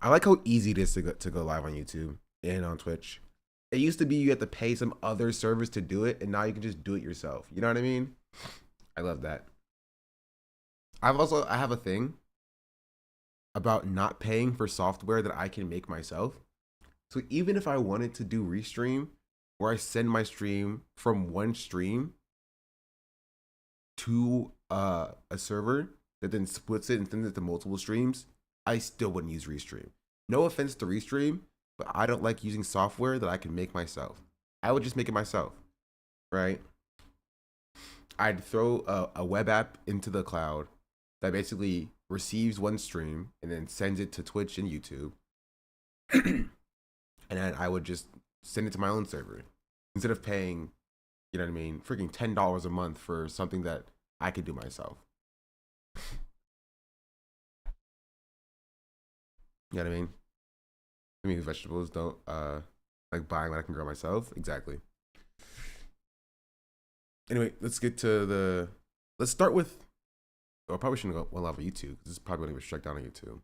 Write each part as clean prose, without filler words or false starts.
I like how easy it is to go live on YouTube and on Twitch. It used to be you had to pay some other service to do it, and now you can just do it yourself. You know what I mean? I love that. I have a thing about not paying for software that I can make myself. So even if I wanted to do Restream, where I send my stream from one stream to a server that then splits it and sends it to multiple streams, I still wouldn't use Restream. No offense to Restream, but I don't like using software that I can make myself. I would just make it myself, right? I'd throw a web app into the cloud that basically receives one stream and then sends it to Twitch and YouTube. And then I would just send it to my own server instead of paying, you know what I mean, freaking $10 a month for something that I could do myself. You know what I mean? I mean, vegetables don't like buying what I can grow myself. Exactly. Anyway, let's get to let's start with, I probably shouldn't go one level YouTube. This is probably going to be struck down on YouTube.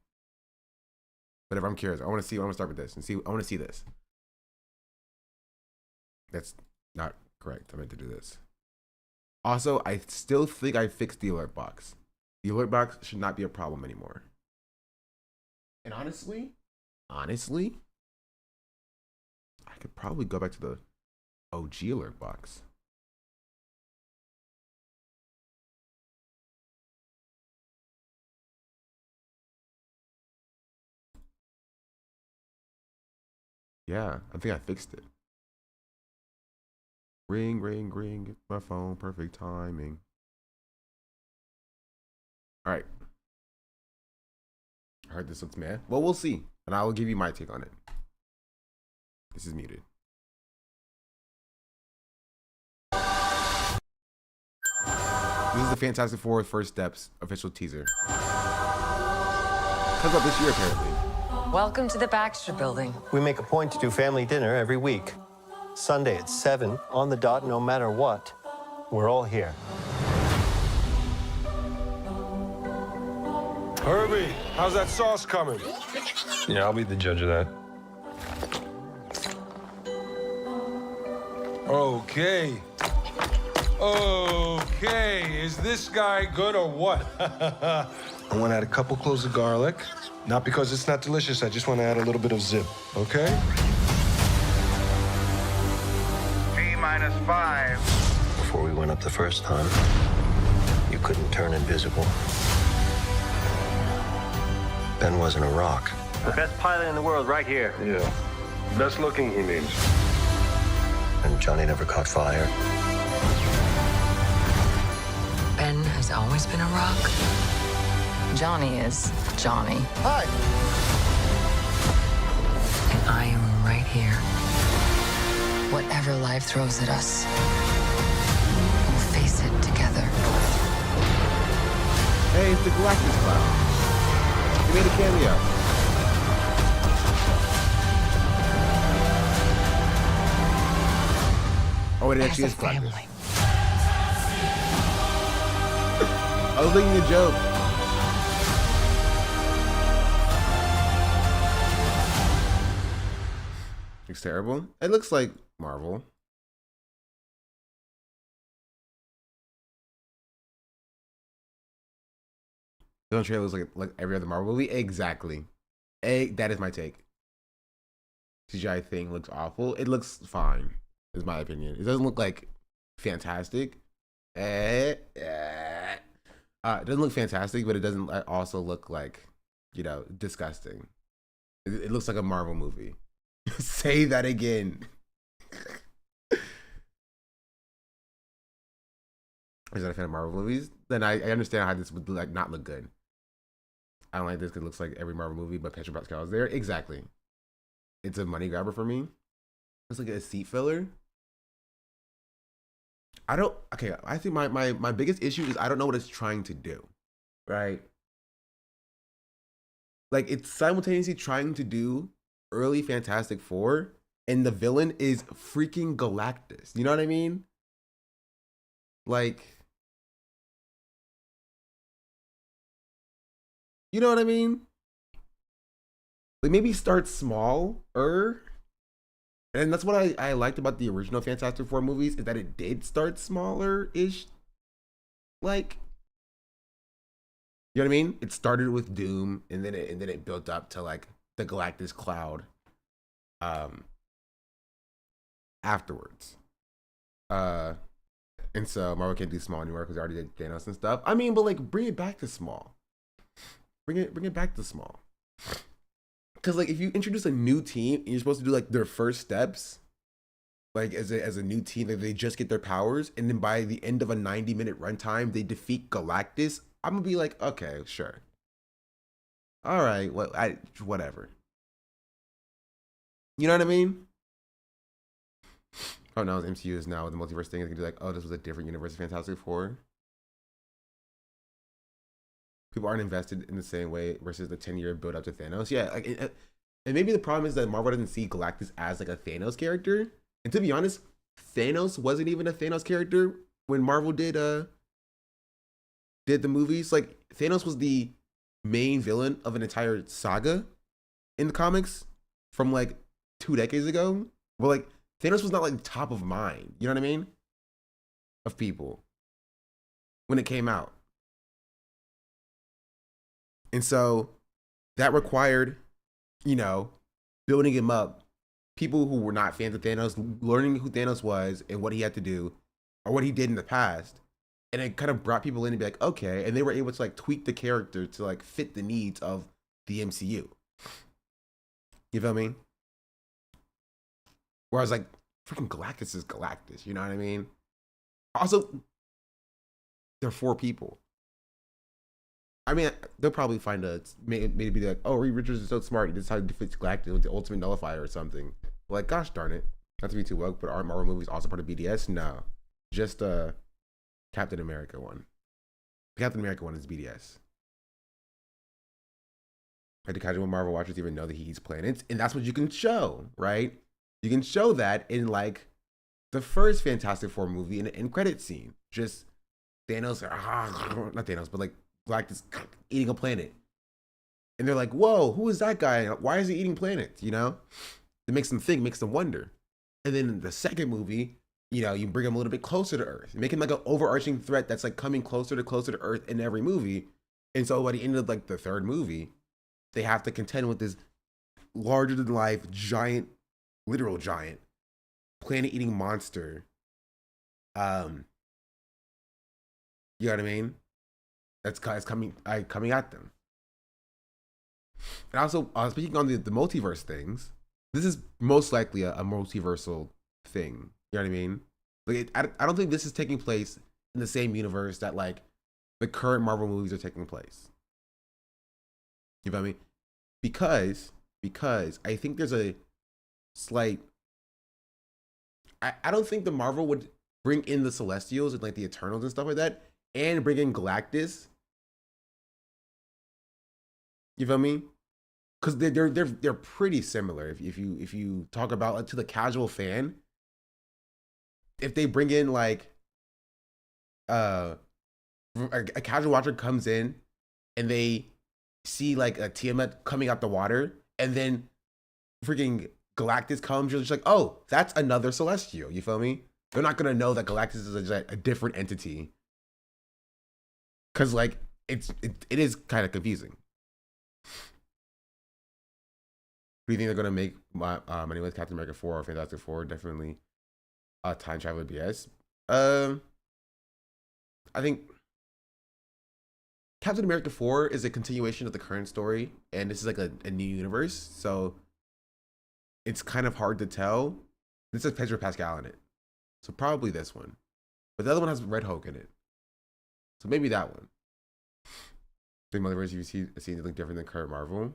But if I'm curious, I want to start with this and see, I want to see this. That's not correct. I meant to do this. Also, I still think I fixed the alert box. The alert box should not be a problem anymore. And honestly, I could probably go back to the OG alert box. Yeah, I think I fixed it. Ring, ring, ring, my phone, perfect timing. All right. I heard this looks mad. Well, we'll see. And I will give you my take on it. This is muted. This is the Fantastic Four First Steps official teaser. Comes out this year, apparently. Welcome to the Baxter Building. We make a point to do family dinner every week. Sunday at 7, on the dot, no matter what. We're all here. Herbie, how's that sauce coming? Yeah, I'll be the judge of that. Okay. Okay, is this guy good or what? I want to add a couple cloves of garlic. Not because it's not delicious, I just want to add a little bit of zip, okay? T-5. Before we went up the first time, you couldn't turn invisible. Ben wasn't a rock. The best pilot in the world right here. Yeah. Best looking, he means. And Johnny never caught fire. Ben has always been a rock. Johnny is Johnny. Hi! And I am right here. Whatever life throws at us, we'll face it together. Hey, it's the Galactus Cloud. He made a cameo. Oh, it actually is Galactus. I was making a joke. Looks terrible. It looks like Marvel. The trailer looks like every other Marvel movie. Exactly. That is my take. CGI thing looks awful. It looks fine, is my opinion. It doesn't look like fantastic. It doesn't look fantastic, but it doesn't also look like, you know, disgusting. It looks like a Marvel movie. Say that again. Is that a fan of Marvel movies? Then I understand how this would like not look good. I don't like this because it looks like every Marvel movie, but Pedro Pascal is there. Exactly. It's a money grabber for me. It's like a seat filler. I think my biggest issue is I don't know what it's trying to do. Right? Like it's simultaneously trying to do early Fantastic Four, and the villain is freaking Galactus. You know what I mean? Like, you know what I mean? Like maybe start smaller. And that's what I liked about the original Fantastic Four movies, is that it did start smaller-ish. Like, you know what I mean? It started with Doom, and then it built up to like the Galactus cloud afterwards. And so Marvel can't do small anymore because they already did Thanos and stuff. I mean, but like bring it back to small. Bring it back to small. Because like if you introduce a new team and you're supposed to do like their first steps, like as a new team, like they just get their powers, and then by the end of a 90-minute runtime they defeat Galactus, I'm gonna be like, okay, sure, all right, whatever. You know what I mean? Oh no, the MCU is now the multiverse thing. They can be like, oh, this was a different universe of Fantastic Four. People aren't invested in the same way versus the 10-year build up to Thanos. Yeah, like, and maybe the problem is that Marvel doesn't see Galactus as like a Thanos character. And to be honest, Thanos wasn't even a Thanos character when Marvel did the movies. Like Thanos was the main villain of an entire saga in the comics from like 2 decades ago. But like Thanos was not like top of mind, you know what I mean? Of people when it came out. And so that required, you know, building him up. People who were not fans of Thanos, learning who Thanos was and what he had to do or what he did in the past. And it kind of brought people in and be like, okay. And they were able to like tweak the character to like fit the needs of the MCU. You feel me? Whereas like freaking Galactus is Galactus, you know what I mean? Also, they're 4 people. I mean, they'll probably find maybe be like, oh, Reed Richards is so smart, he decided to defeat Galactus with the ultimate nullifier or something. Like, gosh darn it. Not to be too woke, but aren't Marvel movies also part of BDS? No. Just Captain America one. The Captain America one is BDS. Like the casual Marvel watchers even know that he eats planets, and that's what you can show, right? You can show that in like the first Fantastic Four movie in the end credit scene. Just Thanos, not Thanos, but like Galactus eating a planet. And they're like, whoa, who is that guy? Why is he eating planets? You know? It makes them think, makes them wonder. And then in the second movie, you know, you bring him a little bit closer to Earth. You make him like an overarching threat that's like coming closer to Earth in every movie. And so by the end of like the third movie, they have to contend with this larger than life, giant, literal giant, planet-eating monster. You know what I mean? That's coming at them. And also, speaking on the multiverse things, this is most likely a multiversal thing. You know what I mean? Like, I don't think this is taking place in the same universe that like the current Marvel movies are taking place. You feel me? Because I think there's a slight. I don't think the Marvel would bring in the Celestials and like the Eternals and stuff like that, and bring in Galactus. You feel me? Because they're pretty similar. If you talk about like, to the casual fan, if they bring in like a casual watcher comes in and they see like a Tiamat coming out the water, and then freaking Galactus comes, you're just like, oh, that's another Celestial. You feel me? They're not gonna know that Galactus is a different entity, because like it is kind of confusing. Who do you think they're gonna make? Anyways, Captain America 4 or Fantastic Four? Definitely time travel BS. I think Captain America 4 is a continuation of the current story, and this is like a new universe, so it's kind of hard to tell. This has Pedro Pascal in it, so probably this one. But the other one has Red Hulk in it, so maybe that one. The multiverse you see anything different than current Marvel.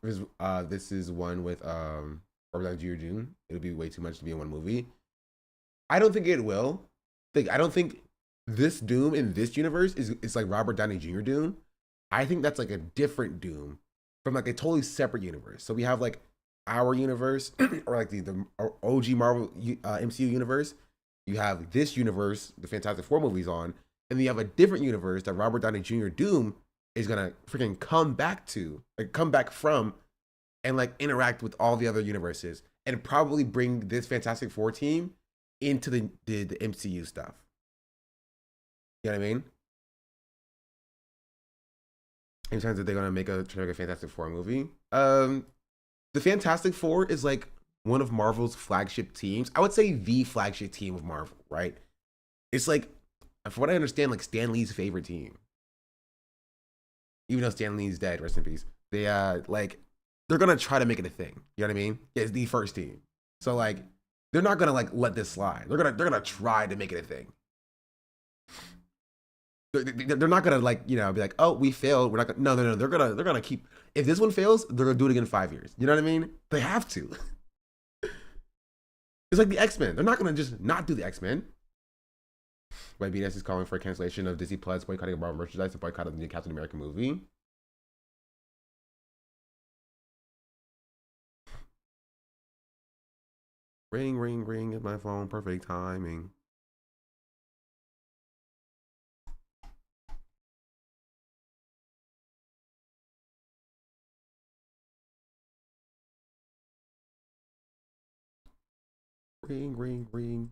This is one with Robert Downey Jr. It'll be way too much to be in one movie. I don't think it will. I don't think this Doom in this universe is like Robert Downey Jr. Doom. I think that's like a different Doom from like a totally separate universe. So we have like our universe or like the OG Marvel MCU universe. You have this universe, the Fantastic Four movies on, and then you have a different universe that Robert Downey Jr. Doom is gonna freaking come back from, and like interact with all the other universes, and probably bring this Fantastic Four team into the MCU stuff. You know what I mean? In terms that they're gonna make a Fantastic Four movie. The Fantastic Four is like one of Marvel's flagship teams. I would say the flagship team of Marvel, right? It's like, from what I understand, like Stan Lee's favorite team. Even though Stan Lee's dead, rest in peace. They like, they're gonna try to make it a thing. You know what I mean? It's the first team. So like, they're not gonna like let this slide. They're gonna try to make it a thing. They're not gonna like, you know, be like, oh, we failed. We're not gonna. No. They're gonna keep. If this one fails, they're gonna do it again in 5 years. You know what I mean? They have to. It's like the X-Men. They're not gonna just not do the X-Men. Right, BDS is calling for a cancellation of Disney Plus, boycotting Marvel merchandise, and boycott of the new Captain America movie. Ring, ring, ring at my phone. Perfect timing. Ring, ring, ring.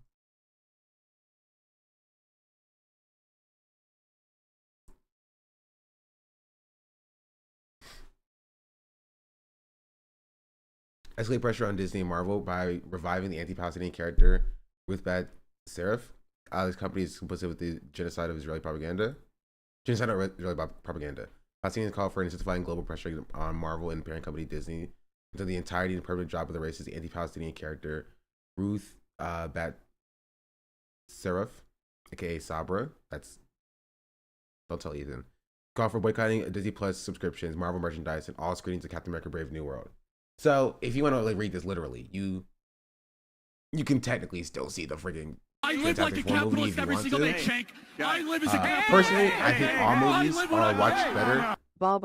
Escalate pressure on Disney and Marvel by reviving the anti-Palestinian character Ruth Bat Seraph. This company is complicit with the genocide of Israeli propaganda. Genocide of Israeli propaganda. Palestinians call for intensifying global pressure on Marvel and parent company Disney until the entirety and permanent drop of the racist anti-Palestinian character Ruth Bat Seraph, aka Sabra. That's, don't tell Ethan. Call for boycotting Disney Plus subscriptions, Marvel merchandise, and all screenings of Captain America: Brave New World. So if you want to like read this literally, you can technically still see the freaking. I live like a capitalist every single day, Shank. I live as a capitalist. Personally, I think all movies are watched better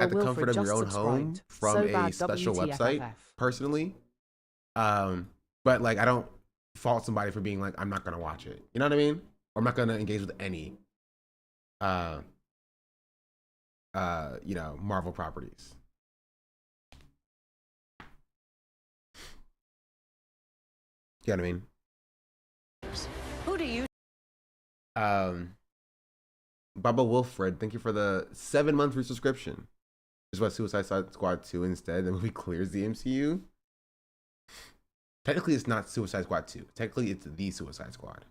at the comfort of your own home from a special website. Personally, but like I don't fault somebody for being like, I'm not gonna watch it. You know what I mean? Or I'm not gonna engage with any, you know, Marvel properties. You know what I mean? Who do you? Baba Wilfred, thank you for the 7-month resubscription. Just what Suicide Squad 2 instead. The movie clears the MCU. Technically, it's not Suicide Squad 2. Technically, it's the Suicide Squad.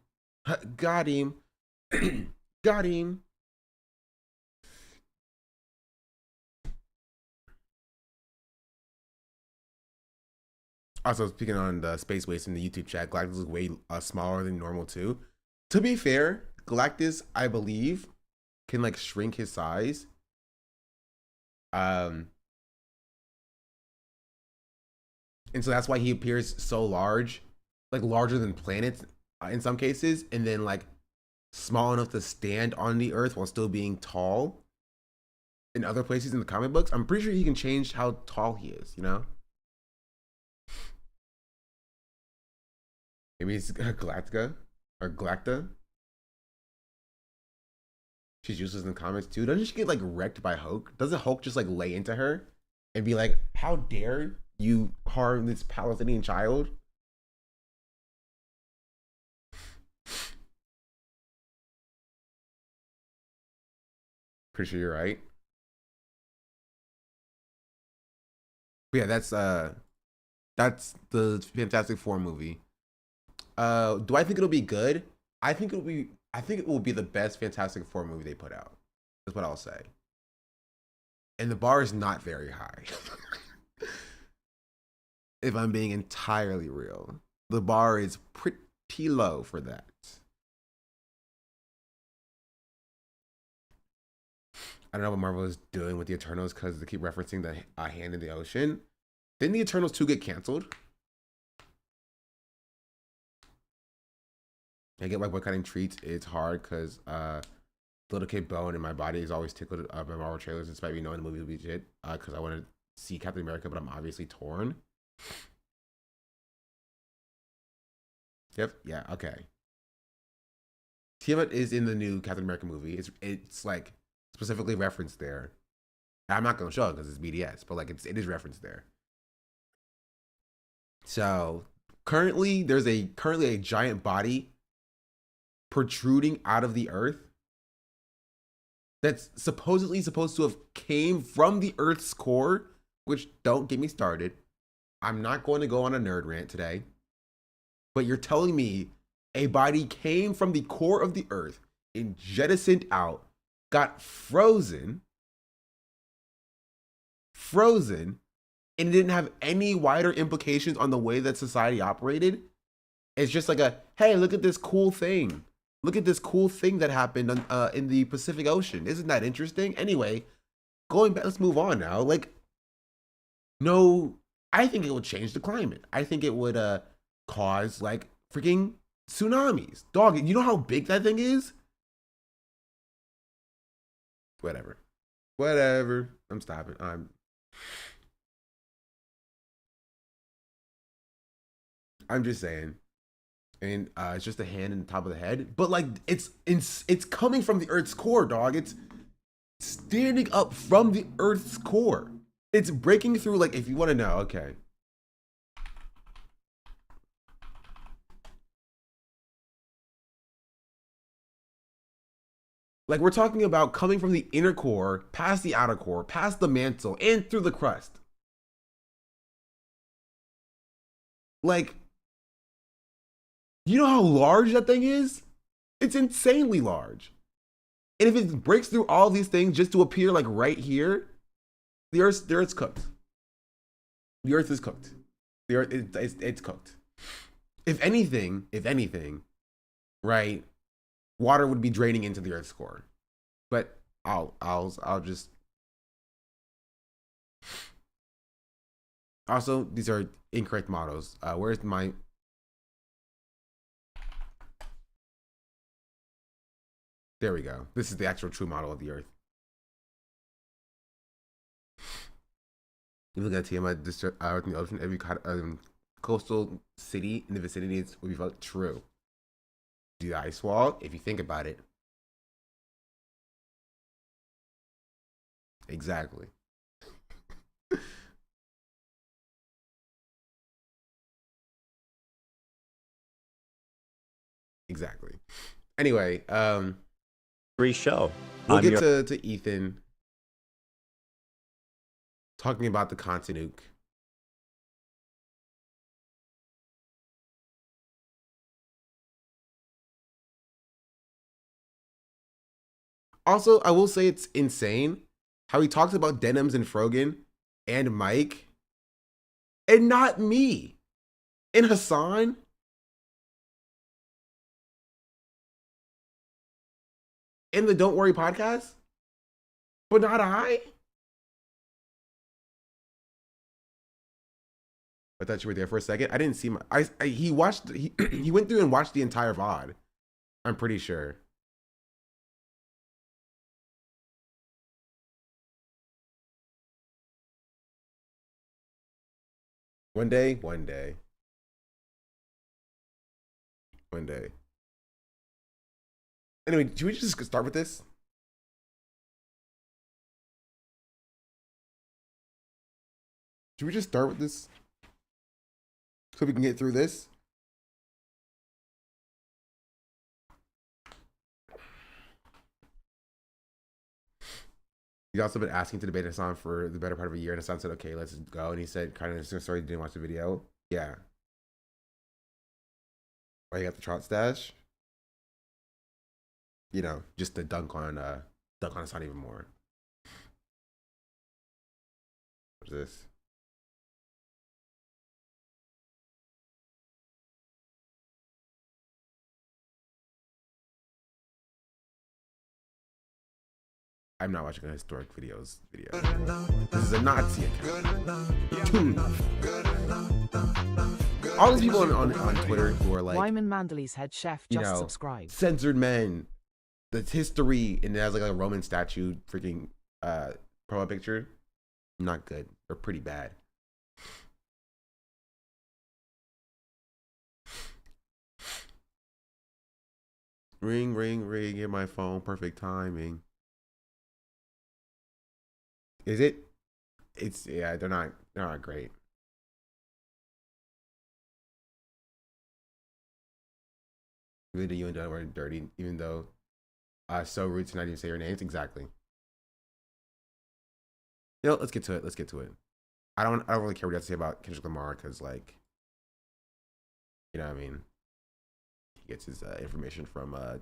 Got him. Got him. Also, speaking on the space waste in the YouTube chat, Galactus is way smaller than normal too. To be fair, Galactus, I believe, can like shrink his size. And so that's why he appears so large, like larger than planets in some cases, and then like small enough to stand on the Earth while still being tall in other places in the comic books. I'm pretty sure he can change how tall he is, you know? Maybe it's Galactica or Galacta. She's useless in the comics too. Doesn't she get like wrecked by Hulk? Doesn't Hulk just like lay into her and be like, how dare you harm this Palestinian child? Pretty sure you're right. But yeah, that's the Fantastic Four movie. Do I think it'll be good? I think it will be the best Fantastic Four movie they put out. That's what I'll say. And the bar is not very high. If I'm being entirely real. The bar is pretty low for that. I don't know what Marvel is doing with the Eternals because they keep referencing the hand in the ocean. Didn't the Eternals 2 get canceled? I get why boycotting treats. It's hard because little kid bone in my body is always tickled by Marvel trailers, despite me knowing the movie will be shit. Because I want to see Captain America, but I'm obviously torn. Yep. Yeah. Okay. Tiamat is in the new Captain America movie. It's like specifically referenced there. I'm not gonna show it because it's BDS, but like it is referenced there. So currently there's a giant body protruding out of the earth that's supposedly supposed to have came from the earth's core, which don't get me started. I'm not going to go on a nerd rant today, but you're telling me a body came from the core of the earth and jettisoned out, got frozen, and it didn't have any wider implications on the way that society operated. It's just like a, hey, look at this cool thing. Look at this cool thing that happened in the Pacific Ocean. Isn't that interesting? Anyway, going back, let's move on now. Like, no, I think it would change the climate. I think it would cause like freaking tsunamis. Dog, you know how big that thing is? Whatever. I'm stopping. I'm just saying. And it's just a hand in the top of the head, but like it's coming from the Earth's core, dog. It's standing up from the Earth's core. It's breaking through. Like, if you want to know, okay. Like, we're talking about coming from the inner core, past the outer core, past the mantle, and through the crust. Like, you know how large that thing is? It's insanely large. And if it breaks through all these things just to appear like right here, the Earth's cooked. The Earth is cooked. The Earth it's cooked. If anything, right, water would be draining into the Earth's core. But I'll just. Also, these are incorrect models. Where's my? There we go. This is the actual true model of the Earth. You look at TMI district in the ocean, every coastal city in the vicinity would be felt true. Do the ice wall, if you think about it. Exactly. Exactly. Anyway, Free show. we'll get to Ethan talking about the Continuke. Also, I will say it's insane how he talks about Denims and Frogan and Mike and not me and Hasan. In the Don't Worry podcast, but not I. I thought you were there for a second. I didn't see my. He watched. He went through and watched the entire VOD. I'm pretty sure. One day. Anyway, should we just start with this? Should we just start with this? So we can get through this? He's also been asking to debate Hasan for the better part of a year, and Hasan said, okay, let's go. And he said, kind of sorry he didn't watch the video. Yeah. Why you got the trot stash? You know, just to dunk on Hasan even more. What's this? I'm not watching a historic video. This is a Nazi account. All these people on Twitter who are like, Wyman Mandaley's head chef just subscribed. Censored men. That's history, and it has like a Roman statue freaking profile picture. Not good. Or pretty bad. Ring, ring, ring in my phone. Perfect timing. Is it? It's yeah. They're not great. Really, do you and Dylan were dirty, even though so rude to not even say your names? Exactly. You know, let's get to it. Let's get to it. I don't really care what you have to say about Kendrick Lamar because, like, you know what I mean? He gets his information from a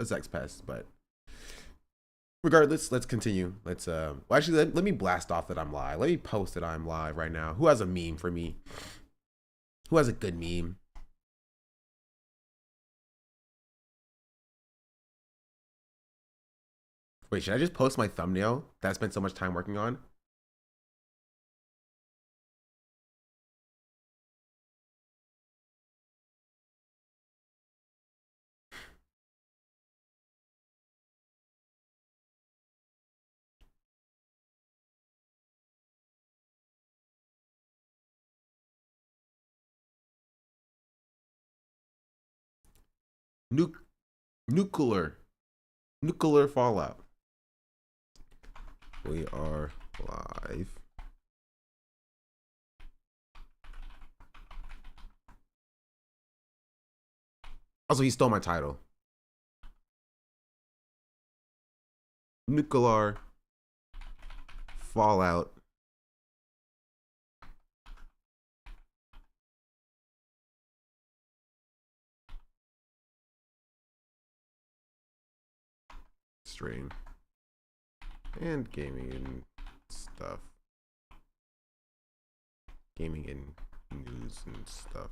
sex pest, but regardless, let's continue. Let's well, actually, let me blast off that I'm live. Let me post that I'm live right now. Who has a meme for me? Who has a good meme? Wait, should I just post my thumbnail that I spent so much time working on? Nuclear fallout. We are live. Also, he stole my title. Nuclear fallout. Stream and gaming and stuff. Gaming and news and stuff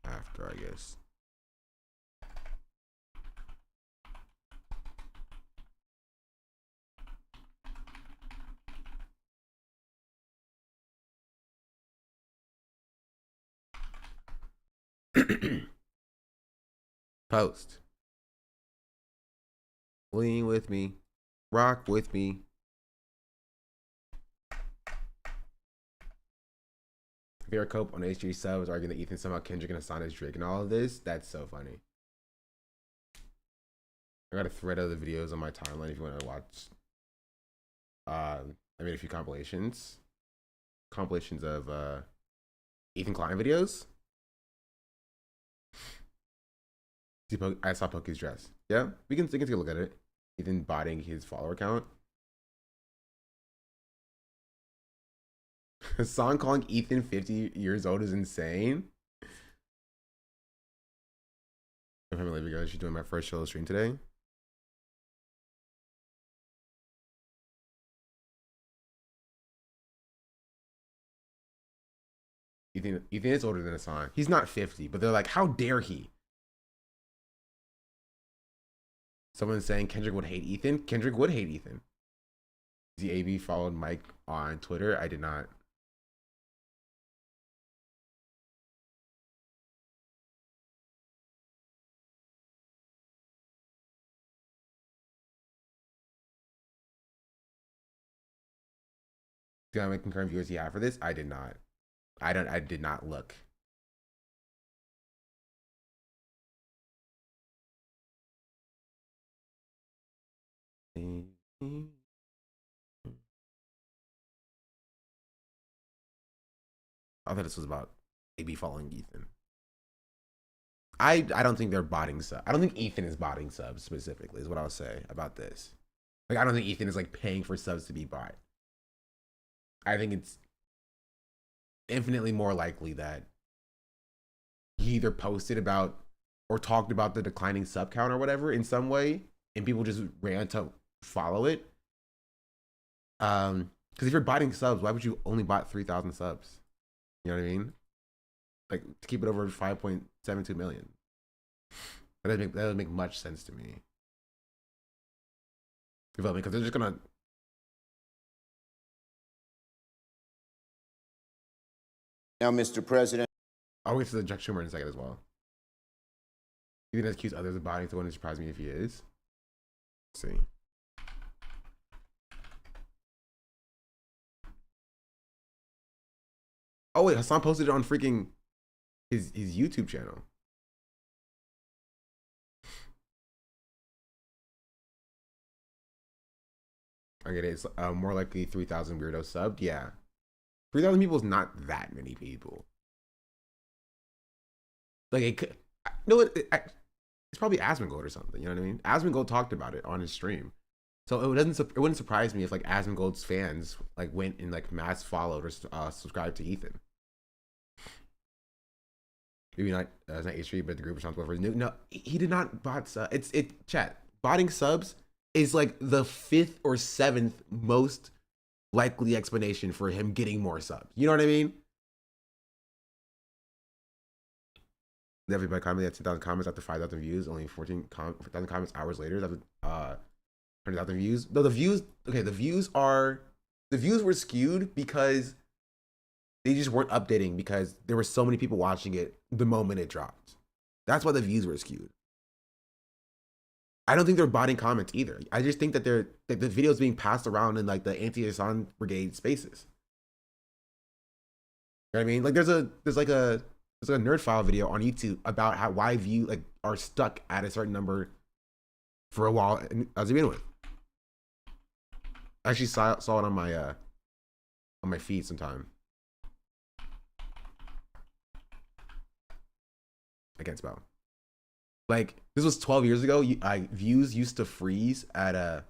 after, I guess. Post. Lean with me. Rock with me. Vera Cope on HG subs arguing that Ethan somehow Kendrick and Hasan is Drake and all of this. That's so funny. I got a thread of the videos on my timeline if you want to watch. I made a few compilations of Ethan Klein videos. I saw Poke's dress. Yeah, we can take a look at it. Ethan botting his follower count. A song calling Ethan 50 years old is insane. My family ago, she's doing my first solo stream today. Ethan is older than Hasan. He's not 50, but they're like, how dare he? Someone's saying Kendrick would hate Ethan. Kendrick would hate Ethan. The AB followed Mike on Twitter. I did not. Do I make concurrent viewers he had for this? I did not. I did not look. I thought this was about AB following Ethan. I don't think they're botting subs. I don't think Ethan is botting subs specifically, is what I'll say about this. Like, I don't think Ethan is like paying for subs to be bought. I think it's infinitely more likely that he either posted about or talked about the declining sub count or whatever in some way, and people just ran to follow it. Because if you're buying subs, why would you only buy 3,000 subs? You know what I mean? Like, to keep it over 5.72 million. That doesn't make much sense to me. You feel me? Because they're just gonna. Now, Mr. President. I'll wait for the Jack Schumer in a second as well. You think that accuse others of buying, so it wouldn't surprise me if he is. Let's see. Oh wait, Hasan posted it on freaking his YouTube channel. Okay, it's more likely 3,000 weirdos subbed. Yeah, 3,000 people is not that many people. Like it could, no, it's probably Asmongold or something. You know what I mean? Asmongold talked about it on his stream, so it wouldn't surprise me if like Asmongold's fans like went and like mass followed or subscribed to Ethan. Maybe not, it's not H3, but the group responsible for his new. No, he did not bot sub. Chat. Botting subs is like the 5th or 7th most likely explanation for him getting more subs. You know what I mean? Everybody commented at 10,000 comments after 5,000 views, only 14,000 comments hours later. That's 100,000 views. No, the views were skewed because they just weren't updating because there were so many people watching it the moment it dropped. That's why the views were skewed. I don't think they're botting comments either. I just think that the videos being passed around in like the anti-Hasan brigade spaces. You know what I mean? Like there's a nerd file video on YouTube about why views like are stuck at a certain number for a while as a begin with. I actually saw it on my feed sometime. I can't spell. Like this was 12 years ago. Views used to freeze at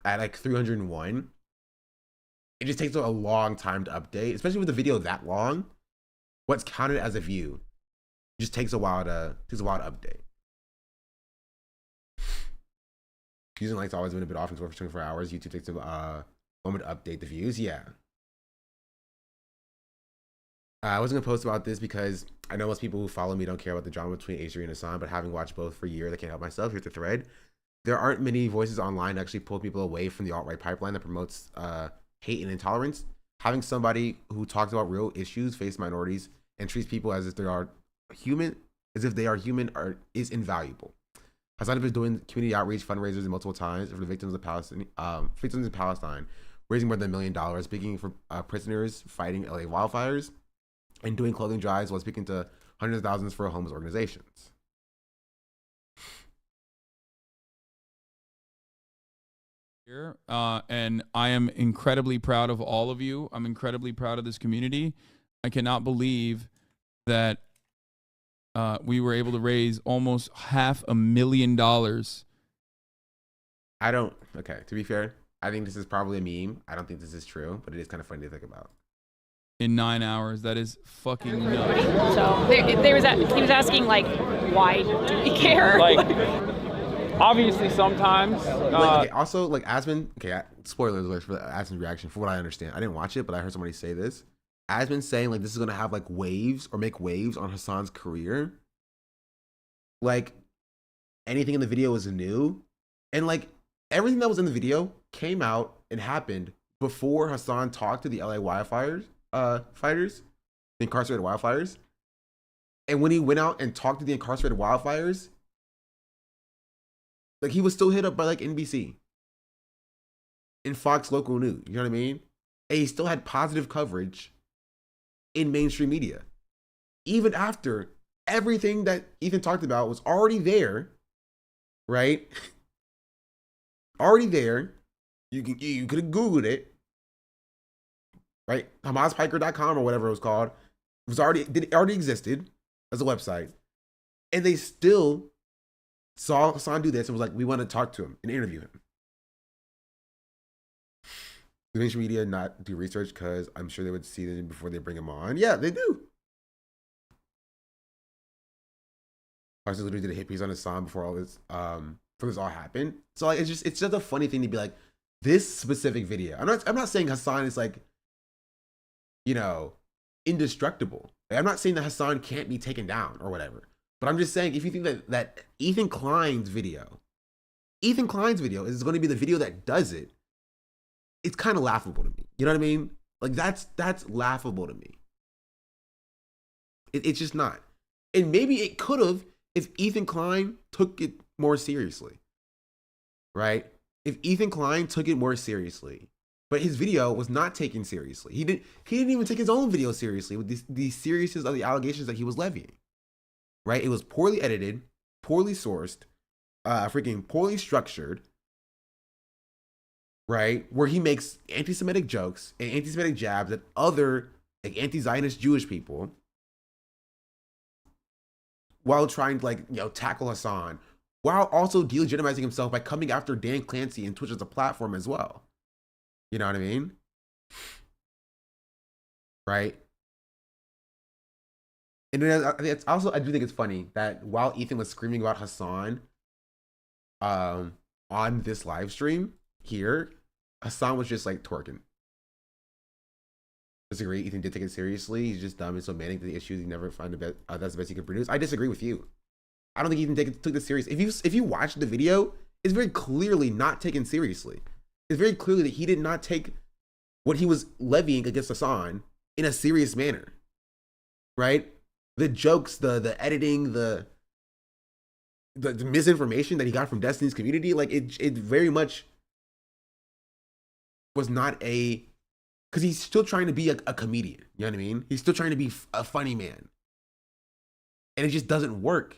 like 301. It just takes a long time to update, especially with a video that long. What's counted as a view just takes a while to update. Using likes always been a bit often for 24 hours. YouTube takes a moment to update the views. Yeah. I wasn't gonna post about this because I know most people who follow me don't care about the drama between H3 and Hasan, but having watched both for years, I can't help myself. Here's the thread. There aren't many voices online that actually pull people away from the alt-right pipeline that promotes hate and intolerance. Having somebody who talks about real issues, face minorities, and treats people as if they are human, is invaluable. Hasan has been doing community outreach fundraisers multiple times for the victims of victims in Palestine, raising more than $1 million, speaking for prisoners fighting LA wildfires, and doing clothing drives while speaking to hundreds of thousands for homeless organizations. And I am incredibly proud of all of you. I'm incredibly proud of this community. I cannot believe that we were able to raise almost $500,000. Okay, to be fair, I think this is probably a meme. I don't think this is true, but it is kind of funny to think about. In 9 hours, that is fucking nuts. So he was asking like, why do we care? Like obviously sometimes. Okay, also, like Asmon. Okay, spoilers alert for Asmon's reaction. For what I understand, I didn't watch it, but I heard somebody say this. Asmon saying like this is gonna have like waves or make waves on Hasan's career. Like anything in the video is new, and like everything that was in the video came out and happened before Hasan talked to the LA wildfires fighters, the incarcerated wildfires. And when he went out and talked to the incarcerated wildfires, like he was still hit up by like NBC and Fox local news. You know what I mean? And he still had positive coverage in mainstream media, even after everything that Ethan talked about was already there, right? Already there. You could have Googled it, right? HamasPiker.com or whatever it was called. It already existed as a website. And they still saw Hasan do this and was like, we want to talk to him and interview him. The mainstream media not do research because I'm sure they would see them before they bring him on. Yeah, they do. Parsons literally did a hit piece on Hasan before all this, before this all happened. So like, it's just a funny thing to be like, this specific video. I'm not saying Hasan is like, you know, indestructible. Like, I'm not saying that Hasan can't be taken down or whatever. But I'm just saying, if you think that Ethan Klein's video is going to be the video that does it, it's kind of laughable to me. You know what I mean? Like that's laughable to me. It's just not. And maybe it could have if Ethan Klein took it more seriously, right? If Ethan Klein took it more seriously, but his video was not taken seriously. He didn't even take his own video seriously with the seriousness of the allegations that he was levying, right? It was poorly edited, poorly sourced, freaking poorly structured, right? Where he makes anti-Semitic jokes and anti-Semitic jabs at other like anti-Zionist Jewish people while trying to like, you know, tackle Hasan, while also delegitimizing himself by coming after Dan Clancy and Twitch as a platform as well. You know what I mean? Right? And then it's also, I do think it's funny that while Ethan was screaming about Hasan on this live stream here, Hasan was just like twerking. Disagree. Ethan did take it seriously. He's just dumb and so manic to the issues. He never find the best. That's the best he could produce. I disagree with you. I don't think Ethan took this serious. If you watch the video, it's very clearly not taken seriously. It's very clearly that he did not take what he was levying against Hasan in a serious manner. Right? The jokes, the editing, the misinformation that he got from Destiny's community, like it very much was not a, because he's still trying to be a comedian. You know what I mean? He's still trying to be a funny man. And it just doesn't work.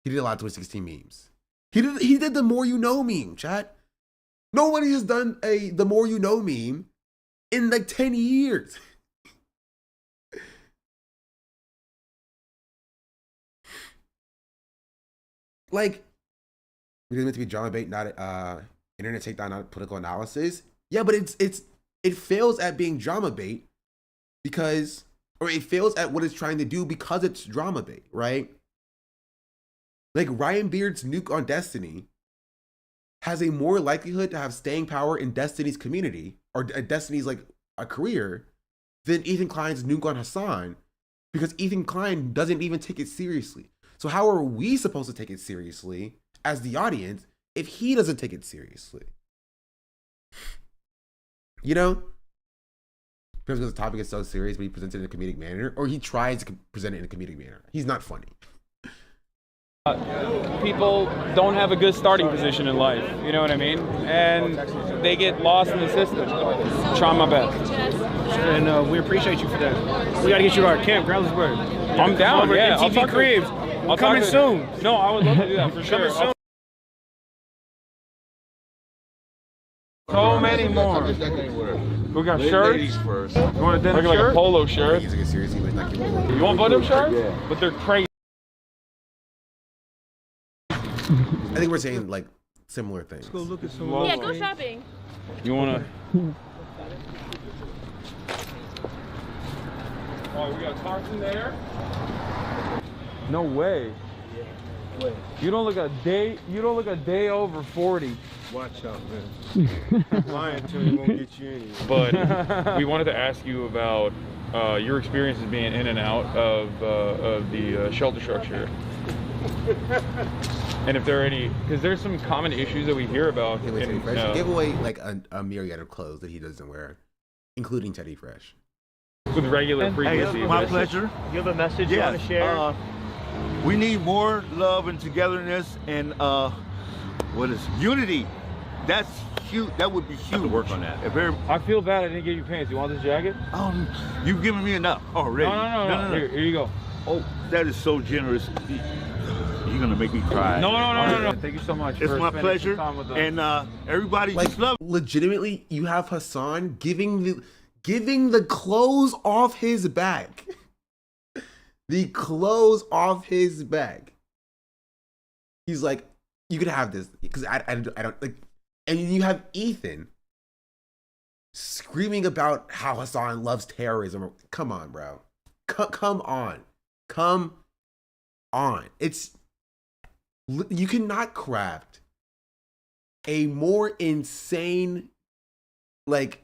He did a lot of 2016 memes. He did the more you know meme, chat. Nobody has done the more you know meme in like 10 years. Like, it is meant to be drama bait, not internet takedown, not political analysis. Yeah, but it fails at being drama bait because, or it fails at what it's trying to do because it's drama bait, right? Like Ryan Beard's nuke on Destiny has a more likelihood to have staying power in Destiny's community or Destiny's like a career than Ethan Klein's nuke on Hasan, because Ethan Klein doesn't even take it seriously. So how are we supposed to take it seriously as the audience if he doesn't take it seriously? You know? Because the topic is so serious, but he presents it in a comedic manner, or he tries to present it in a comedic manner. He's not funny. People don't have a good starting position in life, you know what I mean? And they get lost in the system. Trying my best. And we appreciate you for that. We got to get you to our camp, Groundsburg. I'm down, yeah. MTV Cribs. I'll coming soon. No, I would love to do that for sure. Coming soon. So many more. We got shirts. Ladies first. You want a denim shirt? Like a polo shirt. He's like seriously, but not giving You want denim shirts? Yeah. But they're crazy. I think we're saying like similar things. Let's go look at some. Yeah, go shopping. You wanna? Oh, we got tarps in there. No way. Yeah. You don't look a day over 40. Watch out, man. Lying to you won't get you anywhere. But we wanted to ask you about your experiences being in and out of the shelter structure. And if there are any, because there's some common issues that we hear about. Give away like a myriad of clothes that he doesn't wear, including Teddy Fresh. With regular frequency. Hey, my pleasure. You have a message you want to share? We need more love and togetherness and unity. That's huge. That would be huge. To work on that. I feel bad I didn't give you pants. You want this jacket? You've given me enough already. No. Here you go. Oh, that is so generous. You're gonna make me cry. No. Thank you so much. It's my pleasure. And everybody, like, just love. Legitimately, you have Hasan giving the clothes off his back. The clothes off his back. He's like, you could have this because I don't like. And you have Ethan screaming about how Hasan loves terrorism. Come on, bro. Come on. You cannot craft a more insane like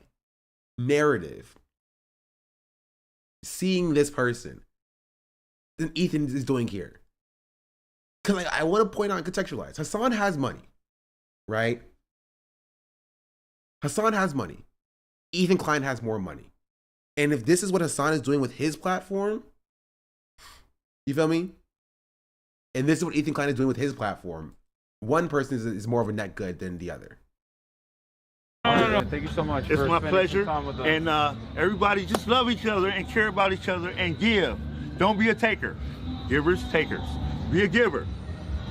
narrative seeing this person than Ethan is doing here. Because I want to point out and contextualize. Hasan has money, right? Hasan has money. Ethan Klein has more money. And if this is what Hasan is doing with his platform, you feel me? And this is what Ethan Klein is doing with his platform, one person is more of a net good than the other. No. Thank you so much. It's my pleasure. And everybody just love each other and care about each other and give. Don't be a taker. Givers, takers. Be a giver.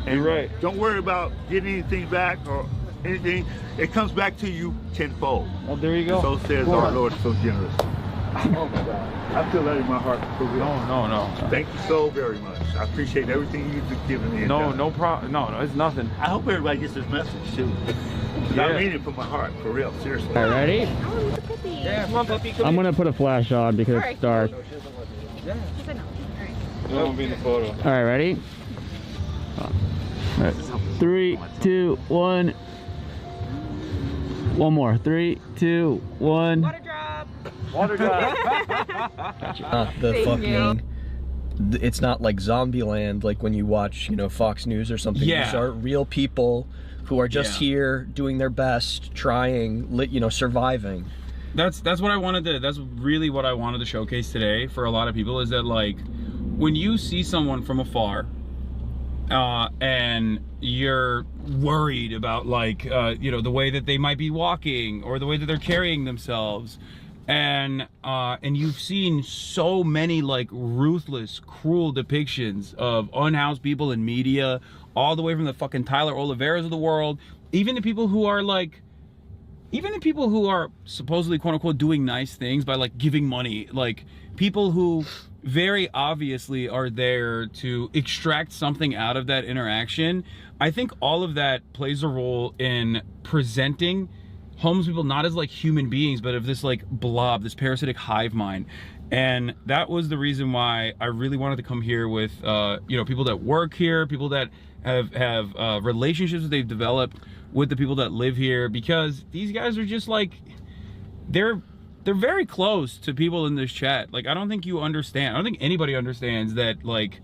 And you're right. Don't worry about getting anything back or anything, it comes back to you tenfold. Oh, there you go. So says our Lord, so generous. Oh my God. I feel that in my heart. No. Thank you so very much. I appreciate everything you've given me. No problem. No, it's nothing. I hope everybody gets this message too. Yeah. I mean it from my heart, for real, seriously. All right, ready? Yeah, come on, puppy. I'm gonna put a flash on because it's dark. You won't be in the photo. All right, ready? All right. 3, 2, 1. One more. 3, 2, 1. Water drop. The fucking. It's not like Zombieland, like when you watch, you know, Fox News or something. Yeah. These are real people who are just here doing their best, trying, you know, surviving. That's what I wanted to. That's really what I wanted to showcase today for a lot of people, is that like when you see someone from afar, and you're worried about like you know, the way that they might be walking or the way that they're carrying themselves, and you've seen so many like ruthless, cruel depictions of unhoused people in media, all the way from the fucking Tyler Oliveras of the world, even the people who are like, even the people who are supposedly quote unquote doing nice things by like giving money, like people who very obviously are there to extract something out of that interaction. I think all of that plays a role in presenting homeless people not as like human beings, but of this like blob, this parasitic hive mind. And that was the reason why I really wanted to come here with you know, people that work here, people that have relationships that they've developed with the people that live here, because these guys are just like, they're very close to people in this chat. Like, I don't think you understand. I don't think anybody understands that, like,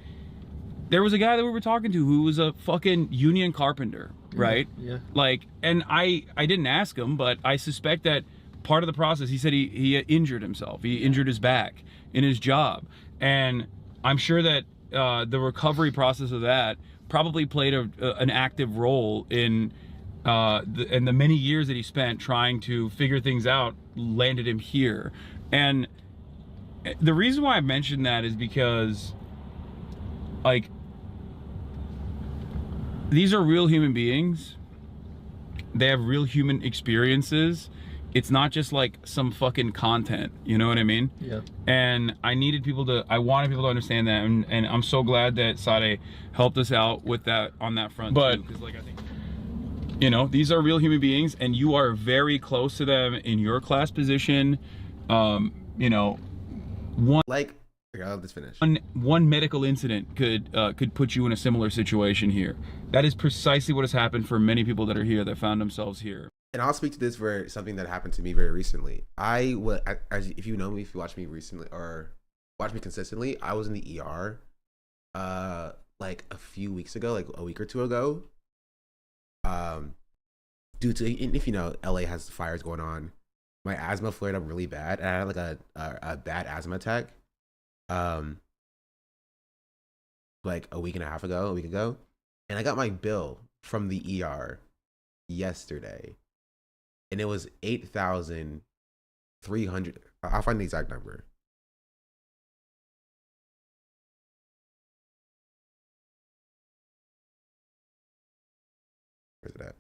there was a guy that we were talking to who was a fucking union carpenter, right? Yeah. Like, and I didn't ask him, but I suspect that part of the process, he said he injured himself. He injured his back in his job. And I'm sure that the recovery process of that probably played an active role in the many years that he spent trying to figure things out landed him here. And the reason why I mentioned that is because, like, these are real human beings. They have real human experiences. It's not just like some fucking content, you know what I mean? Yeah. And I wanted people to understand that, and I'm so glad that Sade helped us out with that on that front. But, because like, I think, you know, these are real human beings, and you are very close to them in your class position. You know, I'll just finish. One medical incident could put you in a similar situation here. That is precisely what has happened for many people that are here, that found themselves here. And I'll speak to this for something that happened to me very recently. If you know me, if you watch me recently or watch me consistently, I was in the ER like a few weeks ago, like a week or two ago. Due to, if you know, LA has fires going on, my asthma flared up really bad, and I had like a bad asthma attack like a week ago, and I got my bill from the ER yesterday, and it was $8,300. I'll find the exact number. Where's it at?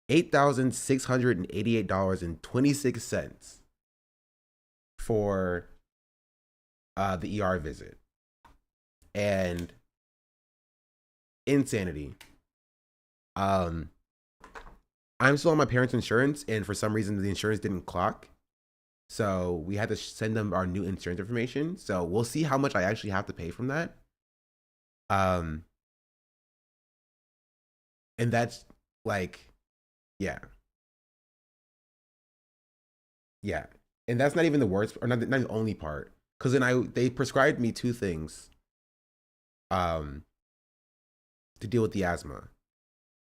$8,688.26 for the ER visit. And insanity. I'm still on my parents' insurance, and for some reason the insurance didn't clock. So we had to send them our new insurance information. So we'll see how much I actually have to pay from that. And that's like, yeah. And that's not even the worst, or not the only part. Because then they prescribed me 2 things to deal with the asthma.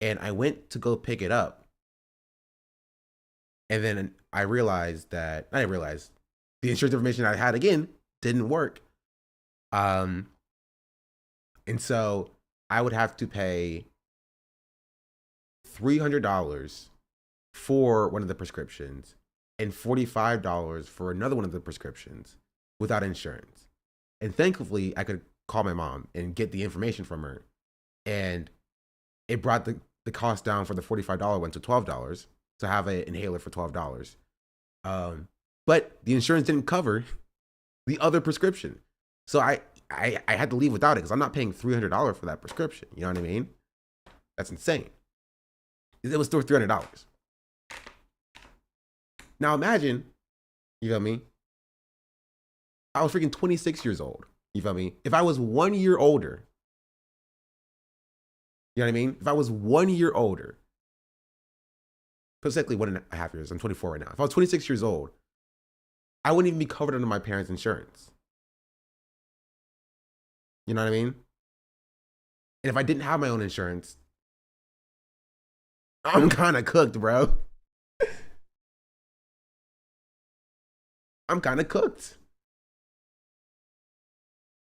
And I went to go pick it up. And then I realized the insurance information I had again didn't work. And so I would have to pay $300 for one of the prescriptions and $45 for another one of the prescriptions without insurance. And thankfully, I could call my mom and get the information from her. And it brought the cost down for the $45 one to $12 to have an inhaler for $12. But the insurance didn't cover the other prescription. So I had to leave without it because I'm not paying $300 for that prescription. You know what I mean? That's insane. It was still $300. Now imagine, you feel me? I was freaking 26 years old. You feel me? If I was 1 year older, you know what I mean? If I was 1 year older, specifically 1.5 years, I'm 24 right now. If I was 26 years old, I wouldn't even be covered under my parents' insurance. You know what I mean? And if I didn't have my own insurance, I'm kind of cooked, bro. I'm kind of cooked.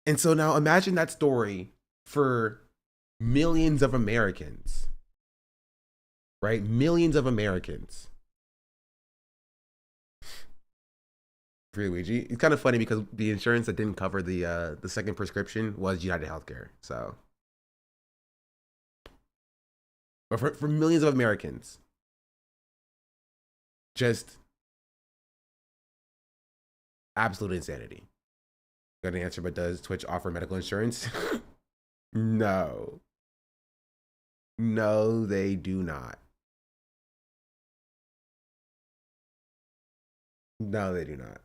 And so now imagine that story for millions of Americans, right? Millions of Americans. Free Luigi. It's kind of funny because the insurance that didn't cover the second prescription was United Healthcare. So, but for millions of Americans, just absolute insanity. Got an answer, but does Twitch offer medical insurance? No. No, they do not. No, they do not.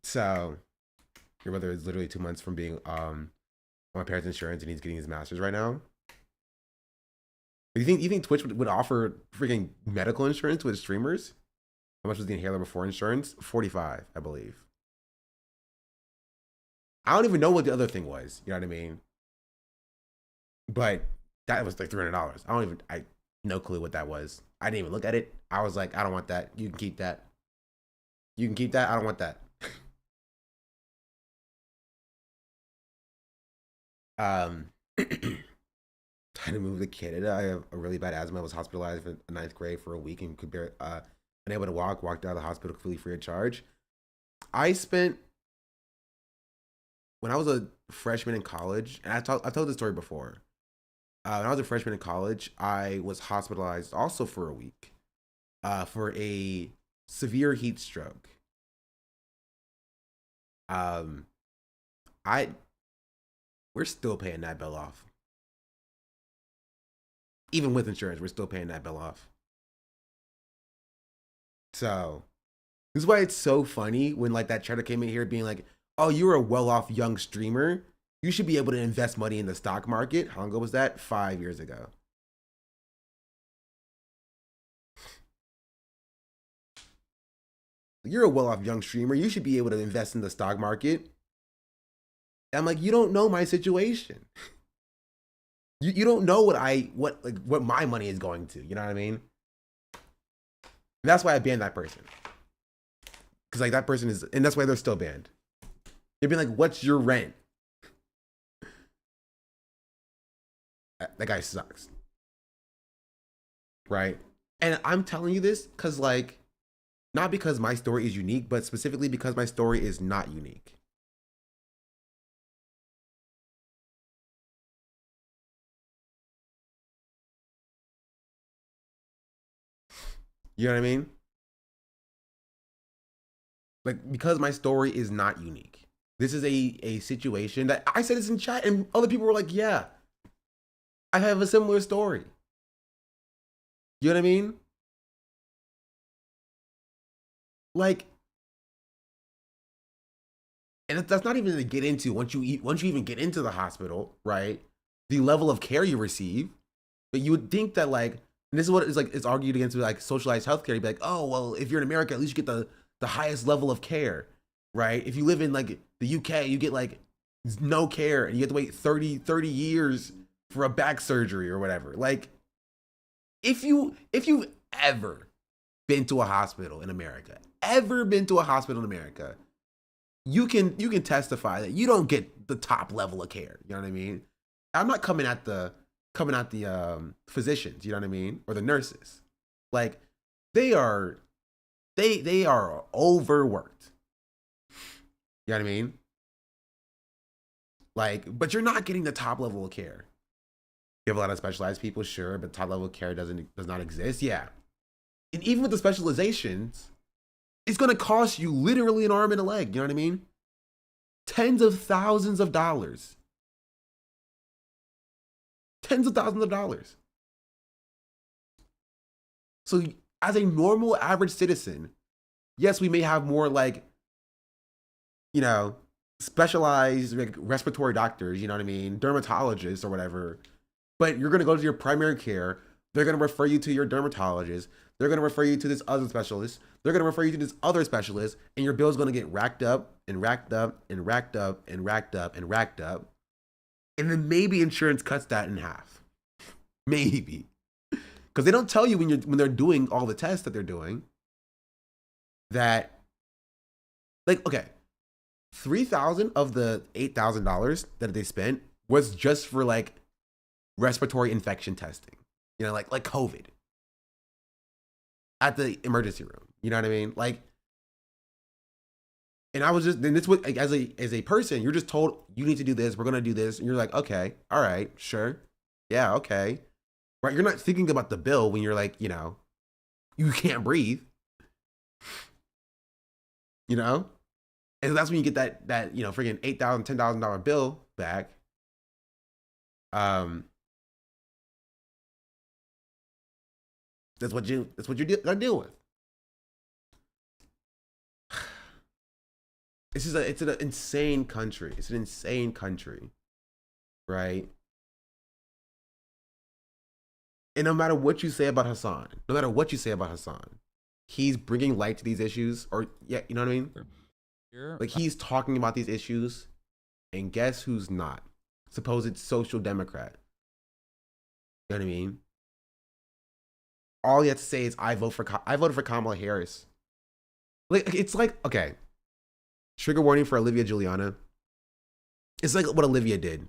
So, your brother is literally 2 months from being on my parents' insurance, and he's getting his master's right now. You think Twitch would offer freaking medical insurance with streamers? How much was the inhaler before insurance? $45, I believe. I don't even know what the other thing was. You know what I mean? But that was like $300. I no clue what that was. I didn't even look at it. I was like, I don't want that. You can keep that. You can keep that. I don't want that. Trying to move to Canada. I have a really bad asthma. I was hospitalized in 9th grade for a week and could bear, unable to walked out of the hospital completely free of charge. I spent, when I was a freshman in college, and I told this story before. When I was a freshman in college, I was hospitalized also for a week for a severe heat stroke. We're still paying that bill off. Even with insurance, we're still paying that bill off. So this is why it's so funny when like that trader came in here being like, oh, you're a well-off young streamer. You should be able to invest money in the stock market. How long ago was that? 5 years ago. You're a well-off young streamer. You should be able to invest in the stock market. And I'm like, you don't know my situation. You don't know what my money is going to. You know what I mean? And that's why I banned that person. Because like that person is, and that's why they're still banned. They'd be like, what's your rent? That guy sucks. Right? And I'm telling you this because like, not because my story is unique, but specifically because my story is not unique. You know what I mean? Like, because my story is not unique. This is a situation that I said this in chat and other people were like, yeah, I have a similar story. You know what I mean? Like, and that's not even to get into once you even get into the hospital, right? The level of care you receive. But you would think that like, and this is what it's like, it's argued against with like socialized healthcare. You'd be like, oh, well, if you're in America, at least you get the highest level of care, right? If you live in like the UK, you get like no care and you have to wait 30 years for a back surgery or whatever. Like, if you've ever been to a hospital in America, you can testify that you don't get the top level of care. You know what I mean? I'm not coming at the physicians, you know what I mean, or the nurses. Like, they are overworked. You know what I mean? Like, but you're not getting the top level of care. You have a lot of specialized people, sure, but top level of care does not exist. Yeah. And even with the specializations, it's going to cost you literally an arm and a leg. You know what I mean? Tens of thousands of dollars. Tens of thousands of dollars. So as a normal average citizen, yes, we may have more like, you know, specialized like respiratory doctors, you know what I mean? Dermatologists or whatever. But you're going to go to your primary care. They're going to refer you to your dermatologist. They're going to refer you to this other specialist. They're going to refer you to this other specialist. And your bill's going to get racked up and racked up and racked up and racked up and racked up. And then maybe insurance cuts that in half. Maybe. Because they don't tell you when they're doing all the tests that they're doing that, like, okay, $3,000 of the $8,000 that they spent was just for like respiratory infection testing, you know, like COVID at the emergency room. You know what I mean? Like, and I was just, then this was like, as a person, you're just told you need to do this. We're gonna do this, and you're like, okay, all right, sure, yeah, okay, right? You're not thinking about the bill when you're like, you know, you can't breathe, you know, and that's when you get that you know, freaking $8,000, $10,000 bill back. That's what you gotta deal with. It's an insane country. It's an insane country, right? And no matter what you say about Hasan, he's bringing light to these issues, or yeah, you know what I mean? Like, he's talking about these issues, and guess who's not? Supposed social democrat. You know what I mean? All you have to say is I voted for Kamala Harris. Like, it's like, okay, trigger warning for Olivia Juliana. It's like what Olivia did.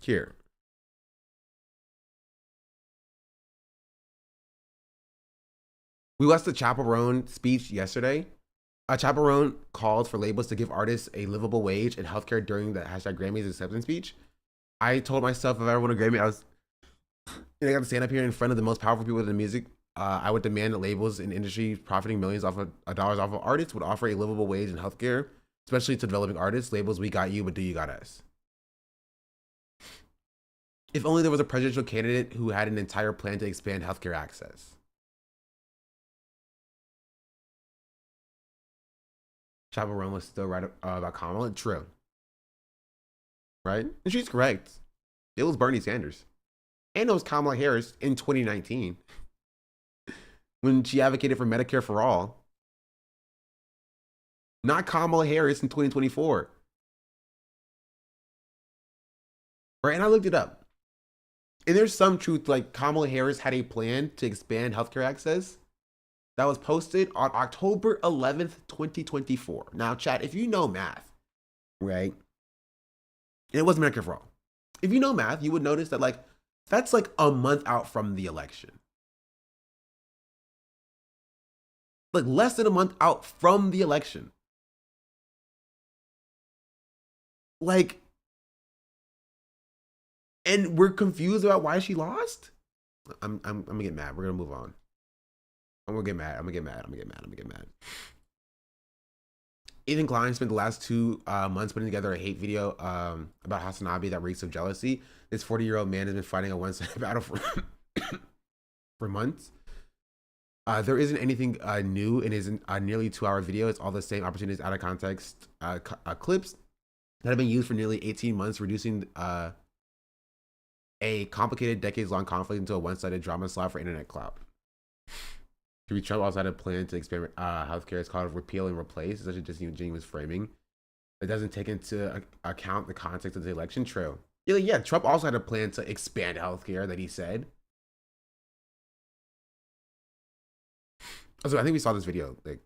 Here. We watched the Chaperone speech yesterday. Chaperone called for labels to give artists a livable wage and healthcare during the #Grammys acceptance speech. I told myself if I ever won a Grammy, I got to stand up here in front of the most powerful people in the music. I would demand that labels in industry profiting millions off of dollars off of artists would offer a livable wage and healthcare, especially to developing artists. Labels, we got you, but do you got us? If only there was a presidential candidate who had an entire plan to expand healthcare access. Chaperone was still right about Kamala. True. Right? And she's correct. It was Bernie Sanders. And it was Kamala Harris in 2019 when she advocated for Medicare for all. Not Kamala Harris in 2024. Right? And I looked it up. And there's some truth, like Kamala Harris had a plan to expand healthcare access that was posted on October 11th, 2024. Now, chat, if you know math, right? And it wasn't Medicare for all. If you know math, you would notice that, like, that's like a month out from the election. Like, less than a month out from the election. Like, and we're confused about why she lost? I'm gonna get mad. We're gonna move on. I'm gonna get mad. Ethan Klein spent the last 2 months putting together a hate video about Hasanabi that reeks of jealousy. This 40-year-old man has been fighting a one-sided battle for months. There isn't anything new in his nearly 2-hour video. It's all the same opportunities out of context clips that have been used for nearly 18 months, reducing a complicated decades-long conflict into a one-sided drama slot for internet clout. Trump also had a plan to expand healthcare. It's called repeal and replace. It's such a disingenuous framing. It doesn't take into account the context of the election. True. Yeah, Trump also had a plan to expand healthcare that he said. So I think we saw this video like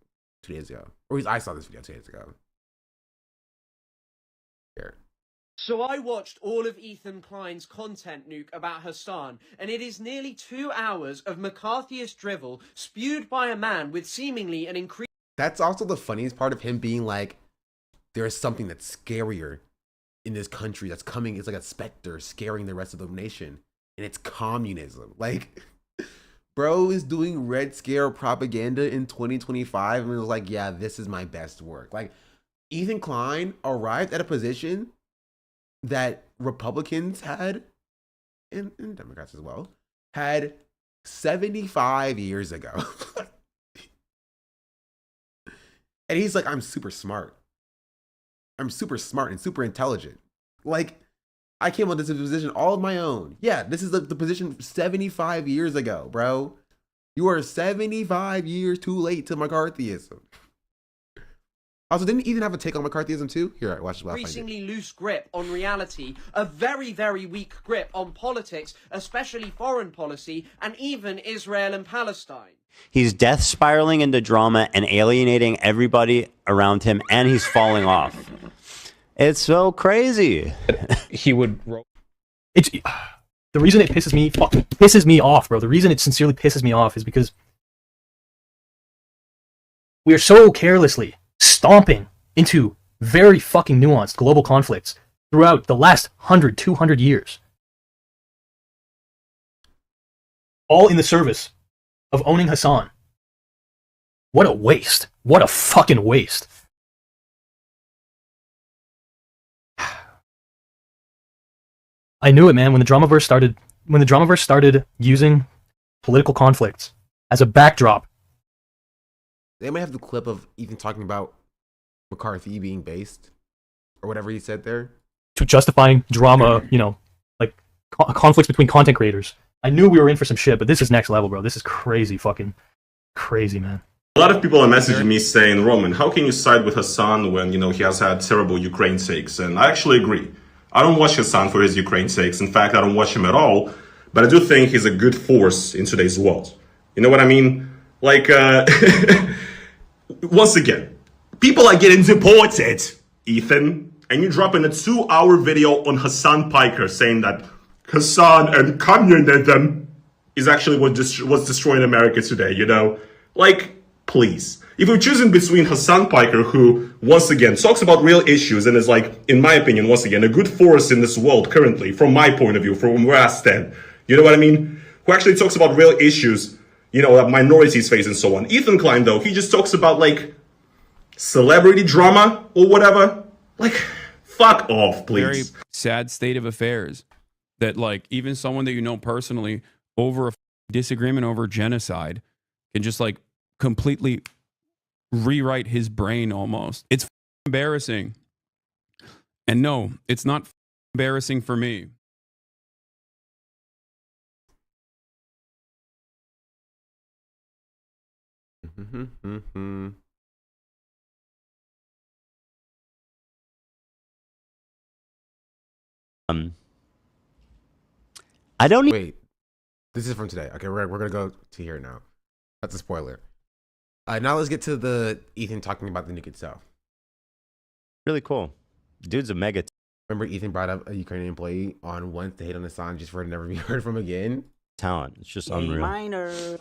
2 days ago. Or at least I saw this video 2 days ago. Here. So I watched all of Ethan Klein's content, Nuke, about Hassan, and it is nearly 2 hours of McCarthyist drivel spewed by a man with seemingly an increased... That's also the funniest part of him being like, there is something that's scarier in this country that's coming. It's like a specter scaring the rest of the nation, and it's communism. Like, bro is doing Red Scare propaganda in 2025, and it was like, yeah, this is my best work. Like, Ethan Klein arrived at a position that Republicans had, and Democrats as well, had 75 years ago. And he's like, I'm super smart. I'm super smart and super intelligent. Like, I came on this position all of my own. Yeah, this is the position 75 years ago, bro. You are 75 years too late to McCarthyism. Also, didn't Ethan have a take on McCarthyism too? Here, watch this. Increasingly loose grip on reality, a very, very weak grip on politics, especially foreign policy, and even Israel and Palestine. He's death spiraling into drama and alienating everybody around him, and he's falling off. It's so crazy. He would... It's... The reason it pisses me off, bro, the reason it sincerely pisses me off is because we are so carelessly stomping into very fucking nuanced global conflicts throughout the last 100, 200 years. All in the service of owning Hasan. What a waste. What a fucking waste. I knew it, man, when the Dramaverse started using political conflicts as a backdrop. They might have the clip of Ethan talking about McCarthy being based or whatever he said there. To justifying drama, you know, like conflicts between content creators. I knew we were in for some shit, but this is next level, bro. This is crazy, fucking crazy, man. A lot of people are messaging me saying, Roman, how can you side with Hasan when, you know, he has had terrible Ukraine sakes? And I actually agree. I don't watch Hasan for his Ukraine sakes. In fact, I don't watch him at all. But I do think he's a good force in today's world. You know what I mean? Like, once again, people are getting deported, Ethan, and you drop in a 2-hour video on Hasan Piker saying that Hasan and communism is actually what's destroying America today, you know? Like, please. If you're choosing between Hasan Piker, who, once again, talks about real issues and is like, in my opinion, once again, a good force in this world currently, from my point of view, from where I stand, you know what I mean? Who actually talks about real issues, you know, that minorities face and so on. Ethan Klein, though, he just talks about, like, celebrity drama or whatever. Like, fuck off, please. Very sad state of affairs that, like, even someone that you know personally over a disagreement over genocide can just, like, completely rewrite his brain almost. It's embarrassing. And no, it's not embarrassing for me. I don't wait. This is from today. Okay, we're gonna go to here now. That's a spoiler. Now let's get to the Ethan talking about the nuke itself. Really cool. Dude's a mega. Remember, Ethan brought up a Ukrainian employee on once to hate on Hasan just for it to never be heard from again. Talent. It's just unreal.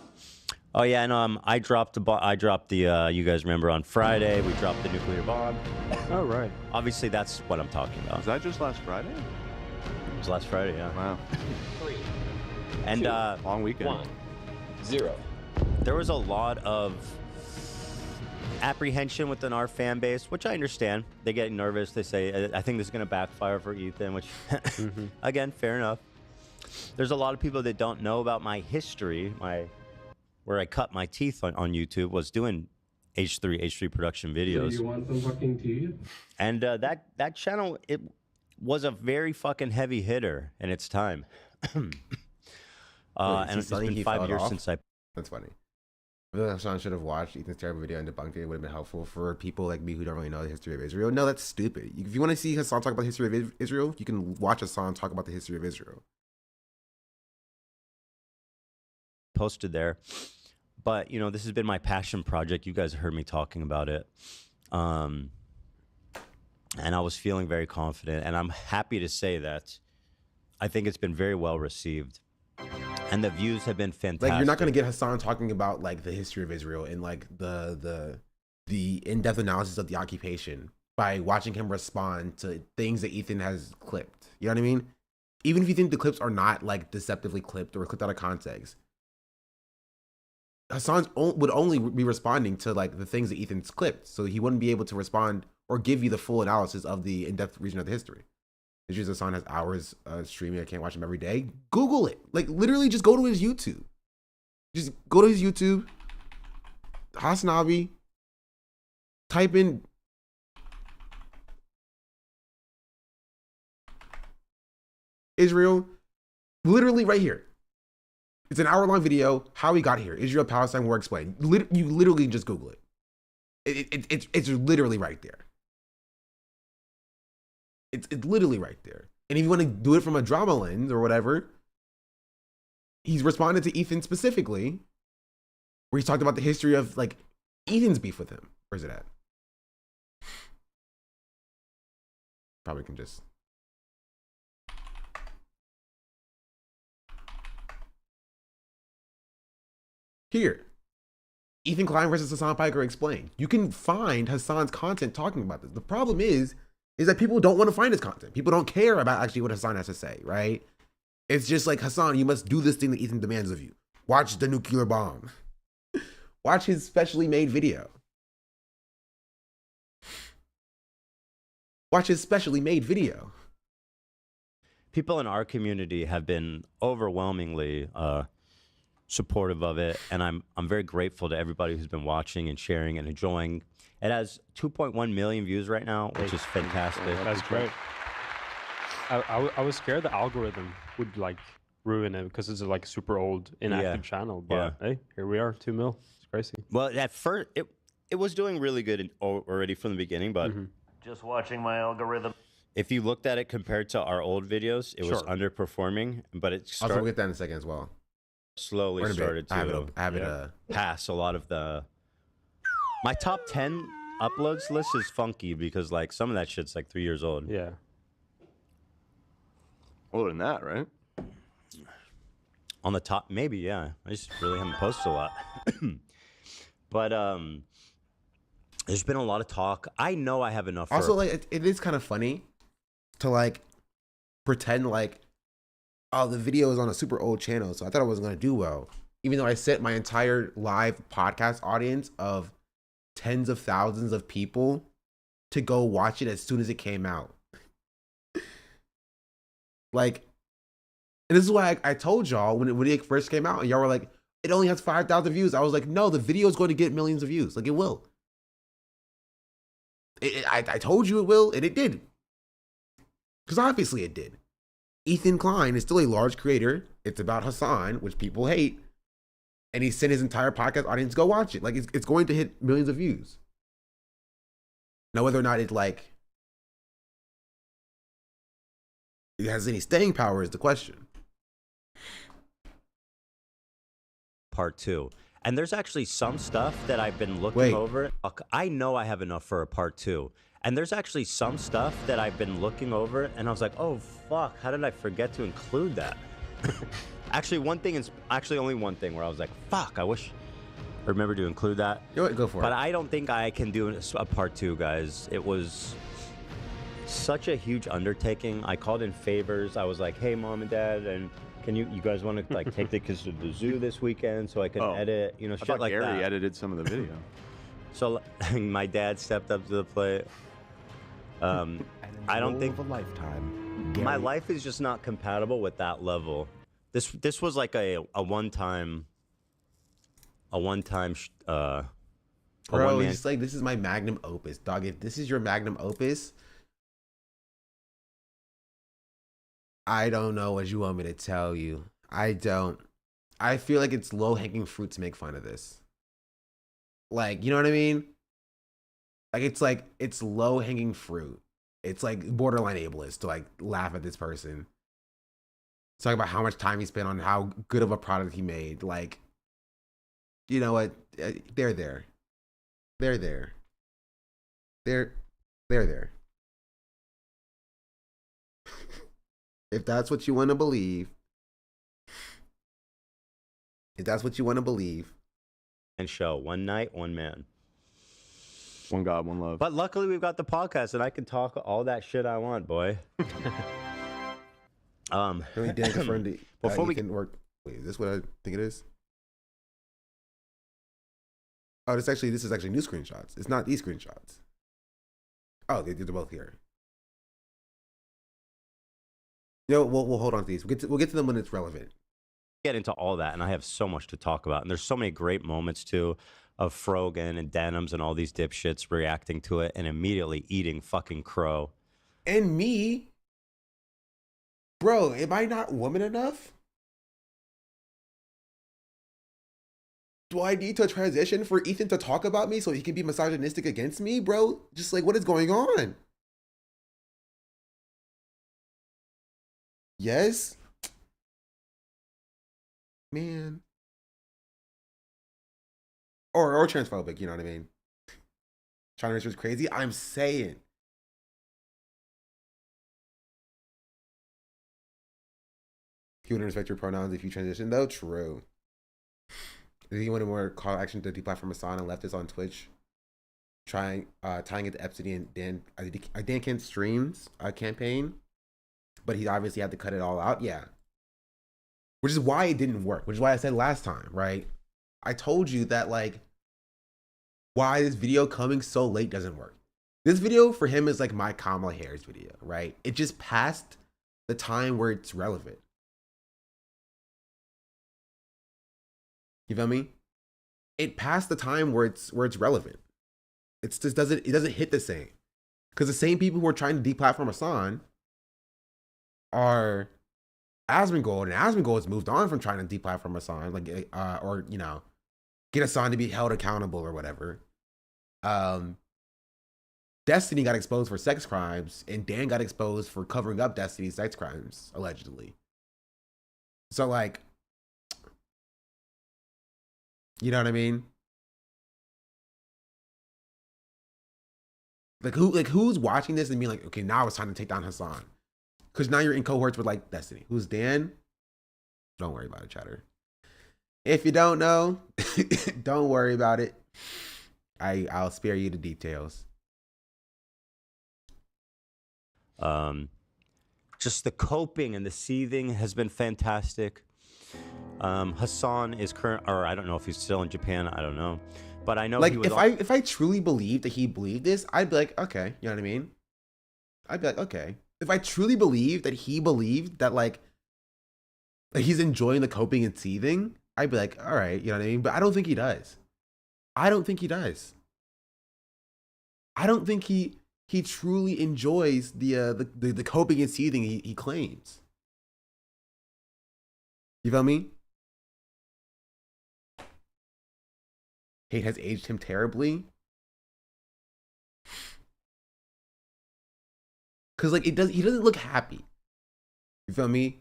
Oh yeah, and I dropped the you guys remember on Friday we dropped the nuclear bomb. Oh right. Obviously that's what I'm talking about. Was that just last Friday? It was last Friday, yeah. Wow. 3, and 2, long weekend. 1, 0. There was a lot of apprehension within our fan base, which I understand. They get nervous. They say, I think this is going to backfire for Ethan, which, again, fair enough. There's a lot of people that don't know about my history, where I cut my teeth on YouTube was doing H3 production videos. So you want some fucking tea? And that channel, it was a very fucking heavy hitter in its time. And it's been 5 years since I... That's funny. I feel like Hasan should have watched Ethan's terrible video and debunked it. It would have been helpful for people like me who don't really know the history of Israel. No, that's stupid. If you want to see Hasan talk about the history of Israel, you can watch Hasan talk about the history of Israel. Posted there. But, you know, this has been my passion project. You guys heard me talking about it. And I was feeling very confident. And I'm happy to say that I think it's been very well received. And the views have been fantastic. Like, you're not going to get Hasan talking about, like, the history of Israel and, like, the in-depth analysis of the occupation by watching him respond to things that Ethan has clipped. You know what I mean? Even if you think the clips are not, like, deceptively clipped or clipped out of context, Hasan would only be responding to, like, the things that Ethan's clipped, so he wouldn't be able to respond or give you the full analysis of the in-depth region of the history. It's just Hasan has hours streaming. I can't watch him every day. Google it. Like, literally just go to his YouTube. Just go to his YouTube, Hasnabi, type in Israel, literally right here. It's an hour-long video, how we got here. Israel-Palestine War Explained. You literally just Google it. It's literally right there. It's literally right there. And if you want to do it from a drama lens or whatever, he's responded to Ethan specifically, where he's talked about the history of, like, Ethan's beef with him. Where's it at? Probably can just... Here. Ethan Klein versus Hasan Piker Explained. You can find Hasan's content talking about this. The problem is that people don't want to find his content. People don't care about actually what Hasan has to say, right? It's just like, Hasan, you must do this thing that Ethan demands of you. Watch the nuclear bomb. Watch his specially made video. Watch his specially made video. People in our community have been overwhelmingly supportive of it, and I'm very grateful to everybody who's been watching and sharing and enjoying. It has 2.1 million views right now, which is fantastic. That's great. I was scared the algorithm would like ruin it because it's like a super old inactive channel, but hey, here we are, 2 mil. It's crazy. Well, at first it was doing really good already from the beginning, but just watching my algorithm. If you looked at it compared to our old videos, it was underperforming, but it Also, we'll get that in a second as well. Slowly started to pass a lot of the... My top 10 uploads list is funky because, like, some of that shit's like 3 years old. Yeah. Older than that, right? On the top, maybe, yeah. I just really haven't posted a lot. But there's been a lot of talk. I know I have enough. Also, like, it is kind of funny to, like, pretend like, oh, the video is on a super old channel, so I thought it wasn't going to do well. Even though I set my entire live podcast audience of tens of thousands of people to go watch it as soon as it came out. Like, and this is why I told y'all when it first came out, and y'all were like, it only has 5,000 views. I was like, no, the video is going to get millions of views. Like, it will. I told you it will, and it did. Because obviously it did. Ethan Klein is still a large creator. It's about Hasan, which people hate. And he sent his entire podcast audience to go watch it. Like, it's going to hit millions of views. Now, whether or not it has any staying power is the question. Part 2. And there's actually some stuff that I've been looking over. I know I have enough for a part 2. And there's actually some stuff that I've been looking over, and I was like, oh, fuck, how did I forget to include that? Actually, only one thing where I was like, fuck, I wish I remembered to include that. You know what, go for it. But I don't think I can do a part 2, guys. It was such a huge undertaking. I called in favors. I was like, hey, mom and dad, and can you guys want to like take the kids to the zoo this weekend so I can edit, you know, shit like that. Gary edited some of the video. So my dad stepped up to the plate. I don't think of a lifetime. My life is just not compatible with that level. This was like a one-time. Bro, he's like, this is my magnum opus, dog. If this is your magnum opus, I don't know what you want me to tell you. I don't. I feel like it's low-hanging fruit to make fun of this. Like, you know what I mean? Like, it's low-hanging fruit. It's like borderline ableist to like laugh at this person. Talk about how much time he spent on how good of a product he made. Like, You know what? They're there. They're there. They're there. If that's what you want to believe. If that's what you want to believe. And show one night, one man. One God, one love. But luckily we've got the podcast and I can talk all that shit I want, boy. Really Dan confirmed it. Before we can work. Wait, is this what I think it is? Oh, this is actually new screenshots. It's not these screenshots. Oh, they're both here. You know, we'll hold on to these. We'll get to them when it's relevant. Get into all that, and I have so much to talk about. And there's so many great moments too of Frogan and Denims and all these dipshits reacting to it and immediately eating fucking crow. And me, bro, am I not woman enough? Do I need to transition for Ethan to talk about me so he can be misogynistic against me, bro? Just like, what is going on? Yes? Man. Or transphobic, you know what I mean? China is crazy. I'm saying. You wouldn't respect your pronouns if you transition, though? True. If you wanted more call action to deplatform Hasan and leftists on Twitch, tying it to Epstein and Dan Kent's streams campaign, but he obviously had to cut it all out. Yeah. Which is why it didn't work, which is why I said last time, right? I told you that, like, why this video coming so late doesn't work. This video for him is like my Kamala Harris video, right? It just passed the time where it's relevant. You feel me? It passed the time where it's relevant. It just doesn't hit the same. Because the same people who are trying to deplatform Hasan are Asmongold, and Asmongold has moved on from trying to deplatform Hasan, like or you know, get Hasan to be held accountable or whatever. Destiny got exposed for sex crimes, and Dan got exposed for covering up Destiny's sex crimes, allegedly. So, like, you know what I mean? Like, who's watching this and being like, okay, now it's time to take down Hasan? Because now you're in cohorts with, like, Destiny. Who's Dan? Don't worry about it, chatter. If you don't know, don't worry about it. I'll spare you the details. Just the coping and the seething has been fantastic. Hasan is or I don't know if he's still in Japan. I don't know, but I know like he was if I truly believed that he believed this, I'd be like, okay, you know what I mean? I'd be like, okay. If I truly believed that he believed that, like he's enjoying the coping and seething, I'd be like, all right, you know what I mean? But I don't think he does. I don't think he does. I don't think he truly enjoys the coping and seething he claims. You feel me? Hate has aged him terribly. Cause like he doesn't look happy. You feel me?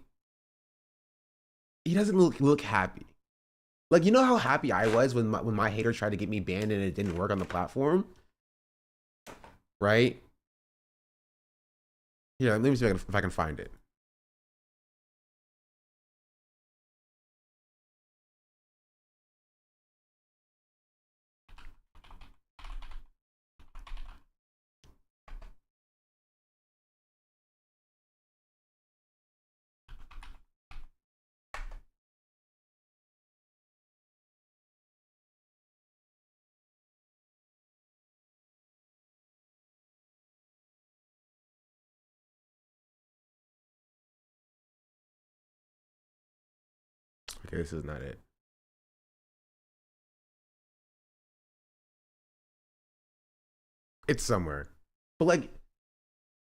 He doesn't look happy. Like, you know how happy I was when my hater tried to get me banned and it didn't work on the platform? Right? Yeah, let me see if I can find it. Okay, this is not it. It's somewhere. But like,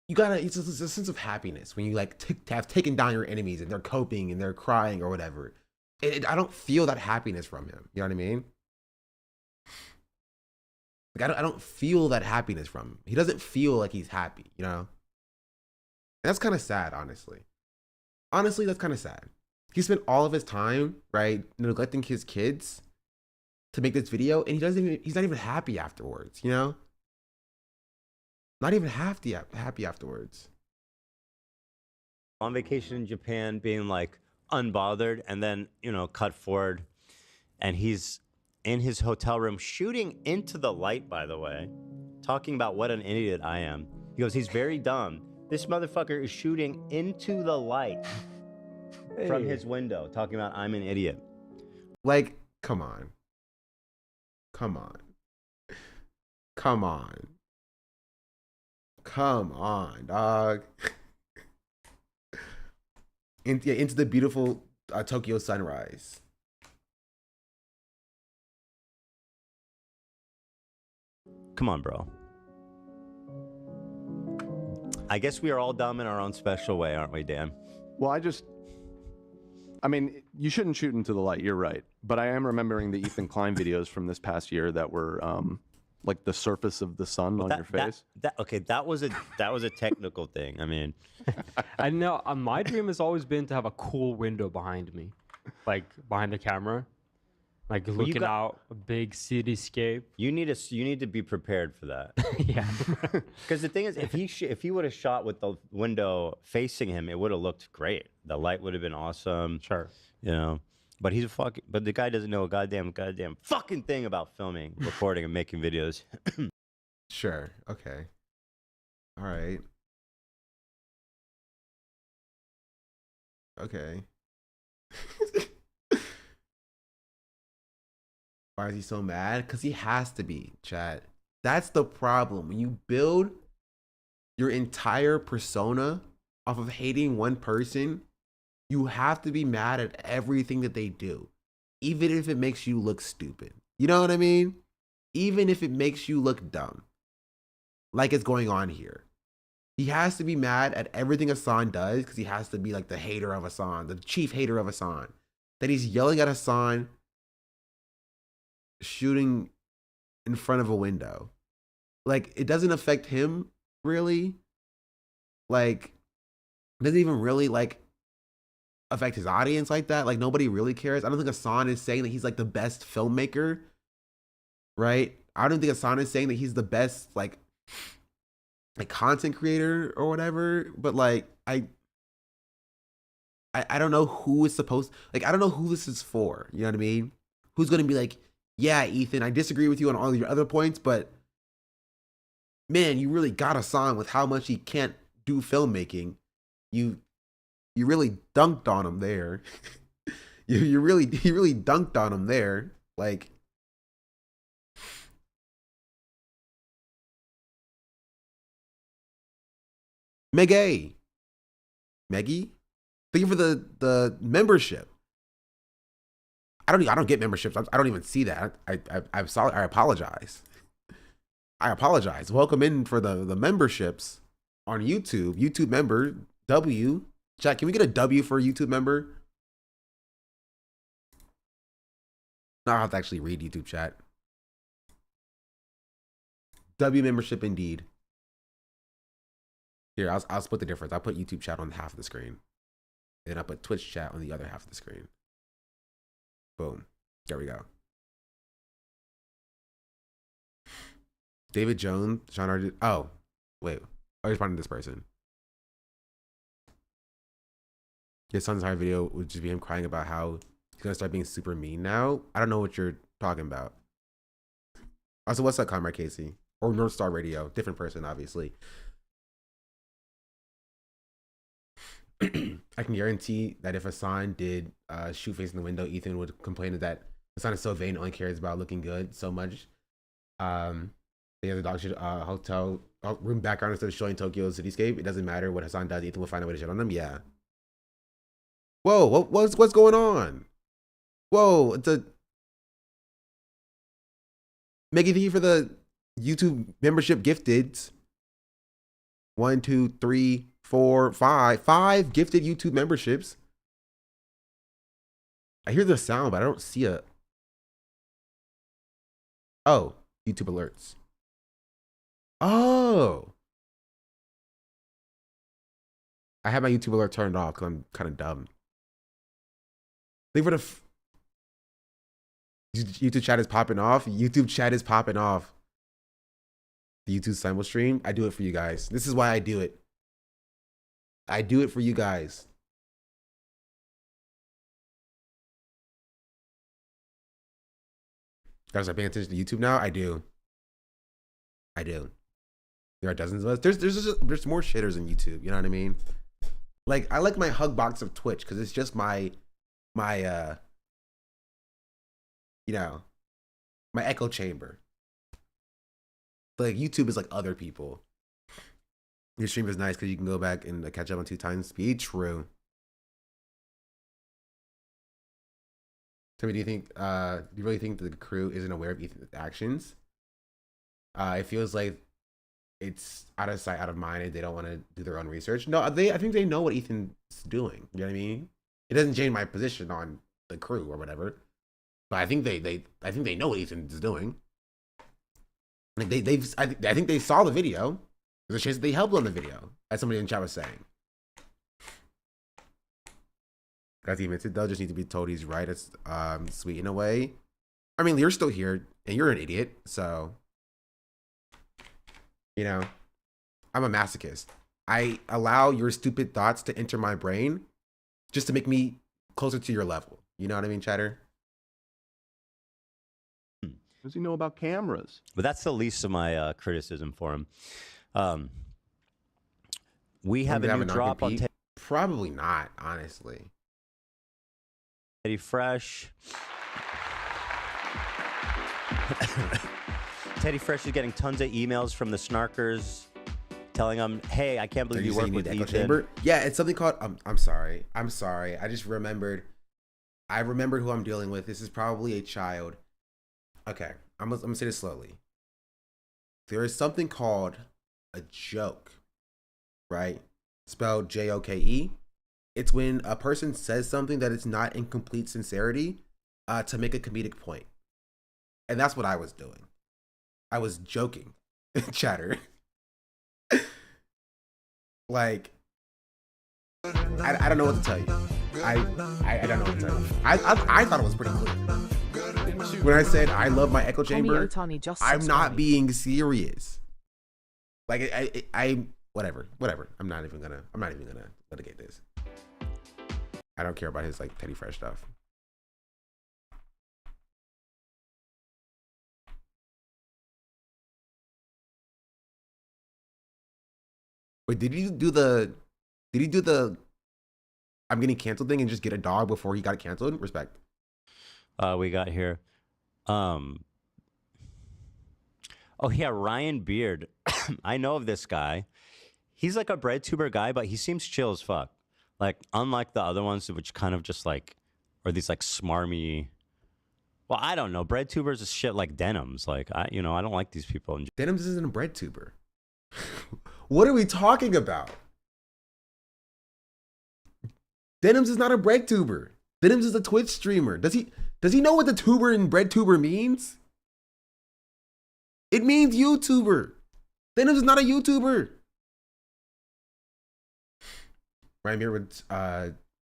you gotta, it's a sense of happiness when you like have taken down your enemies and they're coping and they're crying or whatever. I don't feel that happiness from him. You know what I mean? Like, I don't feel that happiness from him. He doesn't feel like he's happy, you know? And that's kind of sad, honestly. Honestly, that's kind of sad. He spent all of his time, right, neglecting his kids to make this video, and he's not even happy afterwards, you know? Not even happy afterwards. On vacation in Japan, being like unbothered, and then, you know, cut forward, and he's in his hotel room shooting into the light, by the way, talking about what an idiot I am. He goes, he's very dumb. This motherfucker is shooting into the light from his window, talking about I'm an idiot. Like, come on. Come on. Come on. Come on, dog. Into the beautiful Tokyo sunrise. Come on, bro. I guess we are all dumb in our own special way, aren't we, Dan? Well, I mean, you shouldn't shoot into the light. You're right. But I am remembering the Ethan Klein videos from this past year that were like the surface of the sun on your face. That was a technical thing. I mean, I know my dream has always been to have a cool window behind me, like behind the camera, like looking out a big cityscape. You need to be prepared for that. Yeah. Because the thing is, if he would have shot with the window facing him, it would have looked great. The light would have been awesome. Sure. You know. But but the guy doesn't know a goddamn fucking thing about filming, recording, and making videos. Sure. Okay. All right. Okay. Why is he so mad? Because he has to be, chat. That's the problem. When you build your entire persona off of hating one person, you have to be mad at everything that they do, even if it makes you look stupid. You know what I mean? Even if it makes you look dumb, like it's going on here. He has to be mad at everything Hasan does because he has to be like the hater of Hasan, the chief hater of Hasan. That he's yelling at Hasan, shooting in front of a window. Like, it doesn't affect him, really. Like, it doesn't even really, like, affect his audience like that. Like, nobody really cares. I don't think Hasan is saying that he's like the best filmmaker, right? I don't think Hasan is saying that he's the best like content creator or whatever. But like, I don't know who is supposed, like, I don't know who this is for. You know what I mean? Who's gonna be like, yeah, Ethan, I disagree with you on all your other points, but man, you really got Hasan with how much he can't do filmmaking. You really dunked on him there. you really dunked on him there. Like, Maggie, thank you for the membership. I don't get memberships. I don't even see that. I'm sorry. I apologize. Welcome in for the memberships on YouTube. YouTube member W. Chat, can we get a W for a YouTube member? No, I'll have to actually read YouTube chat. W membership indeed. Here, I'll split the difference. I'll put YouTube chat on half of the screen. Then I'll put Twitch chat on the other half of the screen. Boom. There we go. David Jones, Sean R. Oh, wait. I responded to this person. His son's entire video would just be him crying about how he's gonna start being super mean now. I don't know what you're talking about. Also, what's up, Comrade Casey? Or North Star Radio. Different person, obviously. I can guarantee that if Hasan did shoot facing the window, Ethan would complain that Hasan is so vain, only cares about looking good so much. The other dog shit hotel room background instead of showing Tokyo's cityscape. It doesn't matter what Hasan does. Ethan will find a way to shit on them. Yeah. Whoa, what's going on? Whoa, it's a Maggie, thank you for the YouTube membership gifted. 1, 2, 3, 4, 5. 5 gifted YouTube memberships. I hear the sound, but I don't see a. Oh, YouTube alerts. Oh. I have my YouTube alert turned off because I'm kind of dumb. Leave it YouTube chat is popping off. YouTube chat is popping off. The YouTube simul stream. I do it for you guys. This is why I do it. I do it for you guys. Guys, are paying attention to YouTube now? I do. I do. There are dozens of us. There's more shitters in YouTube. You know what I mean? Like, I like my hug box of Twitch because it's just my you know, my echo chamber. Like, YouTube is like other people. Your stream is nice because you can go back and catch up on 2 times speed. True. Timmy, do you really think the crew isn't aware of Ethan's actions? It feels like it's out of sight, out of mind, and they don't want to do their own research. No, I think they know what Ethan's doing. You know what I mean? It doesn't change my position on the crew or whatever. But I think they know what Ethan is doing. Like I think they saw the video. There's a chance that they helped on the video, as somebody in chat was saying. Guys, he admits it. They'll just need to be told he's right. It's sweet in a way. I mean, you're still here, and you're an idiot, so you know, I'm a masochist. I allow your stupid thoughts to enter my brain just to make me closer to your level. You know what I mean, chatter? What does he know about cameras? But that's the least of my criticism for him. We have a new drop on Probably not, honestly. Teddy Fresh. Teddy Fresh is getting tons of emails from the snarkers telling him, hey, I can't believe you work with Ethan. Chamber? Yeah, it's something called, I'm sorry. I just remembered. I remembered who I'm dealing with. This is probably a child. Okay, I'm gonna say this slowly. There is something called a joke, right? Spelled J-O-K-E. It's when a person says something that is not in complete sincerity to make a comedic point. And that's what I was doing. I was joking, chatter. Like, I don't know what to tell you. I don't know what to tell you. I thought it was pretty clear. When I said I love my echo chamber, I'm not being serious. Like I whatever. I'm not even gonna litigate this. I don't care about his like Teddy Fresh stuff. Wait, did he do the I'm getting canceled thing and just get a dog before he got canceled? Respect. We got here. Oh yeah, Ryan Beard. I know of this guy. He's like a breadtuber guy, but he seems chill as fuck. Like, unlike the other ones, which kind of just like, are these like smarmy. Well, I don't know. Breadtubers is shit like Denims. Like, I don't like these people. Denims isn't a breadtuber. What are we talking about? Denims is not a breadtuber. Denims is a Twitch streamer. Does he know what the tuber and breadtuber means? It means YouTuber. Denims is not a YouTuber. Ryan Beard was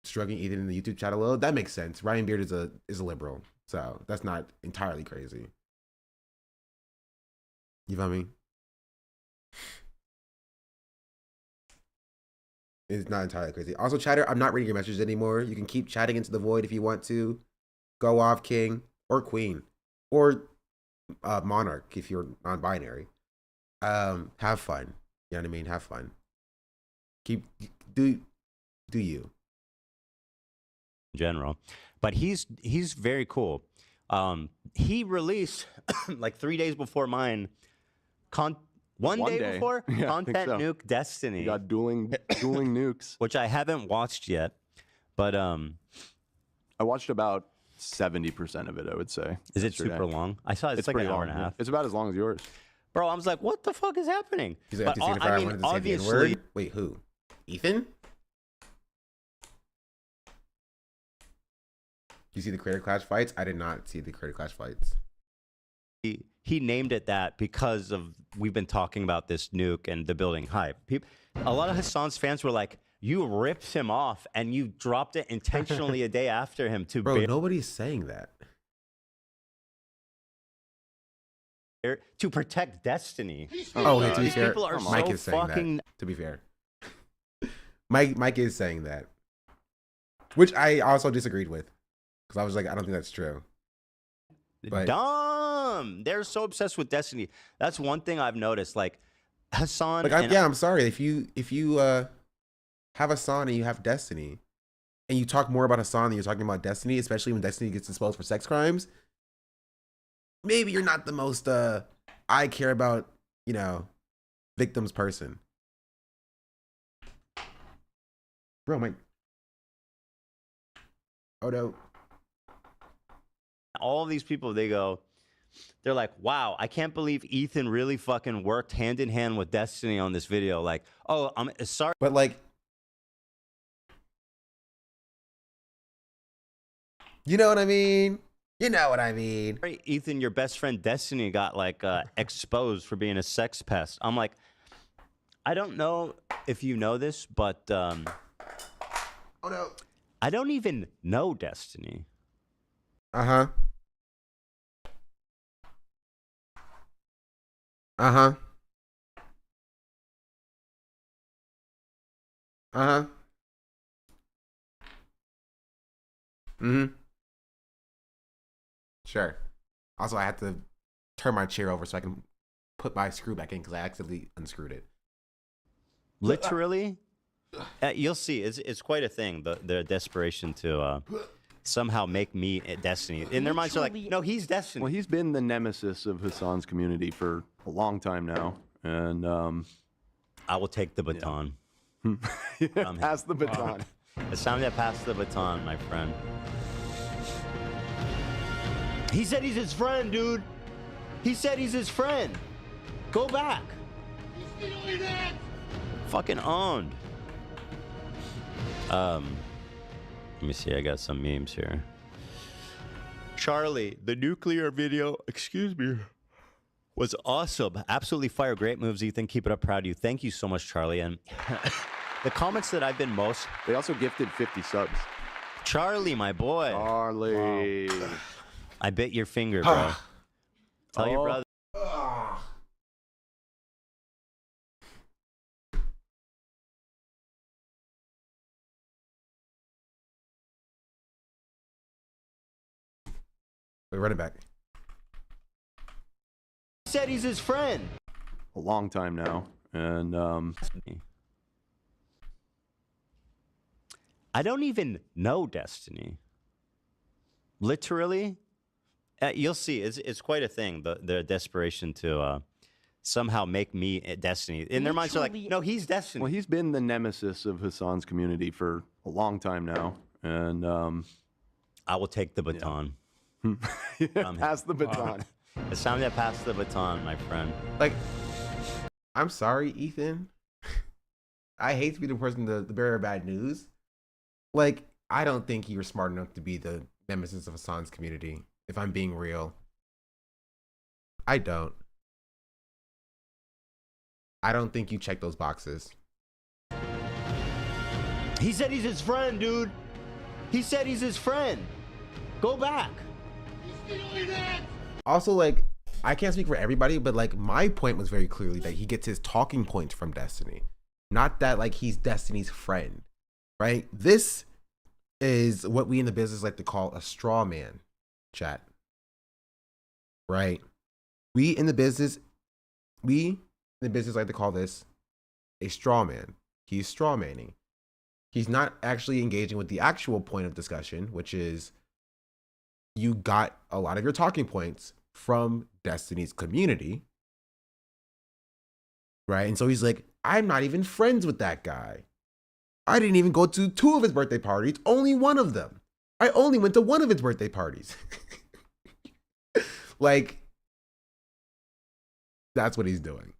struggling Ethan in the YouTube chat a little. That makes sense. Ryan Beard is a liberal, so that's not entirely crazy. You feel me? It's not entirely crazy. Also, chatter, I'm not reading your messages anymore. You can keep chatting into the void if you want to. Go off, king or queen or monarch if you're non-binary. Have fun. You know what I mean? Have fun. Do you? In general, but he's very cool. He released like 3 days before mine. One day before Content Nuke Destiny. You got dueling nukes, which I haven't watched yet, but I watched about 70% of it. I would say. Is it super long? I saw it's like an hour and a half. It's about as long as yours, bro. I was like, what the fuck is happening? He's like, I mean, obviously. Wait, who? Ethan? You see the Creator Clash fights? I did not see the Creator Clash fights. He named it that because of we've been talking about this nuke and the building hype. A lot of Hasan's fans were like, "You ripped him off and you dropped it intentionally a day after him to." Bro, nobody's saying that. to protect Destiny. Oh, okay, to be These fair, people are Mike so is saying fucking. that. To be fair, Mike is saying that, which I also disagreed with because I was like, I don't think that's true. But Dumb. They're so obsessed with Destiny. That's one thing I've noticed. Like Hasan. like, I'm sorry if you have Hasan and you have Destiny, and you talk more about Hasan than you're talking about Destiny, especially when Destiny gets exposed for sex crimes. Maybe you're not the most I care about, victims person. Bro, Mike. Oh no. All of these people, they're like, wow, I can't believe Ethan really fucking worked hand in hand with Destiny on this video. Like, oh, I'm sorry. But like, you know what I mean? You know what I mean? Ethan, your best friend Destiny got like exposed for being a sex pest. I'm like, I don't know if you know this, but oh no, I don't even know Destiny. Uh-huh. Uh-huh. Uh-huh. Mm-hmm. Sure. Also, I had to turn my chair over so I can put my screw back in because I accidentally unscrewed it. Literally, you'll see. It's quite a thing. The desperation to somehow make me Destiny. In their minds, they're like, no, he's Destiny. Well, he's been the nemesis of Hasan's community for a long time now, and I will take the baton. Yeah. Pass the baton. It's time to pass the baton, my friend. He said he's his friend, dude. He said he's his friend. Go back. He's stealing it. Fucking owned. Let me see. I got some memes here. Charlie, the nuclear video, excuse me, was awesome. Absolutely fire. Great moves, Ethan. Keep it up. Proud of you. Thank you so much, Charlie. And the comments that I've been most... They also gifted 50 subs. Charlie, my boy. Charlie. Wow. I bit your finger, bro. Tell your brother. Wait, run it back. He said he's his friend. A long time now, and I don't even know Destiny. Literally, you'll see. It's quite a thing. The desperation to somehow make me Destiny. In their minds, they're like, no, he's Destiny. Well, he's been the nemesis of Hasan's community for a long time now, and I will take the baton. Yeah. Pass the baton. It's time to pass the baton, my friend. Like, I'm sorry, Ethan. I hate to be the person, the bearer of bad news. Like, I don't think you're smart enough to be the nemesis of Hasan's community, if I'm being real. I don't think you check those boxes. He said he's his friend, dude. He said he's his friend. Go back. He's stealing it. Also, like, I can't speak for everybody, but like, my point was very clearly that he gets his talking points from Destiny, not that like he's Destiny's friend, right? This is what we in the business like to call a straw man, chat. Right? We in the business like to call this a straw man. He's straw manning. He's not actually engaging with the actual point of discussion, which is you got a lot of your talking points from Destiny's community. Right? And so he's like, I'm not even friends with that guy. I didn't even go to 2 of his birthday parties, only one of them. I only went to 1 of his birthday parties. Like, that's what he's doing.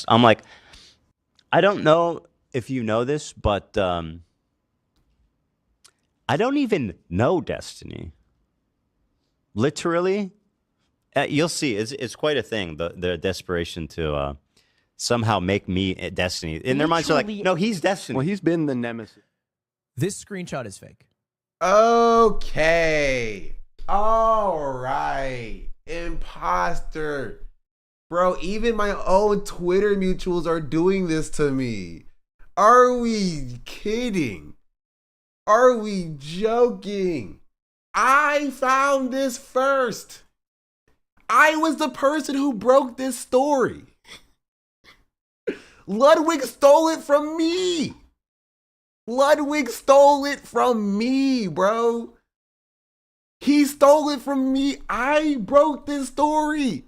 I'm like, I don't know if you know this, but I don't even know Destiny. Literally, you'll see. It's quite a thing. The desperation to somehow make me Destiny. In their minds, they're like, no, he's Destiny. Well, he's been the nemesis. This screenshot is fake. Okay. All right. Imposter. Bro, even my own Twitter mutuals are doing this to me. Are we kidding? Are we joking? I found this first. I was the person who broke this story. Ludwig stole it from me. Ludwig stole it from me, bro. He stole it from me. I broke this story.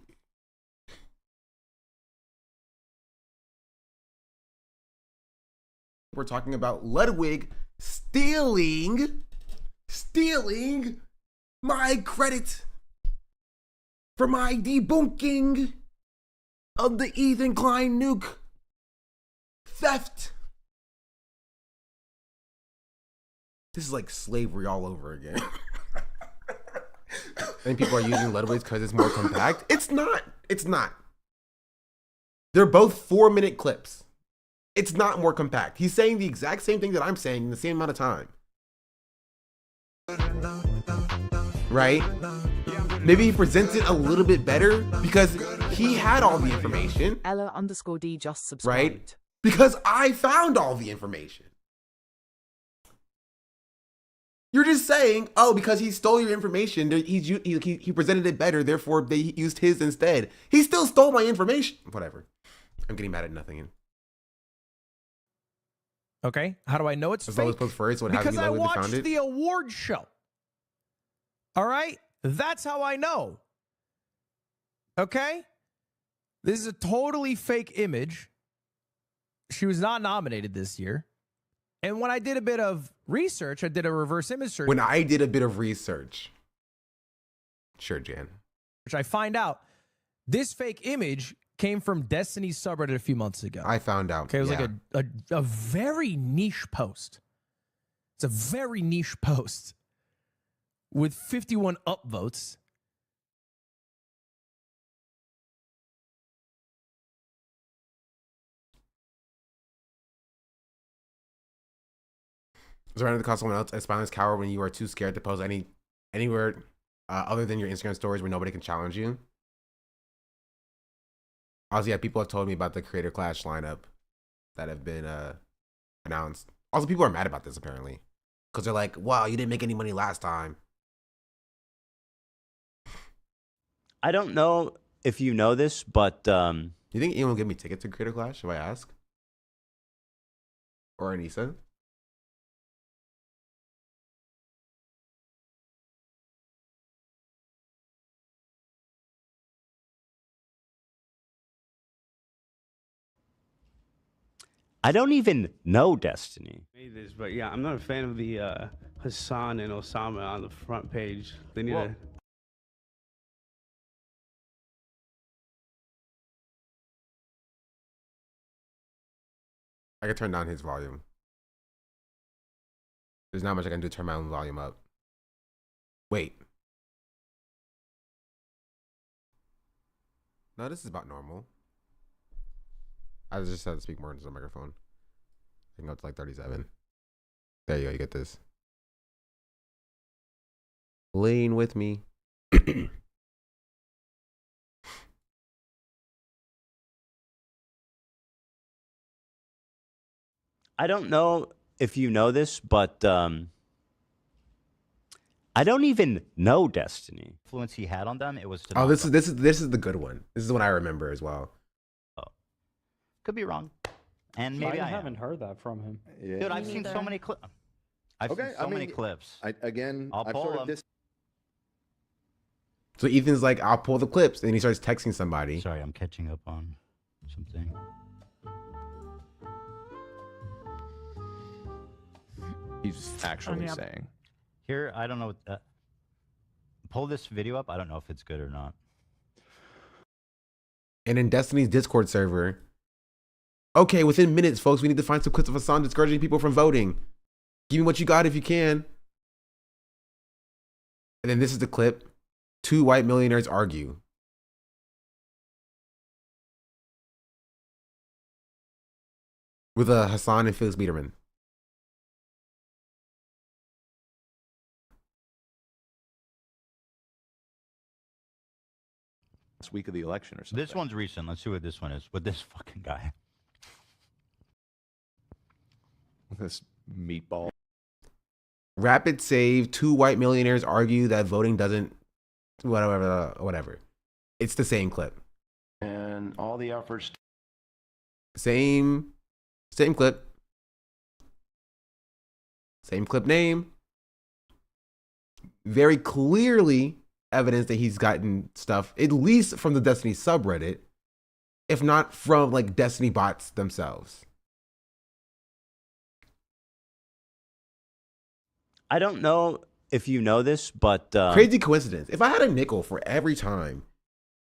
We're talking about Ludwig stealing my credit for my debunking of the Ethan Klein nuke theft. This is like slavery all over again. And people are using Ludwig's because it's more compact. It's not. It's not. They're both 4-minute clips. It's not more compact. He's saying the exact same thing that I'm saying in the same amount of time. Right? Maybe he presents it a little bit better because he had all the information. Ella_D just subscribed. Right? Because I found all the information. You're just saying, oh, because he stole your information, he presented it better, therefore they used his instead. He still stole my information. Whatever. I'm getting mad at nothing. Okay, how do I know it's fake? Post first, what because I watched found it? the award show. All right, that's how I know. Okay, this is a totally fake image. She was not nominated this year. And when I did a bit of research, I did a reverse image search. When I did a bit of research. Sure, Jan. Which I find out, this fake image came from Destiny's subreddit a few months ago. I found out. Okay, it was like a very niche post. It's a very niche post with 51 upvotes. Is it right to call someone else a spineless coward when you are too scared to post anywhere other than your Instagram stories where nobody can challenge you? Also, yeah, people have told me about the Creator Clash lineup that have been announced. Also, people are mad about this apparently because they're like, "Wow, you didn't make any money last time." I don't know if you know this, but you think anyone will give me tickets to Creator Clash if I ask? Or Anissa? I don't even know Destiny. This, but yeah, I'm not a fan of the Hasan and Osama on the front page. They need to. I can turn down his volume. There's not much I can do to turn my own volume up. Wait. No, this is about normal. I just had to speak more into the microphone. I can go to like 37. There you go, you get this. Lean with me. I don't know if you know this, but I don't even know Destiny. Influence he had on them, it was. Oh, this is the good one. This is the one I remember as well. Could be wrong, and maybe I haven't heard that from him. Yeah. Dude, I've seen so many clips. I've seen so many clips. I'll pull them. So Ethan's like, I'll pull the clips, and he starts texting somebody. Sorry, I'm catching up on something. He's actually saying. Here, I don't know. Pull this video up. I don't know if it's good or not. And in Destiny's Discord server. Okay, within minutes, folks, we need to find some clips of Hasan discouraging people from voting. Give me what you got if you can. And then this is the clip. 2 white millionaires argue. With Hasan and Felix Biederman. last week of the election or something. This one's recent. Let's see what this one is with this fucking guy. This meatball. Rapid save. 2 white millionaires argue that voting doesn't. Whatever. It's the same clip. And all the efforts. Same clip. Same clip name. Very clearly evidence that he's gotten stuff, at least from the Destiny subreddit, if not from like Destiny bots themselves. I don't know if you know this, but crazy coincidence. If I had a nickel for every time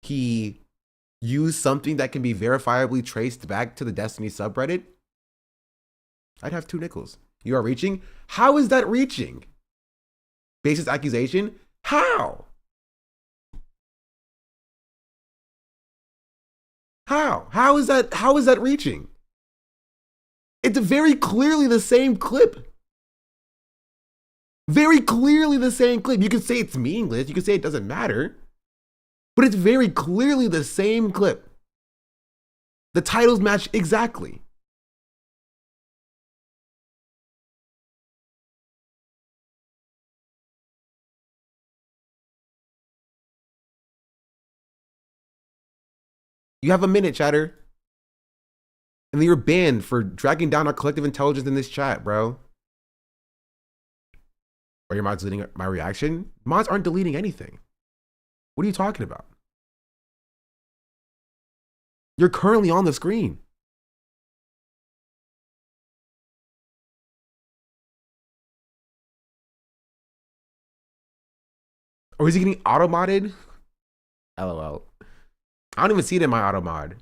he used something that can be verifiably traced back to the Destiny subreddit, I'd have 2 nickels. You are reaching? How is that reaching? Basis accusation? How? How is that reaching? It's very clearly the same clip. Very clearly the same clip. You can say it's meaningless. You can say it doesn't matter. But it's very clearly the same clip. The titles match exactly. You have a minute, chatter. And then you're banned for dragging down our collective intelligence in this chat, bro. Are your mods deleting my reaction? Mods aren't deleting anything. What are you talking about? You're currently on the screen. Or is he getting auto-modded? LOL. I don't even see it in my auto-mod.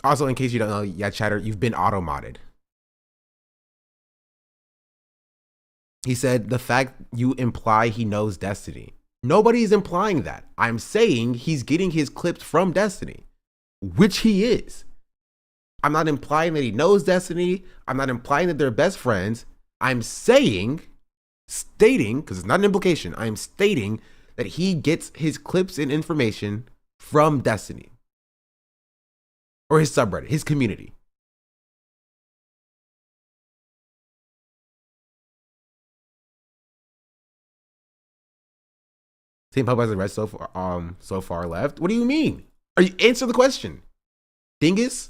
Also, in case you don't know, yeah, chatter, you've been auto-modded. He said, the fact you imply he knows Destiny. Nobody's implying that. I'm saying he's getting his clips from Destiny, which he is. I'm not implying that he knows Destiny. I'm not implying that they're best friends. I'm stating, because it's not an implication, I'm stating that he gets his clips and information from Destiny. Or his subreddit, his community. Same pub as the rest so far left. What do you mean? Are you answer the question? Dingus?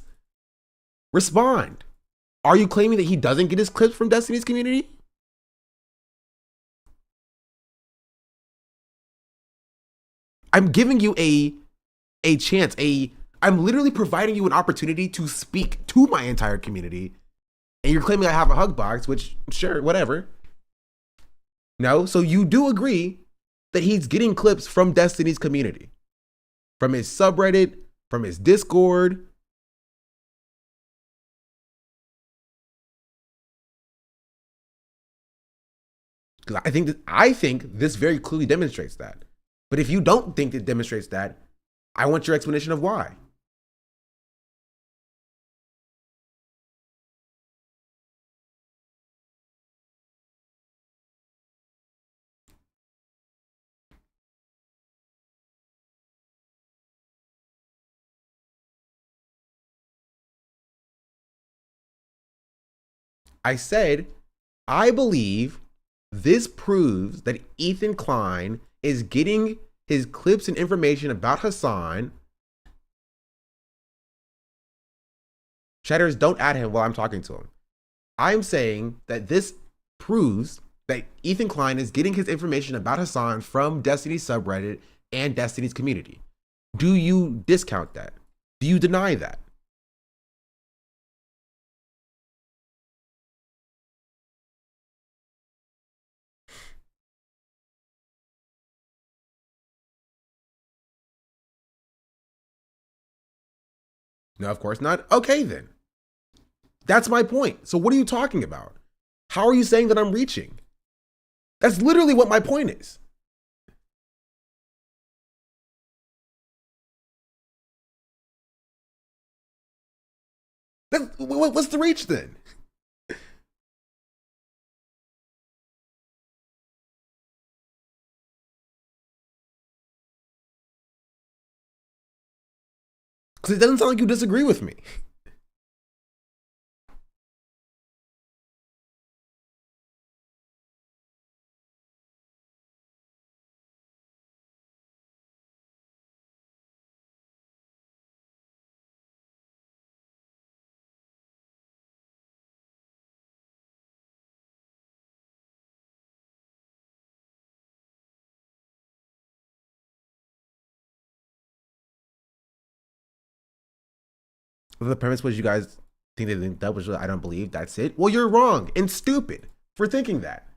Respond. Are you claiming that he doesn't get his clips from Destiny's community? I'm giving you a chance, I'm literally providing you an opportunity to speak to my entire community, and you're claiming I have a hug box, which, sure, whatever. No, so you do agree that he's getting clips from Destiny's community, from his subreddit, from his Discord. Because I think this very clearly demonstrates that. But if you don't think it demonstrates that, I want your explanation of why. I said, I believe this proves that Ethan Klein is getting his clips and information about Hasan. Chatters, don't add him while I'm talking to him. I'm saying that this proves that Ethan Klein is getting his information about Hasan from Destiny's subreddit and Destiny's community. Do you discount that? Do you deny that? No, of course not. Okay, then. That's my point. So what are you talking about? How are you saying that I'm reaching? That's literally what my point is. What's the reach then? Because it doesn't sound like you disagree with me. If the premise was you guys think that was I don't believe, that's it. Well, you're wrong and stupid for thinking that.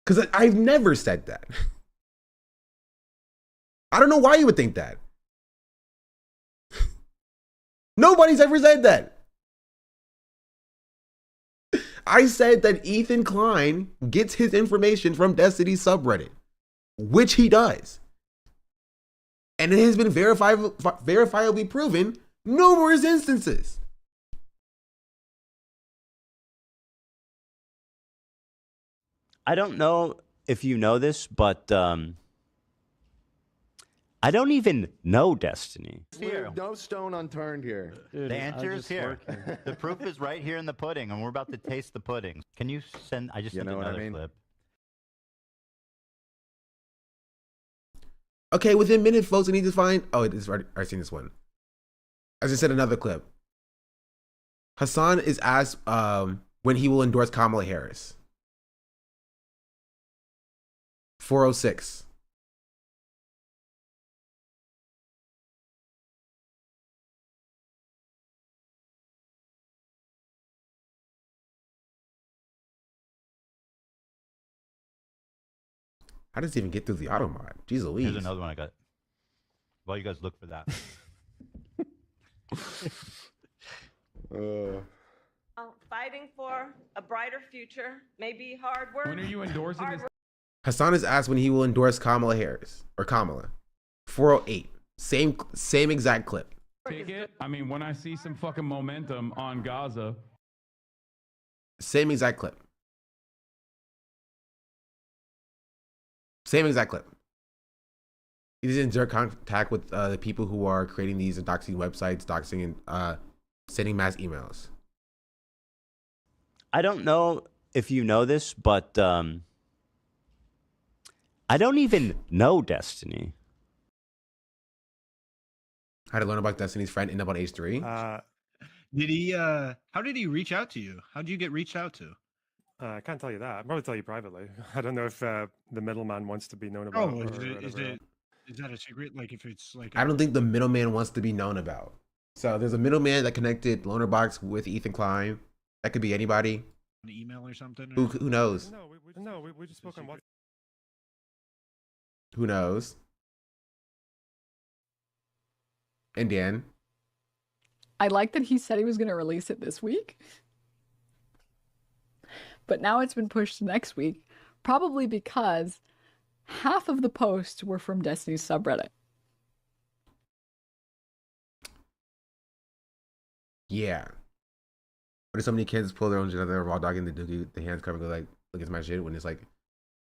Because I've never said that. I don't know why you would think that. Nobody's ever said that. I said that Ethan Klein gets his information from Destiny's subreddit, which he does. And it has been verifiably proven numerous instances. I don't know if you know this, but I don't even know Destiny. Here. No stone unturned here. The answer is here. The proof is right here in the pudding, and we're about to taste the pudding. Can you send? I just You sent know what I another mean? clip. Okay, within minutes, folks, I need to find. Oh, it is. I've seen this one. As I said, another clip. Hasan is asked when he will endorse Kamala Harris. 406. How does it even get through the auto mod? Jeez Louise. Here's another one I got. While you guys look for that. Fighting for a brighter future may be hard work. When are you endorsing this? Hasan is asked when he will endorse Kamala Harris or Kamala. 408. Same exact clip. Take it. I mean, when I see some fucking momentum on Gaza. Same exact clip. Same exact clip. He's in direct contact with the people who are creating these doxing websites, doxing and sending mass emails. I don't know if you know this, but I don't even know Destiny. How to learn about Destiny's friend end up on age 3? Did he? How did he reach out to you? How did you get reached out to? I can't tell you that. I'll probably tell you privately. I don't know if the middleman wants to be known about. Oh, is that a secret? Like if it's like I don't think the middleman wants to be known about. So there's a middleman that connected Loanerbox with Ethan Klein. That could be anybody. an email or something? Who knows? No, we just spoke on WhatsApp. Who knows? And Dan. I like that he said he was going to release it this week. But now it's been pushed to next week, probably because half of the posts were from Destiny's subreddit. Yeah. What if so many kids pull their own shit out of their raw dog and they do the hands cover and go like, look at my shit when it's like,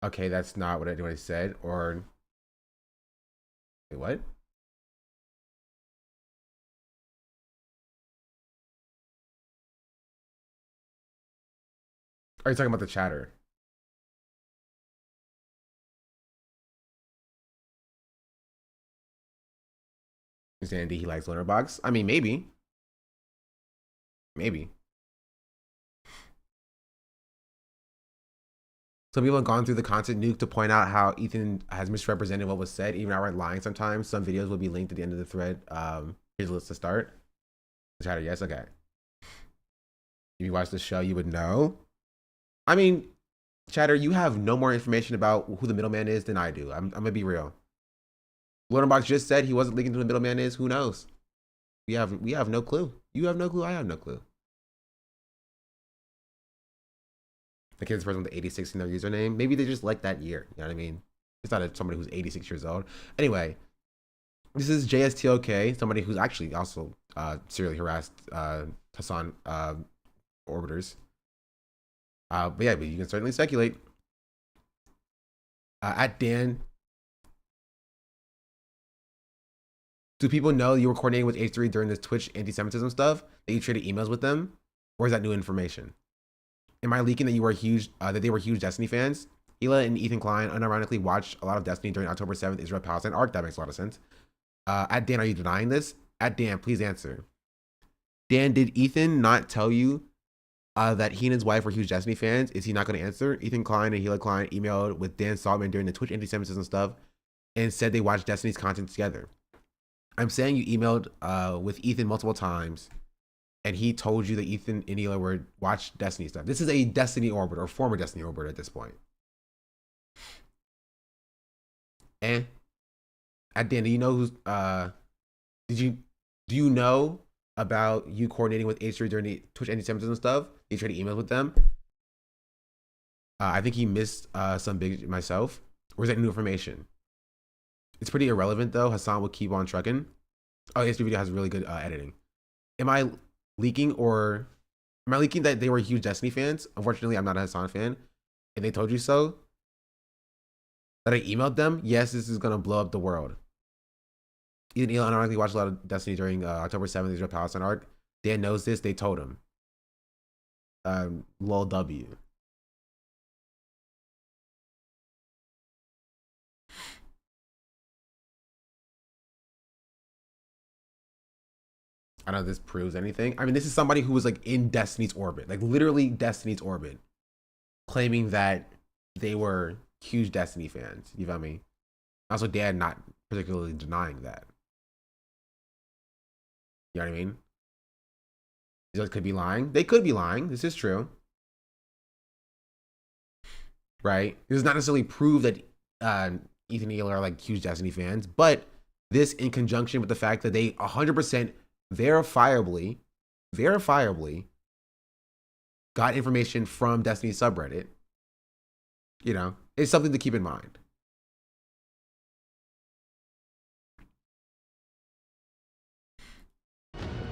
okay, that's not what I said, or wait, what? Are you talking about the chatter? Is Andy he likes Loanerbox? I mean, maybe. Maybe. Some people have gone through the content nuke to point out how Ethan has misrepresented what was said, even outright lying sometimes. Some videos will be linked at the end of the thread. Here's a list to start. The chatter, yes, okay. If you watch the show, you would know. I mean, chatter, you have no more information about who the middleman is than I do. I'm gonna be real. Loanerbox just said he wasn't leaking who the middleman is. Who knows? We have no clue. You have no clue. I have no clue. The kid's person with the 86 in their username. Maybe they just like that year. You know what I mean? It's not somebody who's 86 years old. Anyway, This is JSTOK, somebody who's actually also serially harassed Hasan orbiters. But yeah, but you can certainly speculate. At Dan, do people know you were coordinating with H3 during this Twitch anti-Semitism stuff? That you traded emails with them, or is that new information? Am I leaking that you were huge? That they were huge Destiny fans? Hila and Ethan Klein unironically watched a lot of Destiny during October 7th Israel Palestine arc. That makes a lot of sense. At Dan, are you denying this? At Dan, please answer. Dan, did Ethan not tell you that he and his wife were huge Destiny fans? Is he not going to answer? Ethan Klein and Hila Klein emailed with Dan Saltman during the Twitch anti-Semitism stuff and said they watched Destiny's content together. I'm saying you emailed with Ethan multiple times and he told you that Ethan and Hila were watched Destiny stuff. This is a Destiny orbiter or former Destiny orbiter at this point. And at Dan, do you know who's do you know about you coordinating with H3 during the Twitch anti-Semitism stuff? You tried to email with them. I think he missed some big myself. Or is that new information? It's pretty irrelevant though. Hasan will keep on trucking. Oh, the history video has really good editing. Am I leaking that they were huge Destiny fans? Unfortunately, I'm not a Hasan fan, and they told you so. That I emailed them. Yes, this is gonna blow up the world. Ethan Elon ironically watched a lot of Destiny during October 7th Israel Palestine arc. Dan knows this. They told him. Lol W. I don't know if this proves anything. I mean, this is somebody who was like in Destiny's orbit, like literally Destiny's orbit, claiming that they were huge Destiny fans. You feel me? Also, Dan not particularly denying that. You know what I mean? These guys could be lying. They could be lying. This is true. Right? This does not necessarily prove that Ethan and Hila are like huge Destiny fans, but this in conjunction with the fact that they 100% verifiably got information from Destiny's subreddit, you know, it's something to keep in mind.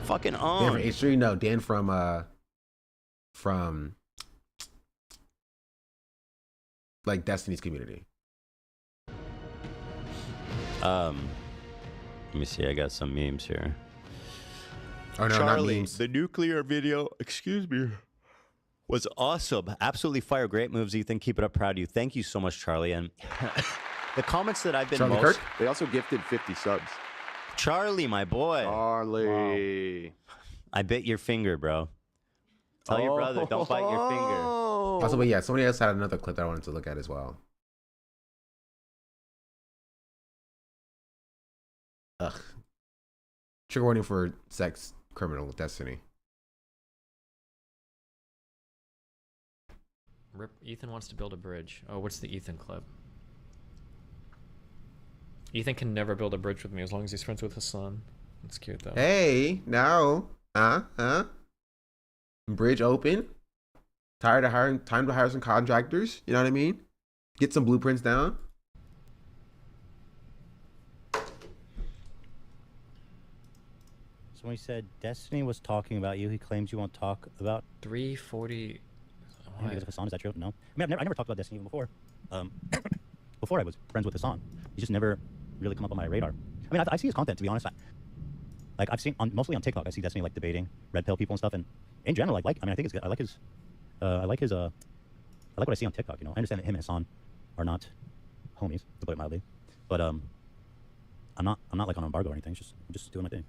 Fucking on. Dan from H3? No, Dan from like Destiny's community. Let me see. I got some memes here. Oh no, Charlie, not memes. the nuclear video, excuse me, was awesome. Absolutely fire. Great moves, Ethan. Keep it up. Proud of you. Thank you so much, Charlie. And the comments that I've been Charlie most... Kirk? They also gifted 50 subs. Charlie, my boy. Charlie. Wow. I bit your finger, bro. Tell your brother, don't bite your finger. Also, but yeah, somebody else had another clip that I wanted to look at as well. Ugh. Trigger warning for sex criminal Destiny. Rip, Ethan wants to build a bridge. Oh, what's the Ethan clip? Ethan can never build a bridge with me as long as he's friends with Hasan. That's cute though. Hey, now, bridge open. Time to hire some contractors. You know what I mean? Get some blueprints down. Somebody said Destiny was talking about you. He claims you won't talk about 340. Because of Hasan, is that true? No. I mean, I never talked about Destiny even before. Before I was friends with Hasan, he just never really come up on my radar. I mean, I see his content, to be honest. Like I've seen mostly on TikTok, I see Destiny like debating red pill people and stuff, and in general, I mean, I think it's good. I like what I see on TikTok. You know, I understand that him and Hasan are not homies, to put it mildly, but I'm not like on embargo or anything. I'm just doing my thing.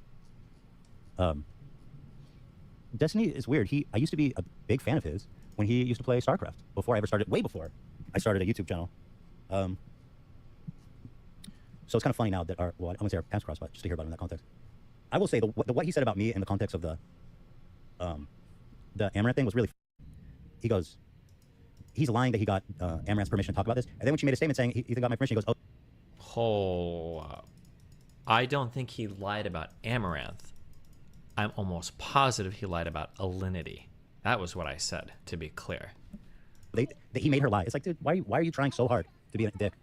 Destiny is weird. I used to be a big fan of his when he used to play StarCraft before I ever started. Way before I started a YouTube channel. So it's kind of funny now that I wouldn't say our paths crossed, but just to hear about him in that context. I will say what he said about me in the context of the Amaranth thing was really. He goes, he's lying that he got Amaranth's permission to talk about this, and then when she made a statement saying Ethan got my permission, he goes, Oh, I don't think he lied about Amaranth. I'm almost positive he lied about Alinity. That was what I said, to be clear. That he made her lie. It's like, dude, why are you trying so hard to be a dick?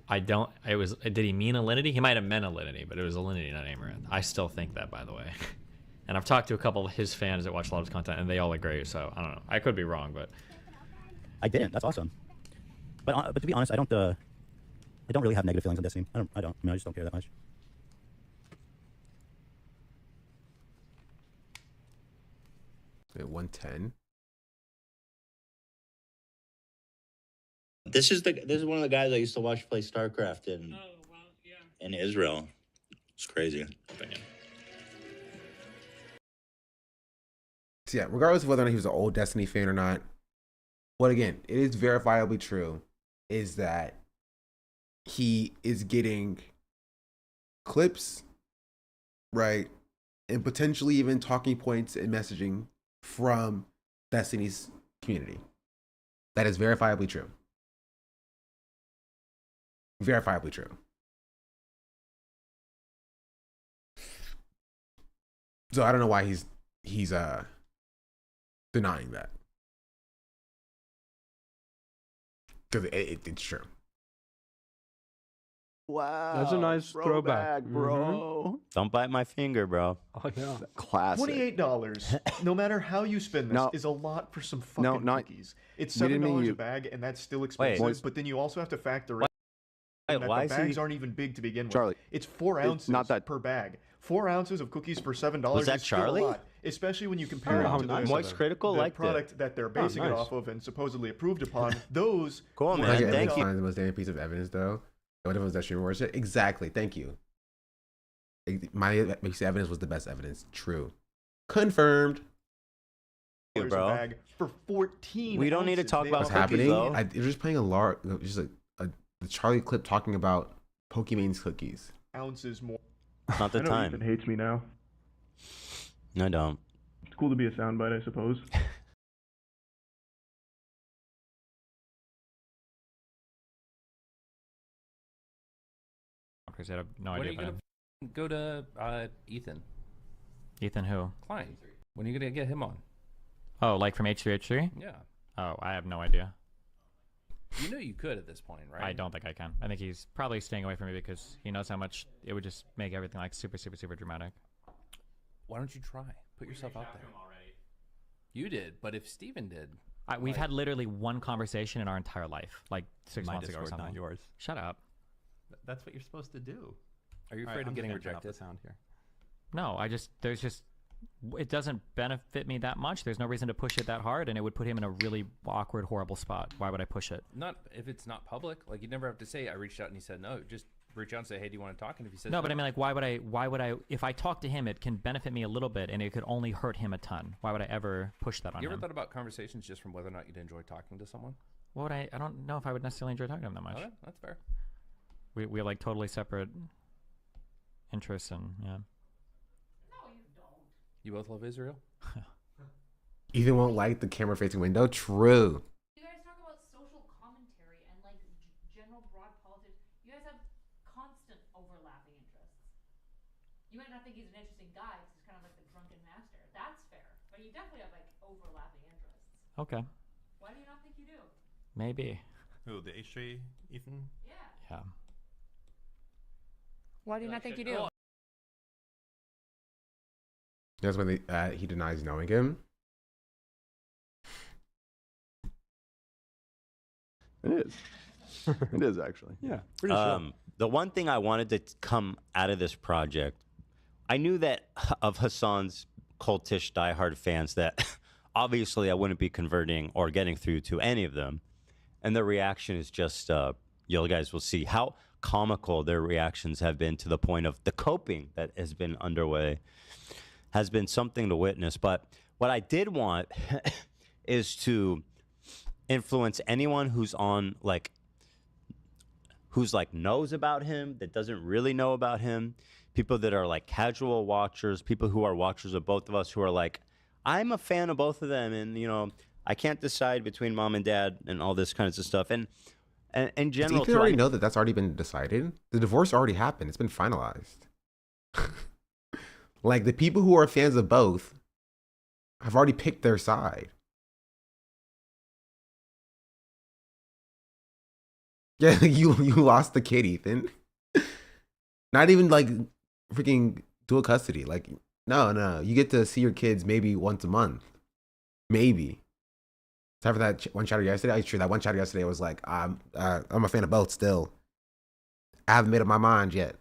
I don't. It was. Did he mean Alinity? He might have meant Alinity, but it was Alinity, not Amaranth. I still think that, by the way. And I've talked to a couple of his fans that watch a lot of his content, and they all agree. So I don't know. I could be wrong, but I didn't. That's awesome. But to be honest, I don't really have negative feelings on Destiny. I don't. I mean, I just don't care that much. At 110. This is one of the guys I used to watch play StarCraft in Israel. It's crazy. So yeah, regardless of whether or not he was an old Destiny fan or not, what again, it is verifiably true, is that he is getting clips, right, and potentially even talking points and messaging from Destiny's community. That is verifiably true. Verifiably true. So I don't know why he's denying that, because it's true. Wow, That's a nice throwback, bro. Don't bite my finger, bro. Oh yeah, classic. $28, no matter how you spend this, No. is a lot for some fucking cookies. It's we didn't mean $7 you- a bag, and that's still expensive. Wait. But then you also have to factor in Wait, that why the is bags he- aren't even big to begin with. Charlie, it's 4 it's ounces not that- per bag. 4 ounces of cookies for $7 Was that is still Charlie? a lot, especially when you compare Oh, it to nice. Moist Critical the liked it. product that they're basing it nice. off of and supposedly approved upon. Those Cool, man. Like, Thank find you. the most damning piece of evidence, though. What if it was that streamer worship? Exactly. Thank you. My piece of evidence was the best evidence. True. Confirmed. $4 a bag for 14 We don't need to ounces. talk They about What's are happening? though. They're just playing just the Charlie clip talking about Pokemon's cookies. ounces more. Not the I know time. Ethan hates me now. I don't. It's cool to be a soundbite, I suppose. because I have no When are idea. you About gonna go to Ethan Ethan who? Klein? When are you gonna get him on? Oh, like from H3H3? Yeah. Oh, I have no idea. You know you could at this point, right? I don't think I can. I think he's probably staying away from me because he knows how much it would just make everything like super, super, super dramatic. Why don't you try? Put yourself out there. You did, but if Steven did, We've had literally one conversation in our entire life, like 6 My months ago or Discord, something. not yours. Shut up. That's what you're supposed to do. Are you All afraid right, of getting I'm just gonna turn off the rejected? sound here. No, it doesn't benefit me that much. There's no reason to push it that hard, and it would put him in a really awkward, horrible spot. Why would I push it? Not if it's not public. Like you never have to say I reached out and he said no. Just reach out and say, hey, do you want to talk? And if he says No, but I mean, like, why would I, if I talk to him, it can benefit me a little bit, and it could only hurt him a ton. Why would I ever push that on You ever him? thought about conversations just from whether or not you'd enjoy talking to someone? What would I don't know if I would necessarily enjoy talking to him that much. Okay, that's fair. We have like totally separate interests, and yeah. You both love Israel? Ethan won't like the camera facing window. True. You guys talk about social commentary and like general broad politics. You guys have constant overlapping interests. You might not think he's an interesting guy because he's kind of like the drunken master. That's fair, but you definitely have like overlapping interests. Okay. Why do you not think you do? Maybe. Who, the H3 Ethan? Yeah. Why do you not think you do? That's when he denies knowing him. It is. It is actually. Yeah, pretty sure. The one thing I wanted to come out of this project, I knew that of Hasan's cultish diehard fans that obviously I wouldn't be converting or getting through to any of them. And their reaction is just, you guys will see how comical their reactions have been, to the point of the coping that has been underway has been something to witness. But what I did want is to influence anyone who's on who's knows about him, that doesn't really know about him, people that are like casual watchers, people who are watchers of both of us, who are like, I'm a fan of both of them, and I can't decide between mom and dad and all this kinds of stuff. And in general, Does Ethan already know that that's already been decided? The divorce already happened. It's been finalized. Like, the people who are fans of both have already picked their side. Yeah, you lost the kid, Ethan. Not even like freaking dual custody. Like, no. You get to see your kids maybe once a month. Maybe. Except for that one chatter yesterday. True, that one chatter yesterday was like, I'm a fan of both still. I haven't made up my mind yet.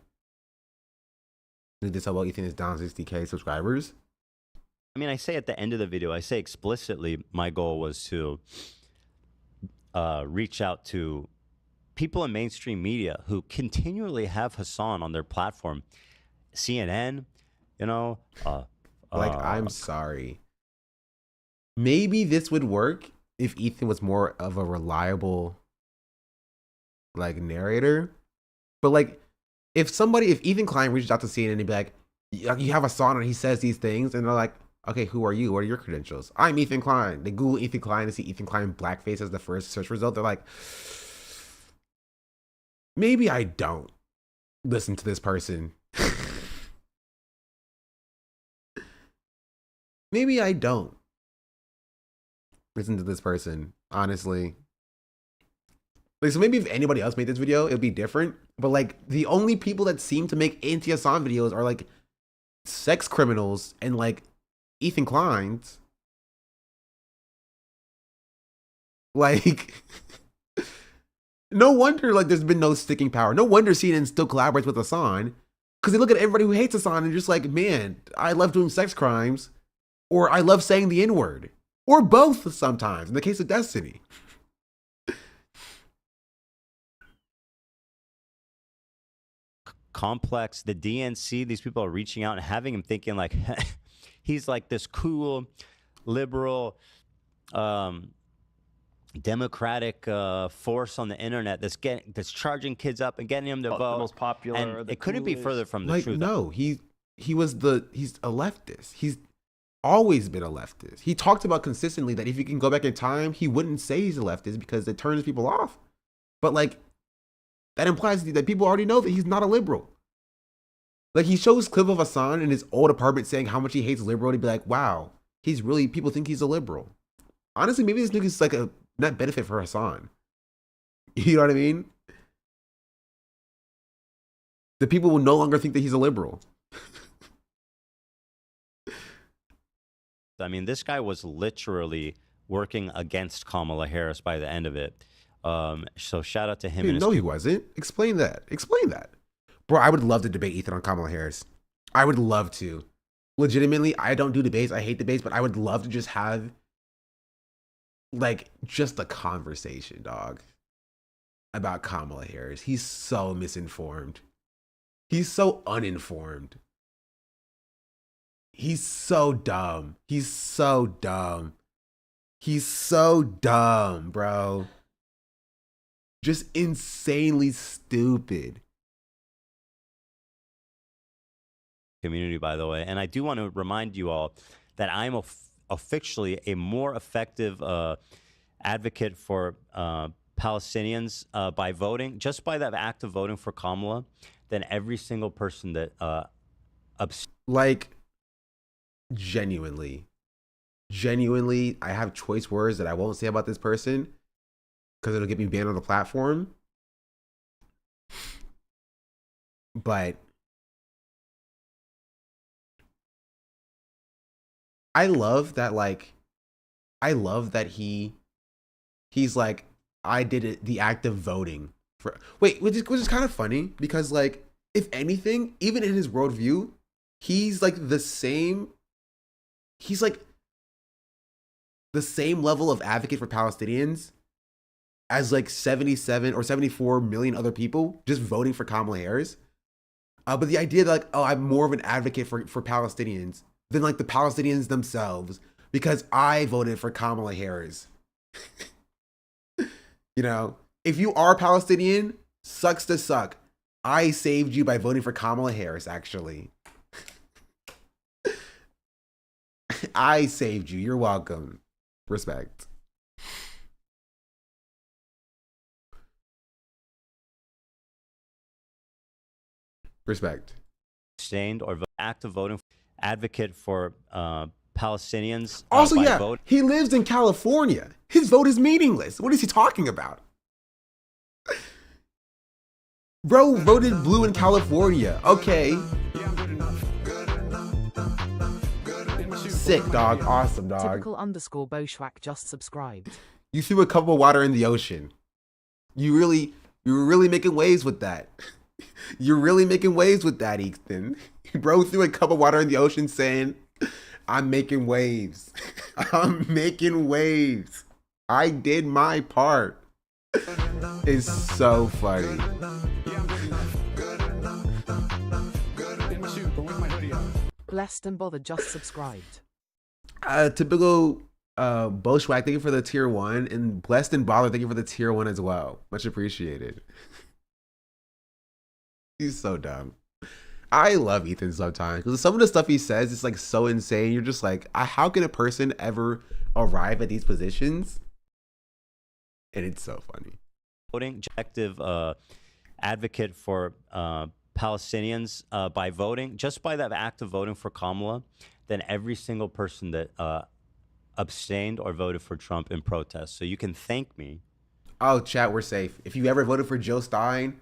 Did this about Ethan is down 60K subscribers? I mean, I say at the end of the video, I say explicitly my goal was to reach out to people in mainstream media who continually have Hasan on their platform. CNN, you know. I'm sorry. Maybe this would work if Ethan was more of a reliable, like, narrator. But, like, if Ethan Klein reaches out to CNN and be like, you have Hasan and he says these things, and they're like, okay, who are you? What are your credentials? I'm Ethan Klein. They Google Ethan Klein and see Ethan Klein blackface as the first search result. They're like, maybe I don't listen to this person. Maybe I don't listen to this person, honestly. Like, so maybe if anybody else made this video, it'd be different. But like, the only people that seem to make anti-Hasan videos are like sex criminals and like Ethan Klein's. Like, no wonder like there's been no sticking power. No wonder CNN still collaborates with Hasan, because they look at everybody who hates Hasan and just like, man, I love doing sex crimes, or I love saying the N-word, or both sometimes in the case of Destiny. Complex, the DNC, these people are reaching out and having him thinking like he's like this cool, liberal, democratic force on the internet that's charging kids up and getting them to vote. The most popular. And it couldn't be further from the like, truth. No, he's a leftist. He's always been a leftist. He talked about consistently that if he can go back in time, he wouldn't say he's a leftist because it turns people off. But like, that implies that people already know that he's not a liberal. Like, he shows clip of Hasan in his old apartment saying how much he hates liberal, to be like, wow, people think he's a liberal. Honestly, maybe this nigga's like a net benefit for Hasan. You know what I mean? The people will no longer think that he's a liberal. I mean, this guy was literally working against Kamala Harris by the end of it. So shout out to him. Dude, no, he wasn't. Explain that. Bro, I would love to debate Ethan on Kamala Harris. I would love to. Legitimately, I don't do debates. I hate debates, but I would love to just have like just a conversation, dog, about Kamala Harris. He's so misinformed. He's so uninformed. He's so dumb. He's so dumb, bro. Just insanely stupid. Community, by the way. And I do want to remind you all that I'm officially a more effective advocate for Palestinians by voting, just by that act of voting for Kamala, than every single person that like, genuinely, I have choice words that I won't say about this person because it'll get me banned on the platform. But I love that, like, he's like, I did it, the act of voting for, which is kind of funny because, like, if anything, even in his worldview, he's like the same level of advocate for Palestinians as like 77 or 74 million other people just voting for Kamala Harris. But the idea that like, oh, I'm more of an advocate for Palestinians than like the Palestinians themselves because I voted for Kamala Harris. You know, if you are Palestinian, sucks to suck. I saved you by voting for Kamala Harris, actually. I saved you. You're welcome. Respect. Respect. Abstained or active voting advocate for Palestinians. Also, yeah, he lives in California. His vote is meaningless. What is he talking about? Bro voted blue in California. Okay. Sick, dog. Awesome, dog. Typical underscore Boschwack just subscribed. You threw a cup of water in the ocean. You were really making waves with that. You're really making waves with that, Ethan. Bro threw a cup of water in the ocean saying, I'm making waves. I'm making waves. I did my part. It's so funny. Blessed and Bothered just subscribed. Typical Boschwack, thank you for the tier 1, and Blessed and Baller, thank you for the tier 1 as well. Much appreciated. He's so dumb. I love Ethan sometimes because some of the stuff he says is like so insane. You're just like, how can a person ever arrive at these positions? And it's so funny. Voting objective advocate for Palestinians by voting, just by that act of voting for Kamala, than every single person that abstained or voted for Trump in protest. So you can thank me. Oh, chat, we're safe. If you ever voted for Joe Stein,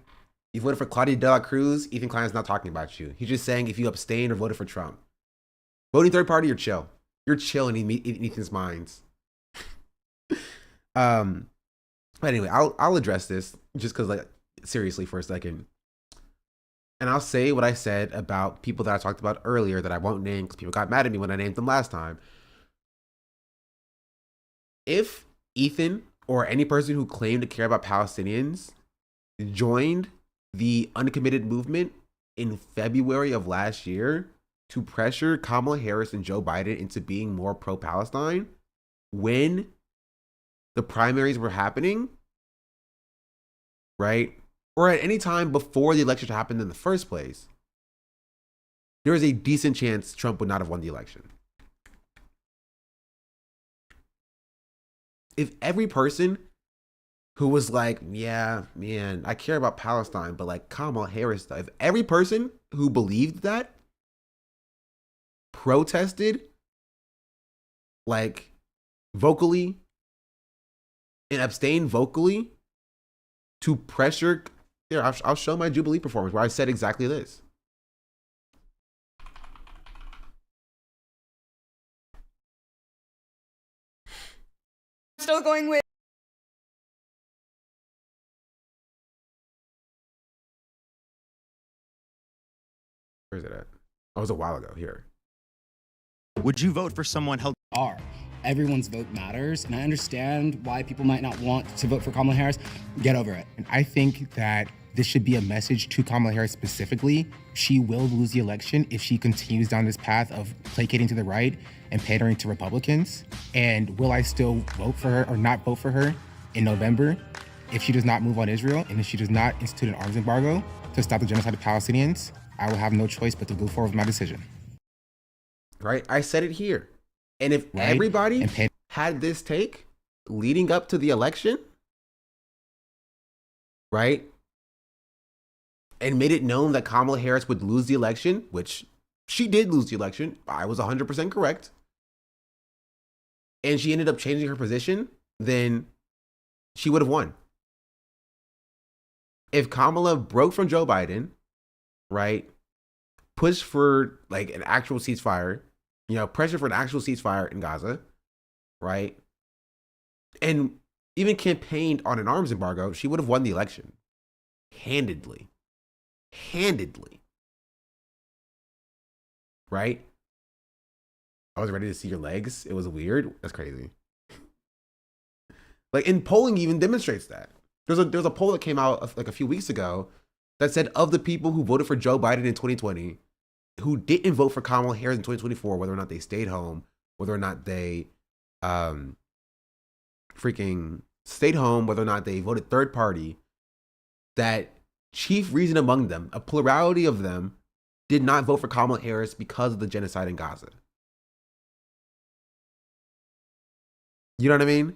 you voted for Claudia de la Cruz, Ethan Klein's not talking about you. He's just saying if you abstained or voted for Trump. Voting third party, you're chill. You're chill in Ethan's minds. But anyway, I'll address this just because, like, seriously for a second. And I'll say what I said about people that I talked about earlier that I won't name because people got mad at me when I named them last time. If Ethan or any person who claimed to care about Palestinians joined the uncommitted movement in February of last year to pressure Kamala Harris and Joe Biden into being more pro-Palestine when the primaries were happening, right? Or at any time before the election happened in the first place, there is a decent chance Trump would not have won the election. If every person who was like, yeah, man, I care about Palestine, but like Kamala Harris, if every person who believed that protested like vocally and abstained vocally to pressure, here, I'll show my Jubilee performance where I said exactly this. Still going with. Where is it at? Oh, it was a while ago. Here. Would you vote for someone held? Everyone's vote matters, and I understand why people might not want to vote for Kamala Harris. Get over it. And I think that this should be a message to Kamala Harris specifically. She will lose the election if she continues down this path of placating to the right and pandering to Republicans. And will I still vote for her or not vote for her in November if she does not move on Israel and if she does not institute an arms embargo to stop the genocide of Palestinians? I will have no choice but to go forward with my decision. Right? I said it here. And if everybody had this take leading up to the election, right, and made it known that Kamala Harris would lose the election, which she did lose the election, I was 100% correct, and she ended up changing her position, then she would have won. If Kamala broke from Joe Biden, right, pushed for like an actual ceasefire, you know, pressure for an actual ceasefire in Gaza, right? And even campaigned on an arms embargo, she would have won the election. Handedly. Right? I was ready to see your legs. It was weird. That's crazy. Like, in polling even demonstrates that. There's a poll that came out like a few weeks ago that said of the people who voted for Joe Biden in 2020, who didn't vote for Kamala Harris in 2024, whether or not they stayed home, whether or not they freaking stayed home, whether or not they voted third party, that chief reason among them, a plurality of them, did not vote for Kamala Harris because of the genocide in Gaza. You know what I mean?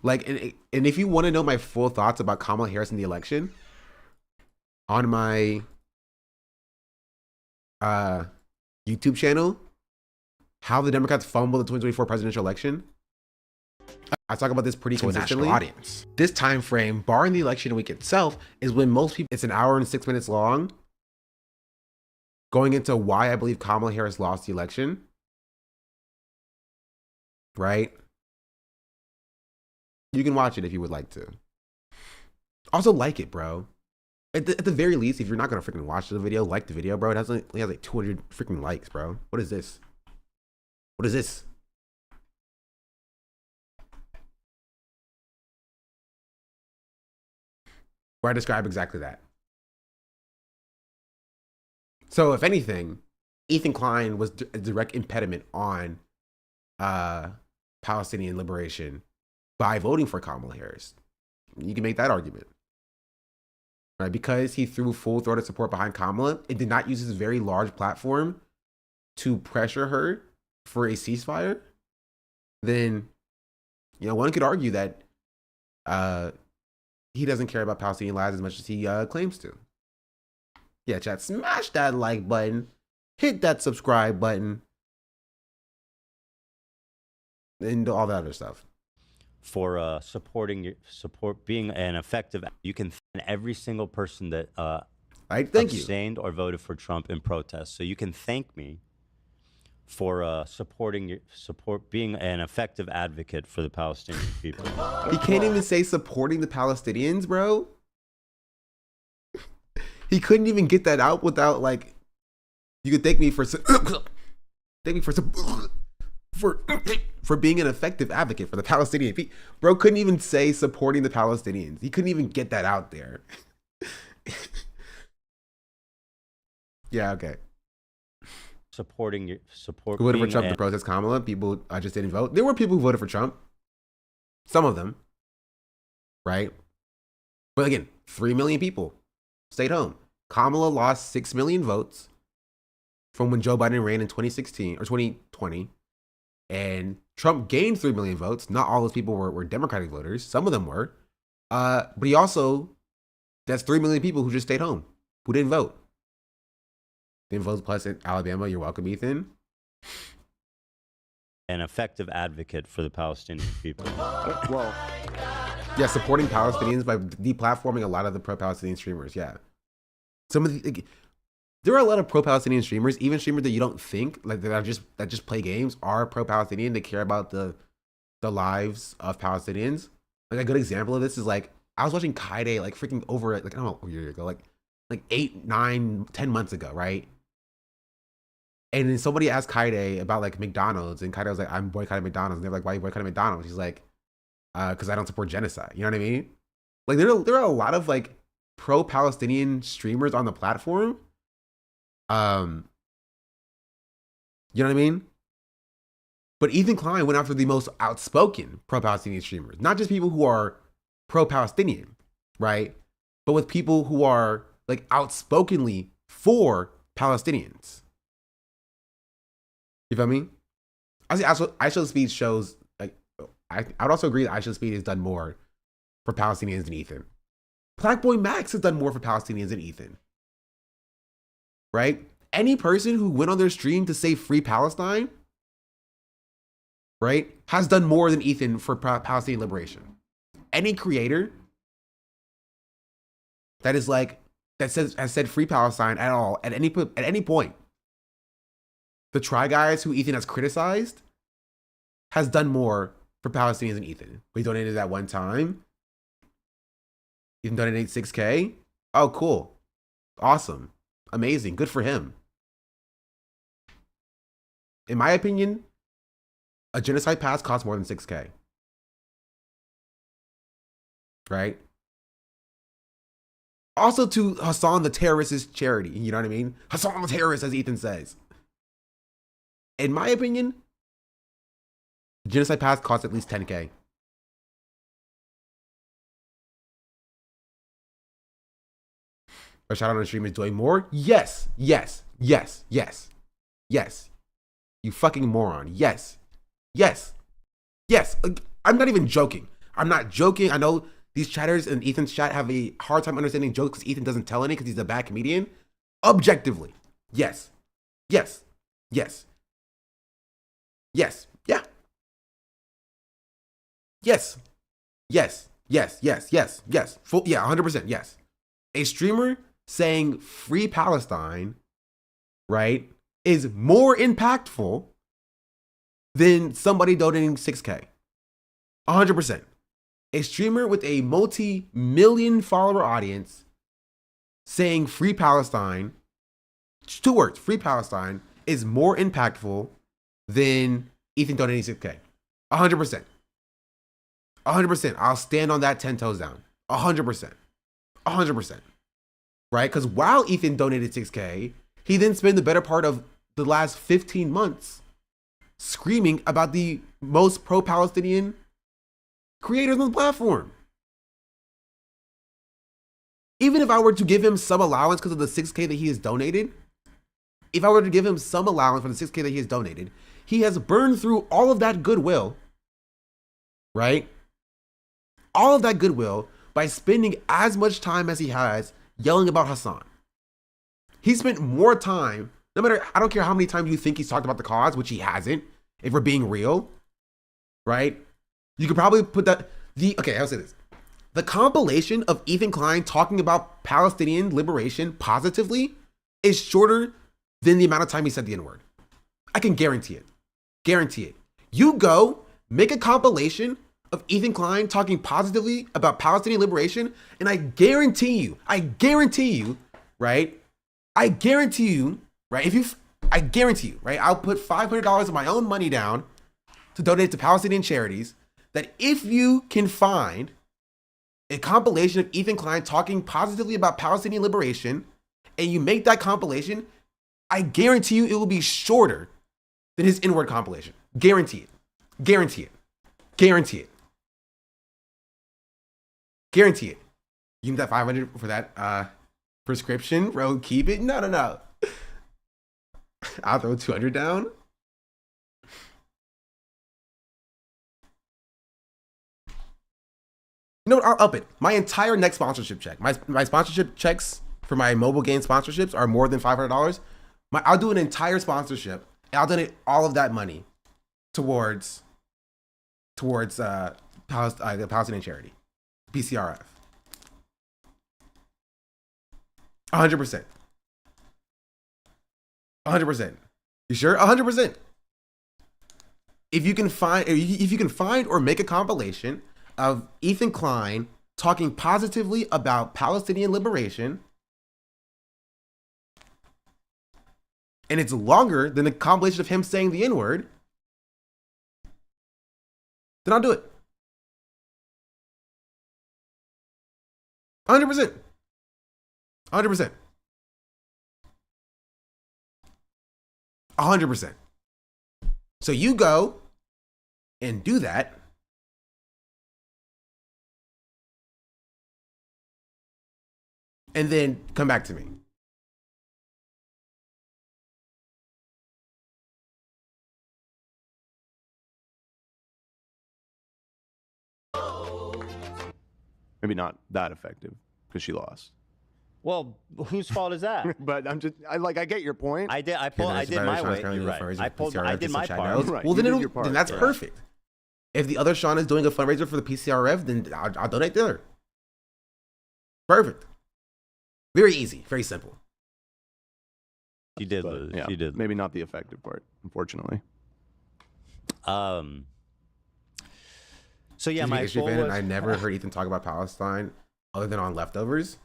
Like, and if you want to know my full thoughts about Kamala Harris in the election, on my YouTube channel, how the Democrats fumbled the 2024 presidential election, I talk about this pretty to a national consistently. audience. This time frame, barring the election week itself, is when most people, it's an hour and 6 minutes long, going into why I believe Kamala Harris lost the election. Right? You can watch it if you would like to. Also like it, bro. At the very least, if you're not gonna freaking watch the video, like the video, bro. It has like 200 freaking likes, bro. What is this? What is this? Where I describe exactly that. So if anything, Ethan Klein was a direct impediment on Palestinian liberation by voting for Kamala Harris. You can make that argument. Right? Because he threw full-throated support behind Kamala, it did not use his very large platform to pressure her for a ceasefire, then, you know, one could argue that he doesn't care about Palestinian lives as much as he claims to. Yeah, chat, smash that like button, hit that subscribe button, and all that other stuff. For being an effective, you can thank every single person that abstained or voted for Trump in protest. So you can thank me for being an effective advocate for the Palestinian people. He can't even say supporting the Palestinians, bro. He couldn't even get that out without like, you could thank me for being an effective advocate for the Palestinian people. Bro couldn't even say supporting the Palestinians. He couldn't even get that out there. Yeah, okay. Who voted for Trump to protest Kamala? People just didn't vote. There were people who voted for Trump. Some of them. Right? But again, 3 million people stayed home. Kamala lost 6 million votes from when Joe Biden ran in 2016 or 2020. And Trump gained 3 million votes. Not all those people were Democratic voters. Some of them were. But he also, that's 3 million people who just stayed home, who didn't vote. Didn't vote plus in Alabama. You're welcome, Ethan. An effective advocate for the Palestinian people. Well, yeah, supporting Palestinians by deplatforming a lot of the pro-Palestinian streamers. Yeah. Some of the, there are a lot of pro-Palestinian streamers, even streamers that you don't think like that just play games are pro-Palestinian. They care about the lives of Palestinians. Like a good example of this is like I was watching Kaide like freaking over like I don't know a year ago, like 8, 9, 10 months ago, right? And then somebody asked Kaide about like McDonald's, and Kaide was like, "I'm boycotting McDonald's." And they're like, "Why are you boycotting McDonald's?" He's like, "Because I don't support genocide." You know what I mean? Like there are a lot of like pro-Palestinian streamers on the platform. You know what I mean? But Ethan Klein went after the most outspoken pro-Palestinian streamers, not just people who are pro-Palestinian, right? But with people who are like outspokenly for Palestinians. You feel me? I see ISO Speed shows like I would also agree that ISO Speed has done more for Palestinians than Ethan. Black Boy Max has done more for Palestinians than Ethan. Right? Any person who went on their stream to say free Palestine, right, has done more than Ethan for Palestinian liberation. Any creator that is like has said free Palestine at all at any point. The Try Guys who Ethan has criticized has done more for Palestinians than Ethan. We donated that one time. Ethan donated $6K. Oh, cool. Awesome. Amazing. Good for him. In my opinion, a genocide pass costs more than $6K. Right? Also to Hasan the terrorist's charity. You know what I mean? Hasan the terrorist, as Ethan says. In my opinion, a genocide pass costs at least $10K. A shout out on the stream is doing more? Yes. Yes. Yes. Yes. Yes. You fucking moron. Yes. Yes. Yes. I'm not even joking. I'm not joking. I know these chatters in Ethan's chat have a hard time understanding jokes because Ethan doesn't tell any because he's a bad comedian. Objectively. Yes. Yes. Yes. Yes. Yeah. Yes. Full, yeah, 100%. Yes. A streamer saying free Palestine, right, is more impactful than somebody donating 6K. 100%. A streamer with a multi-million follower audience saying free Palestine, 2 words, free Palestine, is more impactful than Ethan donating 6K. 100%. 100%. I'll stand on that 10 toes down. 100%. 100%. Right? Because while Ethan donated 6K, he then spent the better part of the last 15 months screaming about the most pro-Palestinian creators on the platform. Even if I were to give him some allowance because of the 6K that he has donated, if I were to give him some allowance for the 6K that he has donated, he has burned through all of that goodwill, right? All of that goodwill by spending as much time as he has yelling about Hasan. He spent more time, no matter, I don't care how many times you think he's talked about the cause, which he hasn't, if we're being real, right? You could probably put that, okay, I'll say this. The compilation of Ethan Klein talking about Palestinian liberation positively is shorter than the amount of time he said the N-word. I can guarantee it. Guarantee it. You go make a compilation of Ethan Klein talking positively about Palestinian liberation, and I guarantee you, right? I guarantee you, right? I'll put $500 of my own money down to donate to Palestinian charities, that if you can find a compilation of Ethan Klein talking positively about Palestinian liberation, and you make that compilation, I guarantee you it will be shorter than his N-word compilation. Guarantee it. Guarantee it. Guarantee it. Guarantee it. You need that $500 for that prescription, bro? Keep it? No. I'll throw $200 down. You know what? I'll up it. My entire next sponsorship check. My sponsorship checks for my mobile game sponsorships are more than $500. I'll do an entire sponsorship, and I'll donate all of that money towards the Palestinian charity, PCRF. 100%. 100%. You sure? 100%. If you can find or make a compilation of Ethan Klein talking positively about Palestinian liberation, and it's longer than the compilation of him saying the N-word, then I'll do it. 100%. 100%. 100%. So you go and do that. And then come back to me. Maybe not that effective because she lost. Well, whose fault is that? But I get your point. I did my way. You're right. I did my part. Right. Well, then that's perfect. If the other Sean is doing a fundraiser for the PCRF, then I'll donate there. Perfect. Very easy. Very simple. She did lose. Yeah, she did. Maybe not the effective part, unfortunately. So yeah, my goal was, I never heard Ethan talk about Palestine other than on Leftovers.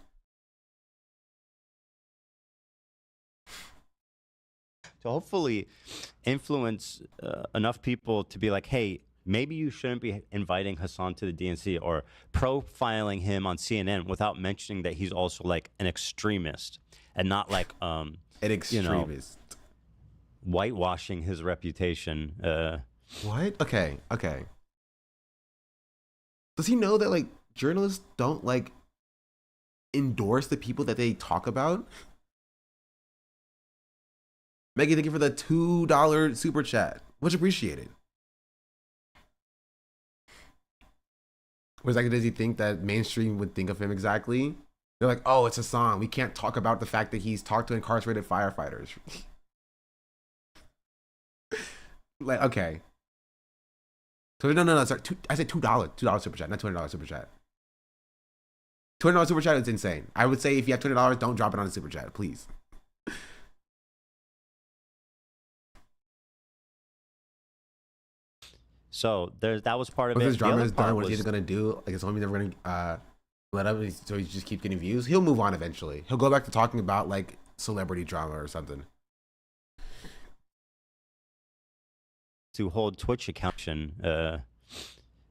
To hopefully influence enough people to be like, hey, maybe you shouldn't be inviting Hasan to the DNC or profiling him on CNN without mentioning that he's also like an extremist and not like an extremist, whitewashing his reputation. What? Okay. Does he know that like journalists don't like endorse the people that they talk about? Maggie, thank you for the $2 super chat. Much appreciated. Was like, does he think that mainstream would think of him exactly? They're like, oh, it's Hasan. We can't talk about the fact that he's talked to incarcerated firefighters. Like, okay. So no, sorry. I said $2 super chat, not $200 super chat. $200 super chat is insane. I would say if you have $200, don't drop it on a super chat, please. So that was part of If it. his drama The is other part done, what is was, he gonna do? Like, his homie never gonna let up, so he just keep getting views. He'll move on eventually. He'll go back to talking about like celebrity drama or something. to hold Twitch account.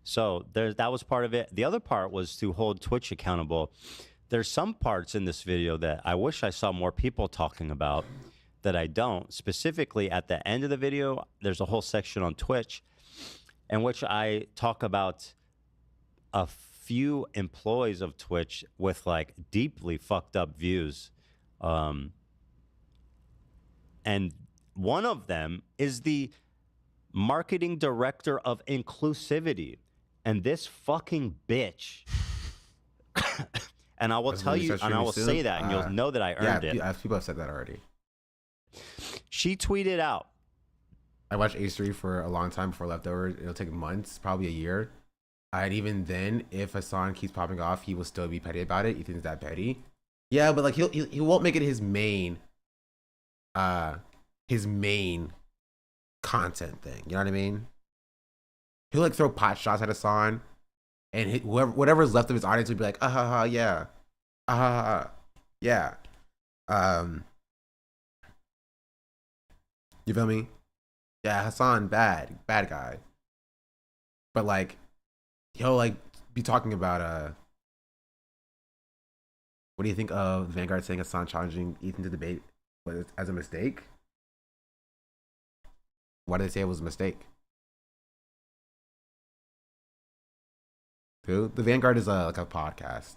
So that was part of it. The other part was to hold Twitch accountable. There's some parts in this video that I wish I saw more people talking about that I don't. Specifically at the end of the video, there's a whole section on Twitch in which I talk about a few employees of Twitch with like deeply fucked up views. And one of them is the marketing director of inclusivity. And this fucking bitch. And I will tell you, and I will say that, and you'll know that I earned it. Yeah, people have said that already. She tweeted out. I watched H3 for a long time before Leftovers. It'll take months, probably a year. And even then, if Hasan keeps popping off, he will still be petty about it. He thinks that petty. Yeah, but like he won't make it his main content thing. You know what I mean? He'll like throw pot shots at Hasan, and whatever's left of his audience will be like, ah ha ha, yeah, ah ha ha, yeah. You feel me? Yeah, Hasan, bad guy. But like, he'll like be talking about what do you think of Vanguard saying Hasan challenging Ethan to debate as a mistake? Why did they say it was a mistake? Who? The Vanguard is like a podcast.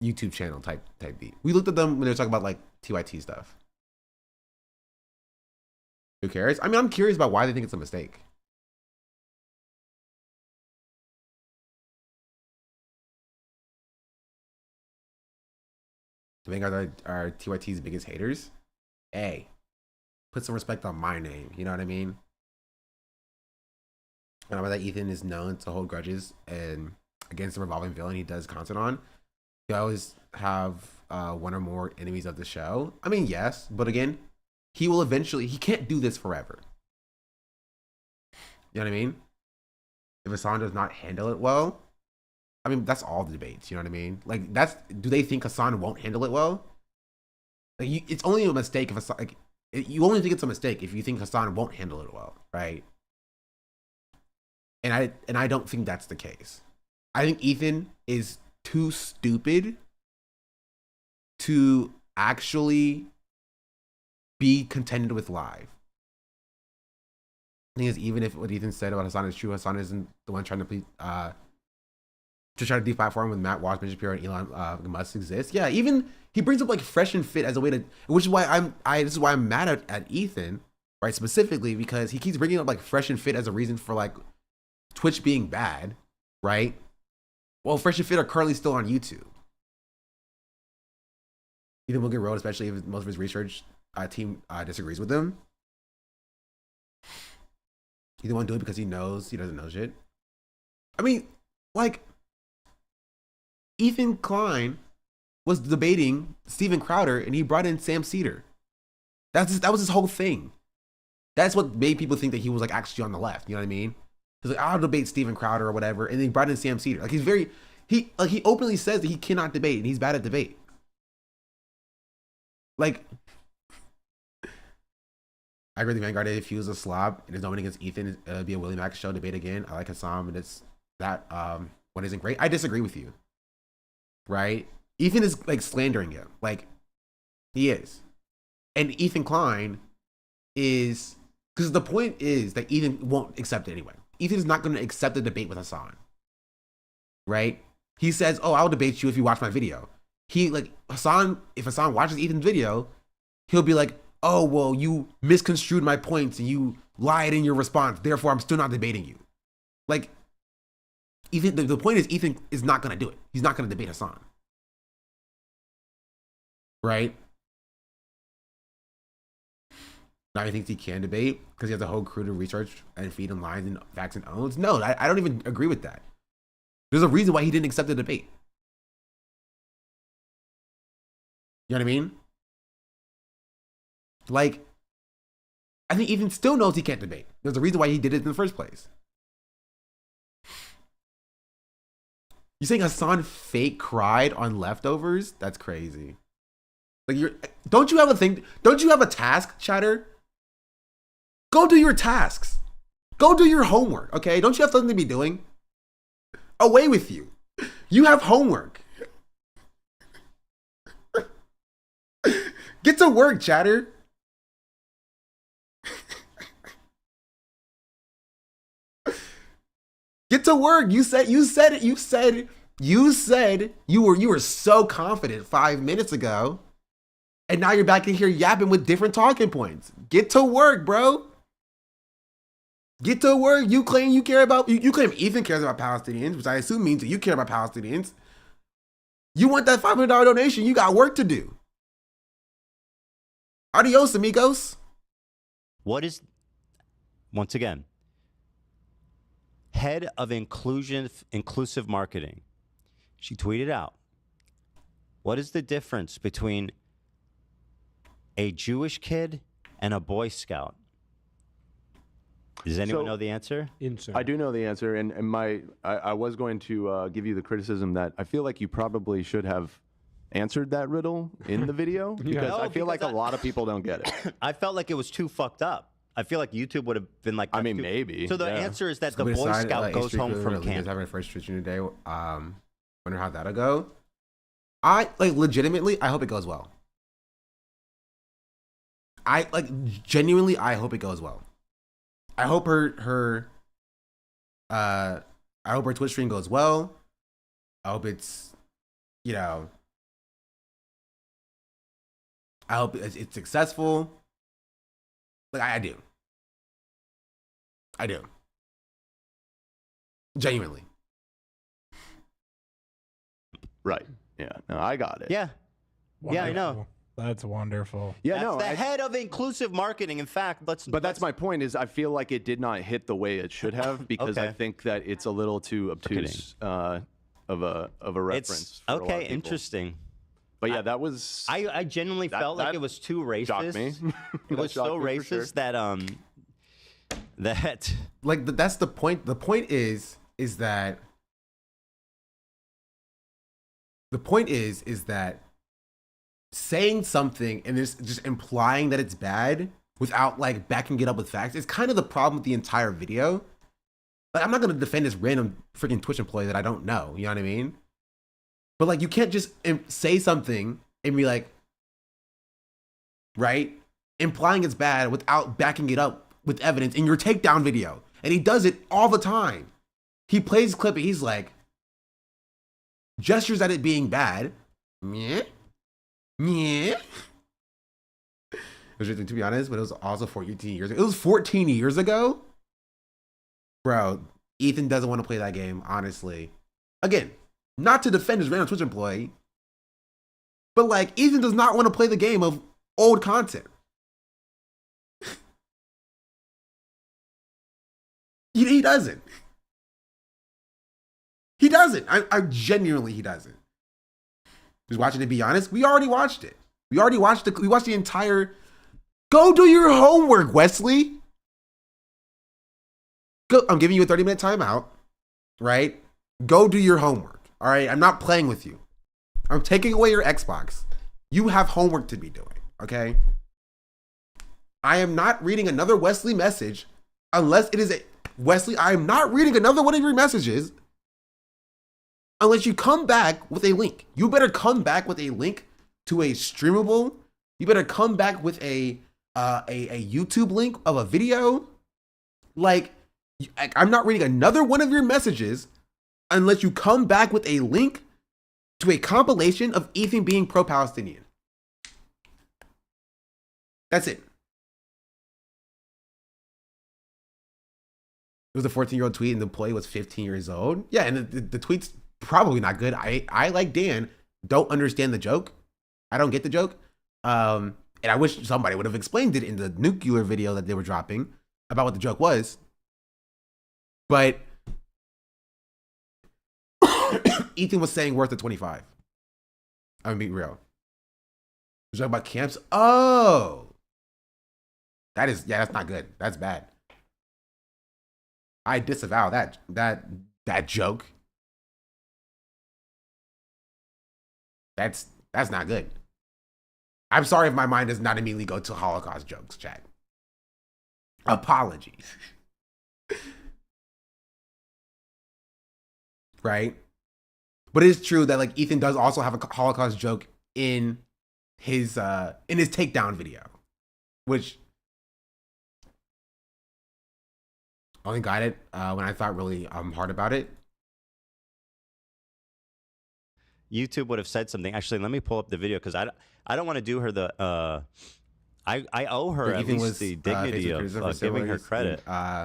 YouTube channel type beat. We looked at them when they were talking about like TYT stuff. Who cares? I mean, I'm curious about why they think it's a mistake. The Vanguard are TYT's biggest haters. Hey, put some respect on my name. You know what I mean? And I know that Ethan is known to hold grudges and against the revolving villain he does content on. He always have one or more enemies of the show. I mean, yes, but again, he can't do this forever. You know what I mean? If Hasan does not handle it well, I mean, that's all the debates. You know what I mean? Like, do they think Hasan won't handle it well? Like, it's only a mistake if Hasan, like, you only think it's a mistake if you think Hasan won't handle it well, right? And I don't think that's the case. I think Ethan is too stupid to actually be contented with live. The thing is, even if what Ethan said about Hasan is true, Hasan isn't the one trying to try to deplatform when Matt Walsh, Ben Shapiro, and Elon Musk exist. Yeah, even he brings up like Fresh and Fit as a way to, which is why I'm mad at Ethan, right? Specifically because he keeps bringing up like Fresh and Fit as a reason for like Twitch being bad, right? Well, Fresh and Fit are currently still on YouTube. Ethan will get rolled, especially if most of his research team disagrees with him. Ethan won't do it because he knows he doesn't know shit. I mean, like, Ethan Klein was debating Steven Crowder and he brought in Sam Cedar. That was his whole thing. That's what made people think that he was like actually on the left. You know what I mean? He's like, I'll debate Steven Crowder or whatever, and then he brought in Sam Cedar. Like he openly says that he cannot debate and he's bad at debate. Like, I agree with the Vanguard. If he was a slob and his moment against Ethan, it'd be a Willie Mack show debate again. I like Hasan, and it's that one isn't great. I disagree with you. Right? Ethan is like slandering him. Like, he is. And Ethan Klein is, because the point is that Ethan won't accept it anyway. Ethan is not going to accept the debate with Hasan. Right? He says, oh, I'll debate you if you watch my video. If Hasan watches Ethan's video, he'll be like, oh, well, you misconstrued my points and you lied in your response. Therefore, I'm still not debating you. Like, Ethan, the point is Ethan is not going to do it. He's not going to debate Hasan. Right? Now he thinks he can debate because he has a whole crew to research and feed him lines and facts and owns. No, I don't even agree with that. There's a reason why he didn't accept the debate. You know what I mean? Like, I think Ethan still knows he can't debate. There's a reason why he did it in the first place. You saying Hasan fake cried on leftovers? That's crazy. Like, don't you have a thing? Don't you have a task, chatter? Go do your tasks. Go do your homework, okay? Don't you have something to be doing? Away with you. You have homework. Get to work, chatter. Get to work. You said you were so confident 5 minutes ago. And now you're back in here yapping with different talking points. Get to work, bro. Get to work. You claim you care about, you claim Ethan cares about Palestinians, which I assume means that you care about Palestinians. You want that $500 donation, you got work to do. Adios, amigos. What is, once again, head of inclusive marketing. She tweeted out, what is the difference between a Jewish kid and a Boy Scout? Does anyone know the answer? I do know the answer, and I was going to give you the criticism that I feel like you probably should have answered that riddle in the video, because I feel like a lot of people don't get it. I felt like it was too fucked up. I feel like YouTube would have been like, I mean, maybe. So the answer is that the Boy Scout goes home from camp. Having a first Twitch today. Wonder how that'll go. I legitimately, I hope it goes well. I genuinely, I hope it goes well. I hope her Twitch stream goes well. I hope it's, you know, I hope it's successful. Like, I do. Genuinely. Right. Yeah. No, I got it. Yeah. Wonderful. Yeah, I know. That's wonderful. Yeah, that's no. the head of inclusive marketing. In fact, that's my point. Is I feel like it did not hit the way it should have, because I think that it's a little too obtuse of a reference. It's, okay, interesting. But yeah, that was. I genuinely felt like it was too racist. Shocked me. It was so racist that that like that's the point. The point is that saying something and just implying that it's bad without like backing it up with facts is kind of the problem with the entire video. Like, I'm not gonna defend this random freaking Twitch employee that I don't know. You know what I mean? But like, you can't just say something and be like, right, implying it's bad without backing it up with evidence in your takedown video. And he does it all the time. He plays a clip and he's like, gestures at it being bad. Meh. Yeah. To be honest, but it was also 14 years ago. It was 14 years ago? Bro, Ethan doesn't want to play that game, honestly. Again, not to defend his random Twitch employee, but like, Ethan does not want to play the game of old content. He doesn't. He doesn't. I genuinely, he doesn't. Just watching, to be honest, we already watched it. We watched the entire. Go do your homework, Wesley. Go. I'm giving you a 30-minute timeout, right? Go do your homework. All right. I'm not playing with you. I'm taking away your Xbox. You have homework to be doing. Okay. I am not reading another Wesley message unless it is a Wesley. I am not reading another one of your messages unless you come back with a link. You better come back with a link to a streamable. You better come back with a YouTube link of a video. Like, I'm not reading another one of your messages unless you come back with a link to a compilation of Ethan being pro-Palestinian. That's it. It was a 14-year-old tweet and the employee was 15 years old. Yeah, and the tweet's probably not good. I like Dan, don't understand the joke. I don't get the joke. And I wish somebody would have explained it in the nuclear video that they were dropping about what the joke was. But Ethan was saying worth of 25. I'm being real. He's talking about camps. Oh, that's not good. That's bad. I disavow that joke. That's not good. I'm sorry if my mind does not immediately go to Holocaust jokes, chat. Apologies. Right? But it's true that like Ethan does also have a Holocaust joke in his takedown video, which only got it when I thought really hard about it. YouTube would have said something. Actually, let me pull up the video because I don't want to do her the I owe her at least the dignity of giving her credit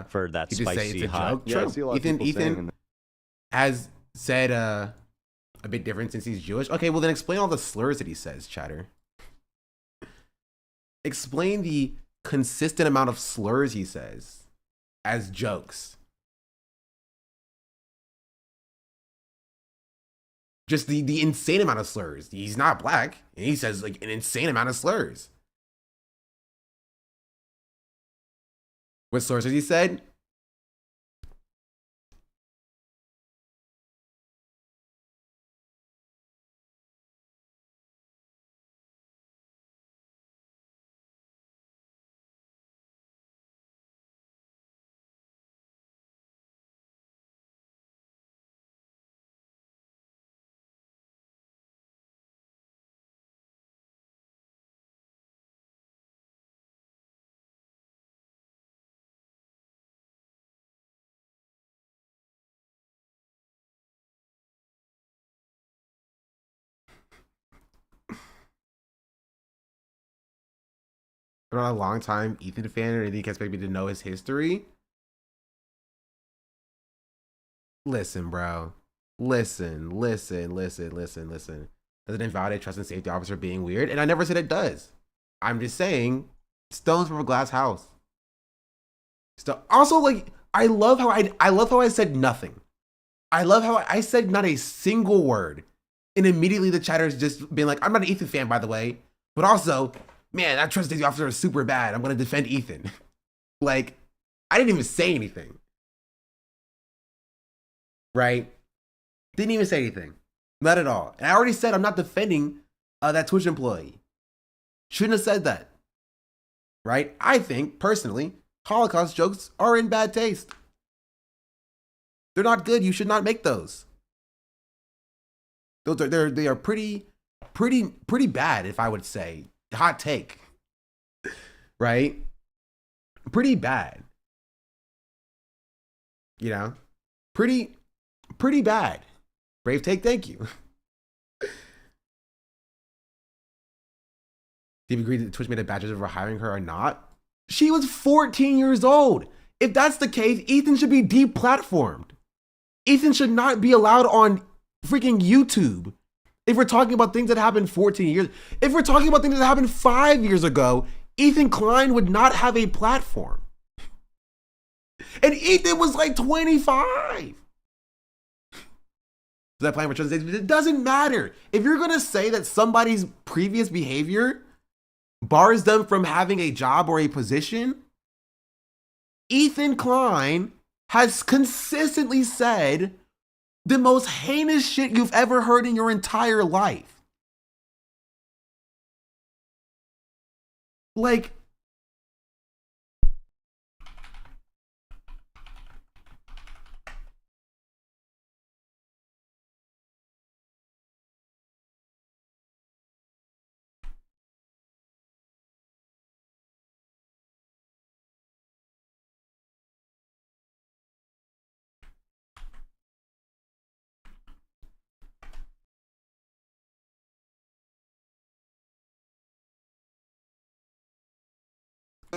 for that spicy hot. Yeah, Ethan has said a bit different since he's Jewish. Okay, well then explain all the slurs that he says, chatter. Explain the consistent amount of slurs he says as jokes. Just the insane amount of slurs. He's not black, and he says like an insane amount of slurs. What slurs has he said? I'm not a long time Ethan fan or anything can expect me to know his history. Listen, bro. Listen. Does it invalidate trust and safety officer being weird? And I never said it does. I'm just saying stones from a glass house. Also, like, I love how I said nothing. I love how I said not a single word. And immediately the chatter is just being like, I'm not an Ethan fan, by the way. But also, man, that trust safety officer is super bad. I'm going to defend Ethan. Like, I didn't even say anything. Right? Didn't even say anything. Not at all. And I already said I'm not defending that Twitch employee. Shouldn't have said that. Right? I think, personally, Holocaust jokes are in bad taste. They're not good. You should not make those. They are pretty bad, if I would say. Hot take. Right? Pretty bad. You know? Pretty bad. Brave take, thank you. Do you agree that Twitch made a badges over hiring her or not? She was 14 years old. If that's the case, Ethan should be deplatformed. Ethan should not be allowed on freaking YouTube. If we're talking about things that happened 14 years, if we're talking about things that happened 5 years ago, Ethan Klein would not have a platform. And Ethan was like 25. Is that playing for trust? It doesn't matter. If you're going to say that somebody's previous behavior bars them from having a job or a position, Ethan Klein has consistently said the most heinous shit you've ever heard in your entire life. Like,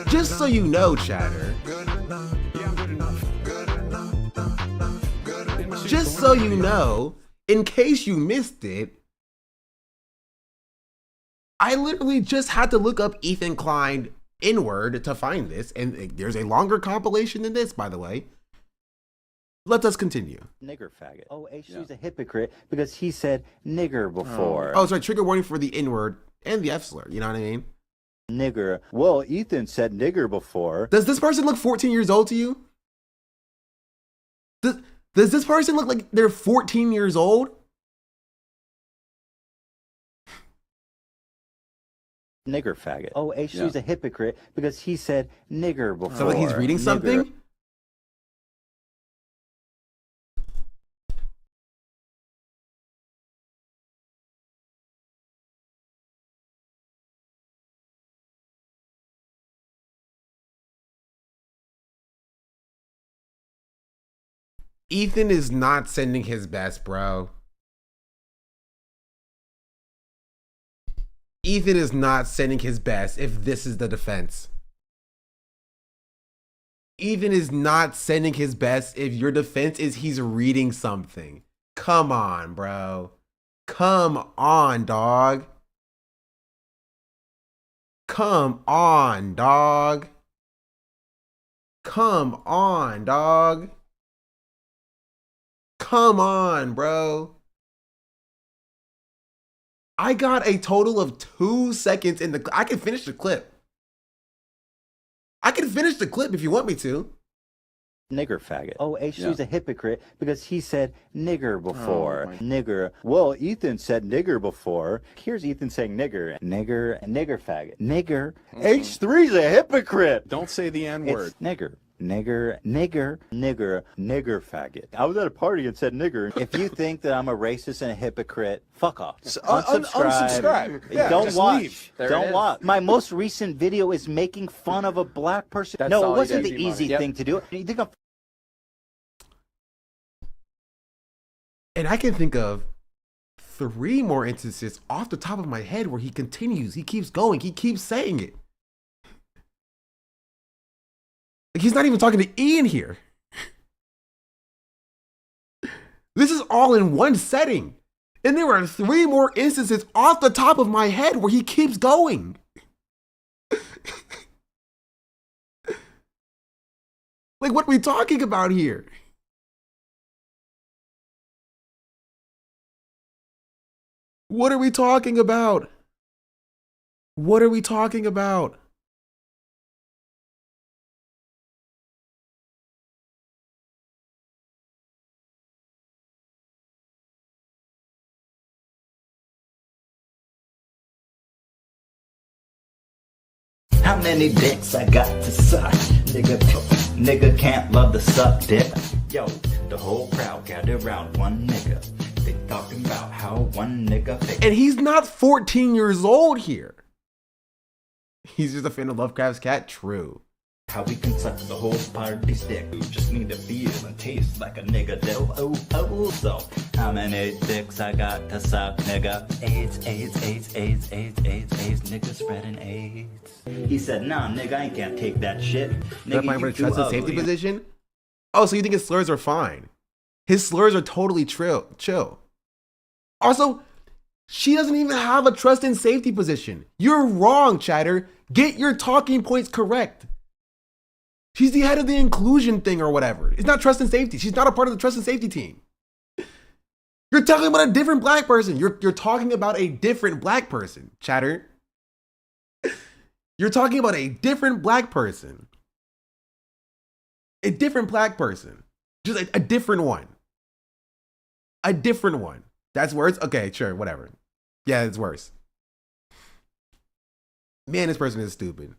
just so you know, chatter. Just so you know, in case you missed it, I literally just had to look up Ethan Klein N-word to find this, and there's a longer compilation than this, by the way. Let us continue. Nigger faggot. Oh, HC's a hypocrite because he said nigger before. Oh, sorry, trigger warning for the N-word and the F slur, you know what I mean? Nigger. Well, Ethan said nigger before. Does this person look 14 years old to you? Does this person look like they're 14 years old? Nigger faggot. Oh, HC's a hypocrite because he said nigger before. So like he's reading something? Ethan is not sending his best, bro. Ethan is not sending his best if this is the defense. Ethan is not sending his best if your defense is he's reading something. Come on, bro. Come on, dog. Come on, dog. Come on, dog. Come on, bro. I got a total of 2 seconds in the... I can finish the clip. I can finish the clip if you want me to. Nigger faggot. Oh, HC's a hypocrite because he said nigger before. Nigger. Well, Ethan said nigger before. Here's Ethan saying nigger. Nigger. Nigger faggot. Nigger. H3's a hypocrite. Don't say the N-word. It's nigger. Nigger, nigger, nigger, nigger faggot. I was at a party and said nigger. If you think that I'm a racist and a hypocrite, fuck off. Unsubscribe. Yeah, Don't watch. Leave. Don't watch. My most recent video is making fun of a black person. That's no, all it he wasn't did, the G-Money. easy thing to do. You think I'm... And I can think of 3 more instances off the top of my head where he continues. He keeps going. He keeps saying it. Like he's not even talking to Ian here. This is all in one setting. And there are 3 more instances off the top of my head where he keeps going. Like, what are we talking about here? What are we talking about? What are we talking about? How many dicks I got to suck? Nigga can't love the suck dick. Yo, the whole crowd gathered around one nigga. They talking about how one nigga fake. And he's not 14 years old here. He's just a fan of Lovecraft's Cat. True. How we can suck the whole party stick. You just need to feel and taste like a nigga do. Oh, so how many dicks I got to suck, nigga? AIDS, AIDS, AIDS, AIDS, AIDS, AIDS, AIDS, nigga spreading AIDS. He said, nah, nigga, I can't take that shit. That might Nigga, you trust too in safety ugly. position? Oh, so you think his slurs are fine? His slurs are totally chill. Also, she doesn't even have a trust in safety position. You're wrong, chatter. Get your talking points correct. She's the head of the inclusion thing or whatever. It's not trust and safety. She's not a part of the trust and safety team. You're talking about a different black person. You're talking about a different black person, chatter. You're talking about a different black person. A different black person. Just a different one. A different one. That's worse? Okay, sure, whatever. Yeah, it's worse. Man, this person is stupid.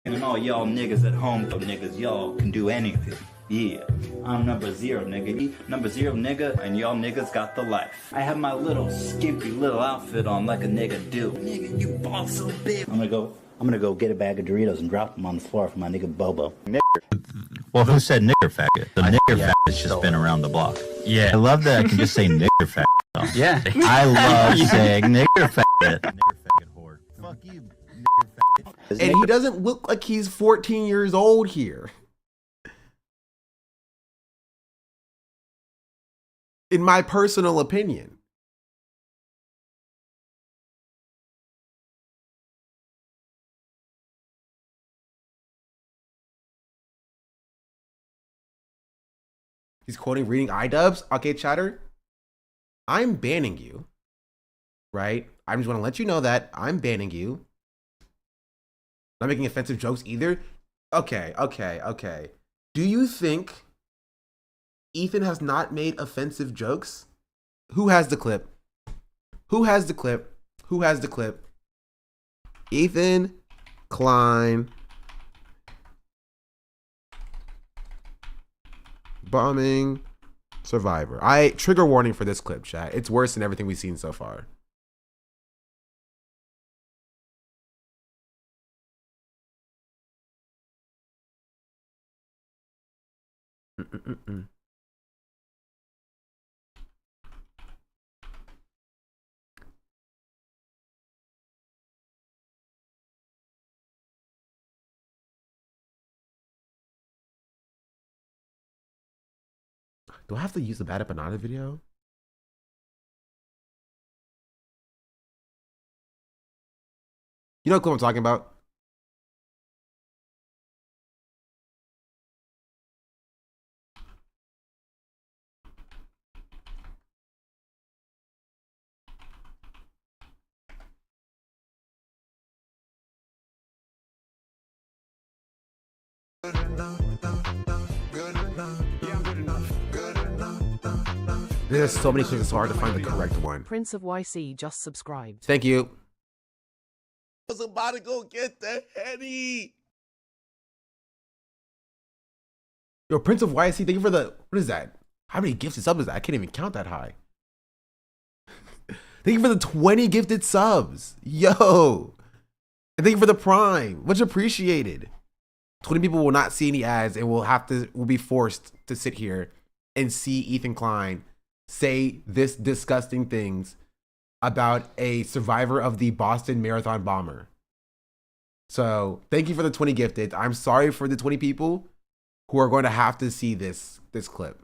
And all y'all niggas at home, though, niggas, y'all can do anything. Yeah, I'm number 0, nigga. Number 0, nigga, and y'all niggas got the life. I have my little skimpy little outfit on like a nigga do. Nigga, you ball so big. I'm gonna go get a bag of Doritos and drop them on the floor for my nigga Bobo. Well, who said nigger faggot? The nigger faggot's just been around the block. Yeah. I love that I can just say nigger faggot. Though. Yeah. I love saying nigger faggot. Nigger faggot whore. Fuck you, nigger faggot. And he doesn't look like he's 14 years old here. In my personal opinion. He's quoting reading iDubbbz. Okay, chatter. I'm banning you. Right? I just want to let you know that I'm banning you. Not making offensive jokes either. Okay. Do you think Ethan has not made offensive jokes? Who has the clip? Who has the clip? Who has the clip? Ethan Klein bombing Survivor. Trigger warning for this clip, chat. It's worse than everything we've seen so far. Do I have to use the Bad Banana video? You know what clip I'm talking about? There's so many clips, it's hard to find the correct one. Prince of YC just subscribed. Thank you. I was about to go get the Henny. Yo, Prince of YC, thank you for the, what is that? How many gifted subs is that? I can't even count that high. Thank you for the 20 gifted subs. Yo. And thank you for the Prime. Much appreciated. 20 people will not see any ads and will be forced to sit here and see Ethan Klein say this disgusting things about a survivor of the Boston Marathon bomber. So thank you for the 20 gifted. I'm sorry for the 20 people who are going to have to see this clip.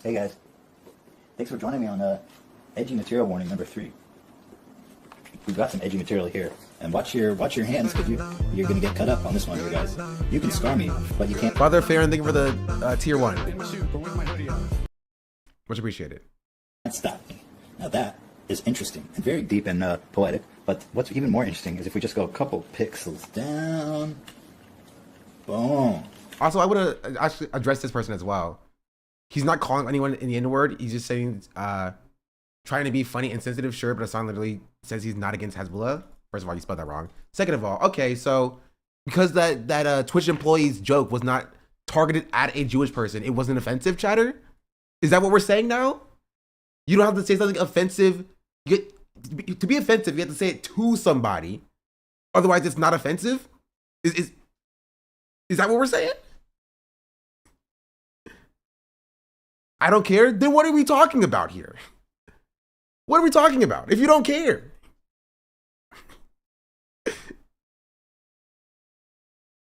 Hey guys, thanks for joining me on edgy material warning number 3. We've got some edgy material here, and watch your hands because you're gonna get cut up on this one, here, guys. You can scar me, but you can't. Father Farron, thank you for the tier 1. Much appreciated. Can't stop me. Now that is interesting and very deep and poetic. But what's even more interesting is if we just go a couple pixels down. Boom. Also, I would have actually addressed this person as well. He's not calling anyone in the N-word. He's just saying, trying to be funny and sensitive, sure, but Hasan literally says he's not against Hezbollah. First of all, you spelled that wrong. Second of all, okay, so because that Twitch employee's joke was not targeted at a Jewish person, it wasn't offensive, chatter? Is that what we're saying now? You don't have to say something offensive. To be offensive, you have to say it to somebody. Otherwise, it's not offensive? Is that what we're saying? I don't care. Then what are we talking about here? What are we talking about if you don't care?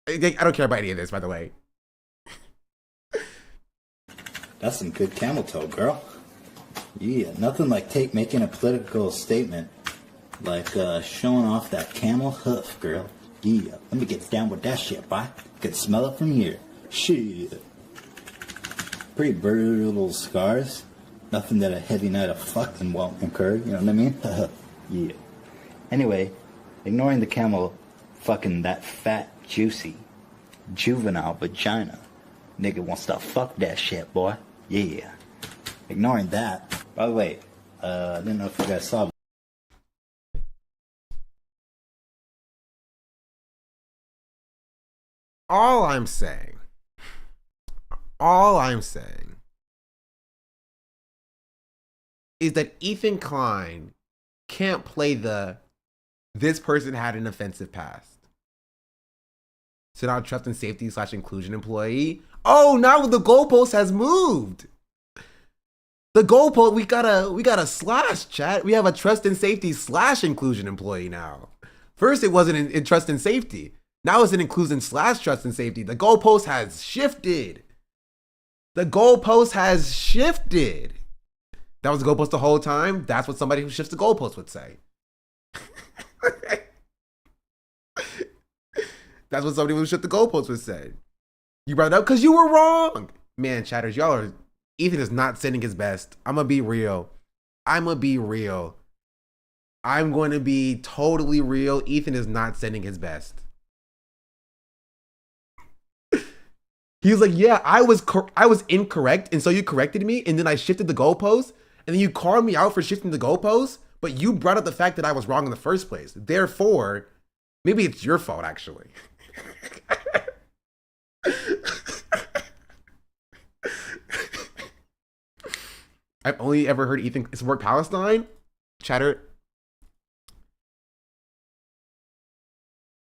I don't care about any of this, by the way. That's some good camel toe, girl. Yeah, nothing like making a political statement like showing off that camel hoof, girl. Yeah, let me get down with that shit, boy. Could smell it from here. Shit. Pretty brutal scars. Nothing that a heavy night of fucking won't incur, you know what I mean? Yeah. Anyway, ignoring the camel fucking that fat, juicy, juvenile vagina. Nigga wants to fuck that shit, boy. Yeah. Ignoring that. By the way, I didn't know if you guys saw. All I'm saying is that Ethan Klein can't play this person had an offensive past. So now trust and safety / inclusion employee. Oh, now the goalpost has moved. The goalpost, we got a slash, chat. We have a trust and safety / inclusion employee now. First it wasn't in trust and safety. Now it's in inclusion / trust and safety. The goalpost has shifted. The goalpost has shifted. That was the goalpost the whole time. That's what somebody who shifts the goalpost would say. That's what somebody who shifts the goalpost would say. You brought it up because you were wrong. Man, chatters, y'all are... Ethan is not sending his best. I'm going to be real. I'm going to be totally real. Ethan is not sending his best. He was like, yeah, I was incorrect, and so you corrected me, and then I shifted the goalpost, and then you called me out for shifting the goalpost, but you brought up the fact that I was wrong in the first place. Therefore, maybe it's your fault, actually. I've only ever heard Ethan support Palestine. Chatter.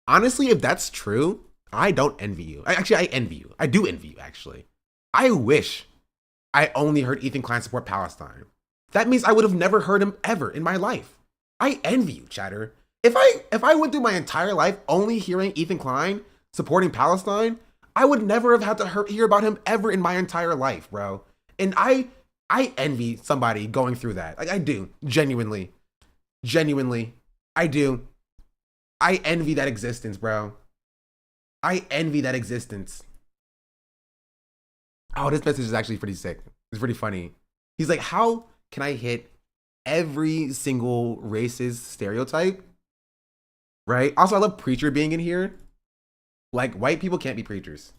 Honestly, if that's true, I don't envy you. Actually, I envy you. I do envy you, actually. I wish I only heard Ethan Klein support Palestine. That means I would have never heard him ever in my life. I envy you, chatter. If I went through my entire life only hearing Ethan Klein supporting Palestine, I would never have had to hear about him ever in my entire life, bro. And I envy somebody going through that. Like, I do. Genuinely. I do. I envy that existence, bro. I envy that existence. Oh, this message is actually pretty sick. It's pretty funny. He's like, how can I hit every single racist stereotype? Right? Also, I love preacher being in here. Like, white people can't be preachers.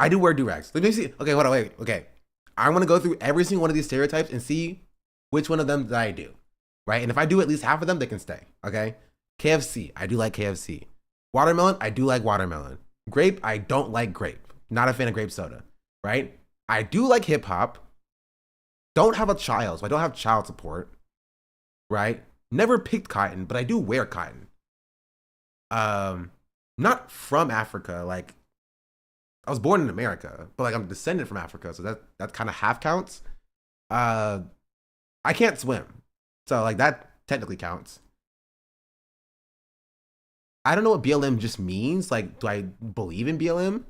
I do wear do-rags. Let me see. Okay, hold on, wait. Okay. I want to go through every single one of these stereotypes and see which one of them that I do. Right? And if I do at least half of them, they can stay. Okay? KFC. I do like KFC. Watermelon. I do like watermelon. Grape. I don't like grape. Not a fan of grape soda. Right? I do like hip hop. Don't have a child, so I don't have child support. Right? Never picked cotton, but I do wear cotton. Not from Africa. Like, I was born in America, but like I'm descended from Africa, so that kind of half counts. I can't swim, so like that technically counts. I don't know what BLM just means. Like, do I believe in BLM?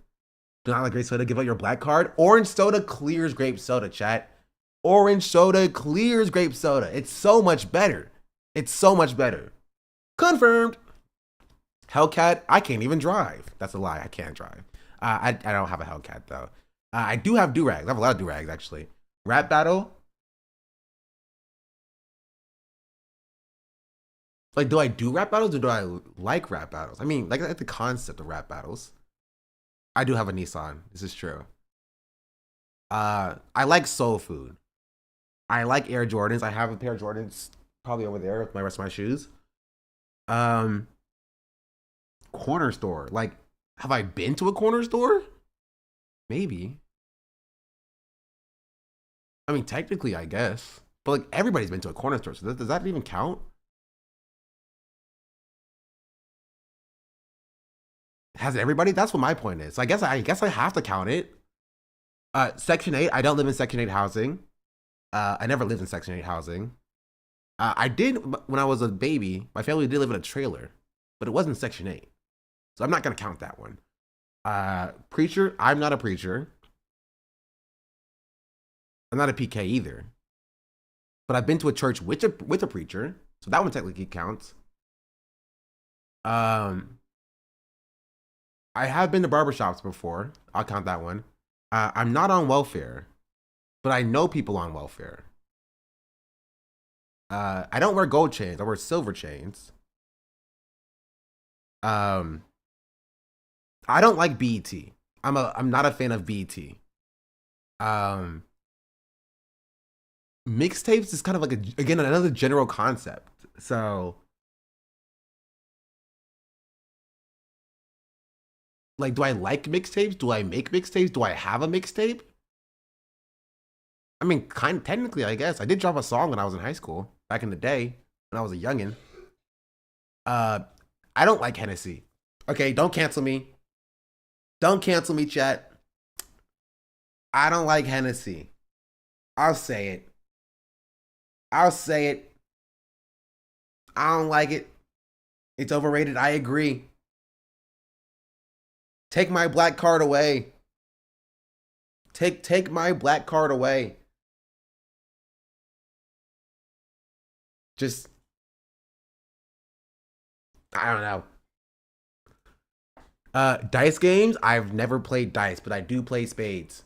Do not like grape soda? Give out your black card. Orange soda clears grape soda, chat. Orange soda clears grape soda. It's so much better. It's so much better. Confirmed. Hellcat, I can't even drive. That's a lie. I can't drive. I don't have a Hellcat though. I do have do-rags. I have a lot of do-rags actually. Rap battle. Like, do I do rap battles or do I like rap battles? I mean, like the concept of rap battles. I do have a Nissan. This is true. I like soul food. I like Air Jordans. I have a pair of Jordans probably over there with my rest of my shoes. Corner store. Like, have I been to a corner store? Maybe. I mean, technically, I guess. But like, everybody's been to a corner store, so does that even count? Has everybody? That's what my point is. So I guess I have to count it. Section 8. I don't live in Section 8 housing. I never lived in Section 8 housing. I did when I was a baby. My family did live in a trailer, but it wasn't Section 8. So I'm not going to count that one. Preacher, I'm not a preacher. I'm not a PK either. But I've been to a church with a preacher, so that one technically counts. I have been to barbershops before. I'll count that one. I'm not on welfare, but I know people on welfare. I don't wear gold chains. I wear silver chains. I don't like BET. I'm not a fan of BET. Mixtapes is kind of like again another general concept. So like, do I like mixtapes? Do I make mixtapes? Do I have a mixtape? I mean, kind of technically, I guess. I did drop a song when I was in high school, back in the day, when I was a youngin'. I don't like Hennessy. Okay, don't cancel me. Don't cancel me, chat. I don't like Hennessy. I'll say it. I don't like it. It's overrated. I agree. Take my black card away. Take my black card away. Just, I don't know. Dice games. I've never played dice, but I do play spades.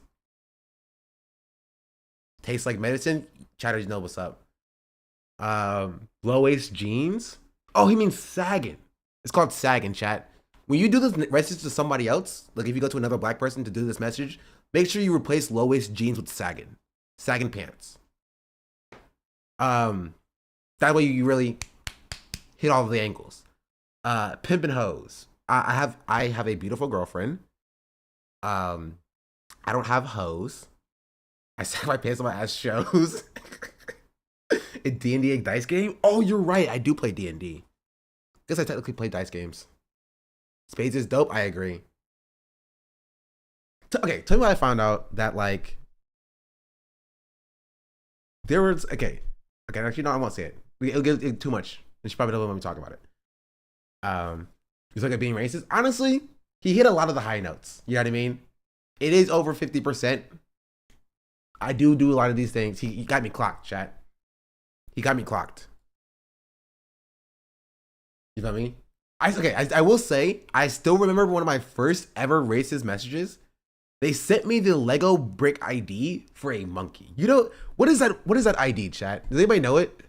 Tastes like medicine. Chatters know what's up. Low waist jeans. Oh, he means sagging. It's called sagging, chat. When you do this message to somebody else, like if you go to another black person to do this message, make sure you replace low waist jeans with sagging pants. That way you really hit all of the angles. Pimp and hoes. I have a beautiful girlfriend. I don't have hoes. I sag my pants on my ass shows. A D&D dice game? Oh, you're right. I do play D&D. Guess I technically play dice games. Spades is dope. I agree. Okay, tell me what I found out that like there was okay. Actually, no, I won't say it. It'll get too much. And she probably doesn't want me to talk about it. He's like being racist. Honestly, he hit a lot of the high notes. You know what I mean? It is over 50%. I do a lot of these things. He got me clocked, chat. He got me clocked. You know what I mean? I will say, I still remember one of my first ever racist messages. They sent me the Lego brick ID for a monkey. You know, what is that? What is that ID, chat? Does anybody know it?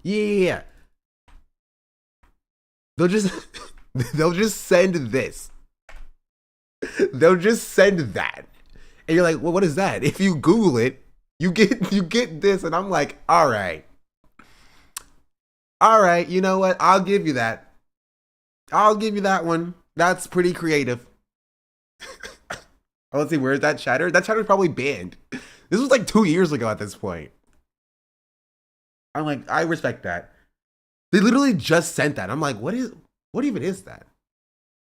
Yeah. They'll just send this. They'll just send that. And you're like, well, what is that? If you Google it, you get this. And I'm like, all right, you know what? I'll give you that. I'll give you that one. That's pretty creative. Oh, let's see, where's that chatter? That chatter's probably banned. This was like 2 years ago at this point. I'm like, I respect that. They literally just sent that. I'm like, what even is that?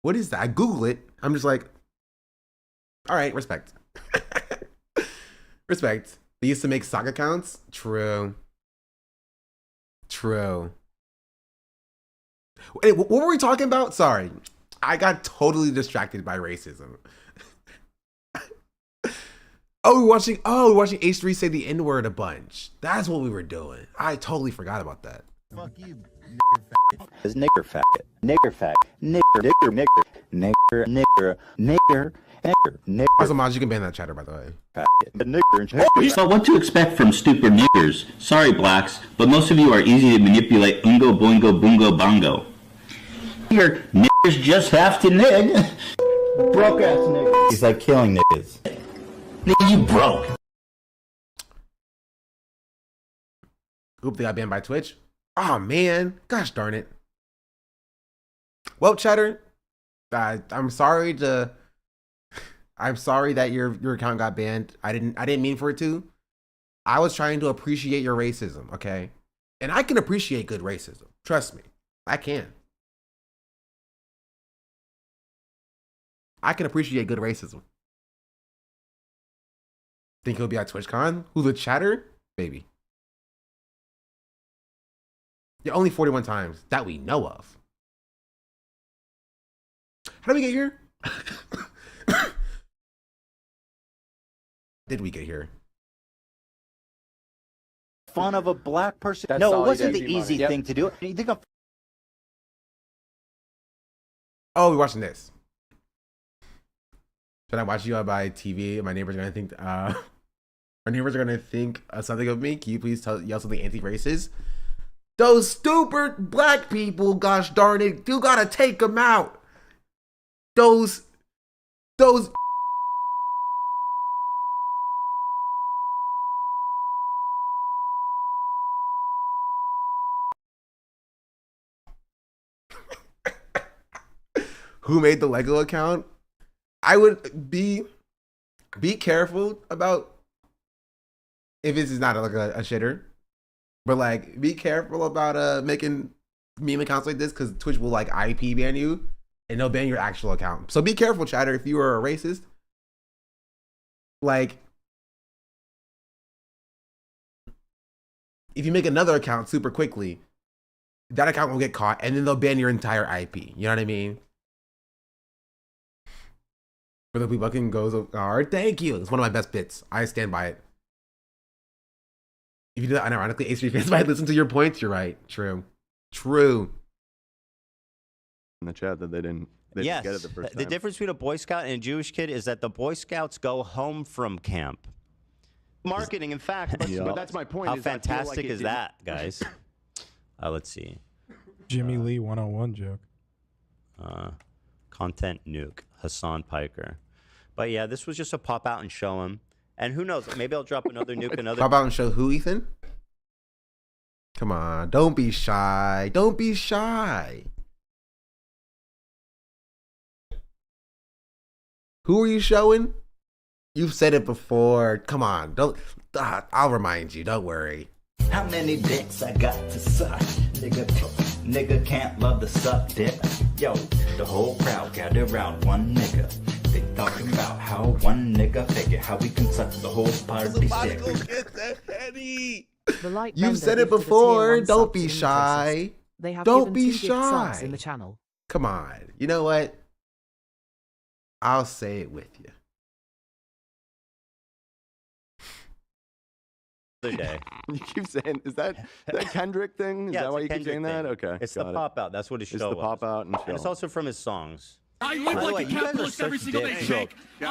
What is that? I Google it. I'm just like, all right, respect. Respect. They used to make sock accounts. True. Wait, what were we talking about? Sorry. I got totally distracted by racism. We're watching H3 say the N-word a bunch. That's what we were doing. I totally forgot about that. Fuck you, is nigger faggot. Nigger faggot. Nigger. Also, Maj, you can ban that chatter, by the way. So what to expect from stupid niggers? Sorry, blacks, but most of you are easy to manipulate. Ungo, boingo, boongo, bongo. Here, niggers just have to nig. Broke ass niggas. He's like killing niggas. Nigga, you broke. Oop, they got banned by Twitch. Oh man, gosh darn it. Well, chatter, I'm sorry that your account got banned. I didn't mean for it to. I was trying to appreciate your racism, okay? And I can appreciate good racism. Trust me, I can. I can appreciate good racism. Think he'll be at TwitchCon? Who's a chatter? Baby. Yeah, only 41 times that we know of. How did we get here? Did we get here? Fun of a black person. No, it wasn't the easy thing to do. You think Oh, we're watching this. Should I watch you on my TV? My neighbors are gonna think something of me. Can you please yell something anti-racist? Those stupid black people, gosh darn it, you gotta take them out. Those who made the Lego account? I would be careful about if this is not like a shitter, but like be careful about making meme accounts like this because Twitch will like IP ban you and they'll ban your actual account. So be careful, chatter, if you are a racist. Like if you make another account super quickly, that account will get caught and then they'll ban your entire IP. You know what I mean? For the people can go hard. Thank you. It's one of my best bits. I stand by it. If you do that unironically, H3 fans might listen to your points. You're right. True. True. In the chat that they didn't get it the first time. The difference between a Boy Scout and a Jewish kid is that the Boy Scouts go home from camp. Marketing, in fact. But that's my point. How is I feel like fantastic it is didn't- that, guys? Let's see. Jimmy Lee 101 joke. Content nuke. Hassan Piker. But yeah, this was just a pop out and show him. And who knows? Maybe I'll drop another nuke. Pop out and show who, Ethan? Come on. Don't be shy. Don't be shy. Who are you showing? You've said it before. Come on. Don't. I'll remind you. Don't worry. How many dicks I got to suck? Nigga can't love the suck dick. Yo, the whole crowd gathered around one nigga. They talking about how one nigga figure how we can suck the whole party dick. You've said it before. Don't be shy. They have Don't given be 2 gift subs shy. in the channel. Come on. You know what? I'll say it with you. Other day. You keep saying, is that Kendrick thing? Is Yeah, that it's why a you keep saying Kendrick that? thing. Okay. It's the got it. pop out. That's what his It's show the was. pop out and And show. it's also from his songs. I By live the way, like a you guys are capitalist every such single day. dicks. Hey,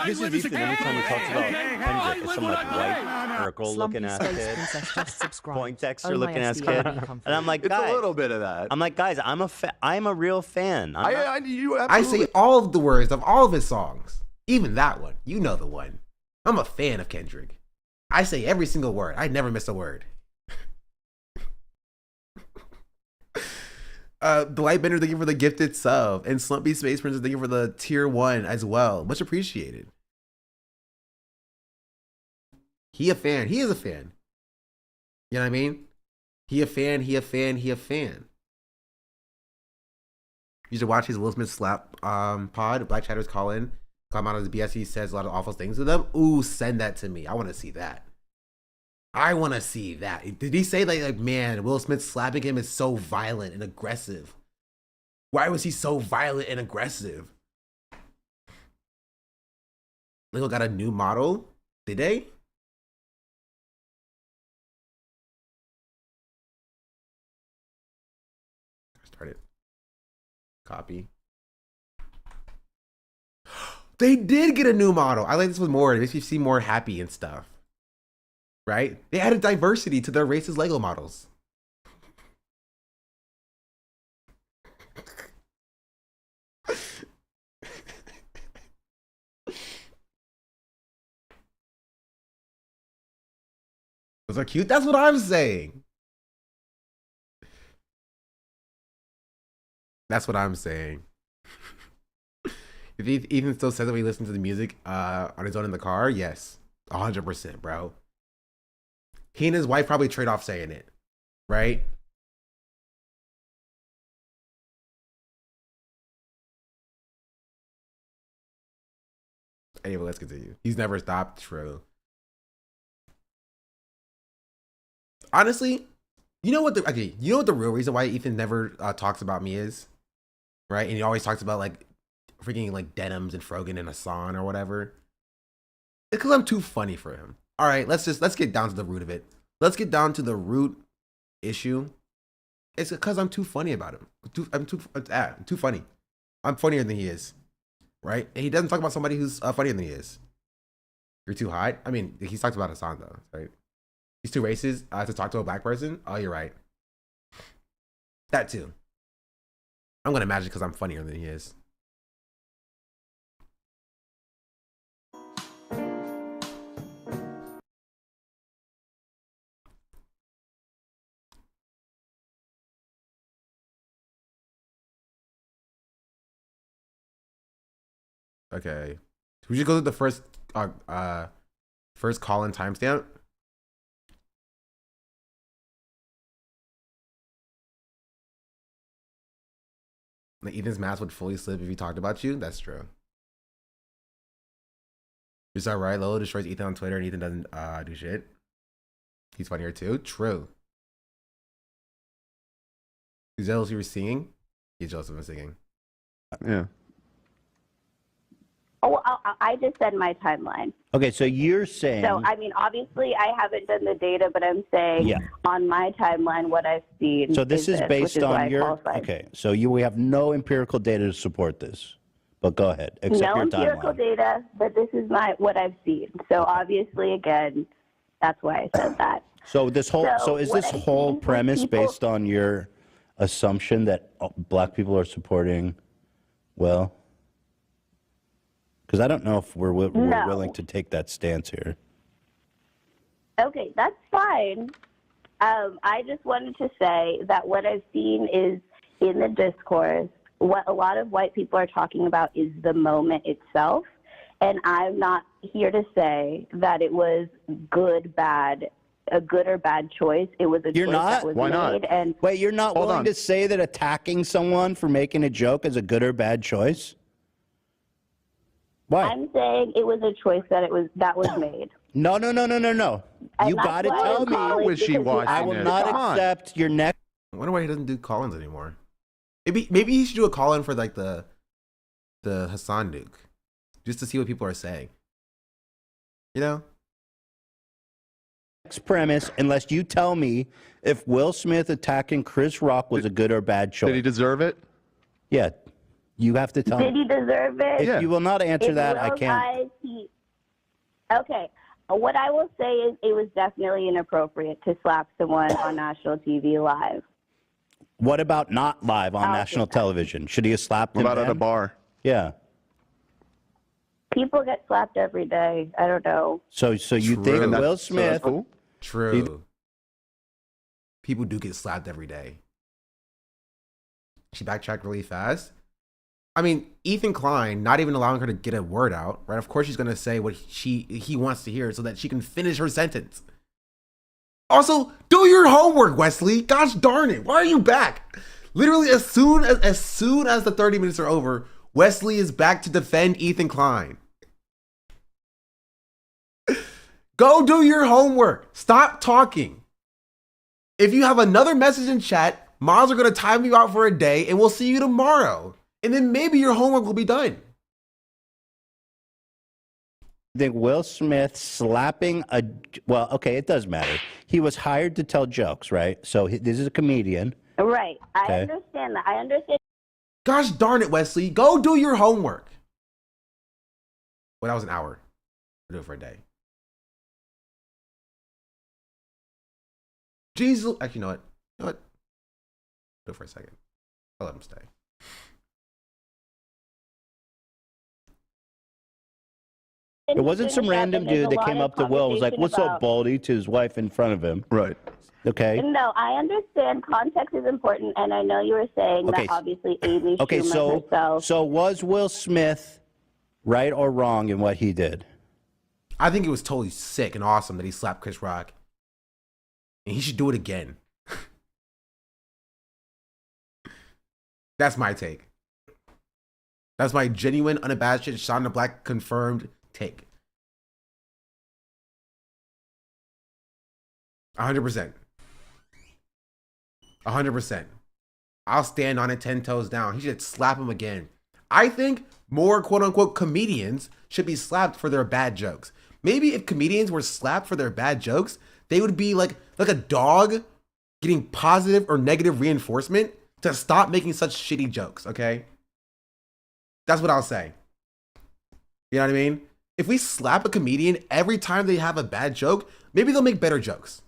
This is Ethan every time he talks about Kendrick. It's some like white Urkel-looking ass kid, Poindexter looking ass kid, and I'm like, It's guys, a little bit of that. I'm like, guys, I'm a real fan. I say all of the words of all of his songs. Even that one. You know the one. I'm a fan of Kendrick. I say every single word. I never miss a word. The Lightbender, thank you for the gifted sub. And Slumpy Space Princess, thank you for the tier 1 as well. Much appreciated. He a fan. He is a fan. You know what I mean? He a fan. He a fan. He a fan. You should watch his Will Smith slap pod. Black Chatters call in. Come out of the BS. He says a lot of awful things to them. Ooh, send that to me. I want to see that. I want to see that. Did he say like, man, Will Smith slapping him is so violent and aggressive? Why was he so violent and aggressive? Lego got a new model. Did they? Start it. Copy. They did get a new model. I like this one more. It makes me seem more happy and stuff. Right? They added diversity to their racist Lego models. Those are cute. That's what I'm saying. That's what I'm saying. If Ethan still says that we listen to the music on his own in the car, yes. 100%, bro. He and his wife probably trade off saying it, right? Anyway, let's continue. He's never stopped. True. Honestly, you know what the real reason why Ethan never talks about me is, right? And he always talks about like freaking like denims and Frogan and Hassan or whatever. It's because I'm too funny for him. All right, let's get down to the root of it. Let's get down to the root issue. It's because I'm too funny about him. I'm too funny. I'm funnier than he is, right? And he doesn't talk about somebody who's funnier than he is. You're too hot. I mean, he's talked about Hassan though, right? He's too racist to talk to a black person. Oh, you're right. That too. I'm gonna imagine because I'm funnier than he is. Okay. We should go to the first call-in timestamp. Like Ethan's mask would fully slip if he talked about you. That's true. You're so right. Lolo destroys Ethan on Twitter and Ethan doesn't do shit. He's funnier too. True. He's jealous you were singing? He's jealous of him singing. Yeah. Oh, I just said my timeline. Okay, so you're saying. So, I mean, obviously, I haven't done the data, but I'm saying on my timeline, what I've seen. So this is which based is why on I your. qualified. Okay, so we have no empirical data to support this. But go ahead, except No your empirical timeline. data, but this is what I've seen. So obviously, again, that's why I said that. So this whole. So is what this I've whole seen with premise people- based on your assumption that black people are supporting, well? Because I don't know if we're No. willing to take that stance here. Okay, that's fine. I just wanted to say that what I've seen is in the discourse, what a lot of white people are talking about is the moment itself. And I'm not here to say that it was good, bad, a good or bad choice. It was a You're choice not? that was Why made. not? And Wait, you're not Hold willing on. to say that attacking someone for making a joke is a good or bad choice? Why? I'm saying it was a choice that was made. No. And You that's got to why tell I'm calling me. because the I will answer not is off. accept your next. I wonder why he doesn't do call-ins anymore. Maybe he should do a call-in for like the Hasan Duke, just to see what people are saying. You know. Next premise, unless you tell me if Will Smith attacking Chris Rock was a good or bad choice. Did he deserve it? Yeah. You have to tell Did me. he deserve it? If you will not answer In that, I Will's can't. eyes, Okay. What I will say is it was definitely inappropriate to slap someone on national TV live. What about not live on national television? Should he have slapped him? What about at a then? bar? Yeah. People get slapped every day. I don't know. So you think Will Smith? True. People do get slapped every day. She backtracked really fast. I mean, Ethan Klein not even allowing her to get a word out, right? Of course she's gonna say what he wants to hear so that she can finish her sentence. Also, do your homework, Wesley. Gosh darn it. Why are you back? Literally, as soon as the 30 minutes are over, Wesley is back to defend Ethan Klein. Go do your homework. Stop talking. If you have another message in chat, mods are going to time you out for a day and we'll see you tomorrow. And then maybe your homework will be done. I think Will Smith slapping well, okay, it does matter. He was hired to tell jokes, right? So this is a comedian. Right. I Okay. understand that. I understand. Gosh darn it, Wesley. Go do your homework. Well, that was an hour. I'll do it for a day. Jesus. Actually, you know what? Do it for a second. I'll let him stay. It wasn't some random dude that came up to Will and was like, "What's up, Baldy?" to his wife in front of him. Right. Okay. No, I understand context is important, and I know you were saying Okay. that obviously Amy Okay, Schumer herself. so was Will Smith right or wrong in what he did? I think it was totally sick and awesome that he slapped Chris Rock. And he should do it again. That's my take. That's my genuine, unabashed, Shot in the Black confirmed take. 100%. 100%. I'll stand on it 10 toes down. He should slap him again. I think more quote unquote comedians should be slapped for their bad jokes. Maybe if comedians were slapped for their bad jokes, they would be like a dog getting positive or negative reinforcement to stop making such shitty jokes, okay? That's what I'll say. You know what I mean? If we slap a comedian every time they have a bad joke, maybe they'll make better jokes.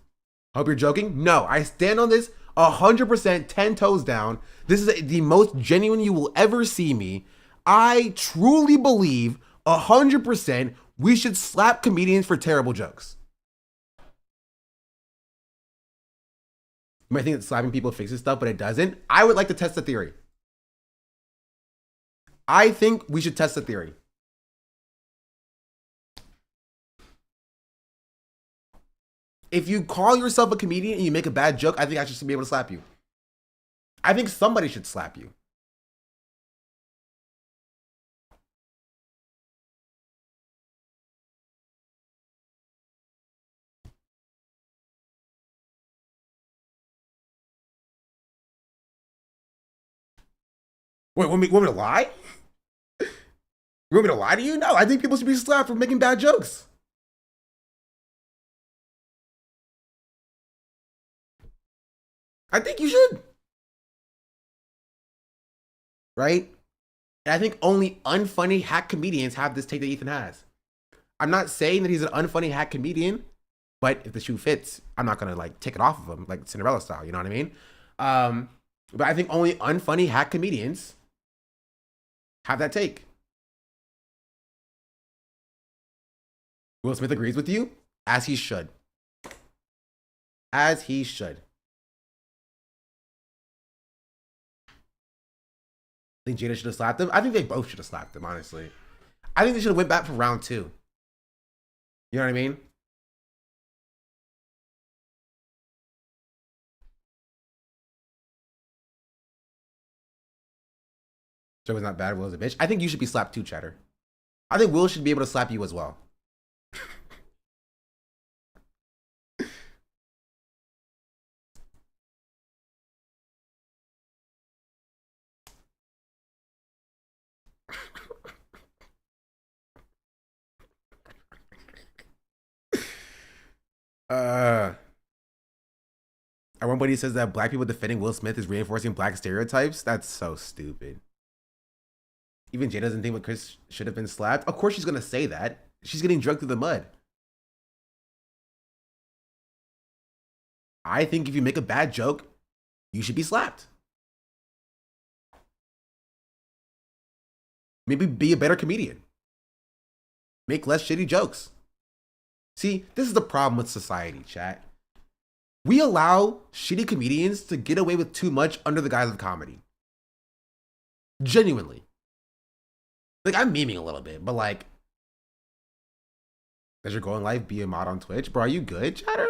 Hope you're joking. No, I stand on this 100%, 10 toes down. This is the most genuine you will ever see me. I truly believe 100% we should slap comedians for terrible jokes. You might think that slapping people fixes stuff, but it doesn't. I would like to test the theory. I think we should test the theory. If you call yourself a comedian and you make a bad joke, I think I should be able to slap you. I think somebody should slap you. Wait, want me to lie? You want me to lie to you? No, I think people should be slapped for making bad jokes. I think you should. Right? And I think only unfunny hack comedians have this take that Ethan has. I'm not saying that he's an unfunny hack comedian, but if the shoe fits, I'm not gonna like take it off of him like Cinderella style. You know what I mean? But I think only unfunny hack comedians have that take. Will Smith agrees with you, as he should. As he should. I think Jada should have slapped him. I think they both should have slapped him, honestly. I think they should have went back for round 2. You know what I mean? Joe was not bad. Will's a bitch. I think you should be slapped too, Chatter. I think Will should be able to slap you as well. At one point he says that black people defending Will Smith is reinforcing black stereotypes. That's so stupid. Even Jay doesn't think what Chris should have been slapped. Of course she's gonna say that. She's getting drugged through the mud. I think if you make a bad joke, you should be slapped. Maybe be a better comedian. Make less shitty jokes. See, this is the problem with society, chat. We allow shitty comedians to get away with too much under the guise of comedy. Genuinely. Like, I'm memeing a little bit, but like, does your goal in life be a mod on Twitch? Bro, are you good, Chatter?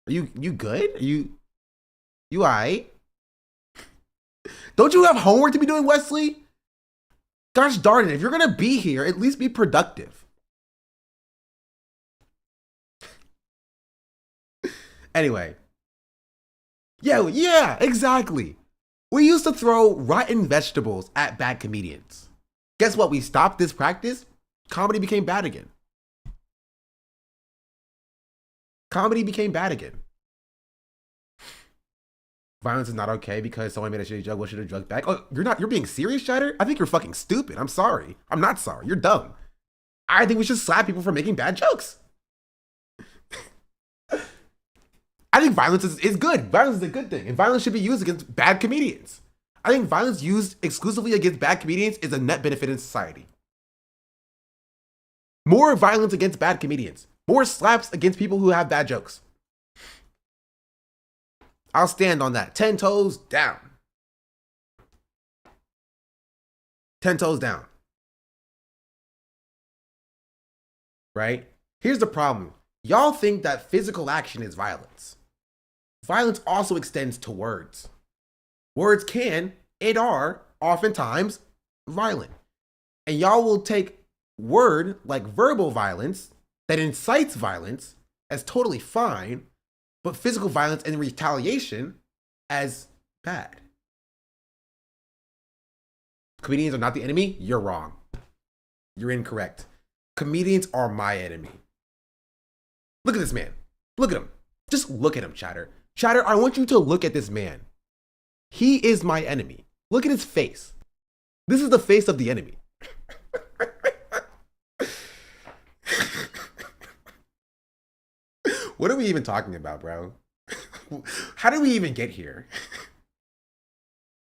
Are you good? Are you alright? Don't you have homework to be doing, Wesley? Gosh darn it, if you're gonna be here, at least be productive. Anyway. Yeah, exactly. We used to throw rotten vegetables at bad comedians. Guess what? We stopped this practice. Comedy became bad again. Comedy became bad again. Violence is not okay because someone made a shitty joke. What should have drugged back? Oh, you're being serious, Shatter? I think you're fucking stupid. I'm sorry. I'm not sorry. You're dumb. I think we should slap people for making bad jokes. I think violence is good. Violence is a good thing. And violence should be used against bad comedians. I think violence used exclusively against bad comedians is a net benefit in society. More violence against bad comedians. More slaps against people who have bad jokes. I'll stand on that. 10 toes down. 10 toes down. Right? Here's the problem. Y'all think that physical action is violence. Violence also extends to words. Words can and are oftentimes violent. And y'all will take word like verbal violence that incites violence as totally fine, but physical violence and retaliation as bad. Comedians are not the enemy? You're wrong. You're incorrect. Comedians are my enemy. Look at this man. Look at him. Just look at him, Chatter. Chatter, I want you to look at this man. He is my enemy. Look at his face. This is the face of the enemy. What are we even talking about, bro? How did we even get here?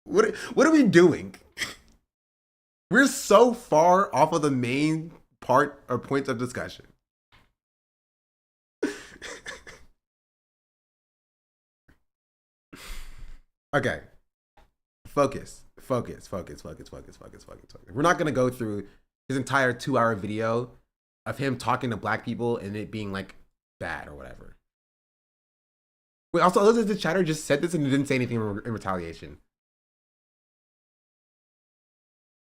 What are we doing? We're so far off of the main part or points of discussion. Okay. Focus. We're not going to go through his entire 2-hour video of him talking to black people and it being like bad or whatever. Wait, also, Elizabeth the Chatter just said this and he didn't say anything in retaliation.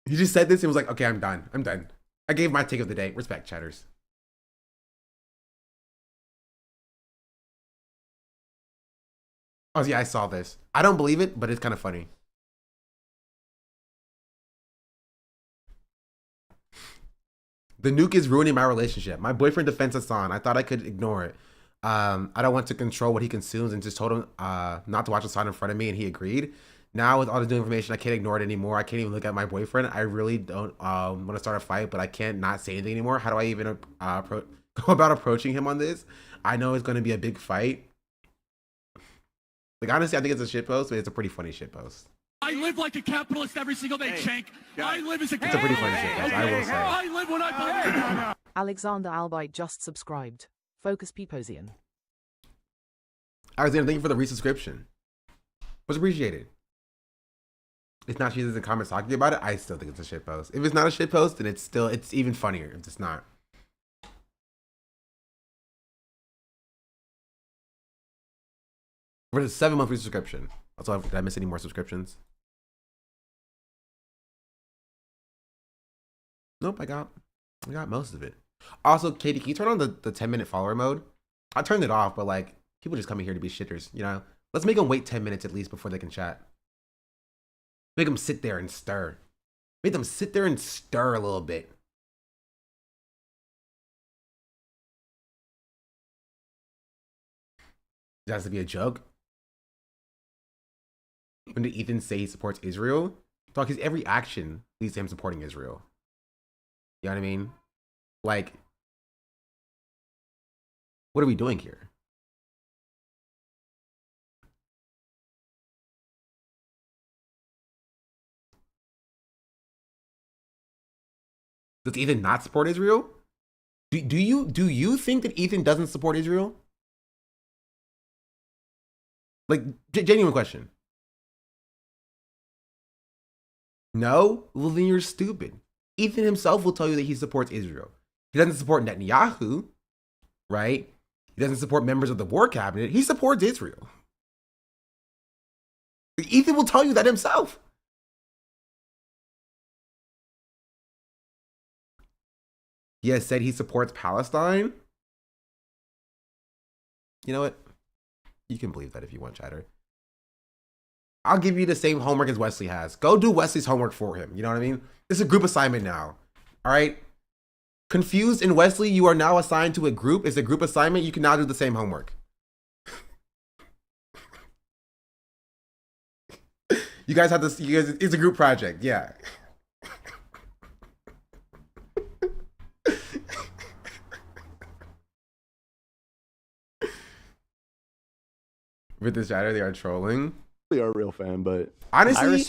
He just said this and was like, okay, I'm done. I gave my take of the day. Respect, Chatters. Oh yeah, I saw this. I don't believe it, but it's kind of funny. The nuke is ruining my relationship. My boyfriend defends Hasan. I thought I could ignore it. I don't want to control what he consumes and just told him not to watch Hasan in front of me, and he agreed. Now with all this new information, I can't ignore it anymore. I can't even look at my boyfriend. I really don't want to start a fight, but I can't not say anything anymore. How do I even go about approaching him on this? I know it's going to be a big fight. Like, honestly, I think it's a shitpost, but it's a pretty funny shitpost. I live like a capitalist every single day, Shank. I live as a It's a pretty funny shitpost, I will say. I live when I believe. Alexander Albright just subscribed. Focus Peposian. Alexander, thank you for the resubscription. Much appreciated. If not, she doesn't comment talking about it, I still think it's a shitpost. If it's not a shitpost, then it's even funnier if it's not. For the 7-month resubscription. Also, did I miss any more subscriptions? Nope, I got most of it. Also, Katie, can you turn on the 10-minute follower mode? I turned it off, but like, people just coming here to be shitters, you know? Let's make them wait 10 minutes at least before they can chat. Make them sit there and stir. Make them sit there and stir a little bit. It has to be a joke. When did Ethan say he supports Israel? Dog, his every action leads to him supporting Israel. You know what I mean? Like, what are we doing here? Does Ethan not support Israel? Do you think that Ethan doesn't support Israel? Like, genuine question. No? Well, then you're stupid. Ethan himself will tell you that he supports Israel. He doesn't support Netanyahu, right? He doesn't support members of the war cabinet. He supports Israel. Ethan will tell you that himself. He has said he supports Palestine. You know what? You can believe that if you want, chatter. I'll give you the same homework as Wesley has. Go do Wesley's homework for him. You know what I mean? This is a group assignment now. All right? Confused and Wesley, you are now assigned to a group. It's a group assignment. You can now do the same homework. You guys have this. You guys, it's a group project. Yeah. With this chatter, they are trolling. We are a real fan, but honestly,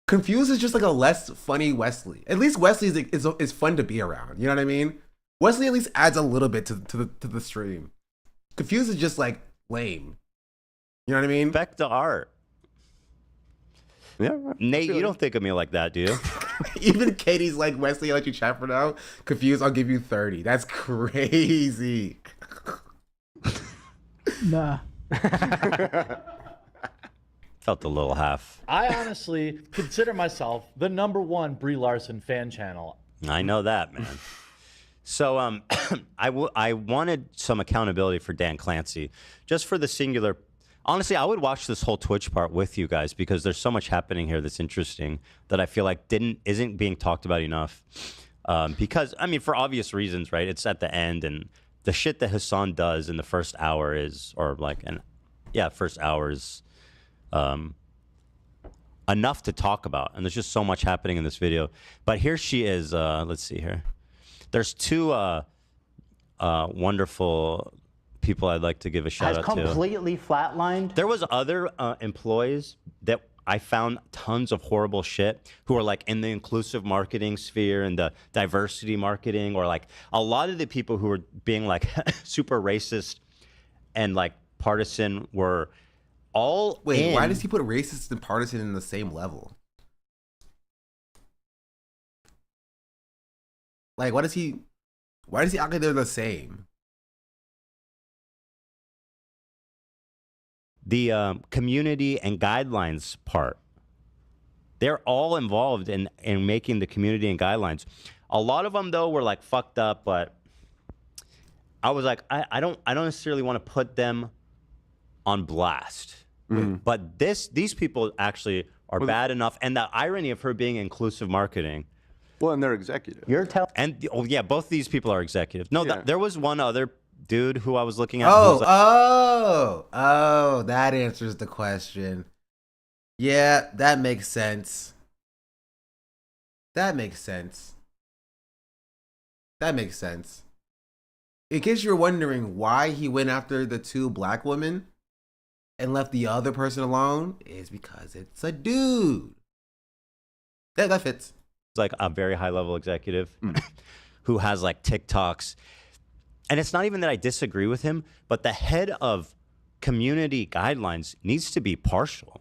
Confused is just like a less funny Wesley. At least Wesley is fun to be around. You know what I mean? Wesley at least adds a little bit to the stream. Confused is just like lame. You know what I mean? Back to art. Yeah, Nate, you don't think of me like that, do you? Even Katie's like, Wesley, I'll let you chat for now. Confused, I'll give you 30. That's crazy. Nah. Felt a little half. I honestly consider myself the #1 Brie Larson fan channel. I know that, man. So I wanted some accountability for Dan Clancy, just for the singular. Honestly, I would watch this whole Twitch part with you guys because there's so much happening here that's interesting that I feel like isn't being talked about enough. Because I mean, for obvious reasons, right? It's at the end, and the shit that Hasan does in the first hour is, first hour is enough to talk about. And there's just so much happening in this video. But here she is. Let's see here. There's two wonderful people I'd like to give a shout out to. Completely flatlined. There was other employees that I found tons of horrible shit who are like in the inclusive marketing sphere and the diversity marketing, or like a lot of the people who were being like super racist and like partisan were all Wait, why does he put racist and partisan in the same level? Like, why does he act like they're the same? The community and guidelines part. They're all involved in making the community and guidelines. A lot of them though were like fucked up, but I was like, I don't necessarily want to put them on blast. But these people actually are bad enough, and the irony of her being inclusive marketing. Well, and they're executive. You're telling, and yeah, both these people are executives. No, there was one other dude who I was looking at. who was like, That answers the question. Yeah, that makes sense. That makes sense. That makes sense. In case you're wondering why he went after the 2 black women and left the other person alone, is because it's a dude. That fits. It's like a very high level executive who has like TikToks. And it's not even that I disagree with him, but the head of community guidelines needs to be partial.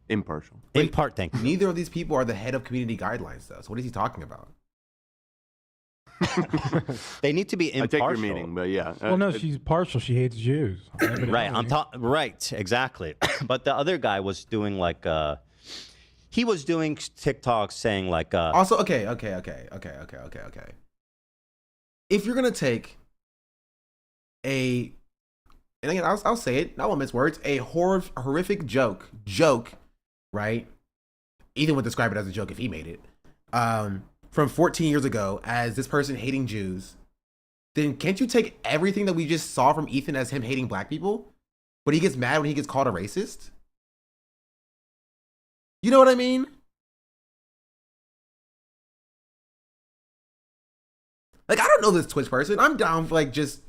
Impartial. Thank you. Neither of these people are the head of community guidelines, though. So what is he talking about? They need to be impartial. I take your meaning, but yeah. Well, no, she's partial. She hates Jews. Right. Right. Exactly. But the other guy was doing like, he was doing TikToks saying like, Also, okay. If you're gonna take and again, I'll say it, not one mince words, a horrific joke, right? Ethan would describe it as a joke if he made it. From 14 years ago, as this person hating Jews, then can't you take everything that we just saw from Ethan as him hating black people, but he gets mad when he gets called a racist? You know what I mean? Like, I don't know this Twitch person. I'm down for like just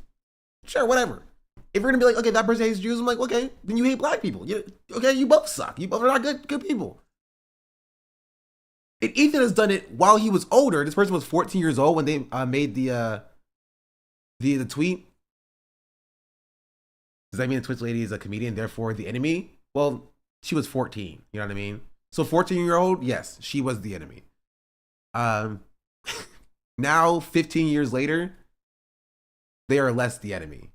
sure, whatever. If you're gonna be like, okay, that person hates Jews, I'm like, okay, then you hate black people. Okay, you both suck. You both are not good people. And Ethan has done it while he was older. This person was 14 years old when they made the tweet. Does that mean the Twitch lady is a comedian, therefore the enemy? Well, she was 14. You know what I mean? So 14-year-old, yes, she was the enemy. Now, 15 years later, they are less the enemy.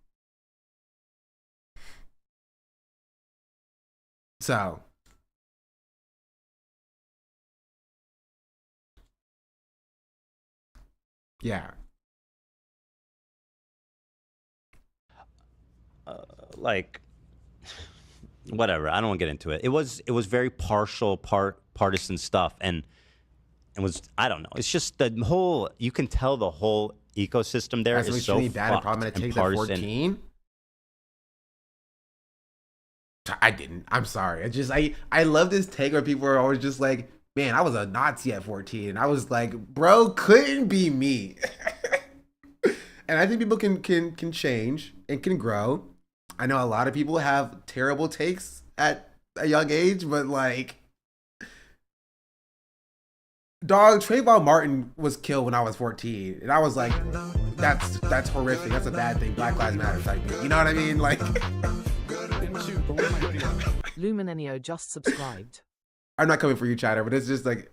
So, yeah. Like, whatever. I don't want to get into it. It was very partisan stuff, and it was, I don't know. It's just the whole, you can tell the whole ecosystem there is so bad. A problem that takes at 14. I didn't. I'm sorry. I love this take where people are always just like, man, I was a Nazi at 14. And I was like, bro, couldn't be me. And I think people can change and can grow. I know a lot of people have terrible takes at a young age, but like, dog, Trayvon Martin was killed when I was 14. And I was like, that's horrific. That's a bad thing. Black Lives Matter type thing. You know what I mean? Like, Luminenio just subscribed. I'm not coming for you, chatter, but it's just like,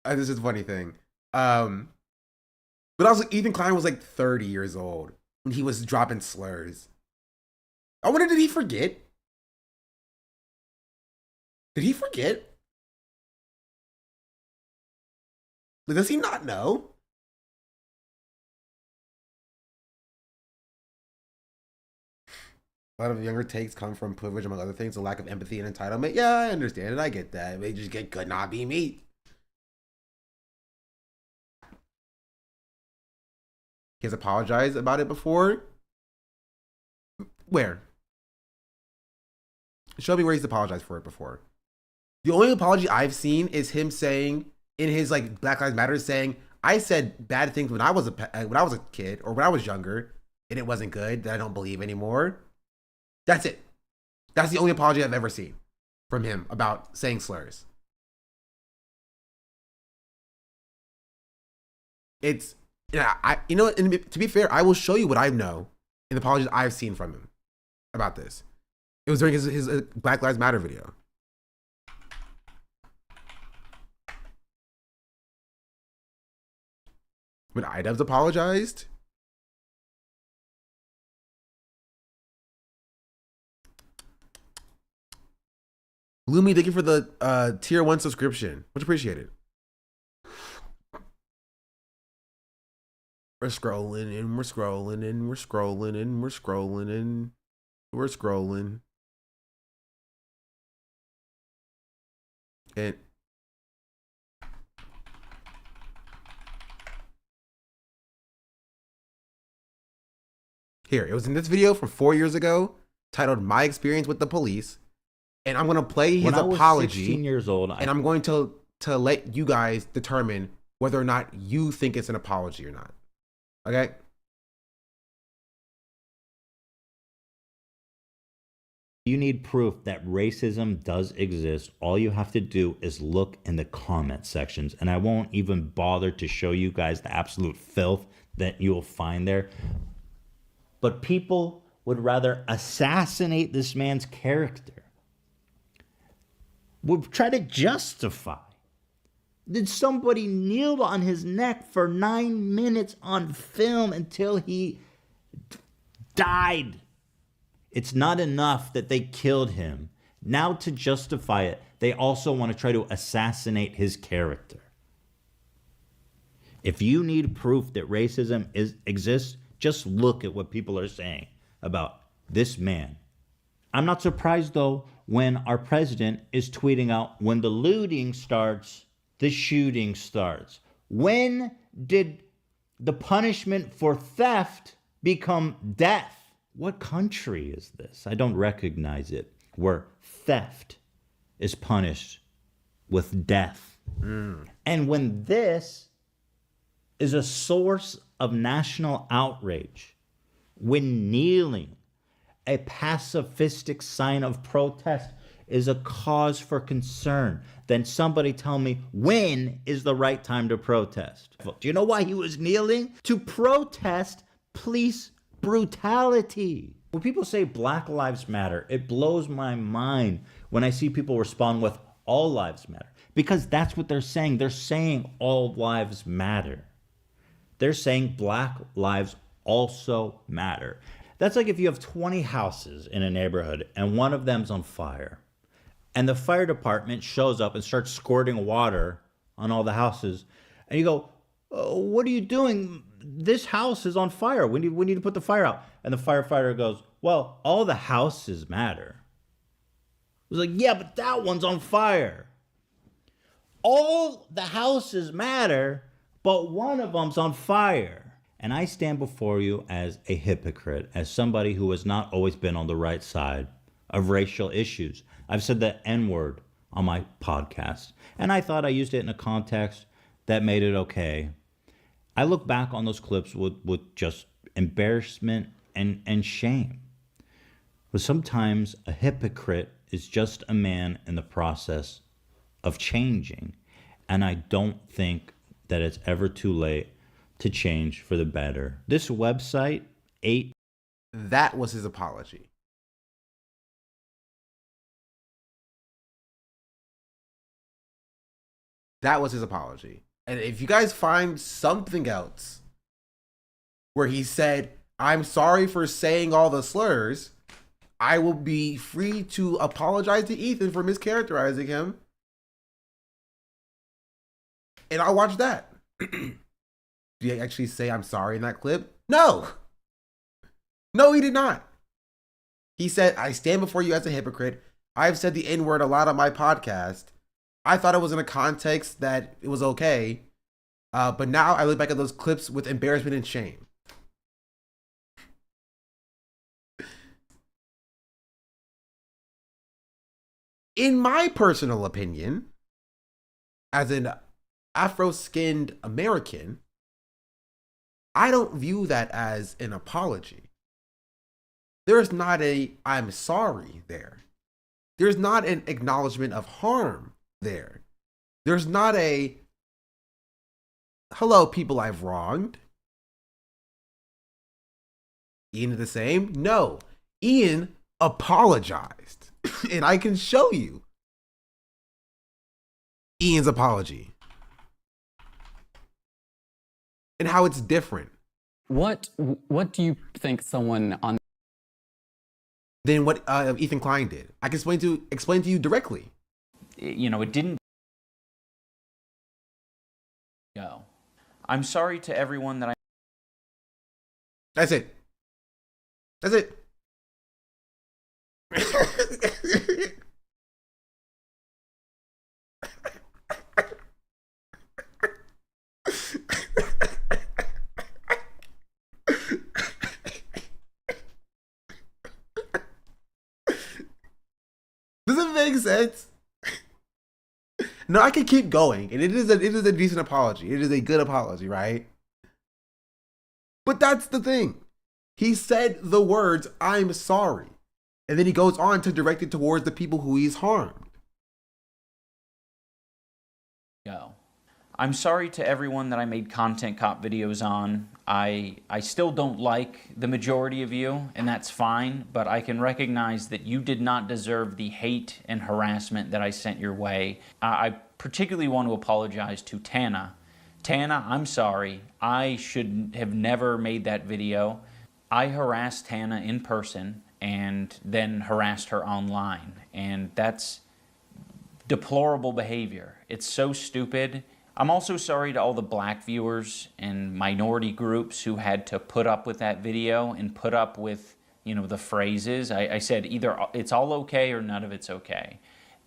this is a funny thing. But also, Ethan Klein was like 30 years old when he was dropping slurs. I wonder, did he forget? Did he forget? Like, does he not know? A lot of younger takes come from privilege, among other things, a lack of empathy and entitlement. Yeah, I understand it. I get that. They just could not be me. He has apologized about it before? Where? Show me where he's apologized for it before. The only apology I've seen is him saying in his like Black Lives Matter, saying, I said bad things when I was a kid or when I was younger and it wasn't good, that I don't believe anymore. That's it. That's the only apology I've ever seen from him about saying slurs. It's, yeah, and to be fair, I will show you what I know in the apologies I've seen from him about this. It was during his Black Lives Matter video. When IDubbbz apologized? Lumi, thank you for the tier 1 subscription. Much appreciated. We're scrolling and we're scrolling and we're scrolling and we're scrolling and we're scrolling. And here, it was in this video from 4 years ago, titled "My Experience with the Police," and I'm gonna play his When I was apology. 16 years old, and I'm going to let you guys determine whether or not you think it's an apology or not. Okay. You need proof that racism does exist. All you have to do is look in the comment sections, and I won't even bother to show you guys the absolute filth that you'll find there. But people would rather assassinate this man's character, would try to justify. Did somebody kneel on his neck for 9 minutes on film until he died? It's not enough that they killed him. Now, to justify it, they also want to try to assassinate his character. If you need proof that racism exists, just look at what people are saying about this man. I'm not surprised, though, when our president is tweeting out, when the looting starts, the shooting starts. When did the punishment for theft become death? What country is this? I don't recognize it, where theft is punished with death. And when this is a source of national outrage, when kneeling, a pacifistic sign of protest, is a cause for concern, then somebody tell me, when is the right time to protest? Do you know why he was kneeling? To protest police brutality. When people say Black Lives Matter, it blows my mind when I see people respond with all lives matter, because that's what they're saying. They're saying all lives matter. They're saying Black lives also matter. That's like if you have 20 houses in a neighborhood and one of them's on fire, and the fire department shows up and starts squirting water on all the houses, and you go, what are you doing? This house is on fire. We need to put the fire out. And the firefighter goes, well, all the houses matter. It was like, yeah, but that one's on fire. All the houses matter, but one of them's on fire. And I stand before you as a hypocrite, as somebody who has not always been on the right side of racial issues. I've said the N-word on my podcast, and I thought I used it in a context that made it okay. I look back on those clips with just embarrassment and shame. But sometimes a hypocrite is just a man in the process of changing. And I don't think that it's ever too late to change for the better. This website, That was his apology. That was his apology. And if you guys find something else where he said, I'm sorry for saying all the slurs, I will be free to apologize to Ethan for mischaracterizing him. And I'll watch that. Did he actually say I'm sorry in that clip? No. No, he did not. He said, I stand before you as a hypocrite. I've said the N-word a lot on my podcast. I thought it was in a context that it was okay. But now I look back at those clips with embarrassment and shame. In my personal opinion, as an Afro-skinned American, I don't view that as an apology. There's not a I'm sorry there. There's not an acknowledgement of harm there. There's not a hello, people I've wronged. Ian is the same? No. Ian apologized. And I can show you Ian's apology and how it's different. What do you think someone on than what Ethan Klein did? I can explain to you directly. You know, it didn't go. I'm sorry to everyone that I... That's it. That's it. makes sense? No, I can keep going, and it is a decent apology. It is a good apology, right? But that's the thing. He said the words, "I'm sorry," and then he goes on to direct it towards the people who he's harmed. Go. I'm sorry to everyone that I made content cop videos on. I still don't like the majority of you, and that's fine, but I can recognize that you did not deserve the hate and harassment that I sent your way. I particularly want to apologize to Tana. Tana, I'm sorry. I should have never made that video. I harassed Tana in person and then harassed her online, and that's deplorable behavior. It's so stupid. I'm also sorry to all the black viewers and minority groups who had to put up with that video and put up with, you know, the phrases. I said either it's all okay or none of it's okay.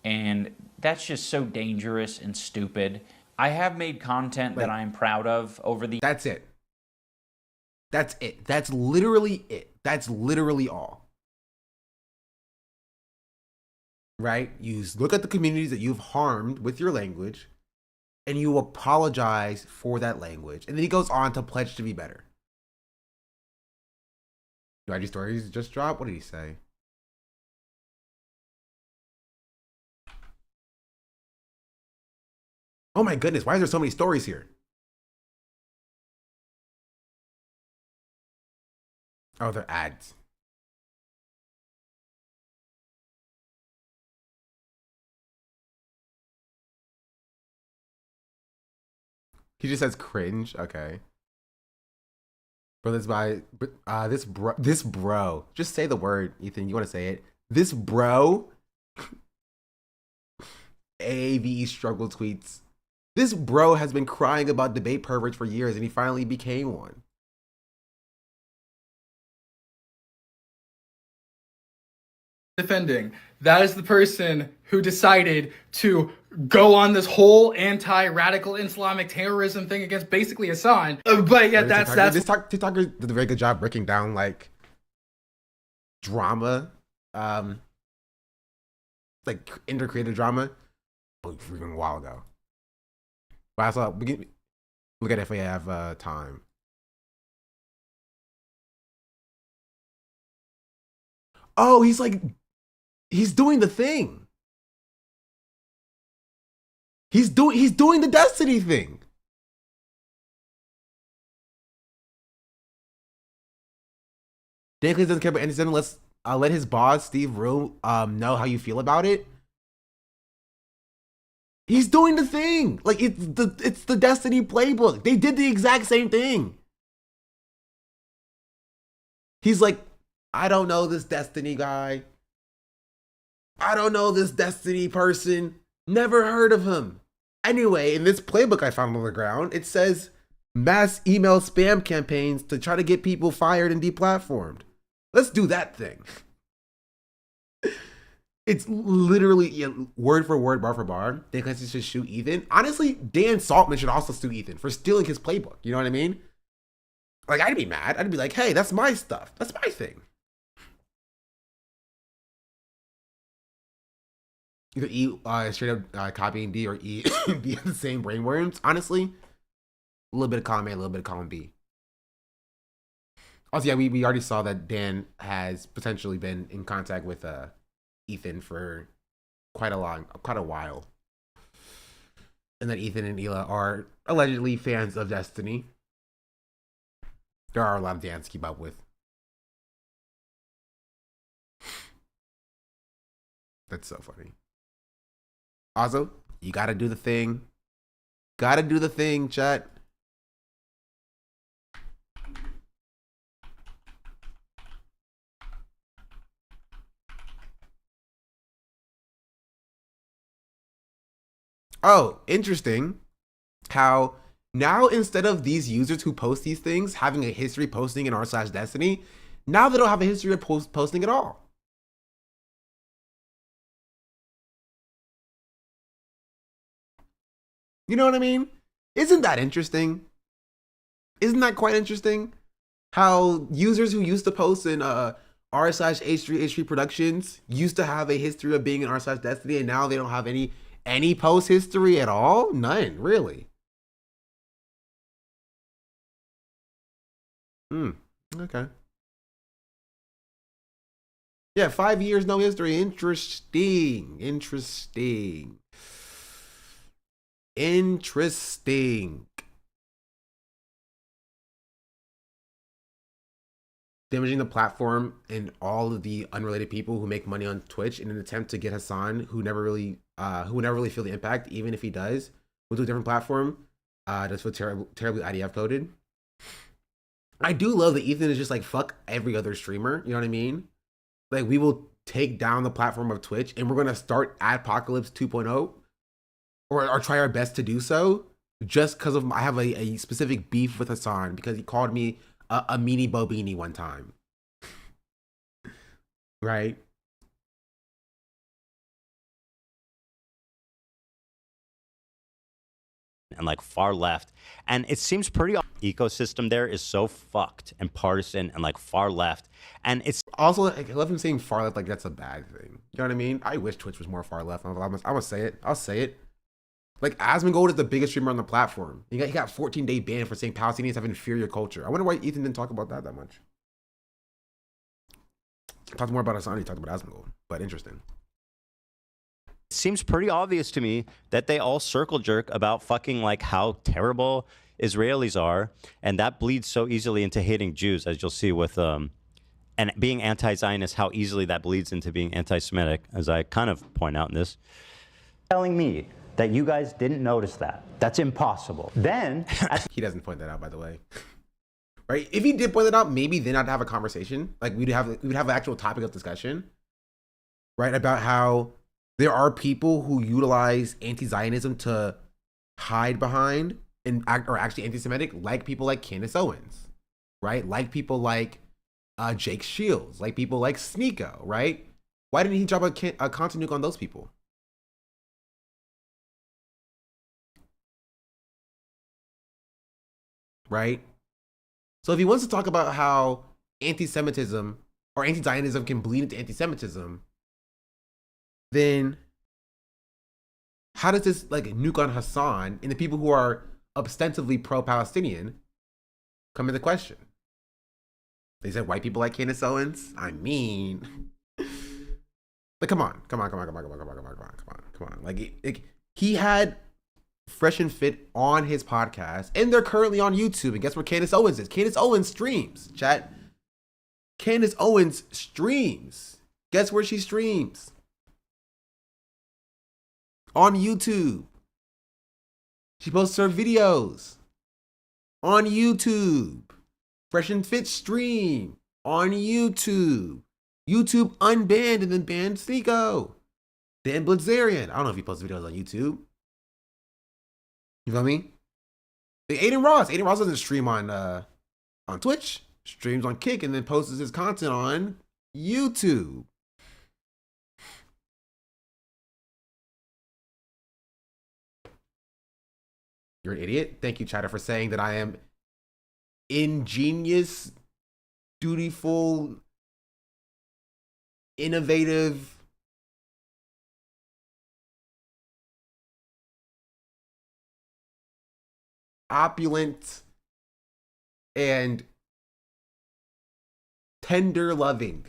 And that's just so dangerous and stupid. I have made content that I'm proud of over the... That's it. That's it. That's literally it. That's literally all. Right? You look at the communities that you've harmed with your language, and you apologize for that language. And then he goes on to pledge to be better. Your IG stories just dropped? What did he say? Oh my goodness, why is there so many stories here? Oh, they're ads. He just says cringe. Okay. Bro, this bro. Just say the word, Ethan. You want to say it? This bro. AAVE struggle tweets. This bro has been crying about debate perverts for years, and he finally became one. Defending. That is the person who decided to go on this whole anti-radical Islamic terrorism thing against basically Hasan. But yeah, that's this TikToker did a very good job breaking down like drama, like intercreated drama, freaking a while ago. But I saw we can look at it if we have time. Oh, he's doing the thing. He's doing the Destiny thing. Dan Cleese doesn't care about Anderson. Let's let his boss Steve Rue know how you feel about it. He's doing the thing. Like it's the Destiny playbook. They did the exact same thing. He's like, I don't know this Destiny guy. I don't know this Destiny person. Never heard of him. Anyway, in this playbook I found on the ground, it says mass email spam campaigns to try to get people fired and deplatformed. Let's do that thing. It's literally word for word, bar for bar. Dan Clancy should shoot Ethan. Honestly, Dan Saltman should also sue Ethan for stealing his playbook. You know what I mean? Like, I'd be mad. I'd be like, hey, that's my stuff. That's my thing. Either E straight up copying D or E be the same brainworms. Honestly, a little bit of column A, a little bit of column B. Also, yeah, we already saw that Dan has potentially been in contact with Ethan for quite a while, and that Ethan and Hila are allegedly fans of Destiny. There are a lot of Dans to keep up with. That's so funny. Also, you gotta do the thing. Gotta do the thing, chat. Oh, interesting how now instead of these users who post these things having a history posting in r/Destiny, now they don't have a history of posting at all. You know what I mean? Isn't that interesting? Isn't that quite interesting? How users who used to post in r/h3 Productions used to have a history of being in r/Destiny, and now they don't have any post history at all? None, really. Okay. Yeah, 5 years, no history. Interesting. Damaging the platform and all of the unrelated people who make money on Twitch in an attempt to get Hasan, who never really feel the impact, even if he does, go to a different platform. Just feel terribly IDF coded. I do love that Ethan is just like, fuck every other streamer. You know what I mean? Like, we will take down the platform of Twitch, and we're gonna start Adpocalypse 2.0, or try our best to do so, just because of I have a specific beef with Hasan because he called me a meanie bobini one time. Right? And like far left, and it seems pretty ecosystem there is so fucked and partisan and like far left, and it's also like, I love him saying far left like that's a bad thing. You know what I mean? I wish Twitch was more far left. I'm gonna say it. I'll say it. Like, Asmongold is the biggest streamer on the platform. He got 14-day ban for saying Palestinians have inferior culture. I wonder why Ethan didn't talk about that much. Talked more about Hasan, he talked about Asmongold, but interesting. It seems pretty obvious to me that they all circle jerk about fucking like how terrible Israelis are, and that bleeds so easily into hating Jews, as you'll see with and being anti-Zionist, how easily that bleeds into being anti-Semitic, as I kind of point out in this. Telling me that you guys didn't notice that. That's impossible. Then he doesn't point that out, by the way. Right? If he did point it out, maybe then I'd have a conversation. Like, we'd have an actual topic of discussion, right? About how there are people who utilize anti-Zionism to hide behind and are actually anti-Semitic, like people like Candace Owens, right? Like people like Jake Shields, like people like Sneeko, right? Why didn't he drop a content nuke on those people? Right? So if he wants to talk about how anti-Semitism or anti-Zionism can bleed into anti-Semitism, then how does this like nuke on Hasan and the people who are ostensibly pro-Palestinian come into question? They said white people like Candace Owens. I mean, like, come on. Like he had Fresh and Fit on his podcast, and they're currently on YouTube. And guess where Candace Owens is? Candace Owens streams, chat. Candace Owens streams. Guess where she streams? On YouTube. She posts her videos on YouTube. Fresh and Fit stream on YouTube. YouTube unbanned and then banned Sneeko. Dan Blitzarian. I don't know if he posts videos on YouTube. You feel me? Aiden Ross. Aiden Ross doesn't stream on Twitch. Streams on Kick and then posts his content on YouTube. You're an idiot. Thank you, Chatter, for saying that I am ingenious, dutiful, innovative, opulent, and tender loving.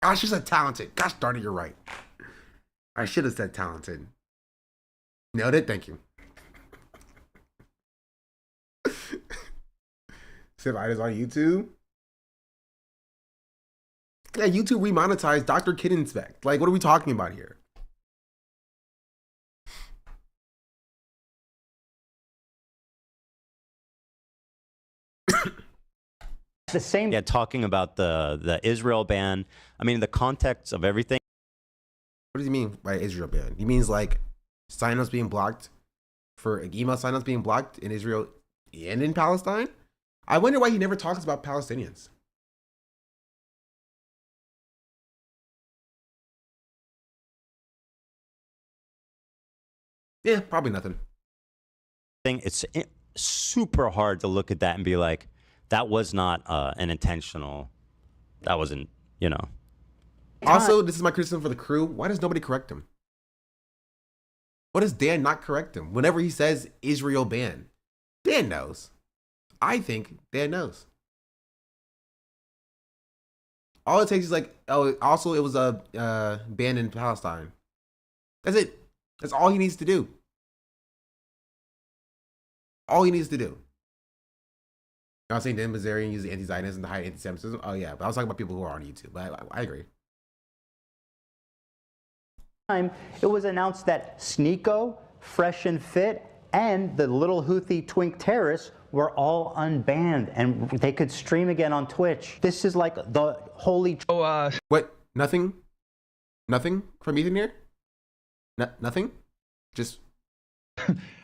I should have said talented. Gosh darn it, you're right. I should have said talented. Nailed it, thank you. Siv Ida's on YouTube. Yeah, YouTube remonetized Dr. Kid Inspect. Like, what are we talking about here? the same. Yeah, talking about the Israel ban. I mean, in the context of everything. What does he mean by Israel ban? He means like signups being blocked for email signups being blocked in Israel and in Palestine. I wonder why he never talks about Palestinians. Yeah, probably nothing. thing, it's super hard to look at that and be like, that was not an intentional, that wasn't, you know. Also, this is my criticism for the crew. Why does nobody correct him? Why does Dan not correct him whenever he says Israel ban? Dan knows. I think Dan knows. All it takes is like, oh, also it was a ban in Palestine. That's it. That's all he needs to do. All he needs to do. I was saying Dan Bilzerian uses anti-Zionism to hide anti-Semitism. Oh yeah, but I was talking about people who are on YouTube. But I agree. It was announced that Sneeko, Fresh and Fit, and the little Houthi twink terrorists were all unbanned and they could stream again on Twitch. This is like the holy... What? Nothing? Nothing from Ethan here? Nothing? Just...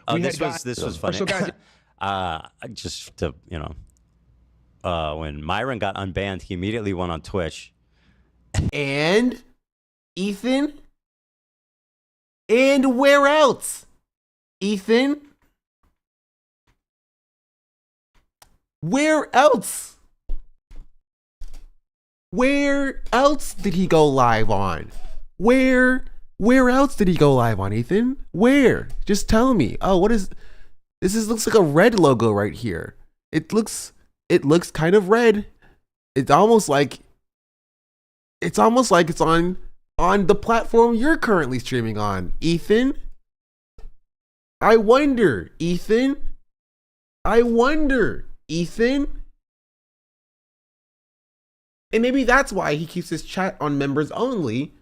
Oh, this was funny. So guys, just to, you know, when Myron got unbanned, he immediately went on Twitch. And Ethan? And where else? Ethan? Where else? Where else did he go live on? Where else did he go live on, Ethan? Where? Just tell me. Oh, what is this? Looks like a red logo right here. It looks kind of red. It's almost like it's on the platform you're currently streaming on, Ethan. I wonder, Ethan. And maybe that's why he keeps his chat on members only,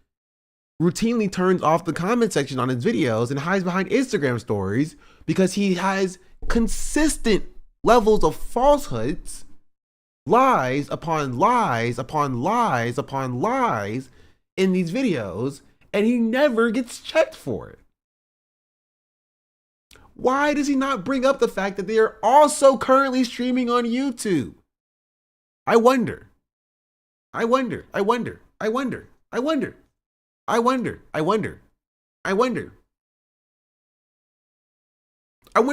routinely turns off the comment section on his videos, and hides behind Instagram stories because he has consistent levels of falsehoods, lies upon lies upon lies upon lies in these videos, and he never gets checked for it. Why does he not bring up the fact that they are also currently streaming on YouTube? I wonder. I wonder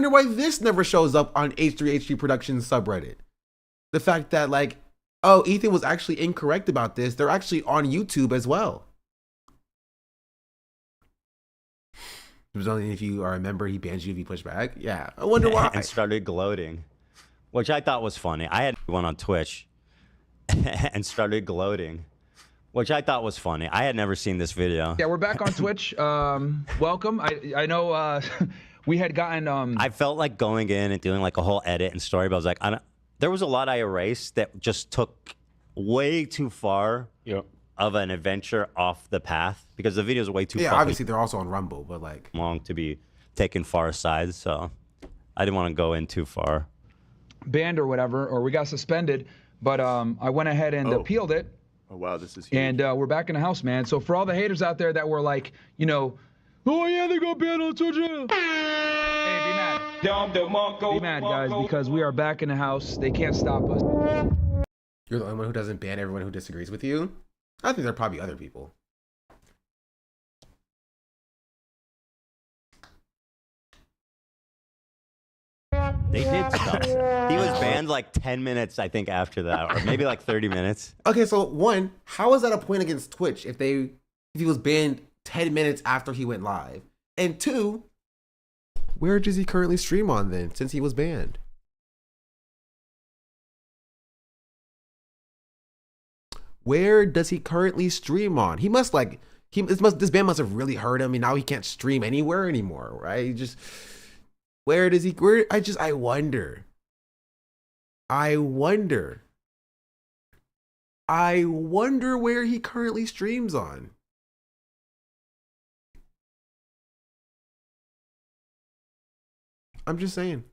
why this never shows up on H3H3 Productions subreddit. The fact that, like, oh, Ethan was actually incorrect about this. They're actually on YouTube as well. It was only if you are a member, he bans you if you push back. Yeah, I wonder why. And started gloating, which I thought was funny. I had one on Twitch and started gloating, which I thought was funny. I had never seen this video. Yeah, we're back on Twitch. Welcome. I know we had gotten... I felt like going in and doing like a whole edit and story, but I was like, there was a lot I erased that just took way too far of an adventure off the path because the videos are way too Yeah, obviously they're also on Rumble, but like... long to be taken far aside, so I didn't want to go in too far. Banned or whatever, or we got suspended, but I went ahead and appealed it. Oh, wow, this is huge. And we're back in the house, man. So for all the haters out there that were like, you know, oh yeah, they got banned on Twitch. Hey, be mad. Be mad, guys, because we are back in the house. They can't stop us. You're the only one who doesn't ban everyone who disagrees with you? I think there are probably other people. They did stop. He was banned like 10 minutes, I think, after that, or maybe like 30 minutes. Okay, so one, how is that a point against Twitch if he was banned 10 minutes after he went live? And two, where does he currently stream on then, since he was banned? Where does he currently stream on? He must like this ban must have really hurt him, and now he can't stream anywhere anymore, right? Where does he? I wonder. I wonder where he currently streams on. I'm just saying.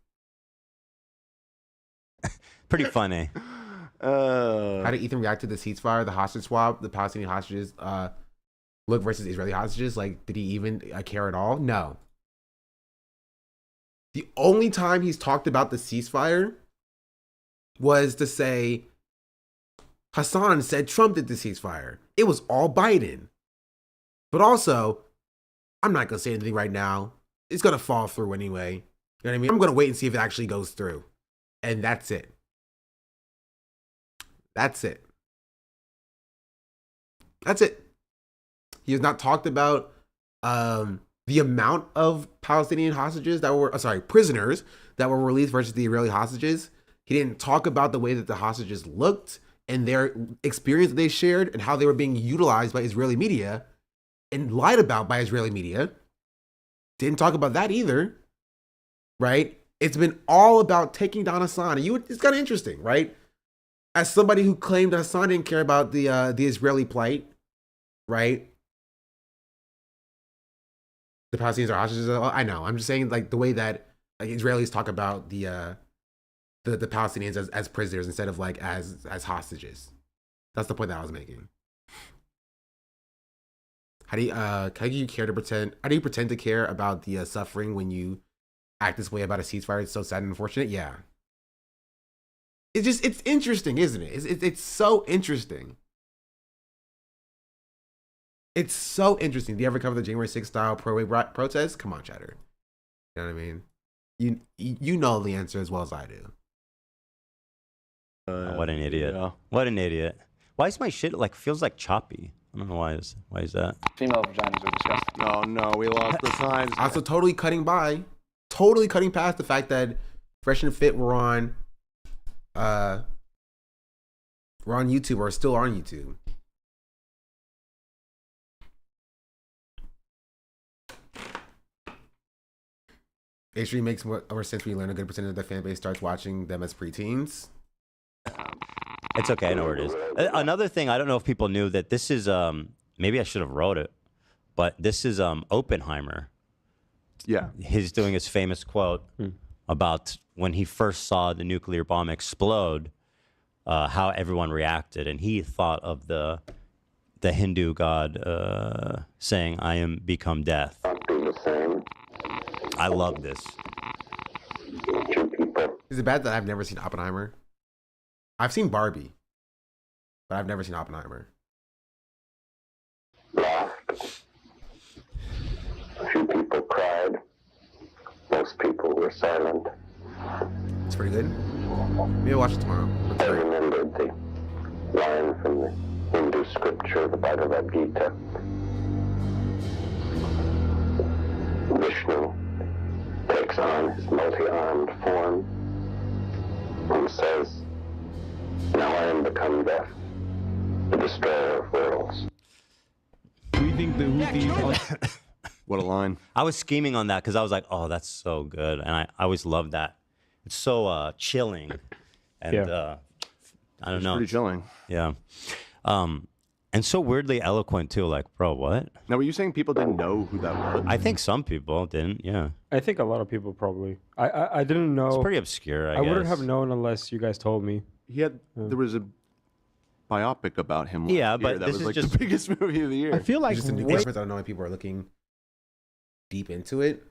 Pretty funny. How did Ethan react to the ceasefire, the hostage swap, the Palestinian hostages, look versus Israeli hostages? Like, did he even care at all? No. The only time he's talked about the ceasefire was to say Hasan said Trump did the ceasefire. It was all Biden. But also, I'm not going to say anything right now. It's going to fall through anyway. You know what I mean? I'm gonna wait and see if it actually goes through, and that's it. That's it. That's it. He has not talked about the amount of Palestinian hostages that were, prisoners that were released versus the Israeli hostages. He didn't talk about the way that the hostages looked and their experience that they shared and how they were being utilized by Israeli media and lied about by Israeli media. Didn't talk about that either, right? It's been all about taking down Hassan. It's kind of interesting, right? As somebody who claimed that Hassan didn't care about the Israeli plight, right? The Palestinians are hostages. I know. I'm just saying, like, the way that like Israelis talk about the Palestinians as prisoners instead of like as hostages. That's the point that I was making. How do you care to pretend? How do you pretend to care about the suffering when you act this way about a ceasefire? It's so sad and unfortunate. Yeah. It's interesting, isn't it? It's so interesting. It's so interesting. Do you ever cover the January 6th style pro-way protests? Come on, chatter. You know what I mean? You know the answer as well as I do. Oh, what an idiot. Yeah. What an idiot. Why is my shit like feels like choppy? I don't know why is that. Female vaginas are disgusting. Oh no, we lost the times. Also totally cutting past the fact that Fresh and Fit were on YouTube or still on YouTube. H3 makes more sense when you learn a good percentage of the fan base starts watching them as preteens. It's okay, I know where it is. Another thing, I don't know if people knew that this is maybe I should have wrote it, but this is Oppenheimer. Yeah. He's doing his famous quote about when he first saw the nuclear bomb explode, how everyone reacted, and he thought of the Hindu god saying, "I am become death." I love this. Is it bad that I've never seen Oppenheimer? I've seen Barbie, but I've never seen Oppenheimer. A few people cried. Most people were silent. It's pretty good. Maybe I'll watch it tomorrow. I remembered the line from the Hindu scripture, the Bhagavad Gita. Vishnu takes on his multi-armed form and says, "Now I am become death, the destroyer of worlds." We think the Houthis. What a line. I was scheming on that because I was like, oh, that's so good. And I always love that. It's so chilling. And I don't know. Pretty chilling. Yeah. And so weirdly eloquent too. Like, bro, what? Now, were you saying people didn't know who that was? I think some people didn't. Yeah. I think a lot of people probably. I didn't know. It's pretty obscure, I guess. wouldn't have known unless you guys told me. There was a biopic about him. Yeah, last but year. That this was is like just the biggest movie of the year. I feel like Just a new way reference. I don't know why people are looking deep into it.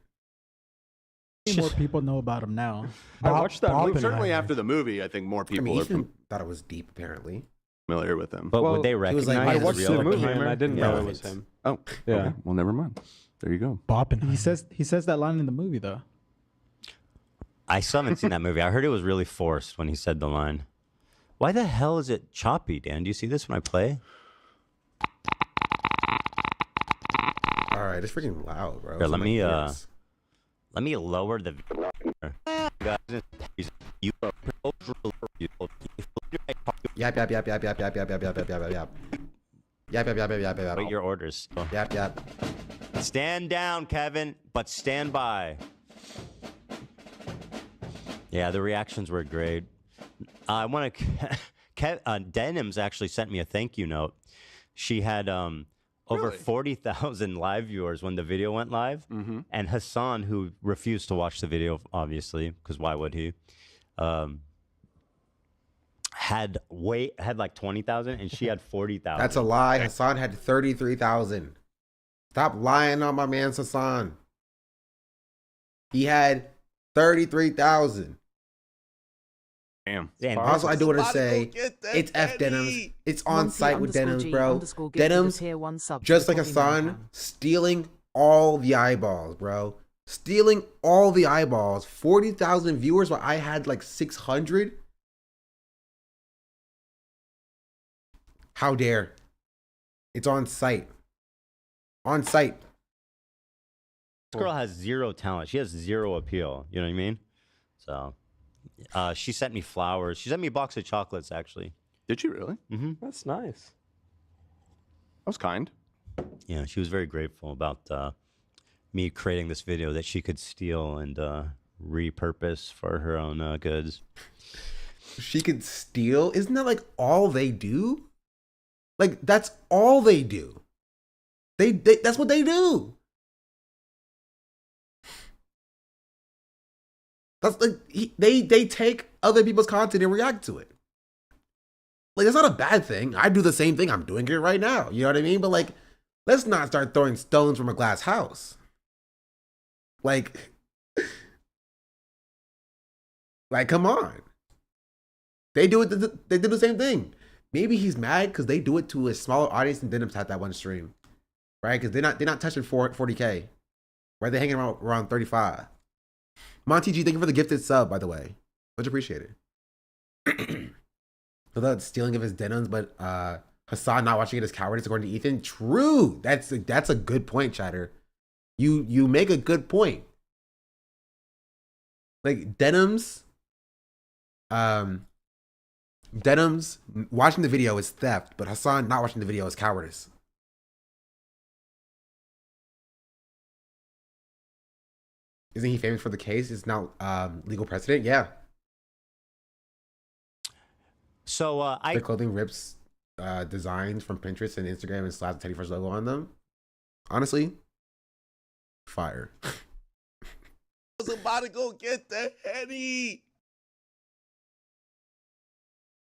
more people know about him now. I watched that. Oppenheimer. Certainly after the movie, I think more I people mean, are Ethan thought it was deep, apparently. familiar with him. But would they he was recognize like, I Yeah, watched the real the movie Oppenheimer? and I didn't Yeah. know it was him. Oh, Yeah. okay. Well, never mind. There you go. Oppenheimer. He says that line in the movie though. I still haven't seen that movie. I heard it was really forced when he said the line. Why the hell is it choppy, Dan? Do you see this when I play? All right, it's freaking loud, bro. Here, It's let in me my ears. let me lower the. Guys, you are Yap yap yap yap yap yap yap yap yap yap yap yap yap. Yap yap yap yap yap yap. Wait your orders. Yap yap. Stand down, Kevin, but stand by. Yeah, the reactions were great. I want to. Denim's actually sent me a thank you note. She had over 40,000 live viewers when the video went live, and Hassan, who refused to watch the video, obviously, because why would he? Had like 20,000, and she had 40,000. That's a lie. Hassan had 33,000. Stop lying on my man Hassan. He had 33,000. Damn. Also, I do want to say, it's F Denims. It's on site with Denims, bro. Denims, just like Hassan, stealing all the eyeballs, bro. Stealing all the eyeballs. 40,000 viewers while I had like 600. How dare. It's on site. On site. This girl has zero talent. She has zero appeal. You know what I mean? So, she sent me flowers. She sent me a box of chocolates, actually. Did she really? Mm-hmm. That's nice. That was kind. Yeah, she was very grateful about me creating this video that she could steal and repurpose for her own goods. She could steal? Isn't that like all they do? Like, that's all they do. They that's what they do. That's like they take other people's content and react to it. Like, that's not a bad thing. I do the same thing. I'm doing it right now. You know what I mean? But like, let's not start throwing stones from a glass house. Like, come on. They do it. They do the same thing. Maybe he's mad because they do it to a smaller audience and Denims had that one stream, right? Because they're not touching 40K, right? They're hanging around 35. Monty G, thank you for the gifted sub, by the way. Much appreciated. For the stealing of his denims, but Hasan not watching it as cowardice, according to Ethan. True. That's a good point, chatter. You make a good point. Like denims, watching the video is theft, but Hasan not watching the video is cowardice. Isn't he famous for the case? It's now legal precedent. Yeah. So their clothing rips designs from Pinterest and Instagram and slaps the Teddy Fresh logo on them. Honestly, fire. I was about to go get the Henny.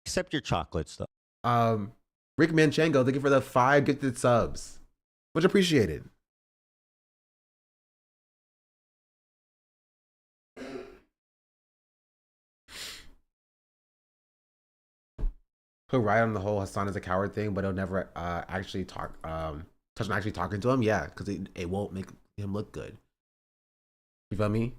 Accept your chocolates, though. Rick Manchengo, thank you for the 5 gifted subs. Much appreciated. He'll ride on the whole Hasan is a coward thing, but he'll never actually touch on actually talking to him. Yeah, because it won't make him look good. You feel me?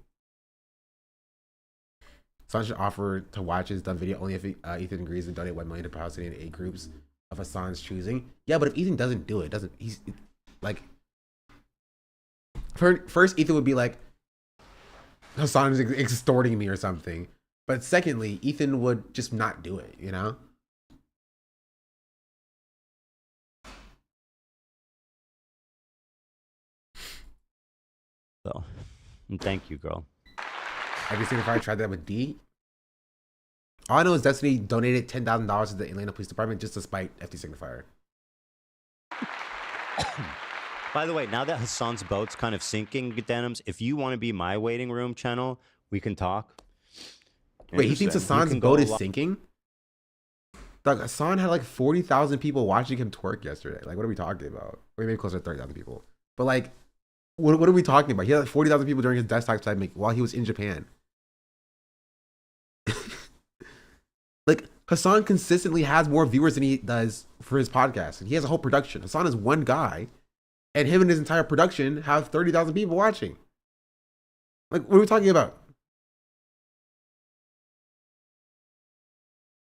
Hasan should offer to watch his done video only if Ethan agrees to donate $1 million to Palestinian aid groups of Hasan's choosing. Yeah, but if Ethan doesn't do it, he's like, first Ethan would be like, Hasan is extorting me or something. But secondly, Ethan would just not do it, you know? So, thank you, girl. Every single fire tried that with D. All I know is Destiny donated $10,000 to the Atlanta Police Department just to spite FD Signifier. By the way, now that Hasan's boat's kind of sinking, Denims, if you want to be my waiting room channel, we can talk. Wait, he thinks Hasan's boat is sinking? Like, Hasan had like 40,000 people watching him twerk yesterday. Like, what are we talking about? Or maybe closer to 30,000 people. But like, what are we talking about? He had like 40,000 people during his desktop segment while he was in Japan. Like, Hasan consistently has more viewers than he does for his podcast. And he has a whole production. Hasan is one guy, and him and his entire production have 30,000 people watching. Like, what are we talking about?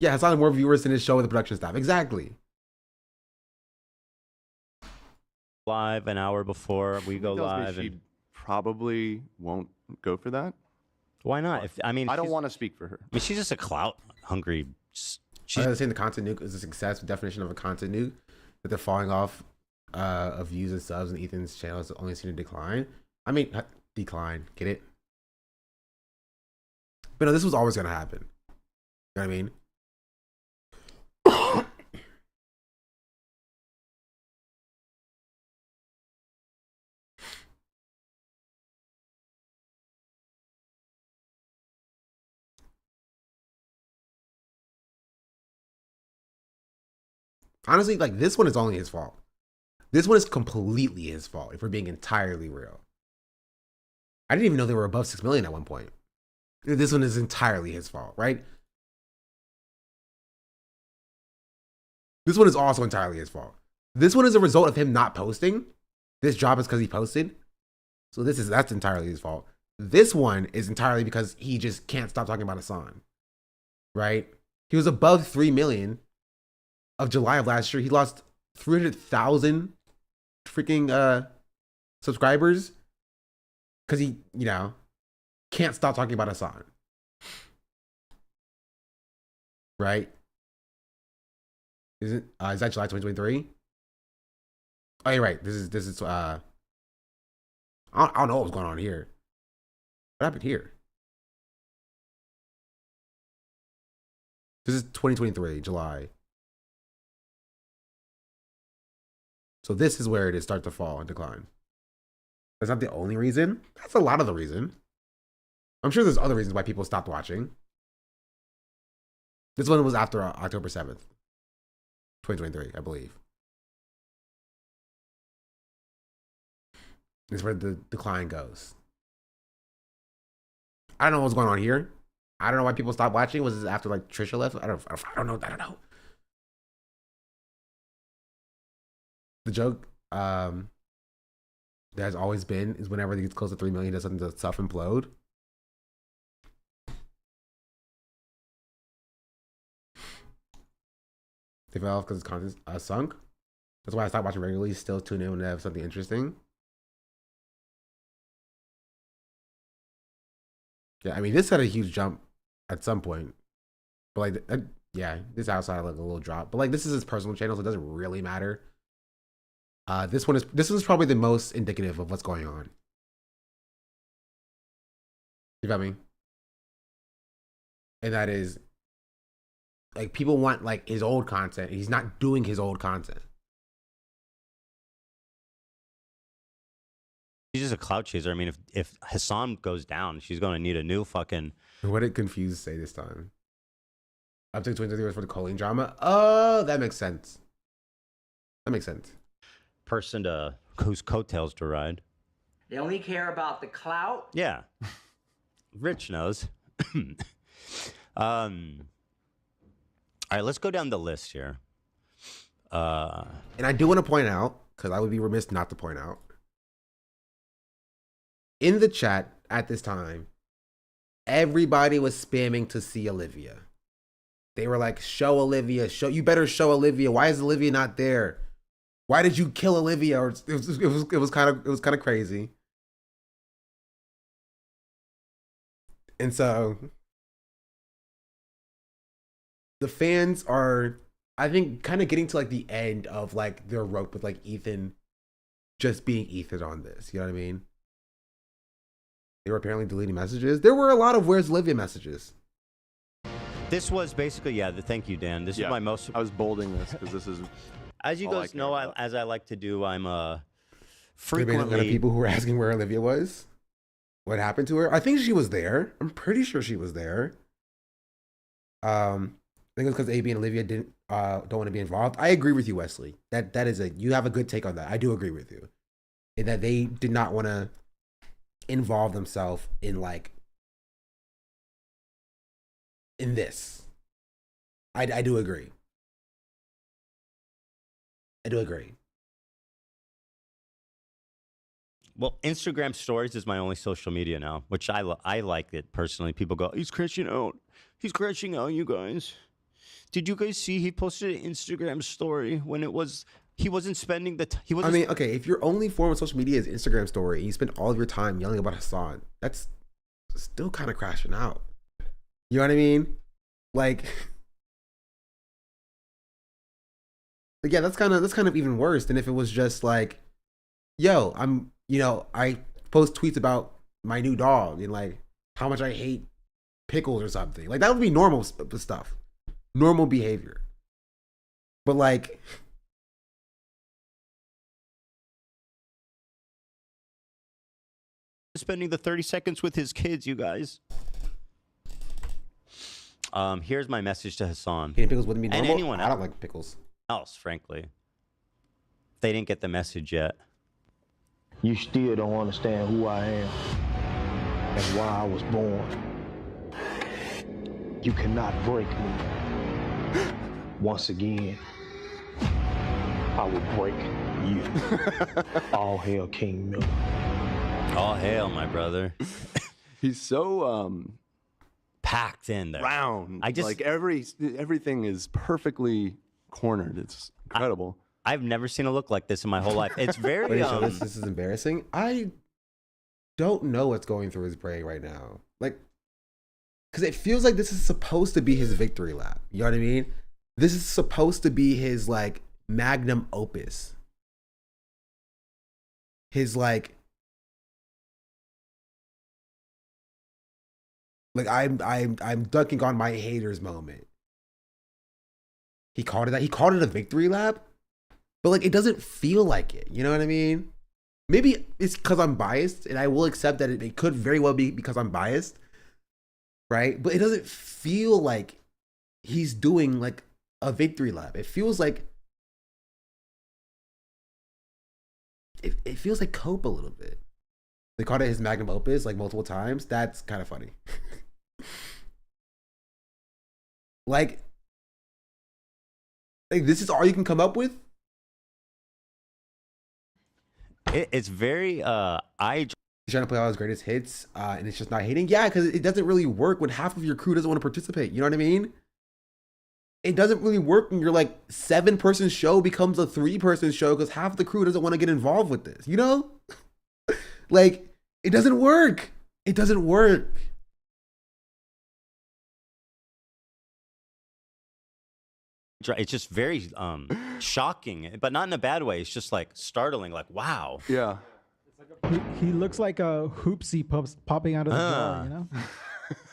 Yeah, Hasan has more viewers than his show with the production staff. Exactly. Live an hour before we go live. She probably won't go for that. Why not? I don't want to speak for her. I mean, she's just a clout hungry. I was saying the content nuke is a success. The definition of a content nuke that they're falling off of views and subs, and Ethan's channel is only seen a decline. I mean, decline. Get it? But no, this was always gonna happen. You know what I mean? Honestly, like, this one is only his fault. This one is completely his fault, if we're being entirely real. I didn't even know they were above 6 million at one point. This one is entirely his fault, right? This one is also entirely his fault. This one is a result of him not posting. This job is because he posted. So that's entirely his fault. This one is entirely because he just can't stop talking about Hasan. Right? He was above 3 million of July of last year. He lost 300,000 freaking subscribers because he, can't stop talking about Hasan. Right? Is that July 2023? Oh, you're right. This is I don't know what was going on here. What happened here? This is 2023, July. So this is where it starts to fall and decline. That's not the only reason. That's a lot of the reason. I'm sure there's other reasons why people stopped watching. This one was after October 7th, 2023, I believe. This is where the decline goes. I don't know what's going on here. I don't know why people stopped watching. Was this after like Trisha left? I don't know. The joke that has always been is whenever it gets close to 3 million, does something to self-implode. They fell off because its content sunk. That's why I stopped watching regularly. Still tune in when they have something interesting. Yeah, I mean, this had a huge jump at some point, but like, yeah, this outside like a little drop. But like, this is his personal channel, so it doesn't really matter. This was probably the most indicative of what's going on. You got me? And that is, like, people want like his old content. He's not doing his old content. She's just a clout chaser. I mean, if Hasan goes down, she's going to need a new fucking... What did Confused say this time? Up to 23 was for the choline drama? Oh, that makes sense. That makes sense. Person to whose coattails to ride. They only care about the clout. Yeah. Rich knows. All right, let's go down the list here. And I do want to point out, because I would be remiss not to point out, in the chat at this time, everybody was spamming to see Olivia. They were like, show Olivia, you better show Olivia. Why is Olivia not there? Why did you kill Olivia? Or it was kind of crazy. And so the fans are, I think, kind of getting to like the end of like their rope with like Ethan just being Ethan on this. You know what I mean? They were apparently deleting messages. There were a lot of "Where's Olivia" messages. This was basically, thank you, Dan. This is my most... I was bolding this because this is... As you guys know, as I like to do, I'm frequently... The people who were asking where Olivia was? What happened to her? I think she was there. I'm pretty sure she was there. I think it was because AB and Olivia don't want to be involved. I agree with you, Wesley. That is you have a good take on that. I do agree with you. In that they did not want to involve themselves in in this. I do agree. I do agree. Well, Instagram stories is my only social media now, which I like it personally. People go, he's crashing out. He's crashing out, you guys. Did you guys see he posted an Instagram story when he wasn't spending the time? I mean, okay, if your only form of social media is Instagram story and you spend all of your time yelling about Hasan, that's still kind of crashing out. You know what I mean? Like yeah, that's kind of even worse than if it was just like, yo, I post tweets about my new dog and like how much I hate pickles or something. Like that would be normal stuff. Normal behavior. But like spending the 30 seconds with his kids, you guys. Here's my message to Hasan. Hating pickles wouldn't be normal? And anyone else. I don't like pickles. Frankly. They didn't get the message yet. You still don't understand who I am and why I was born. You cannot break me. Once again, I will break you. All hail King Miller. All hail, my brother. He's so packed in there. Round. Like everything is perfectly cornered. It's incredible. I've never seen a look like this in my whole life. It's very Wait, so this is embarrassing. I don't know what's going through his brain right now. Like, because it feels like this is supposed to be his victory lap. You know what I mean? This is supposed to be his like magnum opus. His like I'm dunking on my haters moment. He called it that. He called it a victory lap, but like it doesn't feel like it. You know what I mean? Maybe it's because I'm biased, and I will accept that it could very well be because I'm biased, right? But it doesn't feel like he's doing like a victory lap. It feels like it feels like Cope a little bit. They called it his magnum opus like multiple times. That's kind of funny. like this is all you can come up with? It's very He's trying to play all his greatest hits, and it's just not hitting. Yeah, because it doesn't really work when half of your crew doesn't want to participate. You know what I mean? It doesn't really work when your like 7-person show becomes a 3-person show because half the crew doesn't want to get involved with this. You know? Like, it doesn't work. It doesn't work. It's just very shocking, but not in a bad way. It's just like startling, like, wow. Yeah. He looks like a hoopsie popping out of the jar, you know?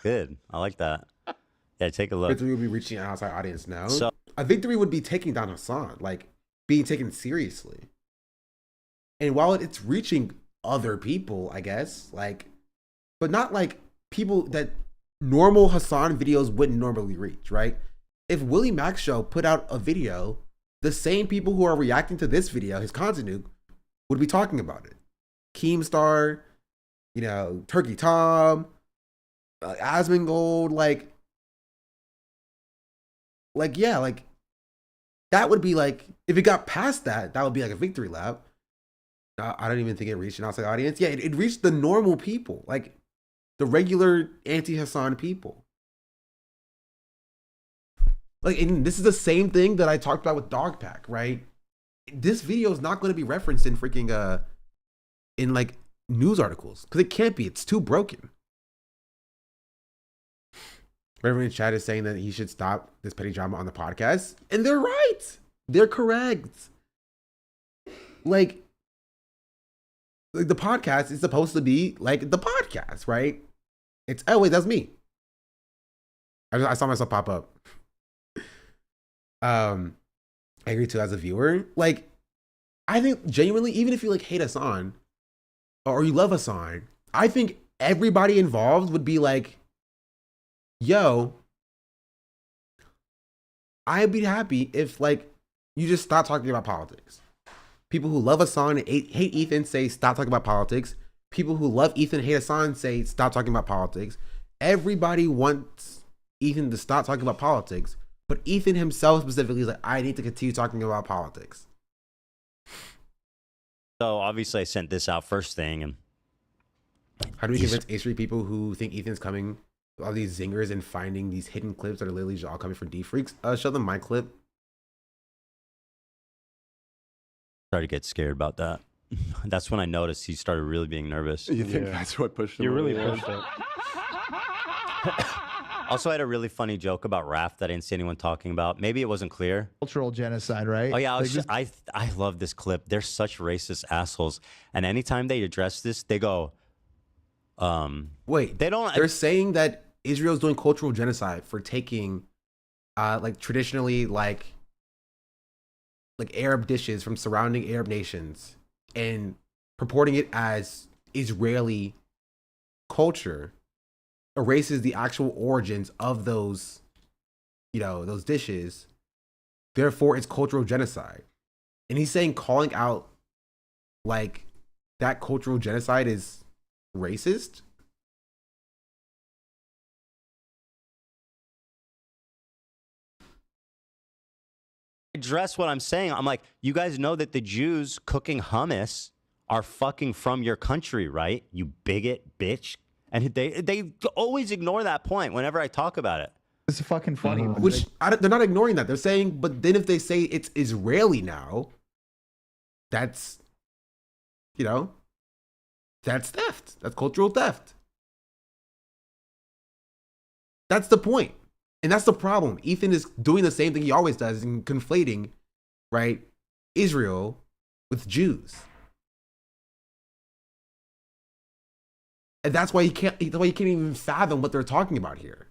Good. I like that. Yeah, take a look. Victory would be reaching an outside audience now. So, a victory would be taking down Hasan, like being taken seriously. And while it's reaching other people, I guess, like, but not like people that normal Hasan videos wouldn't normally reach, right? If Willie Mack's show put out a video, the same people who are reacting to this video, his content, would be talking about it. Keemstar, you know, Turkey Tom, Asmongold, like yeah, like that would be like, if it got past that, that would be like a victory lap. I don't even think it reached an outside audience. Yeah, it reached the normal people, like the regular anti-Hasan people. Like, and this is the same thing that I talked about with Dog Pack, right? This video is not going to be referenced in freaking in like news articles because it can't be. It's too broken. Everyone in chat is saying that he should stop this petty drama on the podcast, and they're right. They're correct. Like the podcast is supposed to be like the podcast, right? It's, oh wait, that's me. I saw myself pop up. I agree too as a viewer. Like, I think genuinely, even if you like hate Hasan or you love Hasan, I think everybody involved would be like, yo, I'd be happy if like you just stop talking about politics. People who love Hasan and hate Ethan say stop talking about politics. People who love Ethan and hate Hasan say stop talking about politics. Everybody wants Ethan to stop talking about politics, but Ethan himself specifically is like, I need to continue talking about politics. So obviously I sent this out first thing, and how do we convince A-Street people who think Ethan's coming, all these zingers, and finding these hidden clips that are literally just all coming from D-Freaks? Show them my clip. Started to get scared about that. That's when I noticed he started really being nervous. You think that's what pushed him? You really pushed it. Also, I had a really funny joke about Raph that I didn't see anyone talking about. Maybe it wasn't clear. Cultural genocide, right? Oh yeah, I love this clip. They're such racist assholes, and anytime they address this, they go, wait, they don't. They're saying that Israel's doing cultural genocide for taking, like traditionally like Arab dishes from surrounding Arab nations and purporting it as Israeli culture, erases the actual origins of those, you know, those dishes. Therefore, it's cultural genocide. And he's saying calling out like that cultural genocide is racist. Address what I'm saying. I'm like, you guys know that the Jews cooking hummus are fucking from your country, right? You bigot bitch. And they always ignore that point whenever I talk about it. It's fucking funny. Which they're not ignoring that. They're saying, but then if they say it's Israeli now, that's, that's theft. That's cultural theft. That's the point. And that's the problem. Ethan is doing the same thing he always does and conflating, right, Israel with Jews. And that's why he can't even fathom what they're talking about here.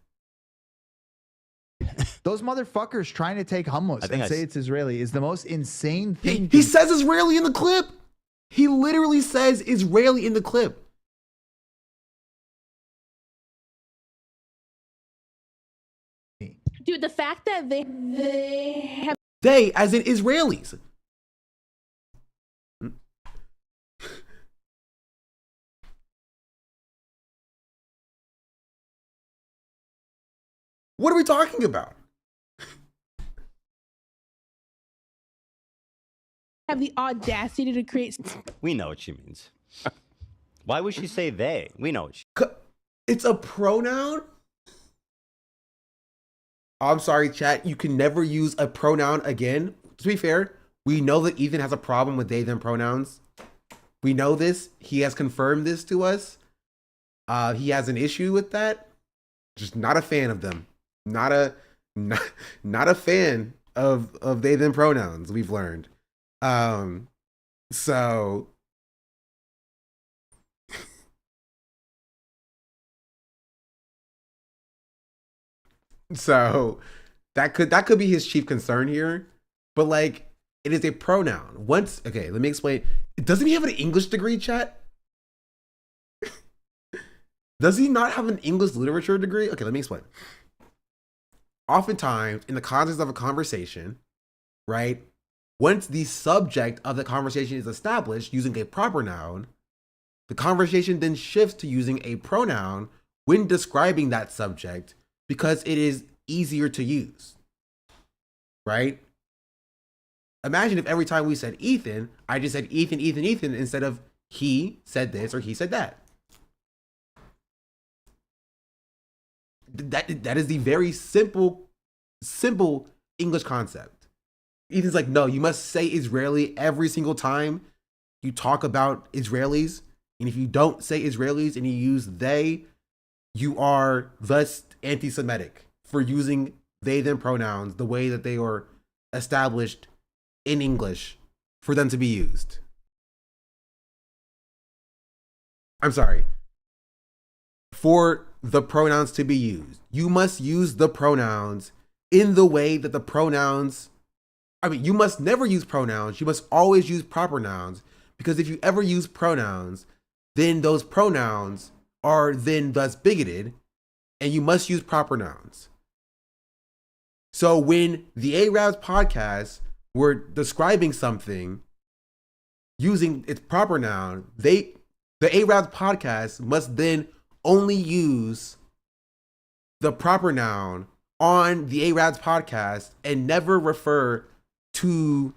Those motherfuckers trying to take hummus and say it's Israeli is the most insane thing. He says Israeli in the clip. He literally says Israeli in the clip. Dude, the fact that they have... They, as in Israelis. What are we talking about? Have the audacity to create... We know what she means. Why would she say they? We know what she... It's a pronoun? I'm sorry, chat. You can never use a pronoun again. To be fair, we know that Ethan has a problem with they, them pronouns. We know this. He has confirmed this to us. He has an issue with that. Just not a fan of them. Not a fan of they, them pronouns, we've learned. So that could be his chief concern here. But like, it is a pronoun. Okay, let me explain. Doesn't he have an English degree, chat? Does he not have an English literature degree? Okay, let me explain. Oftentimes, in the context of a conversation, right, once the subject of the conversation is established using a proper noun, the conversation then shifts to using a pronoun when describing that subject because it is easier to use, right? Imagine if every time we said Ethan, I just said Ethan, Ethan, Ethan, instead of he said this or he said that. That is the very simple English concept. Ethan's like, no, you must say Israeli every single time you talk about Israelis. And if you don't say Israelis and you use they, you are thus anti-Semitic for using they, them pronouns the way that they are established in English for them to be used. I'm sorry. For the pronouns to be used, you must use the pronouns in the way that the pronouns, you must never use pronouns. You must always use proper nouns, because if you ever use pronouns, then those pronouns are then thus bigoted, and you must use proper nouns. So when the Arabs podcast were describing something using its proper noun, the Arabs podcast must then only use the proper noun on the Arabs podcast and never refer to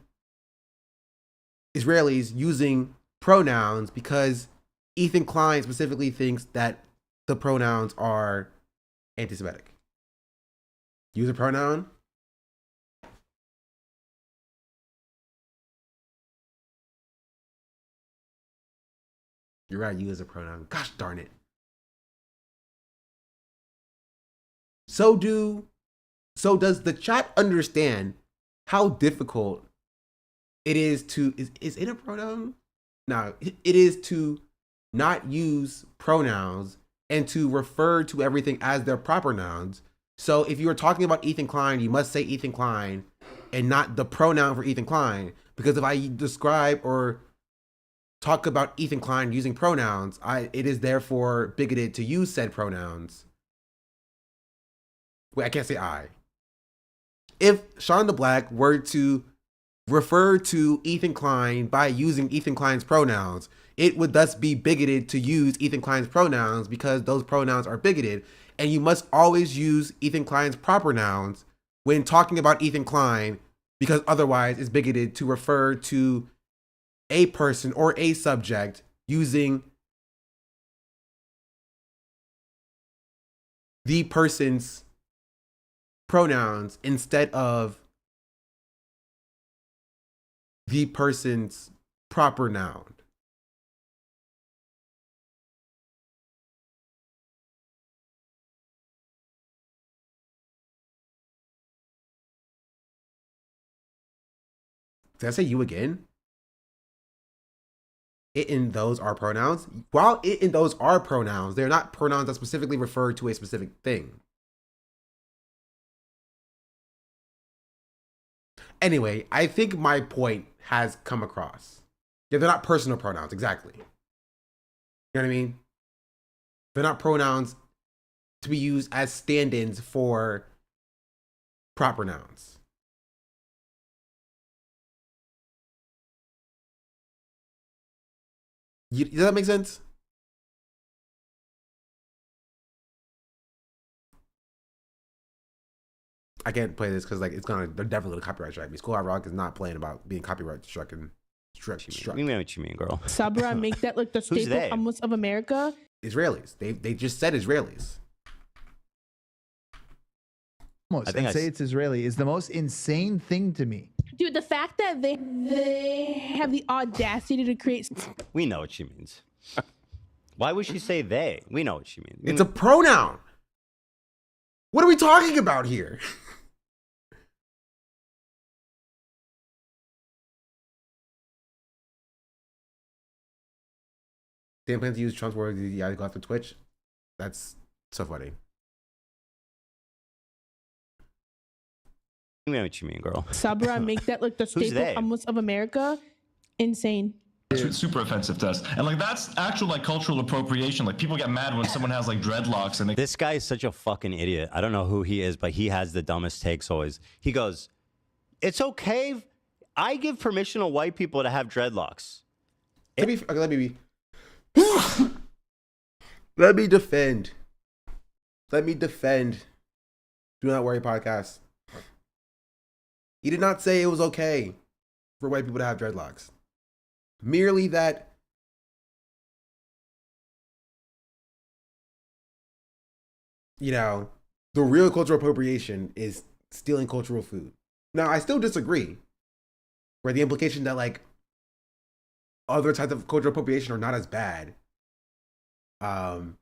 Israelis using pronouns, because Ethan Klein specifically thinks that the pronouns are anti-Semitic. Use a pronoun. You're right, use a pronoun. Gosh darn it. So does the chat understand how difficult it is to, is it a pronoun? No, it is to not use pronouns and to refer to everything as their proper nouns. So if you are talking about Ethan Klein, you must say Ethan Klein and not the pronoun for Ethan Klein, because if I describe or talk about Ethan Klein using pronouns, it is therefore bigoted to use said pronouns. Wait, I can't say I. If Sean the Black were to refer to Ethan Klein by using Ethan Klein's pronouns, it would thus be bigoted to use Ethan Klein's pronouns because those pronouns are bigoted, and you must always use Ethan Klein's proper nouns when talking about Ethan Klein, because otherwise it's bigoted to refer to a person or a subject using the person's pronouns instead of the person's proper noun. Did I say you again? It and those are pronouns. While it and those are pronouns, they're not pronouns that specifically refer to a specific thing. Anyway, I think my point has come across. Yeah, they're not personal pronouns, exactly. You know what I mean? They're not pronouns to be used as stand-ins for proper nouns. Does that make sense? I can't play this because like they're definitely gonna copyright strike me. School Hard Rock is not playing about being copyright struck and struck. We know what you mean, girl. Sabra make that like the staple they? hummus of America. Israelis. They just said Israelis. Almost. And say it's Israeli is the most insane thing to me. Dude, the fact that they have the audacity to create. We know what she means. Why would she say they? We know what she means. It's a pronoun. What are we talking about here? Dan plans to use Trump's word the go after Twitch. That's so funny. We know what you mean, girl. Sabra make that like the staple hummus of America. Insane. It's super offensive to us. And like that's actual like cultural appropriation. Like people get mad when someone has like dreadlocks and they This guy is such a fucking idiot. I don't know who he is, but he has the dumbest takes always. He goes, "It's okay. I give permission to white people to have dreadlocks." Let me defend. Let me defend. Do Not Worry podcast. He did not say it was okay for white people to have dreadlocks. Merely that the real cultural appropriation is stealing cultural food. Now, I still disagree. Where the implication that like other types of cultural appropriation are not as bad. Because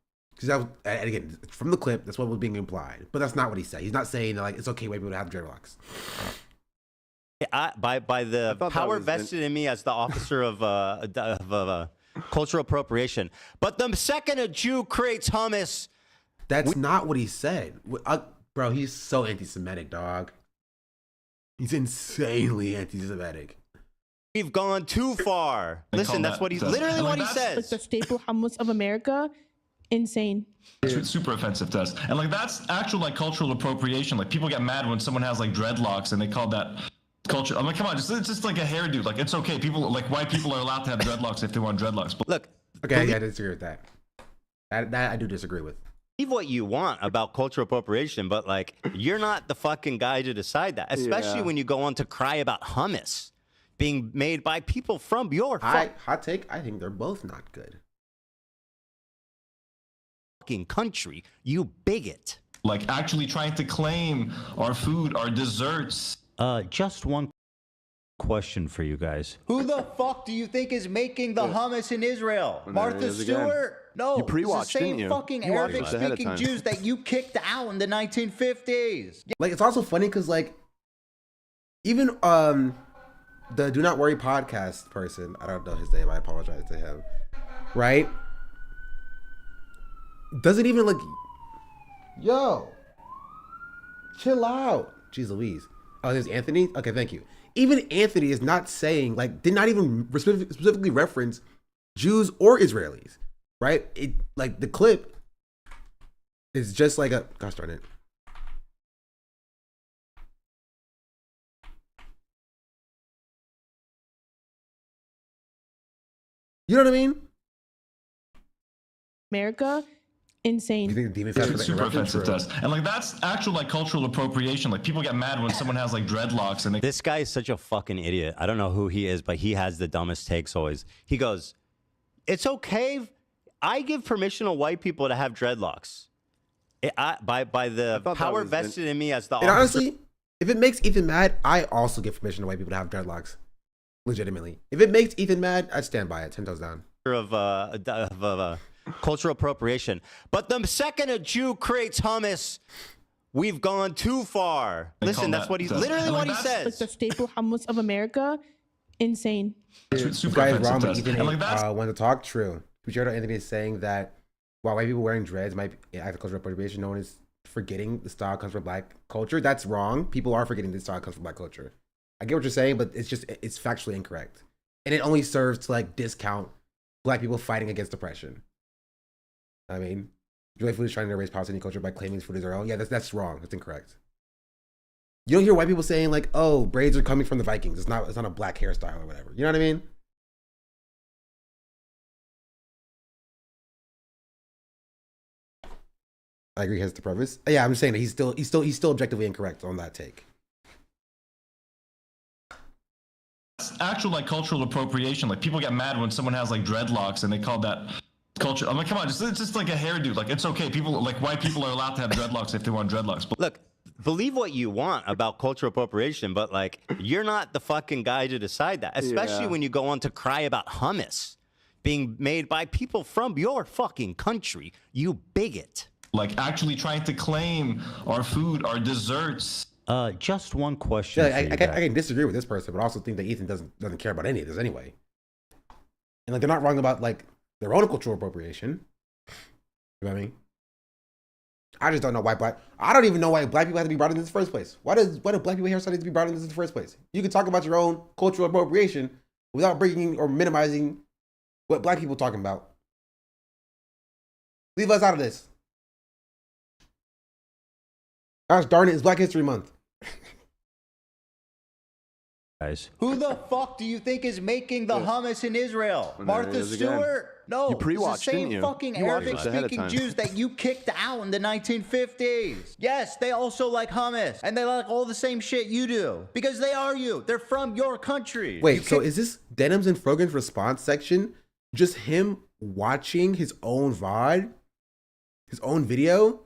that was, and again, from the clip, that's what was being implied. But that's not what he said. He's not saying that like it's okay white people to have dreadlocks. By the power vested in me as the officer of cultural appropriation. But the second a Jew creates hummus, that's not what he said, bro. He's so anti-Semitic, dog. He's insanely anti-Semitic. We've gone too far. Listen, that's what he's literally what he says. Like the staple hummus of America. Insane. It's super offensive to us. And like that's actual like cultural appropriation. Like people get mad when someone has like dreadlocks and they call that culture. I'm like, come on, it's just like a hairdo. Like it's okay. People like white people are allowed to have dreadlocks if they want dreadlocks. But look, okay, I disagree with that. That I do disagree with. Believe what you want about cultural appropriation, but like you're not the fucking guy to decide that. Especially when you go on to cry about hummus being made by people from your hot take. I think they're both not good. Fucking country, you bigot. Like actually trying to claim our food, our desserts. Just one question for you guys. Who the fuck do you think is making the hummus in Israel? Martha Stewart? No, you pre-watched, it's the didn't same you? fucking You watched this ahead of Arabic-speaking time. Jews that you kicked out in the 1950s. Like it's also funny because like even the Do Not Worry podcast person, I don't know his name, I apologize to him, right? Doesn't even like, yo, chill out. Jeez Louise. Oh, there's Anthony? Okay, thank you. Even Anthony is not saying, like, did not even specifically reference Jews or Israelis, right? It like the clip is just like a, gosh darn it. You know what I mean? America. insane. You think the demon fest It's was super like a offensive to reference? us. And like that's actual like cultural appropriation. Like people get mad when someone has like dreadlocks and they This guy is such a fucking idiot. I don't know who he is, but he has the dumbest takes always. He goes, "It's okay. I give permission to white people to have dreadlocks. By the power vested in me as the And officer." honestly, if it makes Ethan mad, I also give permission to white people to have dreadlocks. Legitimately, if it makes Ethan mad, I'd stand by it 10 toes down. Of cultural appropriation. But the second a Jew creates hummus, we've gone too far. Listen, that's what he's literally what he says. Like the staple hummus of America. Insane. This guy is wrong, but Ethan wanted to talk. True. Pujato Anthony is saying that while white people wearing dreads might act as cultural appropriation, no one is forgetting the style comes from black culture. That's wrong. People are forgetting the style comes from black culture. I get what you're saying, but it's factually incorrect. And it only serves to like discount black people fighting against oppression. I mean, Julie Food is trying to erase Palestinian culture by claiming food is their own. Yeah, that's wrong. That's incorrect. You don't hear white people saying like, "Oh, braids are coming from the Vikings. It's not a black hairstyle or whatever." You know what I mean? I agree. He has the preface. Yeah, I'm just saying that he's still objectively incorrect on that take. actual like cultural appropriation. Like people get mad when someone has like dreadlocks and they call that culture. I'm like, come on, it's just like a hairdo. Like it's okay. People like white people are allowed to have dreadlocks if they want dreadlocks. But look, believe what you want about cultural appropriation, but like you're not the fucking guy to decide that. Especially when you go on to cry about hummus being made by people from your fucking country. You bigot. Like actually trying to claim our food, our desserts. Just one question. Yeah, I can disagree with this person, but I also think that Ethan doesn't care about any of this anyway. And like they're not wrong about like their own cultural appropriation. You know what I mean? I just don't know why I don't even know why black people have to be brought into this first place. Why do black people hairstyle need to be brought into this in the first place? You can talk about your own cultural appropriation without bringing or minimizing what black people talking about. Leave us out of this. Gosh darn it, it's Black History Month. Guys, who the fuck do you think is making the hummus in Israel? Martha Stewart? No, You pre-watched, it's the same didn't you? fucking You watched this ahead of Arabic-speaking time. Jews that you kicked out in the 1950s. Yes, they also like hummus, and they like all the same shit you do because they are you. They're from your country. Wait, so is this Denims and Frogan's response section just him watching his own VOD, his own video,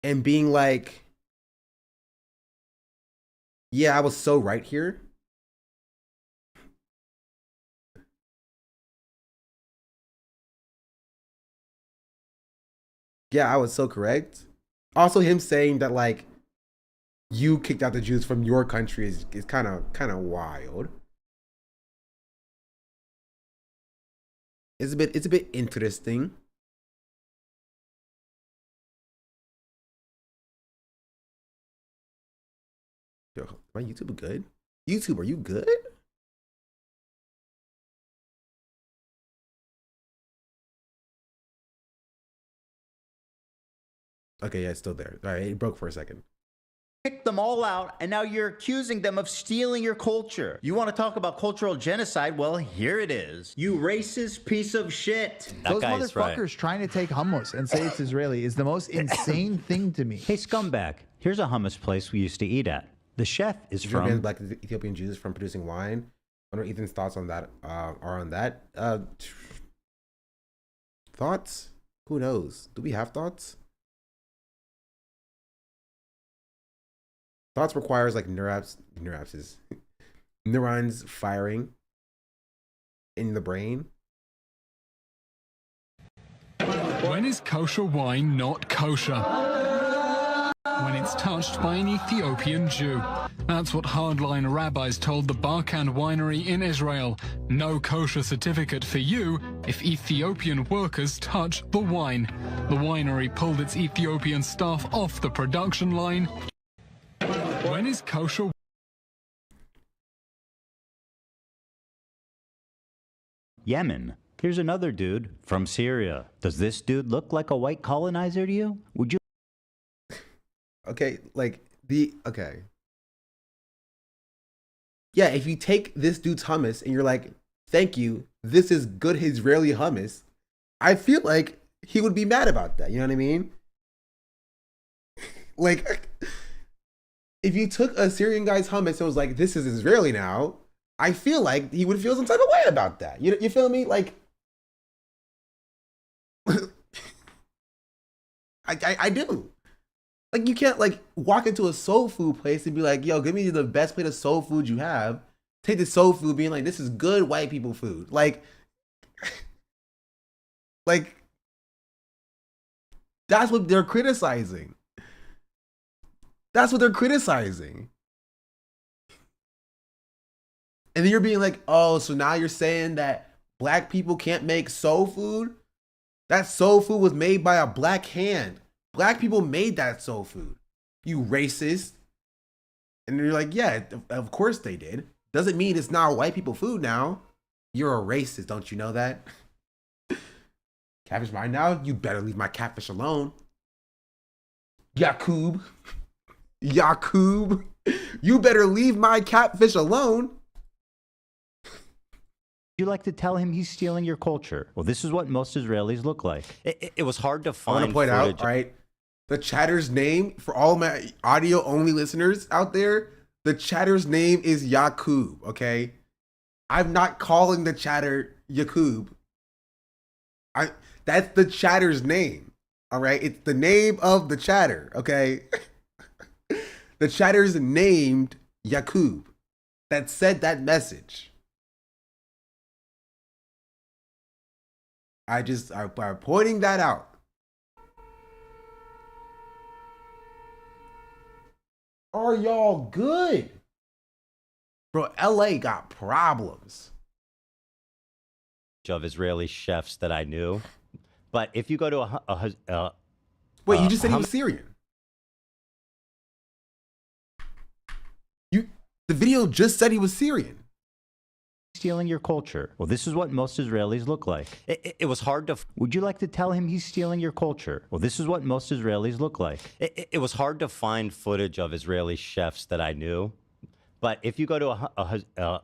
and being like, yeah, I was so right here? Yeah, I was so correct. Also, him saying that like you kicked out the Jews from your country is kind of wild. It's a bit interesting. Yo, my YouTube good? YouTube, are you good? Okay, yeah, it's still there. All right, it broke for a second. Kicked them all out, and now you're accusing them of stealing your culture. You want to talk about cultural genocide? Well, here it is. You racist piece of shit. Those motherfuckers trying to take hummus and say it's Israeli is the most insane thing to me. Hey, scumbag, here's a hummus place we used to eat at. The chef is Israel bans from... Black Ethiopian Jews from producing wine. I wonder what Ethan's thoughts on that are on that. Thoughts? Who knows? Do we have thoughts? Thoughts requires like neurons firing in the brain. When is kosher wine not kosher? When it's touched by an Ethiopian Jew. That's what hardline rabbis told the Barkan winery in Israel. No kosher certificate for you if Ethiopian workers touch the wine. The winery pulled its Ethiopian staff off the production line. When is kosher? Yemen. Here's another dude from Syria. Does this dude look like a white colonizer to you? Would you... Okay, okay. Yeah, if you take this dude's hummus and you're like, thank you, this is good Israeli hummus, I feel like he would be mad about that. You know what I mean? Like, if you took a Syrian guy's hummus and was like, this is Israeli now, I feel like he would feel some type of way about that. You feel me? Like, I do. Like, you can't like walk into a soul food place and be like, yo, give me the best plate of soul food you have. Take the soul food being like, this is good white people food. Like, that's what they're criticizing. That's what they're criticizing. And then you're being like, oh, so now you're saying that black people can't make soul food? That soul food was made by a black hand. Black people made that soul food. You racist. And you're like, yeah, of course they did. Doesn't mean it's not white people food now. You're a racist, don't you know that? Catfish right now, you better leave my catfish alone. Yakub, you better leave my catfish alone. You like to tell him he's stealing your culture. Well, this is what most Israelis look like. It was hard to I find. want to point out, right? The chatter's name, for all my audio only listeners out there, the chatter's name is Yakub, okay? I'm not calling the chatter Yakub. That's the chatter's name, all right? It's the name of the chatter, okay? The chatter's named Yakub that said that message. I'm pointing that out. Are y'all good? Bro, LA got problems. Of Israeli chefs that I knew. But if you go to wait, you just said he was Syrian. The video just said he was Syrian. Stealing your culture. Well, this is what most Israelis look like. It was hard to. Would you like to tell him he's stealing your culture? Well, this is what most Israelis look like. It was hard to find footage of Israeli chefs that I knew. But if you go to a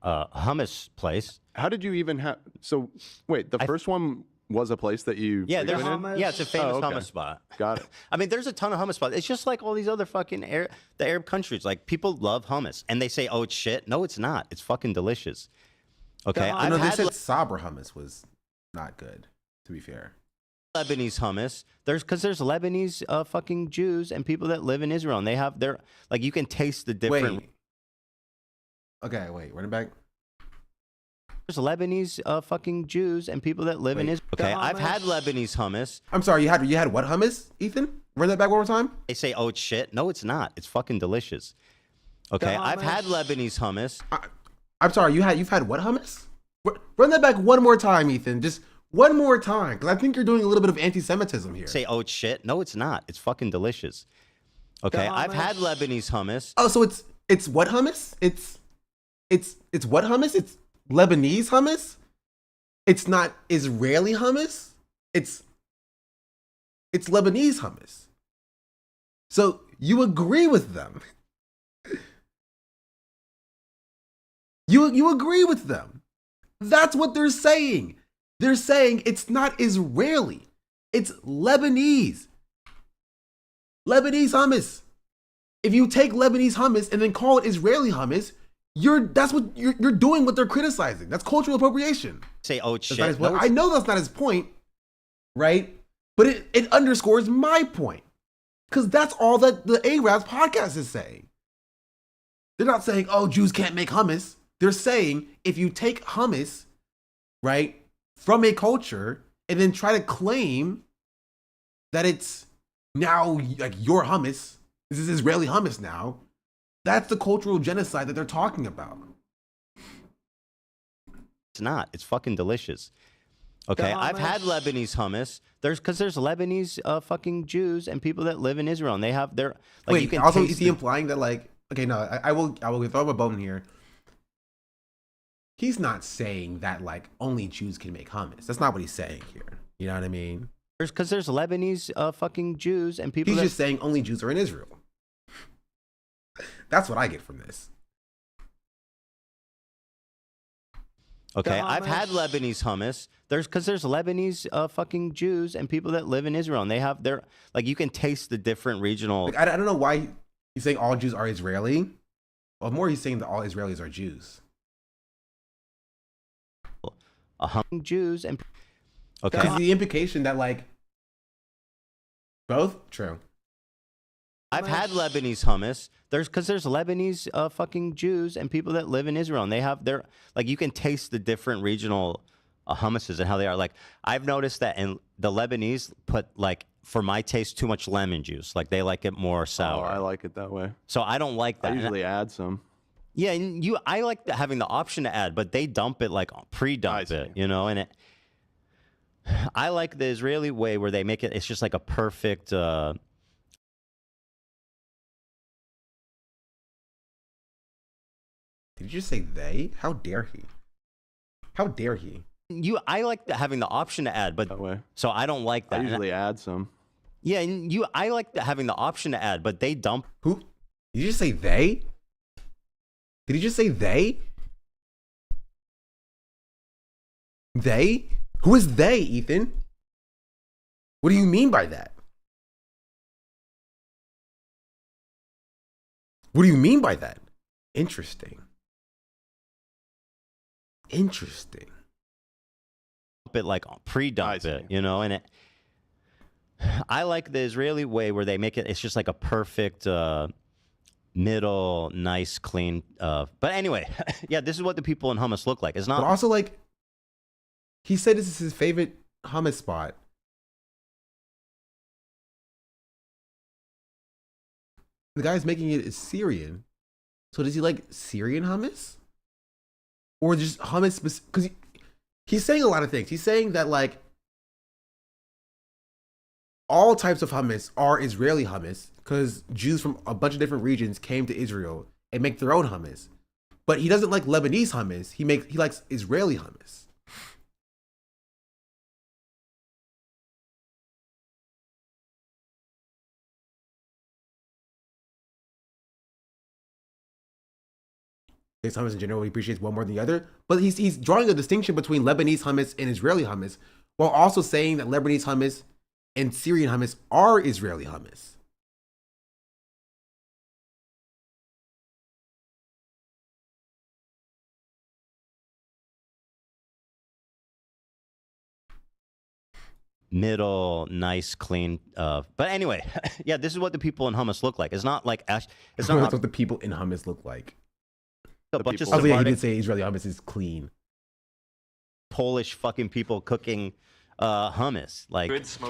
hummus place. How did you even have? So wait, the first one was a place that you. Yeah, frequented? it's a famous okay. hummus spot. Got it. I mean, there's a ton of hummus spots. It's just like all these other fucking the Arab countries. Like, people love hummus, and they say, "Oh, it's shit." No, it's not. It's fucking delicious. Okay, They said Sabra hummus was not good. To be fair, Lebanese hummus. There's Lebanese fucking Jews and people that live in Israel, and they have their like you can taste the different. Wait. Okay, wait. Run it back. There's Lebanese fucking Jews and people that live in Israel. Okay, I've had Lebanese hummus. I'm sorry, you had what hummus, Ethan? Run that back one more time. They say, "Oh, it's shit." No, it's not. It's fucking delicious. Okay, I've had Lebanese hummus. I'm sorry, you've had what hummus? Run that back one more time, Ethan. Just one more time, because I think you're doing a little bit of anti-Semitism here. Say, "Oh, it's shit." No, it's not. It's fucking delicious. Okay, I've had Lebanese hummus. Oh, so it's what hummus? It's what hummus? It's Lebanese hummus? It's not Israeli hummus? It's Lebanese hummus. So you agree with them. You agree with them. That's what they're saying. They're saying it's not Israeli. It's Lebanese. Lebanese hummus. If you take Lebanese hummus and then call it Israeli hummus, you're doing what they're criticizing. That's cultural appropriation. Say, "Oh, shit." I know that's not his point, right? But it underscores my point. Because that's all that the Arabs podcast is saying. They're not saying, "Oh, Jews can't make hummus." They're saying if you take hummus, right, from a culture and then try to claim that it's now like your hummus, this is Israeli hummus now, that's the cultural genocide that they're talking about. It's not. It's fucking delicious. Okay, I've had Lebanese hummus. There's Lebanese fucking Jews and people that live in Israel, and they have their like. Wait, you can also taste is he implying that like? Okay, no, I will throw him a bone here. He's not saying that like only Jews can make hummus. That's not what he's saying here. You know what I mean? There's Lebanese fucking Jews and people. He's just saying only Jews are in Israel. That's what I get from this. Okay, I've had Lebanese hummus. There's Lebanese fucking Jews and people that live in Israel, and they have their like you can taste the different regional. Like, I don't know why he's saying all Jews are Israeli. Well, more he's saying that all Israelis are Jews. Jews and okay, because the implication that like both true. I've had Lebanese hummus. There's Lebanese fucking Jews and people that live in Israel, and they have their like you can taste the different regional hummuses and how they are. Like I've noticed that in the Lebanese put like for my taste too much lemon juice. Like they like it more sour. Oh, I like it that way. So I don't like that. I usually add some. Yeah, and I like having the option to add, but they dump it like pre-dump it, you know, and I like the Israeli way where they make it. It's just like a perfect. Did you just say they? How dare he? How dare he? I like having the option to add, but that way. So I don't like that. I usually add some. Yeah, and I like having the option to add, but they dump. Who? Did you just say they? Did he just say they? They? Who is they, Ethan? What do you mean by that? What do you mean by that? Interesting. Interesting. It like pre-dump it, you know, and I like the Israeli way where they make it. It's just like a perfect middle, nice, clean. But anyway, yeah, this is what the people in hummus look like. It's not. But also, like, he said this is his favorite hummus spot. The guy's making it is Syrian. So does he like Syrian hummus? Or just hummus? Because he's saying a lot of things. He's saying that, like, all types of hummus are Israeli hummus because Jews from a bunch of different regions came to Israel and make their own hummus. But he doesn't like Lebanese hummus. He likes Israeli hummus. His hummus in general, he appreciates one more than the other. But he's drawing a distinction between Lebanese hummus and Israeli hummus, while also saying that Lebanese hummus and Syrian hummus are Israeli hummus. Middle, nice, clean. But anyway, yeah, this is what the people in hummus look like. It's not like it's not That's what the people in hummus look like. A bunch of oh yeah, he did say Israeli hummus is clean. Polish fucking people cooking hummus. Like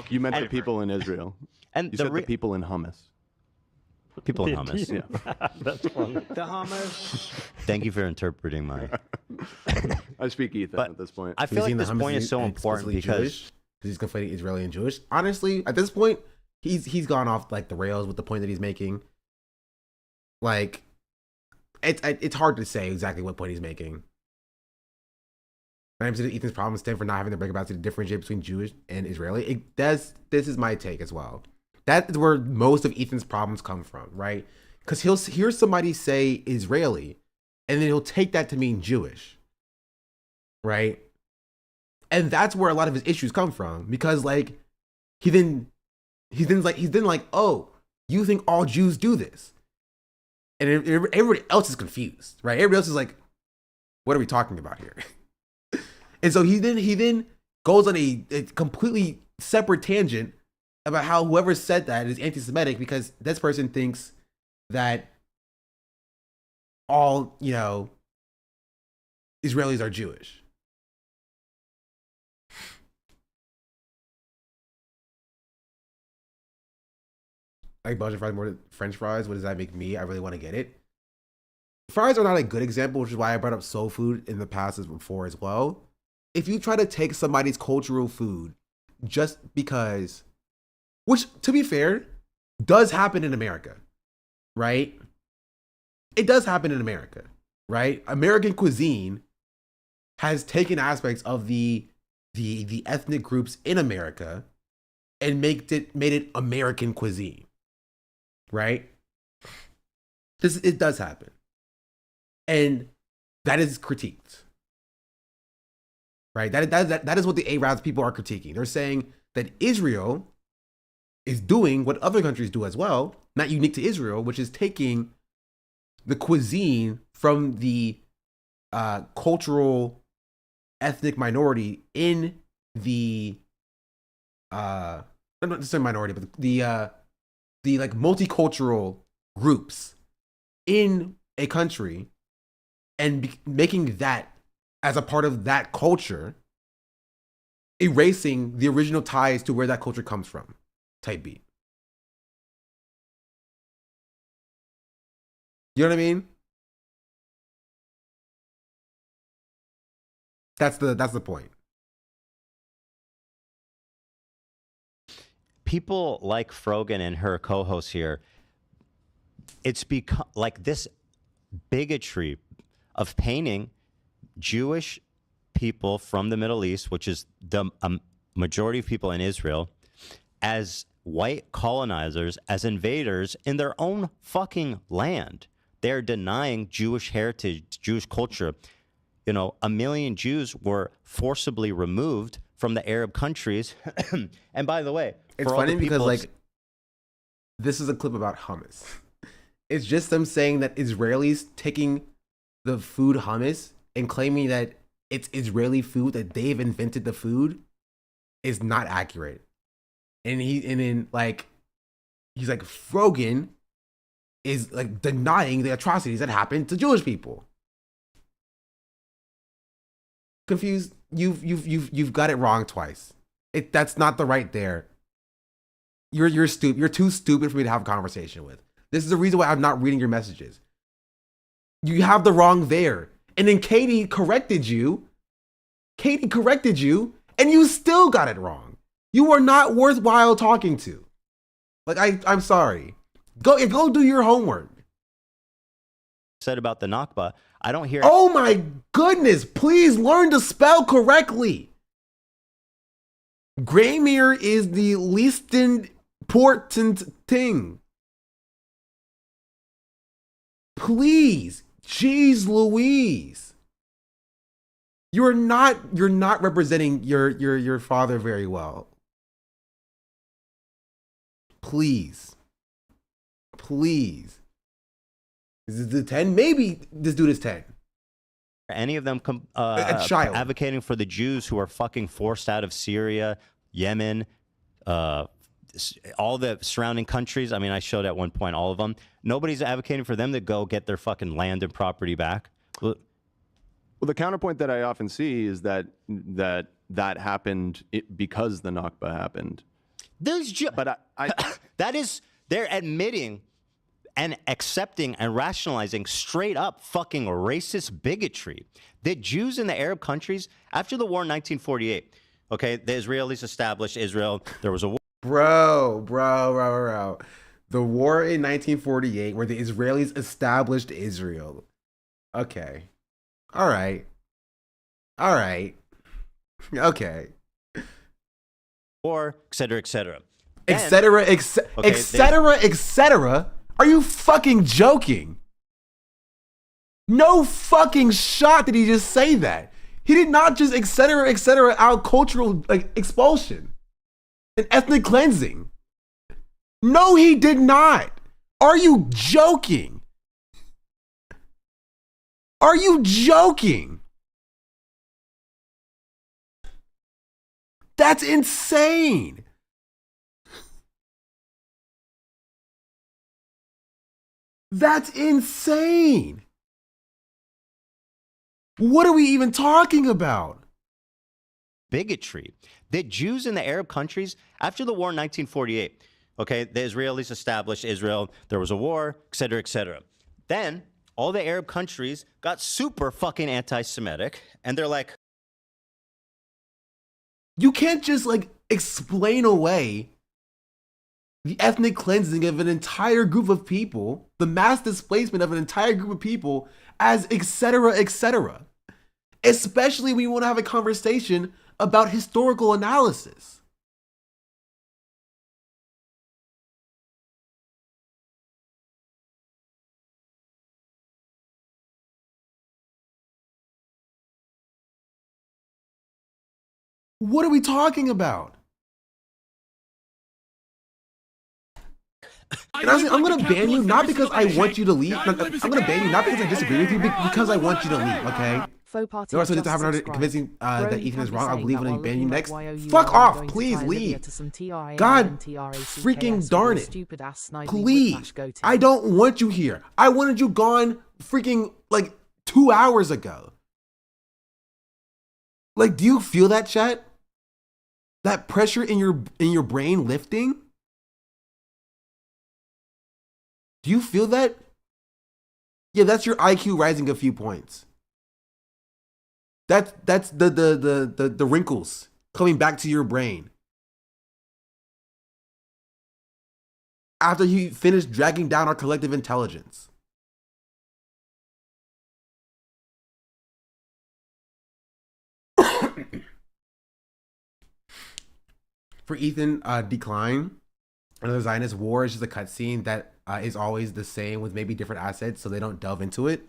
you meant the people in Israel, and you said the people in hummus. People in hummus. Yeah, that's funny. The hummus. Thank you for interpreting my. I speak Ethan at this point. I feel like this point is so important because he's conflating Israeli and Jewish. Honestly, at this point, he's gone off like the rails with the point that he's making. Like, it's hard to say exactly what point he's making. 90% of Ethan's problems stem from not having the brain capacity to differentiate between Jewish and Israeli. This is my take as well. That is where most of Ethan's problems come from, right? Because he'll hear somebody say Israeli, and then he'll take that to mean Jewish, right? And that's where a lot of his issues come from, because like he's then like, oh, you think all Jews do this? And everybody else is confused, right? Everybody else is like, what are we talking about here? And so he then goes on a completely separate tangent about how whoever said that is anti-Semitic because this person thinks that all, Israelis are Jewish. Like Belgian fries more than French fries. What does that make me? I really want to get it. Fries are not a good example, which is why I brought up soul food in the past before as well. If you try to take somebody's cultural food just because, which to be fair, does happen in America, right? It does happen in America, right? American cuisine has taken aspects of the ethnic groups in America and made it American cuisine, right? It does happen. And that is critiqued. right? That is what the Arabs people are critiquing. They're saying that Israel is doing what other countries do as well, not unique to Israel, which is taking the cuisine from the cultural ethnic minority in the not necessarily minority, but the like multicultural groups in a country and making that as a part of that culture, erasing the original ties to where that culture comes from, type beat. You know what I mean? That's the point. People like Frogan and her co-host here, it's become like this bigotry of painting Jewish people from the Middle East, which is the majority of people in Israel, as white colonizers, as invaders in their own fucking land. They're denying Jewish heritage, Jewish culture. You know, 1 million Jews were forcibly removed from the Arab countries. And by the way, it's funny because like this is a clip about hummus. It's just them saying that Israelis taking the food hummus and claiming that it's Israeli food, that they've invented the food, is not accurate. And then like he's like, Frogan is like denying the atrocities that happened to Jewish people. Confused? You've got it wrong twice. That's not the right there. You're stupid. You're too stupid for me to have a conversation with. This is the reason why I'm not reading your messages. You have the wrong there. And then Katie corrected you. And you still got it wrong. You are not worthwhile talking to. Like, I'm sorry. Go do your homework. Said about the Nakba, I don't hear. Oh my goodness, please learn to spell correctly. Grammar is the least important thing. Please, jeez Louise. You're not representing your father very well. Please. Is it 10? Maybe this dude is 10. Any of them a child advocating for the Jews who are fucking forced out of Syria, Yemen, all the surrounding countries. I mean, I showed at one point all of them. Nobody's advocating for them to go get their fucking land and property back. Well, the counterpoint that I often see is that happened because the Nakba happened. But that is, they're admitting and accepting and rationalizing straight up fucking racist bigotry. The Jews in the Arab countries, after the war in 1948, okay, the Israelis established Israel. There was a war. Bro. The war in 1948 where the Israelis established Israel. Okay. All right. Okay. Or et cetera, et cetera. Et cetera. Are you fucking joking? No fucking shot did he just say that. He did not just et cetera out cultural like expulsion and ethnic cleansing. No, he did not. Are you joking? Are you joking? That's insane. That's insane. What are we even talking about? Bigotry. The Jews in the Arab countries, after the war in 1948, okay, the Israelis established Israel. There was a war, et cetera, et cetera. Then all the Arab countries got super fucking anti-Semitic, and they're like, you can't just like explain away the ethnic cleansing of an entire group of people, the mass displacement of an entire group of people as et cetera, especially when you want to have a conversation about historical analysis. What are we talking about? And honestly, I'm gonna ban you not because I want you to leave. I'm gonna ban you not because I disagree with you, because I want you to leave. Okay. No, so just have another convincing that Ethan is wrong. I'll believe when I ban you next. Fuck off, please leave. God freaking darn it. Please. I don't want you here. I wanted you gone freaking like 2 hours ago. Like, do you feel that, chat? That pressure in your brain lifting? Do you feel that? Yeah, that's your IQ rising a few points. That's the wrinkles coming back to your brain. After you finish dragging down our collective intelligence. For Ethan, decline. Another Zionist war is just a cutscene that is always the same with maybe different assets, so they don't delve into it.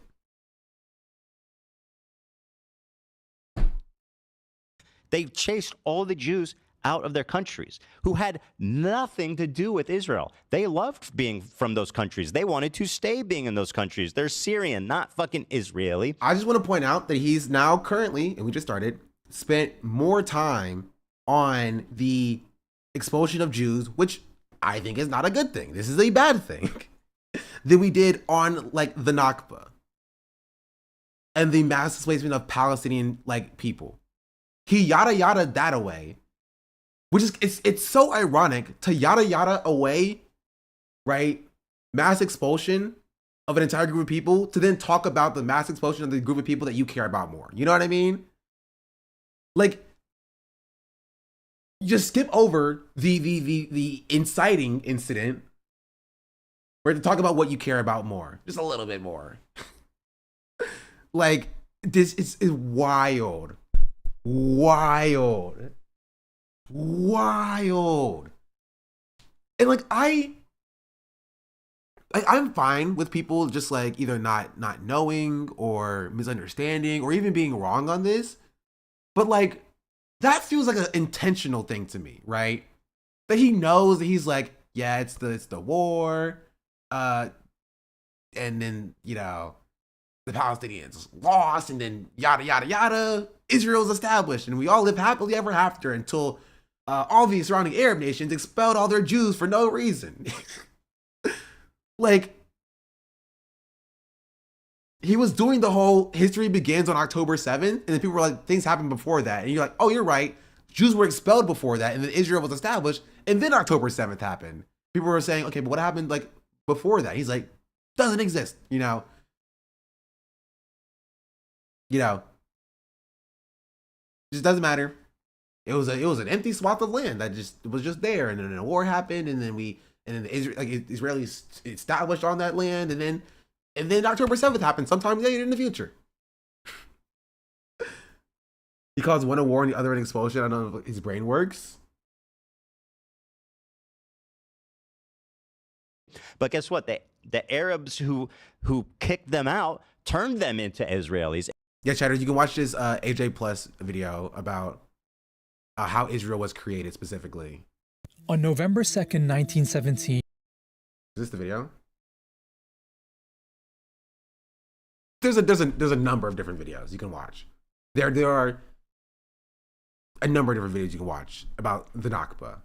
They chased all the Jews out of their countries who had nothing to do with Israel. They loved being from those countries. They wanted to stay being in those countries. They're Syrian, not fucking Israeli. I just want to point out that he's now currently, and we just started, spent more time on the expulsion of Jews, which I think is not a good thing. This is a bad thing. Than we did on like the Nakba and the mass displacement of Palestinian like people. He yada yada that away, which is it's so ironic to yada yada away, right? Mass expulsion of an entire group of people to then talk about the mass expulsion of the group of people that you care about more. You know what I mean? Like, you just skip over the inciting incident, right, to talk about what you care about more, just a little bit more. Like, this is wild. Wild. And like I'm fine with people just like either not knowing or misunderstanding or even being wrong on this, but like that feels like an intentional thing to me, right? That he knows that he's like, yeah, it's the war, and then, you know, the Palestinians lost, and then yada yada yada, Israel's established, and we all live happily ever after until all the surrounding Arab nations expelled all their Jews for no reason. Like, he was doing the whole history begins on October 7th, and then people were like, things happened before that. And you're like, oh, you're right. Jews were expelled before that, and then Israel was established, and then October 7th happened. People were saying, okay, but what happened like before that? He's like, doesn't exist, you know? It just doesn't matter. It was an empty swath of land that was just there, and then a war happened, and then the Israelis established on that land, and then October 7th happened sometime later in the future. He calls one a war and the other an expulsion. I don't know if his brain works. But guess what? The Arabs who kicked them out turned them into Israelis. Yeah, Chatter, you can watch this AJ Plus video about how Israel was created specifically. On November 2nd, 1917. Is this the video? There's a number of different videos you can watch. There are a number of different videos you can watch about the Nakba.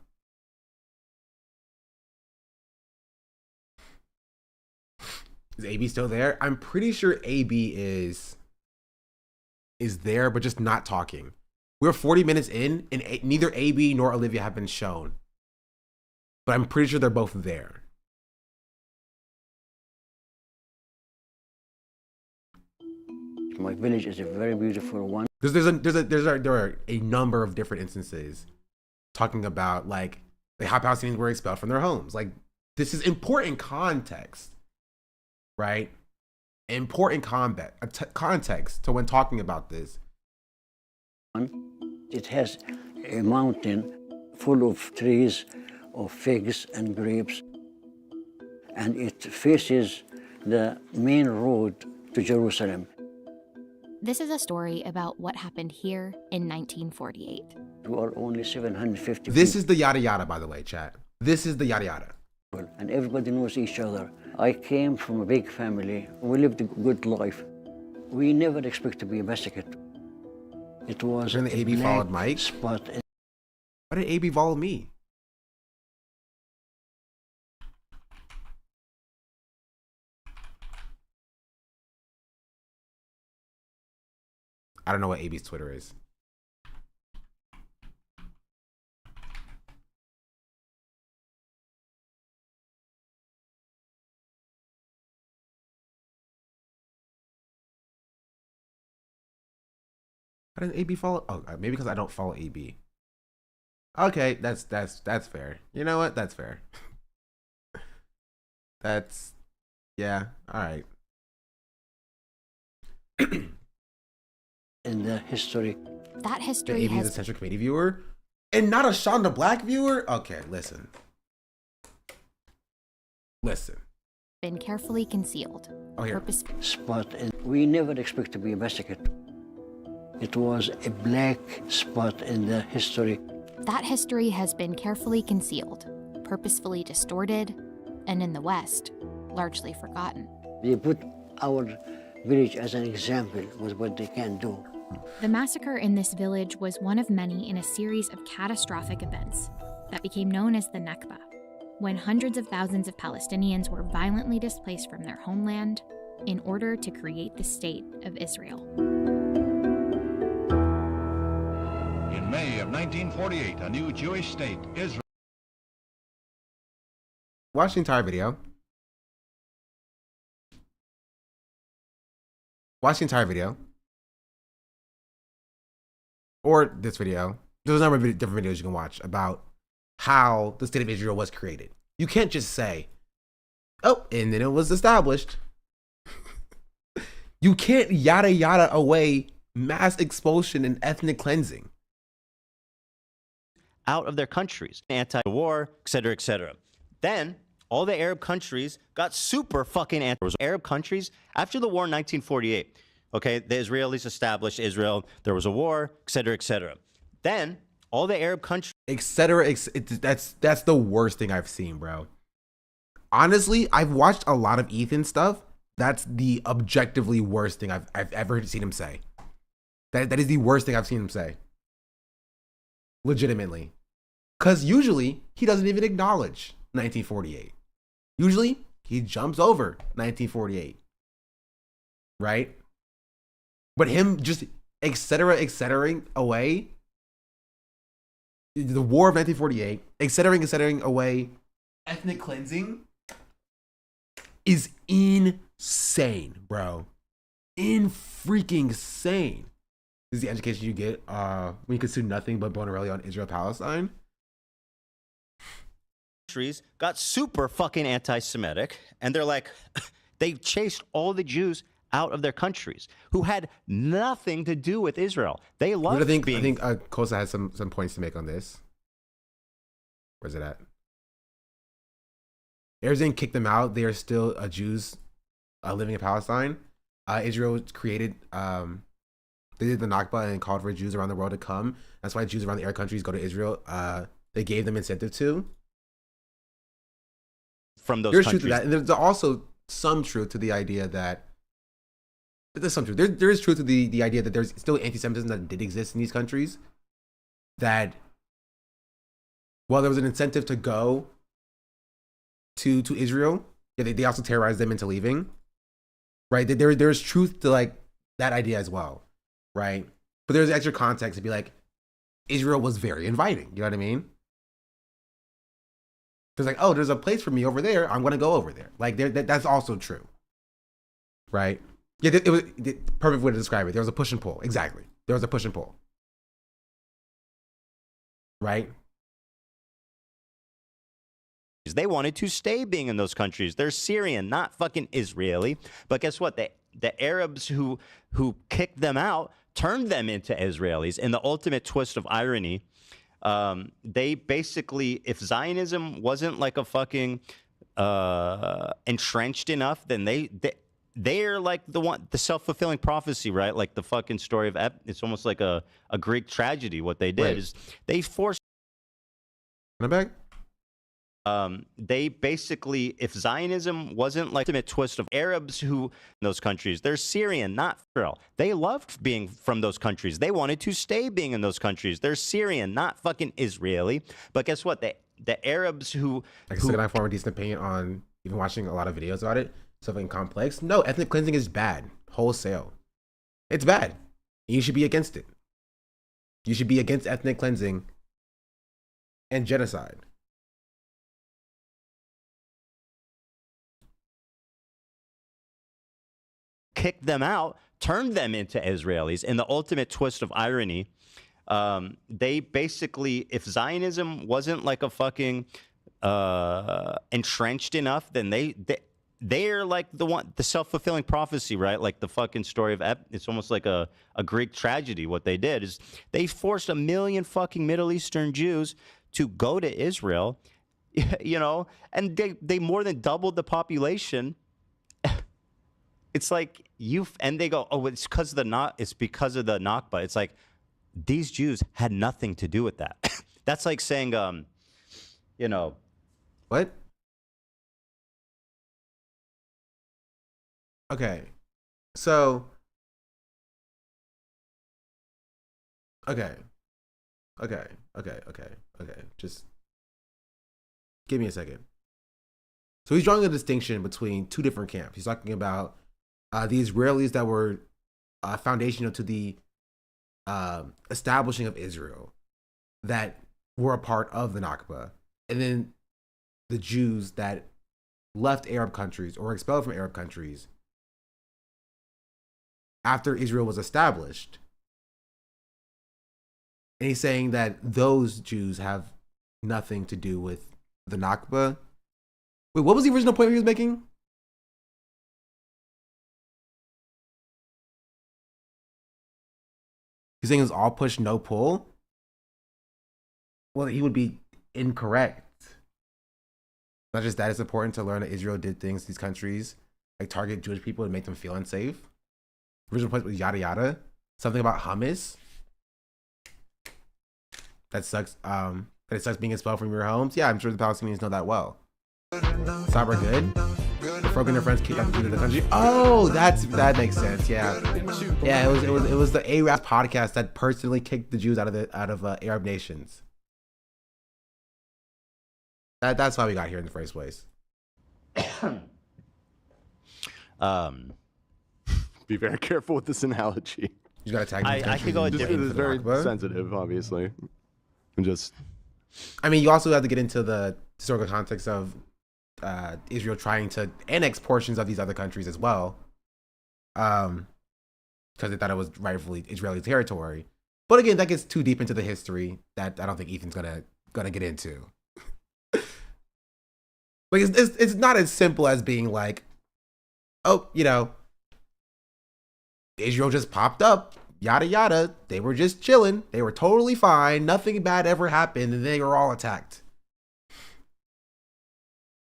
Is AB still there? I'm pretty sure AB is there, but just not talking. We're 40 minutes in, and neither AB nor Olivia have been shown. But I'm pretty sure they're both there. My village is a very beautiful one. There are a number of different instances talking about like how Palestinians were expelled from their homes. Like, this is important context, right? Important context to when talking about this. It has a mountain full of trees of figs and grapes, and it faces the main road to Jerusalem. This is a story about what happened here in 1948. We are only 750 This is the yada yada, by the way, chat. This is the yada yada. people, and everybody knows each other. I came from a big family. We lived a good life. We never expect to be massacred. It was When the AB followed Mike. Spot. Why did AB follow me? I don't know what AB's Twitter is. Why didn't AB follow? Oh, maybe because I don't follow AB. Okay, that's fair. You know what? That's fair. That's, yeah. All right. In the history. That history The AB is a Central Committee viewer and not a Shonda Black viewer? Okay, listen. Listen. been carefully concealed. Oh, here. Spot. And we never expect to be massacred. It was a black spot in the history. That history has been carefully concealed, purposefully distorted, and in the West, largely forgotten. They put our village as an example with what they can do. The massacre in this village was one of many in a series of catastrophic events that became known as the Nakba, when hundreds of thousands of Palestinians were violently displaced from their homeland in order to create the state of Israel. In May of 1948, a new Jewish state, Israel. Watch the entire video. Watch the entire video. Or this video. There's a number of different videos you can watch about how the state of Israel was created. You can't just say, oh, and then it was established. You can't yada yada away mass expulsion and ethnic cleansing. Out of their countries, anti-war, et cetera, et cetera. Then all the Arab countries got super fucking Arab countries after the war in 1948. Okay, the Israelis established Israel. There was a war, et cetera, et cetera. Then all the Arab countries, et cetera. That's the worst thing I've seen, bro. Honestly, I've watched a lot of Ethan stuff. That's the objectively worst thing I've ever seen him say. That is the worst thing I've seen him say. Legitimately. Because usually he doesn't even acknowledge 1948. Usually he jumps over 1948. Right? But him just et cetera away the war of 1948, et cetera away ethnic cleansing is insane, bro. Freaking sane. This is the education you get when you consume nothing but Bonarelli on Israel Palestine. countries got super fucking anti-Semitic, and they're like, they chased all the Jews out of their countries who had nothing to do with Israel. They loved I think Kosa has some points to make on this. Where's it at? Arizona kicked them out. They are still Jews living in Palestine. Israel created, they did the Nakba and called for Jews around the world to come. That's why Jews around the Arab countries go to Israel. They gave them incentive to. From those there's countries. Truth to that. And there's also some truth to the idea that there's some truth. There is truth to the idea that there's still anti-Semitism that did exist in these countries. That while there was an incentive to go to Israel, they also terrorized them into leaving. Right? There's truth to like that idea as well. Right? But there's extra context to be like, Israel was very inviting. You know what I mean? Because like, oh, there's a place for me over there. I'm gonna go over there. Like that's also true. Right? Yeah, it was the perfect way to describe it. There was a push and pull. Exactly. There was a push and pull. Right? They wanted to stay being in those countries. They're Syrian, not fucking Israeli. But guess what? The Arabs who kicked them out turned them into Israelis. In the ultimate twist of irony, they basically, if Zionism wasn't like a fucking entrenched enough, then they're like the self-fulfilling prophecy, right? Like the fucking story of it's almost like a Greek tragedy. What they did is they forced. They basically, if Zionism wasn't like the ultimate twist of Arabs who in those countries, they're Syrian, not Israel. They loved being from those countries. They wanted to stay being in those countries. They're Syrian, not fucking Israeli. But guess what? The Arabs who I guess I form a decent opinion on even watching a lot of videos about it. Something complex. No, ethnic cleansing is bad. Wholesale. It's bad. You should be against it. You should be against ethnic cleansing and genocide. kicked them out, turned them into Israelis. In the ultimate twist of irony, they basically, if Zionism wasn't like a fucking entrenched enough, then they're like the self-fulfilling prophecy, right? Like the fucking story of it's almost like a Greek tragedy. What they did is they forced 1 million fucking Middle Eastern Jews to go to Israel, you know, and they more than doubled the population. It's like and they go, oh, it's because of the Nakba. It's like these Jews had nothing to do with that. That's like saying, you know, what? Okay, so okay. Just give me a second. So he's drawing a distinction between two different camps. He's talking about the Israelis that were foundational to the establishing of Israel, that were a part of the Nakba, and then the Jews that left Arab countries or were expelled from Arab countries after Israel was established. And he's saying that those Jews have nothing to do with the Nakba. Wait, what was the original point he was making? He's saying it's all push, no pull? Well, he would be incorrect. Not just that, it's important to learn that Israel did things to these countries, like target Jewish people and make them feel unsafe. Original point was yada yada. Something about hummus. That sucks. That it sucks being expelled from your homes. Yeah, I'm sure the Palestinians know that well. Cyber good. The Frog and their friends kicked out the Jews of the country. Oh, that makes sense. Yeah, yeah. It was the Arab podcast that personally kicked the Jews out of Arab nations. That's why we got here in the first place. Be very careful with this analogy. You gotta tag. I could go a It is very sensitive, obviously. I mean, you also have to get into the historical context of Israel trying to annex portions of these other countries as well, because they thought it was rightfully Israeli territory. But again, that gets too deep into the history that I don't think Ethan's gonna get into. Like it's not as simple as being like, oh, you know, Israel just popped up, yada yada. They were just chilling. They were totally fine. Nothing bad ever happened, and they were all attacked.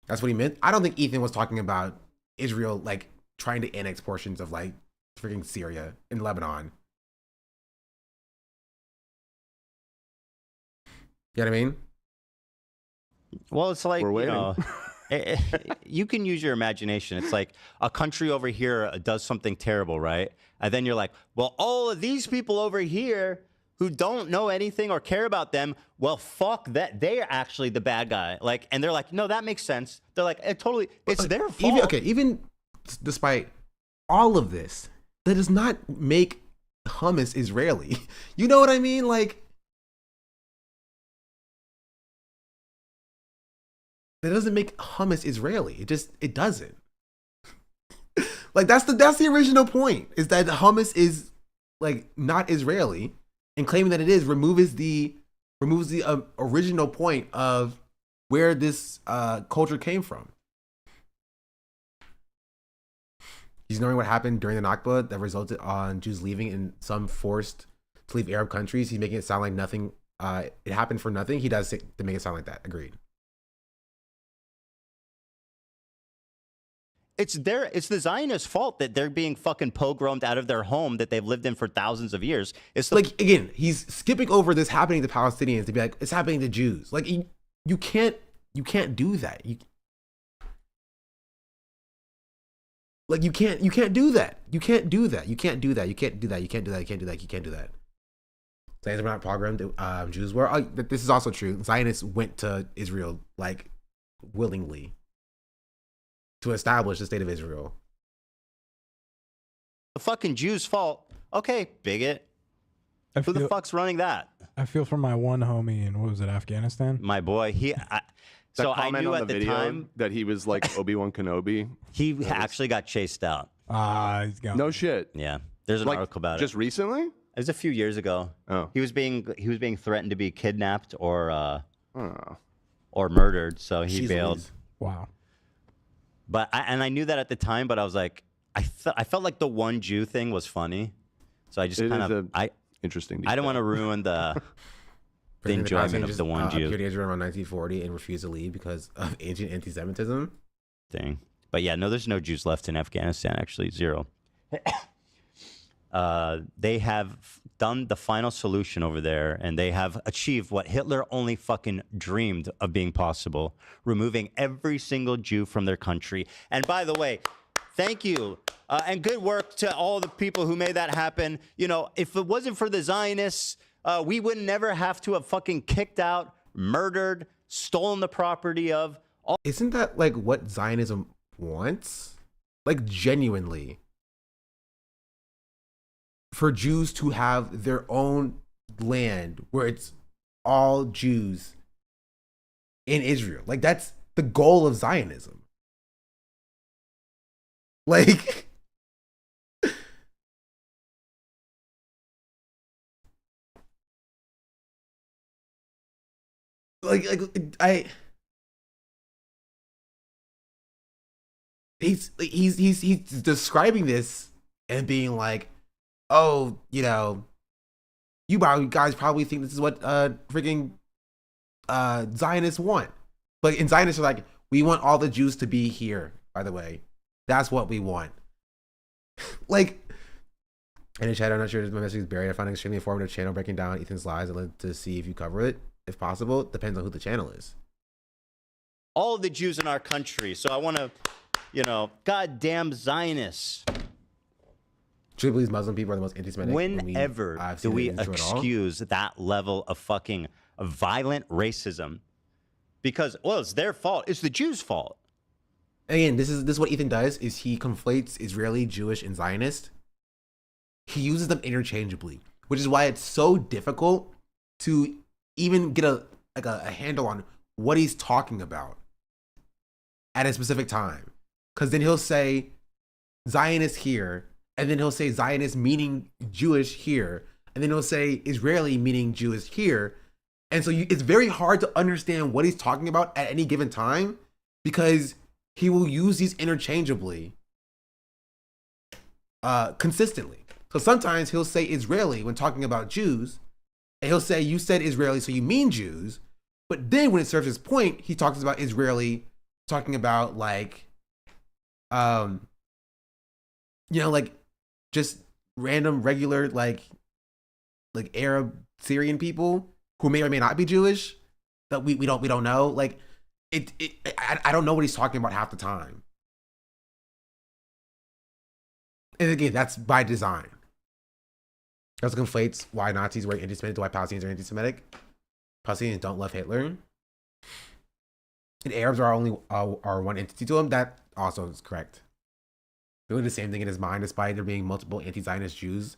That's what he meant. I don't think Ethan was talking about Israel like trying to annex portions of like freaking Syria and Lebanon. You know what I mean? Well, it's like, you know, you can use your imagination. It's like a country over here does something terrible, right? And then you're like, well, all of these people over here who don't know anything or care about them, well, fuck that. They're actually the bad guy. Like, and they're like, no, that makes sense. They're like, it's their fault. Even despite all of this, that does not make hummus Israeli. You know what I mean? Like, that doesn't make hummus Israeli. It doesn't. Like that's the original point, is that hummus is like not Israeli, and claiming that it is removes the original point of where this culture came from. He's knowing what happened during the Nakba that resulted on Jews leaving and some forced to leave Arab countries. He's making it sound like nothing. It happened for nothing. He does to make it sound like that. Agreed. it's the Zionists' fault that they're being fucking pogromed out of their home that they've lived in for thousands of years. It's like, again, he's skipping over this happening to Palestinians to be like, it's happening to Jews. Like, you can't do that. You can't do that. You can't do that. You can't do that. You can't do that. You can't do that. You can't do that. You can't do that. Zionists were not pogromed. Jews were. This is also true. Zionists went to Israel, like, willingly to establish the state of Israel. The fucking Jews' fault. Okay, bigot. Who the fuck's running that? I feel for my one homie in, what was it, Afghanistan? My boy. So I knew at the time that he was like Obi-Wan Kenobi. He actually got chased out. He's gone. No shit. Yeah. There's an article about it. Just recently? It was a few years ago. Oh. He was being threatened to be kidnapped or murdered, so he bailed. Wow. But I knew that at the time, but I was like, I felt like the one Jew thing was funny, so I just interesting. I don't want to ruin the enjoyment of the one Jew. Appeared in Israel around 1940 and refused to leave because of ancient anti-Semitism. Thing, but yeah, no, there's no Jews left in Afghanistan. Actually, zero. They have done the final solution over there, and they have achieved what Hitler only fucking dreamed of being possible, removing every single Jew from their country. And by the way, thank you, and good work to all the people who made that happen. You know, if it wasn't for the Zionists, we would never have to have fucking kicked out, murdered, stolen the property of. Isn't that like what Zionism wants? Like, genuinely. For Jews to have their own land where it's all Jews in Israel. Like, that's the goal of Zionism. Like, he's describing this and being like, oh, you know, you guys probably think this is what freaking Zionists want. But in Zionists are like, we want all the Jews to be here, by the way. That's what we want. Like, in the chat, I'm not sure if my message is buried. I found an extremely informative channel breaking down Ethan's lies. I'd like to see if you cover it, if possible. Depends on who the channel is. All of the Jews in our country. So I want to, you know, goddamn Zionists. Truly believes Muslim people are the most anti-Semitic. Whenever do we excuse that level of fucking violent racism? Because, well, it's their fault. It's the Jews' fault. Again, this is what Ethan does, is he conflates Israeli, Jewish, and Zionist. He uses them interchangeably, which is why it's so difficult to even get a handle on what he's talking about at a specific time. Because then he'll say Zionist here, and then he'll say Zionist meaning Jewish here, and then he'll say Israeli meaning Jewish here. And so it's very hard to understand what he's talking about at any given time, because he will use these interchangeably consistently. So sometimes he'll say Israeli when talking about Jews, and he'll say, you said Israeli, so you mean Jews. But then when it serves his point, he talks about Israeli, talking about like, you know, like just random, regular, like Arab, Syrian people who may or may not be Jewish that we don't know. Like I don't know what he's talking about half the time. And again, that's by design. It also conflates why Nazis were anti-Semitic to why Palestinians are anti-Semitic. Palestinians don't love Hitler. And Arabs are one entity to him. That also is correct. Doing the same thing in his mind, despite there being multiple anti-Zionist Jews,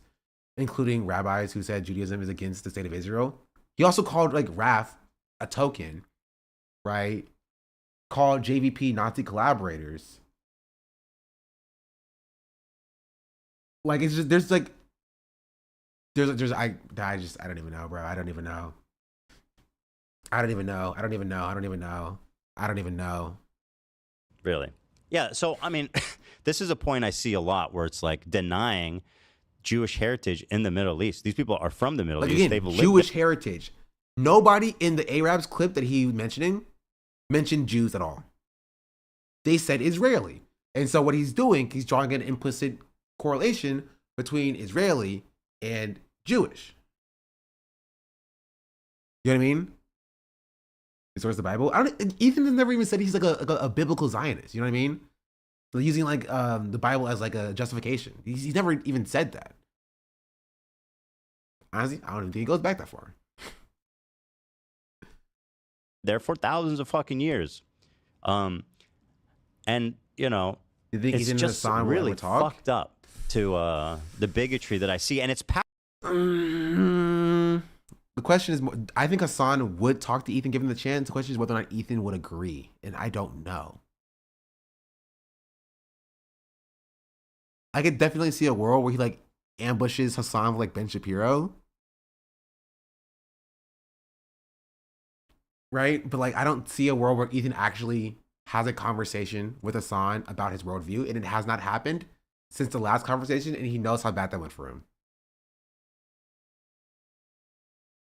including rabbis who said Judaism is against the state of Israel. He also called like RAF a token, right? Called JVP Nazi collaborators. Like it's just I don't even know, bro. I don't even know. Really? Yeah. So, I mean, this is a point I see a lot where it's like denying Jewish heritage in the Middle East. These people are from the Middle East. Again, They've lived Jewish heritage. Nobody in the Arabs clip that he mentioned Jews at all. They said Israeli. And so what he's doing, he's drawing an implicit correlation between Israeli and Jewish. You know what I mean? As far as the Bible, Ethan has never even said he's like a biblical Zionist. You know what I mean? So using like the Bible as like a justification. He's never even said that. Honestly, I don't even think he goes back that far. There for thousands of fucking years, and you know, it's just really fucked up to the bigotry that I see, and it's. The question is, I think Hasan would talk to Ethan given the chance. The question is whether or not Ethan would agree, and I don't know. I could definitely see a world where he like ambushes Hasan with like Ben Shapiro, right? But like, I don't see a world where Ethan actually has a conversation with Hasan about his worldview, and it has not happened since the last conversation, and he knows how bad that went for him.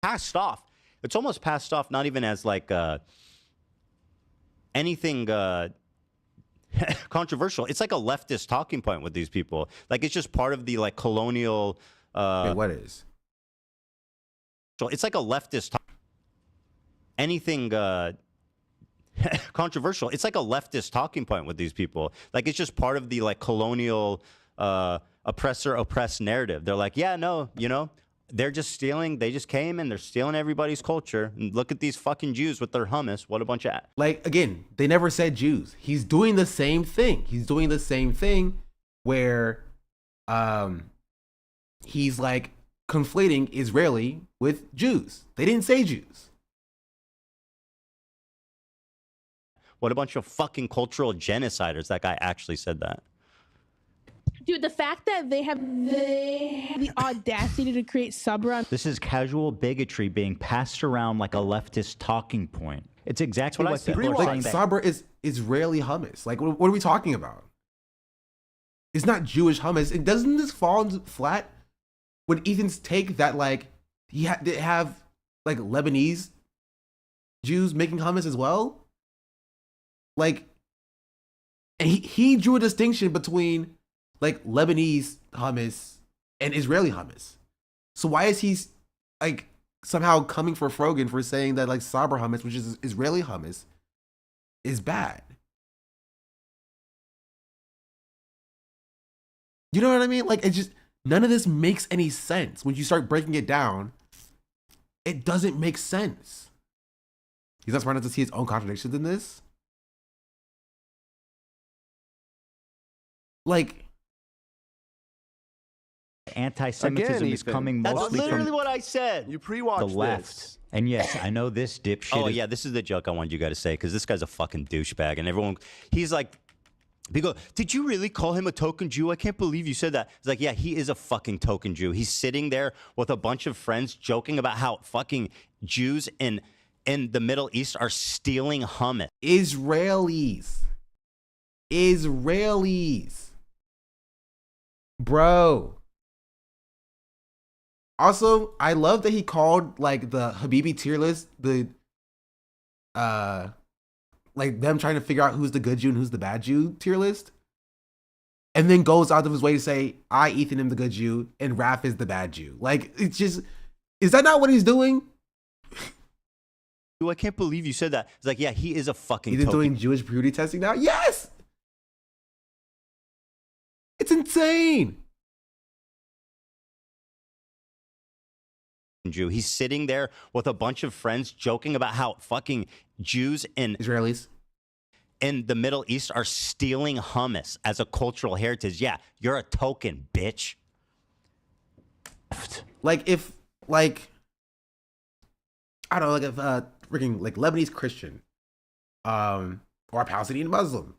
Passed off. It's almost passed off, not even as like anything controversial. It's like a leftist talking point with these people. Like it's just part of the like colonial. Wait, what is? So it's like a leftist. Anything controversial. It's like a leftist talking point with these people. Like it's just part of the like colonial oppressor oppressed narrative. They're like, yeah, no, you know. They're just stealing. They just came and they're stealing everybody's culture. And look at these fucking Jews with their hummus. What a bunch of... Like, again, they never said Jews. He's doing the same thing. He's doing the same thing where he's like conflating Israeli with Jews. They didn't say Jews. What a bunch of fucking cultural genociders. That guy actually said that. Dude, the fact that they have the audacity to create subreddits. This is casual bigotry being passed around like a leftist talking point. It's exactly what people are saying. Sabra is Israeli hummus. Like, what are we talking about? It's not Jewish hummus. And doesn't this fall flat when Ethan's take that like they have like Lebanese Jews making hummus as well? Like, and he drew a distinction between like Lebanese hummus and Israeli hummus. So why is he like somehow coming for Frogan for saying that like Sabra hummus, which is Israeli hummus, is bad? You know what I mean? Like, it just, none of this makes any sense. When you start breaking it down, it doesn't make sense. He's not smart enough to see his own contradictions in this. Like, anti-Semitism is coming mostly That's literally from what I said. You pre-watched the left. this. And yes, I know this dipshit. Oh yeah, this is the joke I wanted you guys to say because this guy's a fucking douchebag, and everyone, he's like, they go, did you really call him a token Jew? I can't believe you said that. It's like, yeah, he is a fucking token Jew. He's sitting there with a bunch of friends joking about how fucking Jews in the Middle East are stealing hummus. Israelis. Bro. Also, I love that he called like the Habibi tier list the like them trying to figure out who's the good Jew and who's the bad Jew tier list. And then goes out of his way to say, I, Ethan, am the good Jew and Raph is the bad Jew. Like, it's just, is that not what he's doing? I can't believe you said that. It's like, yeah, he is a fucking He's doing Jewish purity testing now? Yes! It's insane. Jew. He's sitting there with a bunch of friends joking about how fucking Jews and Israelis in the Middle East are stealing hummus as a cultural heritage. Yeah, you're a token, bitch. Like if, like, I don't know, like if freaking like Lebanese Christian, or a Palestinian Muslim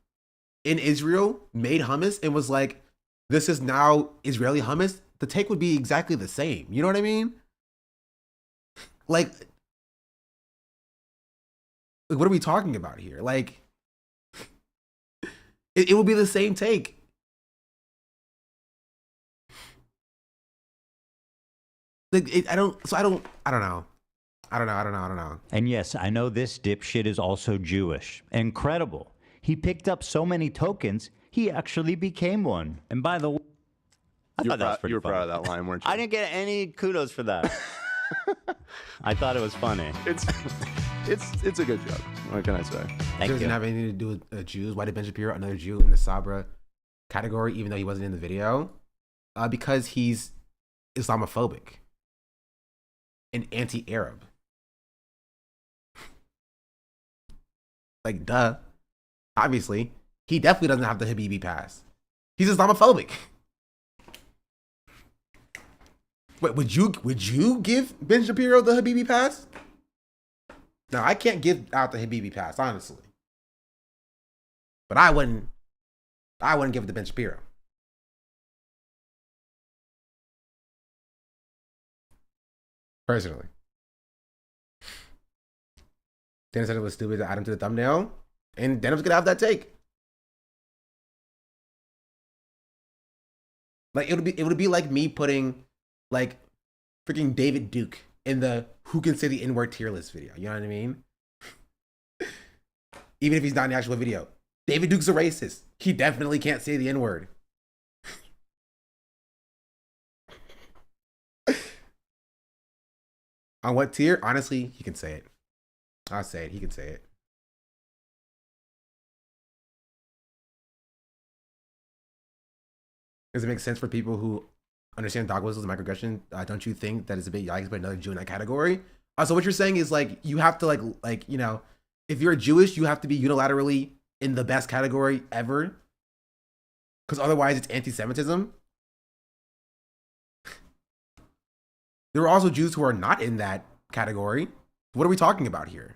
in Israel made hummus and was like, this is now Israeli hummus, the take would be exactly the same. You know what I mean? Like what are we talking about here? Like, it would be the same take. Like, I don't know. And yes, I know this dipshit is also Jewish. Incredible. He picked up so many tokens, he actually became one. And by the way, I thought that was pretty You were funny. proud of that line, weren't you? I didn't get any kudos for that. I thought it was funny. It's a good joke. What can I say? Thank it doesn't you. have anything to do with Jews. Why did Ben Shapiro, another Jew in the Sabra category, even though he wasn't in the video? Because he's Islamophobic and anti-Arab. Like, duh. Obviously, he definitely doesn't have the Habibi pass. He's Islamophobic. Wait, would you give Ben Shapiro the Habibi pass? No, I can't give out the Habibi pass, honestly. But I wouldn't give it to Ben Shapiro. Personally. Dennis said it was stupid to add him to the thumbnail, and Dennis gonna have that take. Like it would be like me putting like freaking David Duke in the who can say the N-word tier list video. You know what I mean? Even if he's not in the actual video. David Duke's a racist. He definitely can't say the N-word. On what tier? Honestly, he can say it. I'll say it. He can say it. Does it make sense for people who understand dog whistles and microaggression? Don't you think that it's a bit yikes by another Jew in that category? So what you're saying is like you have to like you know, if you're Jewish, you have to be unilaterally in the best category ever, because otherwise it's anti-Semitism. There are also Jews who are not in that category. What are we talking about here?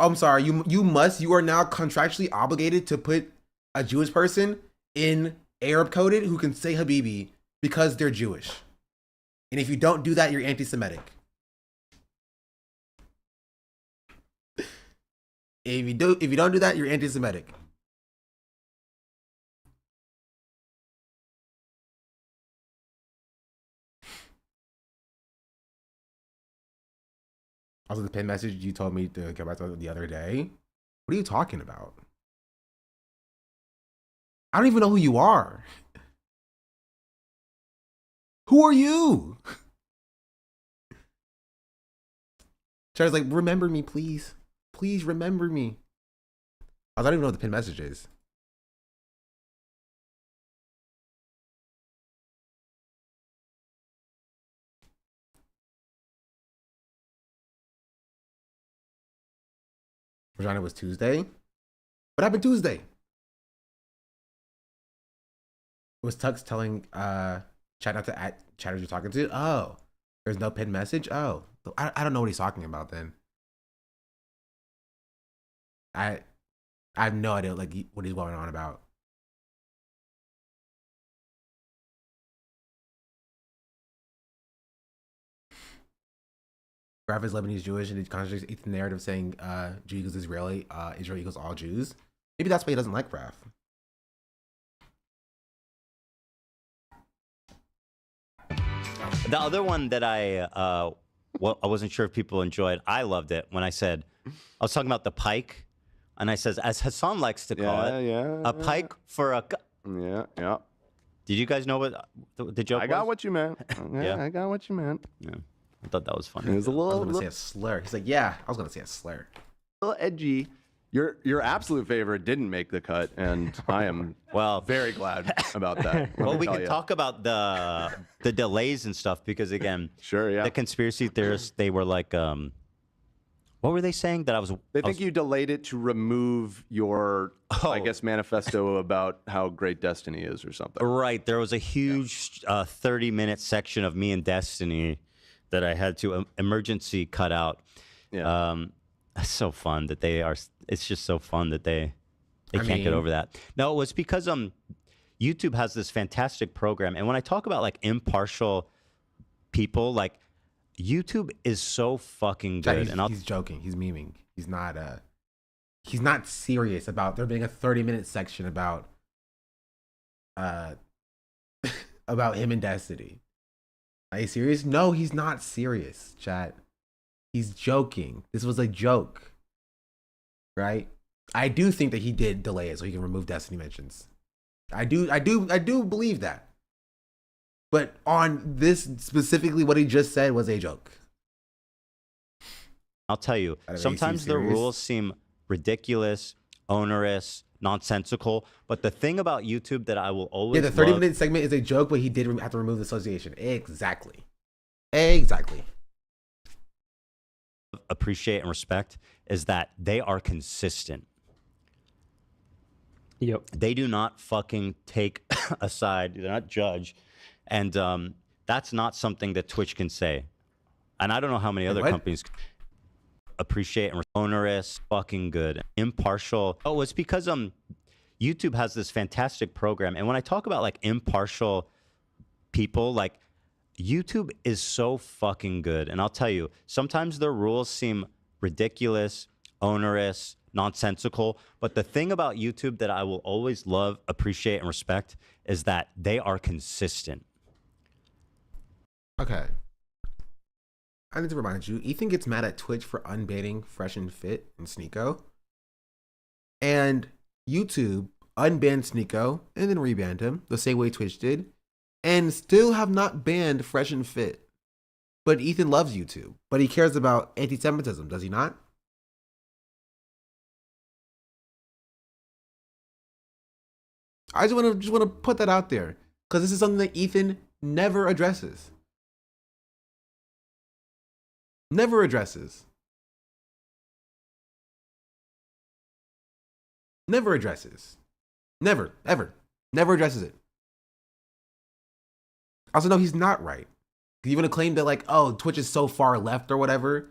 I'm sorry, you are now contractually obligated to put a Jewish person in Arab coded who can say Habibi because they're Jewish. And if you don't do that, you're anti-Semitic. If you don't do that, you're anti-Semitic. Also, the pin message you told me to get back to the other day. What are you talking about? I don't even know who you are. Who are you? Charlie's like, remember me, please. Please remember me. I don't even know what the pin message is. Regina was Tuesday. What happened Tuesday? It was Tux telling chat not to at chatters you're talking to. Oh, there's no pinned message. Oh, I don't know what he's talking about then. I have no idea like what he's going on about. Graf is Lebanese Jewish and it contradicts the narrative saying Jew equals Israeli, Israel equals all Jews. Maybe that's why he doesn't like Graf. The other one that I wasn't sure if people enjoyed, I loved it when I said, I was talking about the pike, and I says, as Hassan likes to call a pike for a... Yeah. Did you guys know what the joke was? I got what you meant. Yeah. I got what you meant. Yeah. I thought that was funny. It was a little... I was going to say a slur. He's like, yeah, I was going to say a slur. A little edgy. Your absolute favorite didn't make the cut, and I am very glad about that. Well, we can talk about the delays and stuff because again, the conspiracy theorists, they were like, what were they saying that I was? They think you delayed it to remove your, I guess, manifesto about how great Destiny is or something. Right. There was a huge 30-minute section of me and Destiny that I had to emergency cut out. Yeah. It's so fun that they are. It's just so fun that they can't get over that. No, it was because YouTube has this fantastic program, and when I talk about like impartial people, like YouTube is so fucking good. He's joking. He's memeing. He's not serious about there being a 30-minute section about about him and Destiny. Are you serious? No, he's not serious, chat. He's joking. This was a joke, right? I do think that he did delay it so he can remove Destiny mentions. I do believe that. But on this specifically, what he just said was a joke. I'll tell you, sometimes the rules seem ridiculous, onerous, nonsensical. But the thing about YouTube that I will always the 30-minute segment is a joke, but he did have to remove the association. Exactly. Appreciate and respect is that they are consistent. Yep. They do not fucking take a side. They're not judge. And that's not something that Twitch can say. And I don't know how many other companies appreciate and onerous, fucking good, impartial. Oh, it's because YouTube has this fantastic program. And when I talk about like impartial people, like YouTube is so fucking good. And I'll tell you, sometimes their rules seem ridiculous, onerous, nonsensical. But the thing about YouTube that I will always love, appreciate, and respect is that they are consistent. Okay. I need to remind you, Ethan gets mad at Twitch for unbanning Fresh and Fit and Sneeko. And YouTube unbanned Sneeko and then rebanned him the same way Twitch did. And still have not banned Fresh and Fit. But Ethan loves YouTube. But he cares about anti-Semitism, does he not? I just want to put that out there. Because this is something that Ethan never addresses. Never addresses. Never addresses. Never, ever. Never addresses it. Also, no, he's not right. If you want to claim that, like, oh, Twitch is so far left or whatever,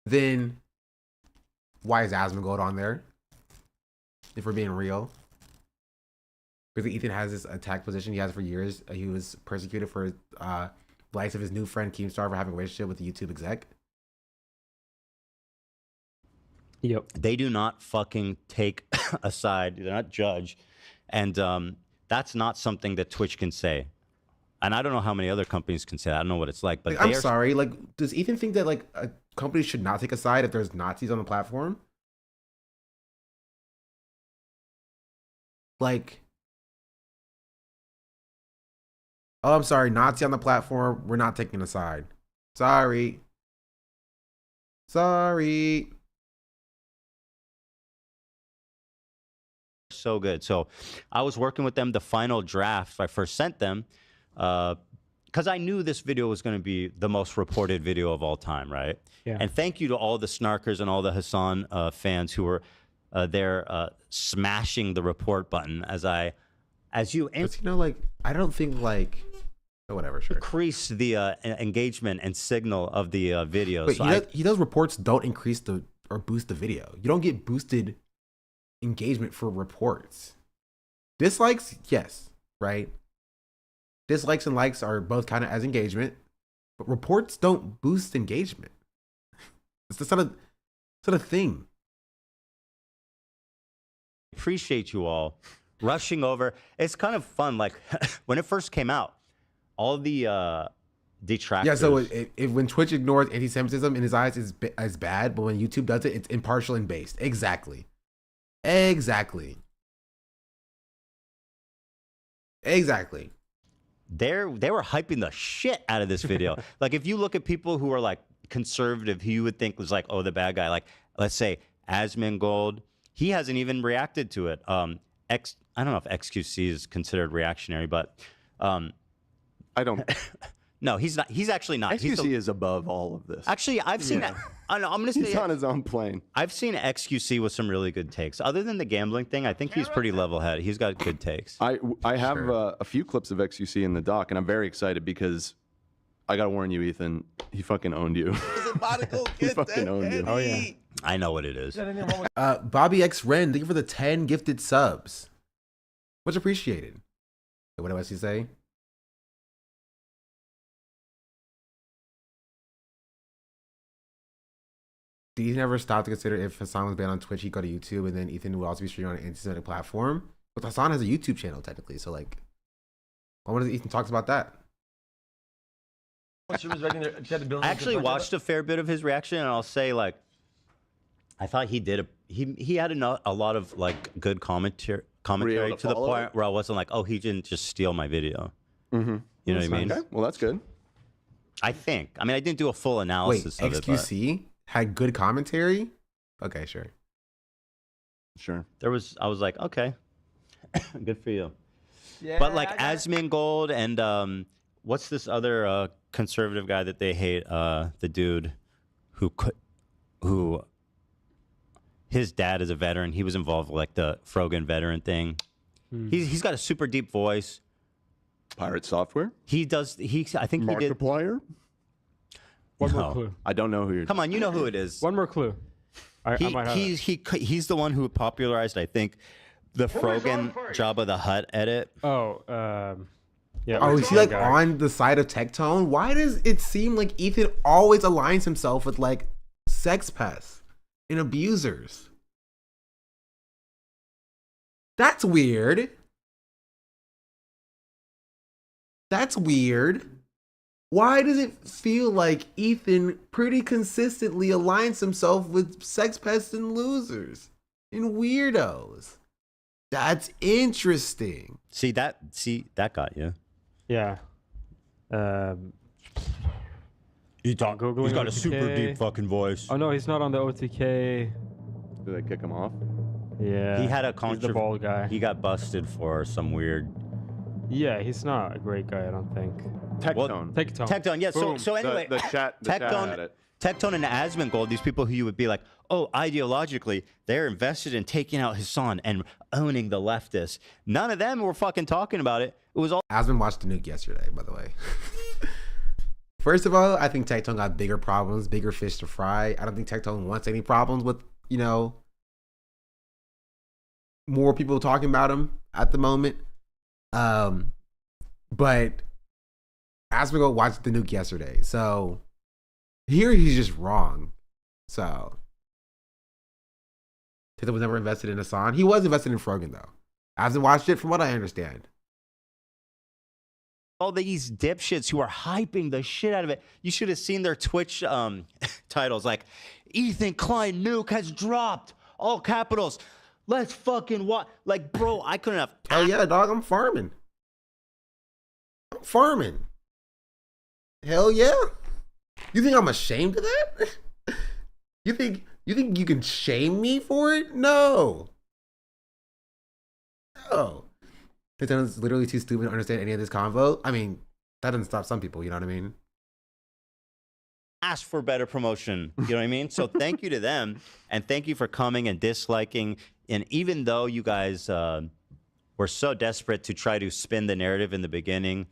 then why is Asmongold on there? If we're being real. Because Ethan has this attack position he has for years. He was persecuted for the likes of his new friend Keemstar for having a relationship with the YouTube exec. Yep. They do not fucking take a side. They're not judge. And that's not something that Twitch can say. And I don't know how many other companies can say that. I don't know what it's like. But I'm sorry. Like, does Ethan think that like a company should not take a side if there's Nazis on the platform? Like, oh, I'm sorry, Nazi on the platform. We're not taking a side. Sorry. So good. So I was working with them the final draft I first sent them because I knew this video was going to be the most reported video of all time, right? Yeah. And thank you to all the snarkers and all the Hasan fans who were there smashing the report button as you know, like, I don't think like whatever, sure. Increase the engagement and signal of the video. But So he does reports don't increase or boost the video. You don't get boosted engagement for reports. Dislikes, yes, right? Dislikes and likes are both kind of as engagement, but reports don't boost engagement. It's not a thing. Appreciate you all rushing over. It's kind of fun. Like when it first came out, all the detractors. Yeah, so when Twitch ignores anti-Semitism in his eyes is bad, but when YouTube does it, it's impartial and based. Exactly. They were hyping the shit out of this video. Like if you look at people who are like conservative, who you would think was like, oh, the bad guy. Like let's say Asmongold, he hasn't even reacted to it. I don't know if XQC is considered reactionary, but I don't. No, he's not. He's actually not. XQC is above all of this. Actually, I've seen that. I'm going to say he's on his own plane. I've seen XQC with some really good takes. Other than the gambling thing, I think he's pretty level-headed. He's got good takes. I have a few clips of XQC in the doc, and I'm very excited because I got to warn you, Ethan, he fucking owned you. He fucking owned you. Oh, yeah. I know what it is. Bobby X Ren, thank you for the 10 gifted subs. Much appreciated. What else you say? Did Ethan ever stop to consider if Hasan was banned on Twitch, he'd go to YouTube, and then Ethan would also be streaming on an anti-Semitic platform? But Hasan has a YouTube channel, technically, so like, I wonder if Ethan talks about that. I actually watched a fair bit of his reaction, and I'll say, like, I thought he did he had a lot of like good commentary to the point where I wasn't like, oh, he didn't just steal my video. Mm-hmm. You know what I mean? Okay. Well, that's good. I think. I mean, I didn't do a full analysis of it. XQC had good commentary. Okay, sure. Sure. I was like, okay, good for you. Yeah, But like Asmongold and what's this other conservative guy that they hate? The dude who his dad is a veteran. He was involved with like the Frogan veteran thing. He's got a super deep voice. Pirate Software. He does. I think he did. Markiplier. One more clue. I don't know who you're. Come on, you know who it is. One more clue. I might have it. He's the one who popularized, I think, the Frogan Jabba the Hutt edit. Oh, yeah. Oh, is he like on the side of Tectone? Why does it seem like Ethan always aligns himself with like sex pests and abusers? That's weird. That's weird. Why does it feel like Ethan pretty consistently aligns himself with sex pests and losers and weirdos? That's interesting. See that got you. Yeah. He's got a super deep fucking voice. Oh no, he's not on the OTK. Did they kick him off? Yeah. He had a He's the bald guy. He got busted for some weird. Yeah, he's not a great guy, I don't think. Tectone. Tectone. Yeah. Boom. So anyway, the chat had it. Tectone and Asmongold, these people who you would be like, oh, ideologically, they're invested in taking out Hassan and owning the leftists. None of them were fucking talking about it. It was all. Asmon watched the nuke yesterday, by the way. First of all, I think Tectone got bigger problems, bigger fish to fry. I don't think Tectone wants any problems with, more people talking about him at the moment. But Asmongold watched the nuke yesterday, so here he's just wrong. So Tectone was never invested in Hassan. He was invested in Frogan though. I haven't watched it, from what I understand. All these dipshits who are hyping the shit out of it. You should have seen their Twitch titles, like Ethan Klein nuke has dropped, all capitals. Let's fucking watch. Like, bro, I couldn't have. Hell yeah, dog. I'm farming. Hell yeah. You think I'm ashamed of that? You think you can shame me for it? No. Tectone's literally too stupid to understand any of this convo. I mean, that doesn't stop some people, you know what I mean? Ask for better promotion. You know what I mean? So thank you to them, and thank you for coming and disliking. And even though you guys were so desperate to try to spin the narrative in the beginning,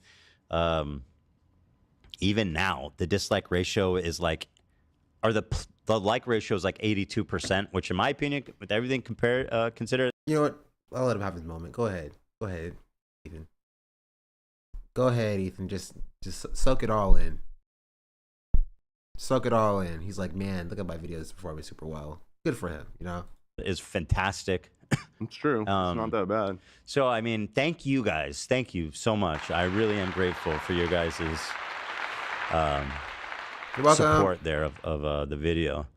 even now the dislike ratio is like, or the like ratio is like 82%, which in my opinion, with everything considered. You know what? I'll let him have his moment. Go ahead, Ethan. Go ahead, Ethan. Just soak it all in. Soak it all in. He's like, man, look at my videos performing super well. Good for him, Is fantastic. It's true. It's not that bad. So, I mean, thank you guys. Thank you so much. I really am grateful for your guys' support there of the video.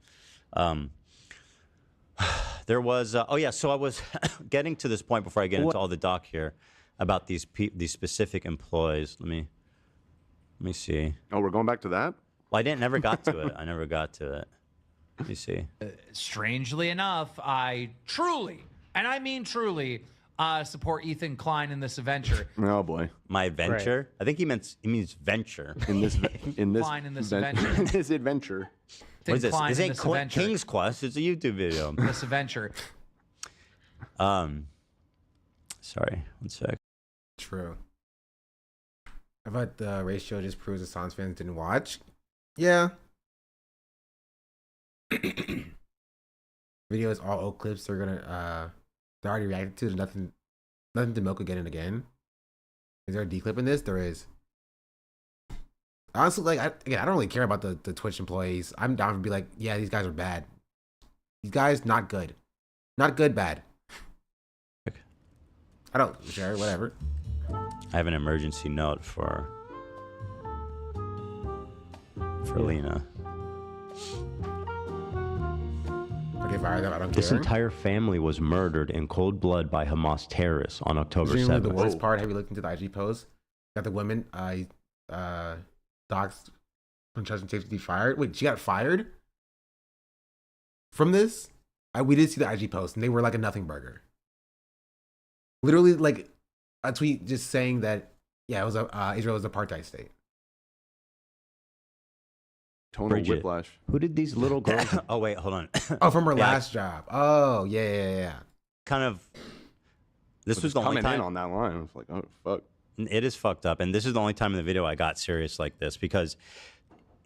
There was, so I was getting to this point before I get into all the doc here about these specific employees. Let me see. Oh, we're going back to that? Well, I never got to it. I never got to it. Let me see. Strangely enough, I truly, and I mean truly, support Ethan Klein in this adventure. Oh boy, my venture. Right. I think he means venture in this Klein in this adventure. This adventure. What is this? This ain't King's Quest. It's a YouTube video. This adventure. Sorry, one sec. True. I thought the ratio just proves that Sans fans didn't watch. Yeah. Videos, all old clips. They're already reacted to. There's nothing to milk again and again. Is there a D clip in this? There is. Honestly, like, I don't really care about the Twitch employees. I'm down to be like, yeah, these guys are bad. These guys, not good. Not good, bad. I don't share, whatever. I have an emergency note for for Lena. Okay, fire them. I don't This care. entire family was murdered in cold blood by Hamas terrorists on October Extremely 7th. the worst part. Have you looked into the IG post? Got the women doxed from trust and safety fired. Wait, she got fired from this? We did see the IG post, and they were like a nothing burger. Literally, like a tweet just saying that it was Israel was an apartheid state. Tonal Bridget, whiplash. Who did these little girls? Oh wait, hold on. Oh, from her last job. Oh, yeah. Kind of. This was the only coming time in on that line. I was like, oh fuck. It is fucked up, and this is the only time in the video I got serious like this because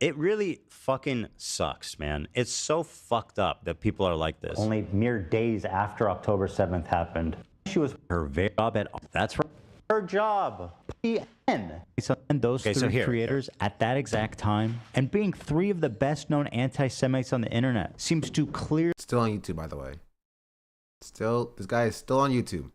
it really fucking sucks, man. It's so fucked up that people are like this. Only mere days after October 7th happened, she was her very job at. That's right, her job. PN. And those three creators at that exact time, and being three of the best-known anti-Semites on the internet, seems to clear. Still on YouTube, by the way. This guy is still on YouTube.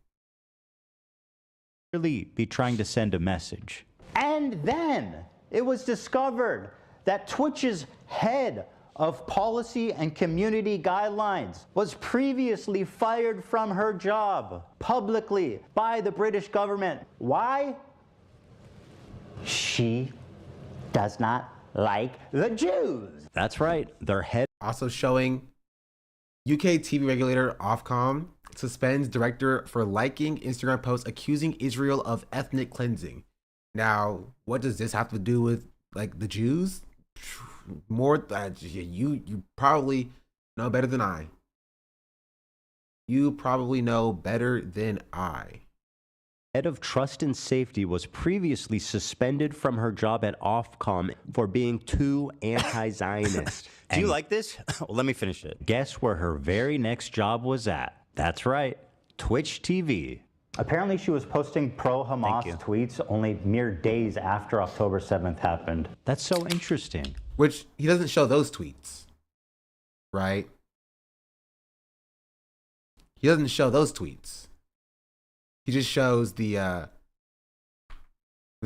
Really be trying to send a message. And then it was discovered that Twitch's head of policy and community guidelines was previously fired from her job publicly by the British government. Why? She does not like the Jews. That's right. Their head. Also showing UK TV regulator Ofcom suspends director for liking Instagram posts accusing Israel of ethnic cleansing. Now, what does this have to do with like the Jews? More, you probably know better than I. You probably know better than I. Head of Trust and Safety was previously suspended from her job at Ofcom for being too anti-Zionist. Do you like this? Well, let me finish it. Guess where her very next job was at? That's right, Twitch TV. Apparently she was posting pro-Hamas tweets only mere days after October 7th happened. That's so interesting. Which he doesn't show those tweets, right? He doesn't show those tweets. He just shows the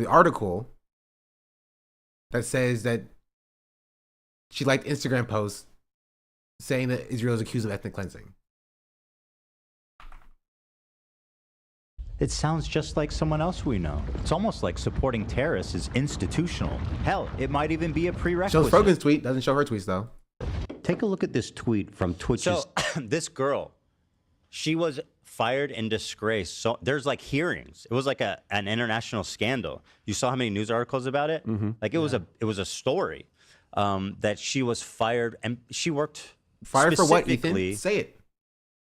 article that says that she liked Instagram posts saying that Israel is accused of ethnic cleansing. It sounds just like someone else we know. It's almost like supporting terrorists is institutional. Hell, it might even be a prerequisite. Shows Frogan's tweet, doesn't show her tweets though. Take a look at this tweet from Twitch's. So this girl, she was fired in disgrace. So there's like hearings. It was like an international scandal. You saw how many news articles about it? Mm-hmm. Like it was a story that she was fired, and she worked fired for what, Ethan? Say it.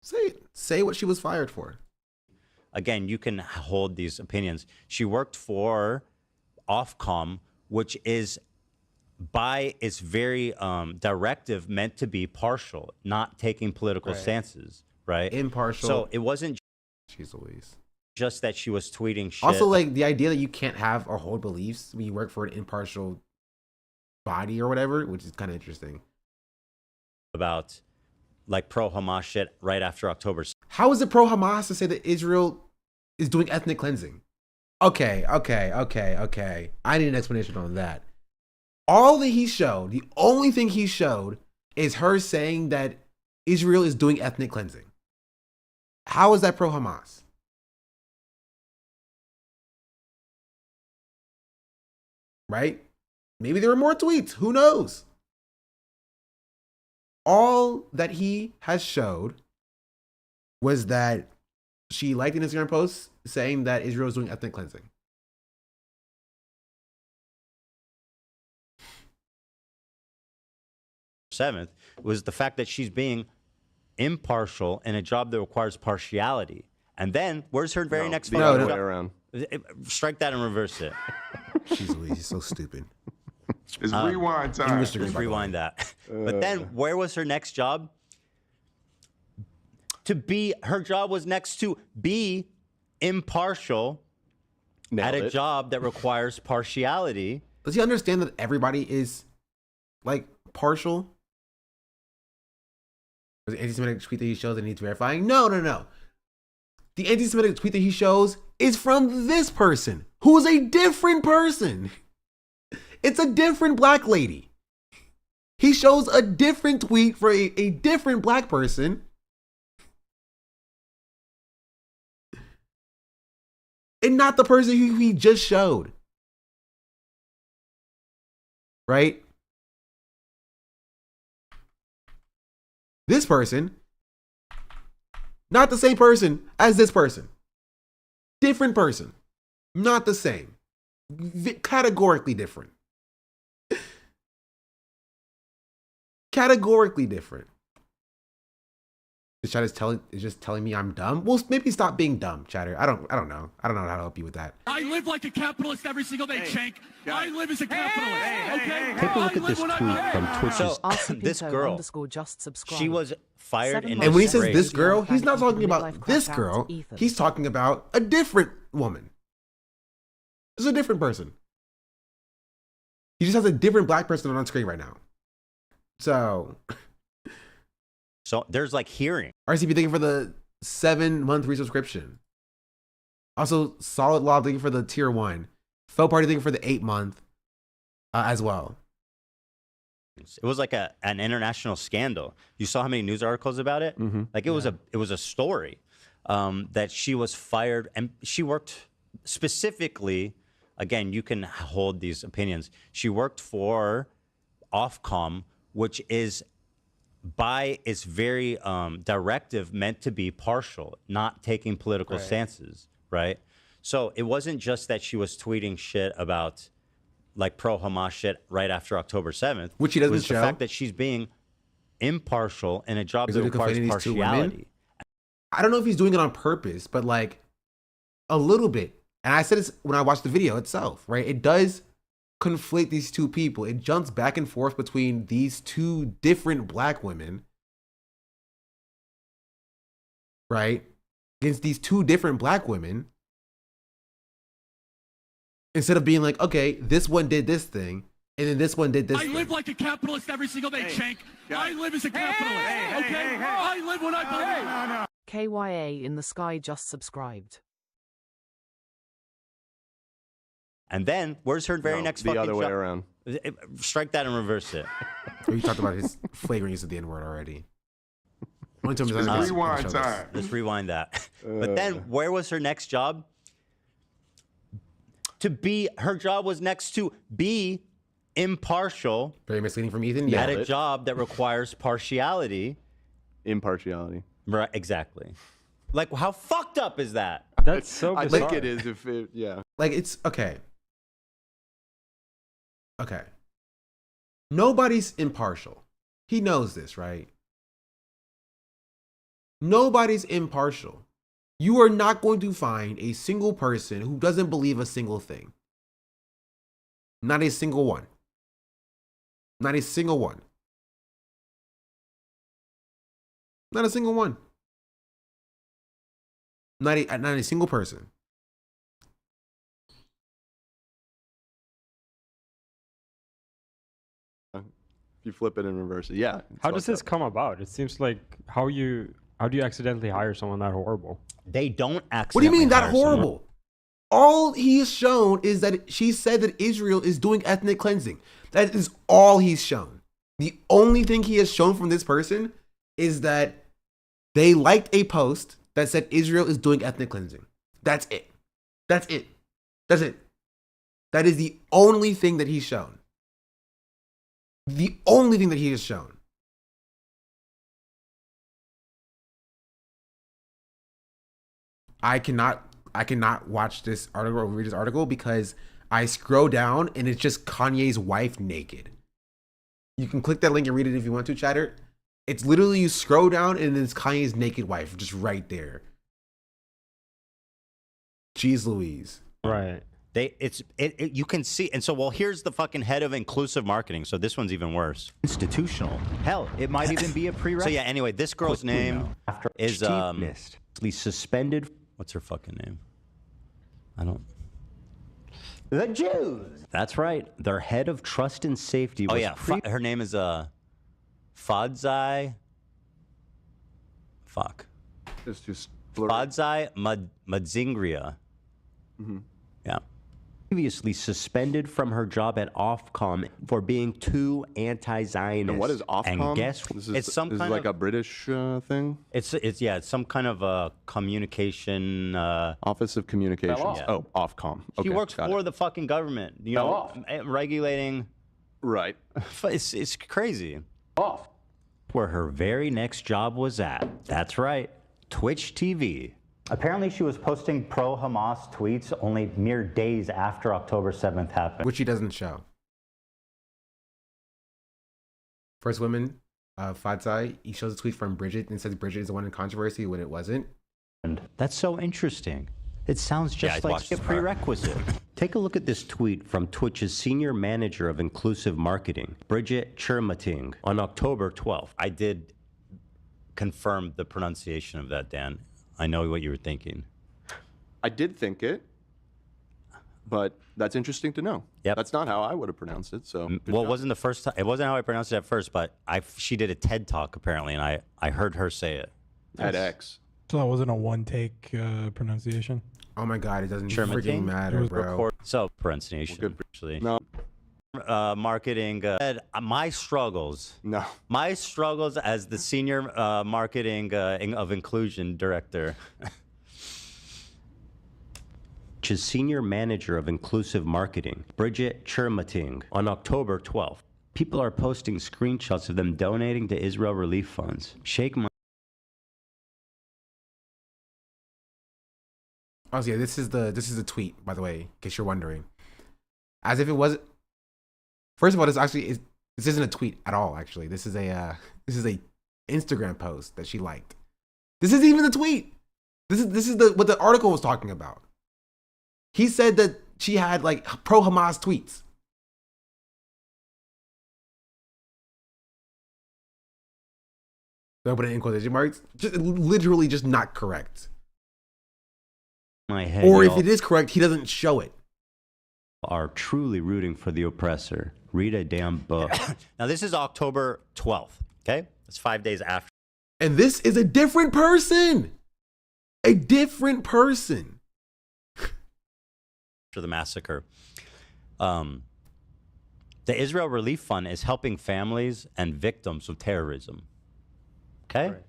Say it. Say what she was fired for. Again, you can hold these opinions. She worked for Ofcom, which is by its very directive meant to be partial, not taking political stances, right? Impartial. So it wasn't Jeez Louise. Just that she was tweeting shit. Also, like the idea that you can't have or hold beliefs when you work for an impartial body or whatever, which is kind of interesting. About like pro-Hamas shit right after October. How is it pro-Hamas to say that Israel is doing ethnic cleansing? Okay. I need an explanation on that. All that he showed, the only thing he showed is her saying that Israel is doing ethnic cleansing. How is that pro-Hamas? Right? Maybe there were more tweets. Who knows? All that he has showed was that she liked an Instagram post saying that Israel is doing ethnic cleansing. '7th was the fact that she's being impartial in a job that requires partiality. And then where's her very next the other way around. Strike that and reverse it. Jeez Louise, he's so stupid. It's rewind time. Let's rewind that. But then where was her next job? Her job was next to be impartial at a job that requires partiality. Does he understand that everybody is like partial? Was the anti-Semitic tweet that he shows that needs verifying? No. The anti-Semitic tweet that he shows is from this person, who is a different person. It's a different black lady. He shows a different tweet for a different black person. And not the person who he just showed. Right? This person, not the same person as this person. Different person. Not the same. Categorically different. Categorically different. The chat is just telling me I'm dumb. Well, maybe stop being dumb, chatter. I don't know. I don't know how to help you with that. I live like a capitalist every single day, Shank. I live as a capitalist. Okay. Take a look at this tweet from Twitch's. This girl, she was fired in and when he says this girl, he's not talking about this girl. He's talking about a different woman. It's a different person. He just has a different black person on screen right now. So there's like hearing. RCP, thank you for the 7-month resubscription. Also, Solid Law, thank you for the tier 1. Fell Party, thank you for the 8-month as well. It was like an international scandal. You saw how many news articles about it? Like it was a story that she was fired, and she worked specifically. Again, you can hold these opinions. She worked for Ofcom, which is by its very directive meant to be partial, not taking political stances, right? So it wasn't just that she was tweeting shit about like pro-Hamas shit right after October 7th. Which he doesn't it was show. The fact that she's being impartial in a job that requires partiality. I don't know if he's doing it on purpose, but like a little bit. And I said this when I watched the video itself, right? It does conflate these two people. It jumps back and forth between these two different black women, right? Against these two different black women. Instead of being like, okay, this one did this thing, and then this one did this I live like a capitalist every single day, Shank. I live as a capitalist. Okay? I live when I believe. KYA in the sky just subscribed. And then, where's her very next fucking the other way job? around. Strike that and reverse it. We talked about his flagrant use of the N-word already. Let's rewind that. But then, where was her next job? Her job was next to be impartial. Very misleading from Ethan. At a job that requires partiality. Impartiality. Right, exactly. Like, how fucked up is that? That's so bizarre. I think it is if it, yeah. Like, it's, okay. Okay. Nobody's impartial. He knows this, right? Nobody's impartial. You are not going to find a single person who doesn't believe a single thing. Not a single one. Not a single one. Not a single one. Not a single person. If you flip it and reverse it, yeah. How does this come about? It seems like how do you accidentally hire someone that horrible? They don't accidentally. What do you mean that hire horrible? someone. All he has shown is that she said that Israel is doing ethnic cleansing. That is all he's shown. The only thing he has shown from this person is that they liked a post that said Israel is doing ethnic cleansing. That's it. That's it. That's it. That is the only thing that he's shown. The only thing that he has shown. I cannot watch this article or read this article because I scroll down and it's just Kanye's wife naked. You can click that link and read it if you want to, chatter. It's literally you scroll down and it's Kanye's naked wife just right there. Jeez Louise. Right. You can see, and so here's the fucking head of inclusive marketing. So this one's even worse. Institutional. Hell, it might even be a prerequisite. So yeah, anyway, this girl's name is suspended. What's her fucking name? I don't. The Jews. That's right. Their head of trust and safety. Was her name is Fadzai. Fuck. It's just Fadzai Madzingria. Mm-hmm. Yeah. previously suspended from her job at Ofcom for being too anti-Zionist. And what is Ofcom? And guess it's some this kind is like of a British thing. It's some kind of a communication Office of Communications. Yeah. Oh, Ofcom. She Okay, works got for it. the fucking government. You know, regulating. Right. It's crazy. Off. Where her very next job was at. That's right, Twitch TV. Apparently, she was posting pro-Hamas tweets only mere days after October 7th happened. Which he doesn't show. First woman, Fatsai, he shows a tweet from Bridget and says Bridget is the one in controversy when it wasn't. And that's so interesting. It sounds just like a prerequisite. Take a look at this tweet from Twitch's senior manager of inclusive marketing, Bridget Chermating, on October 12th. I did confirm the pronunciation of that, Dan. I know what you were thinking. I did think it, but that's interesting to know. Yep. That's not how I would have pronounced it. So, Well, it wasn't the first time. It wasn't how I pronounced it at first, but she did a TED talk apparently, and I heard her say it. TEDx. So that wasn't a one-take pronunciation? Oh my God, it doesn't Chermating? freaking matter, bro. So pronunciation, actually. No. Marketing. My struggles. No. My struggles as the senior marketing of inclusion director. Which is senior manager of inclusive marketing, Bridget Chermating, on October 12th. People are posting screenshots of them donating to Israel relief funds. Oh yeah, this is the tweet, by the way, in case you're wondering. As if it was. First of all, this isn't a tweet at all. Actually, this is a Instagram post that she liked. This isn't even the tweet. This is what the article was talking about. He said that she had like pro-Hamas tweets. Don't put it in quotation marks. Just literally just not correct. My head, or if it is correct, he doesn't show it. Are truly rooting for the oppressor. Read a damn book. Now, this is October 12th, okay? It's 5 days after. And this is a different person. A different person. After the massacre. The Israel Relief Fund is helping families and victims of terrorism. Okay? Right.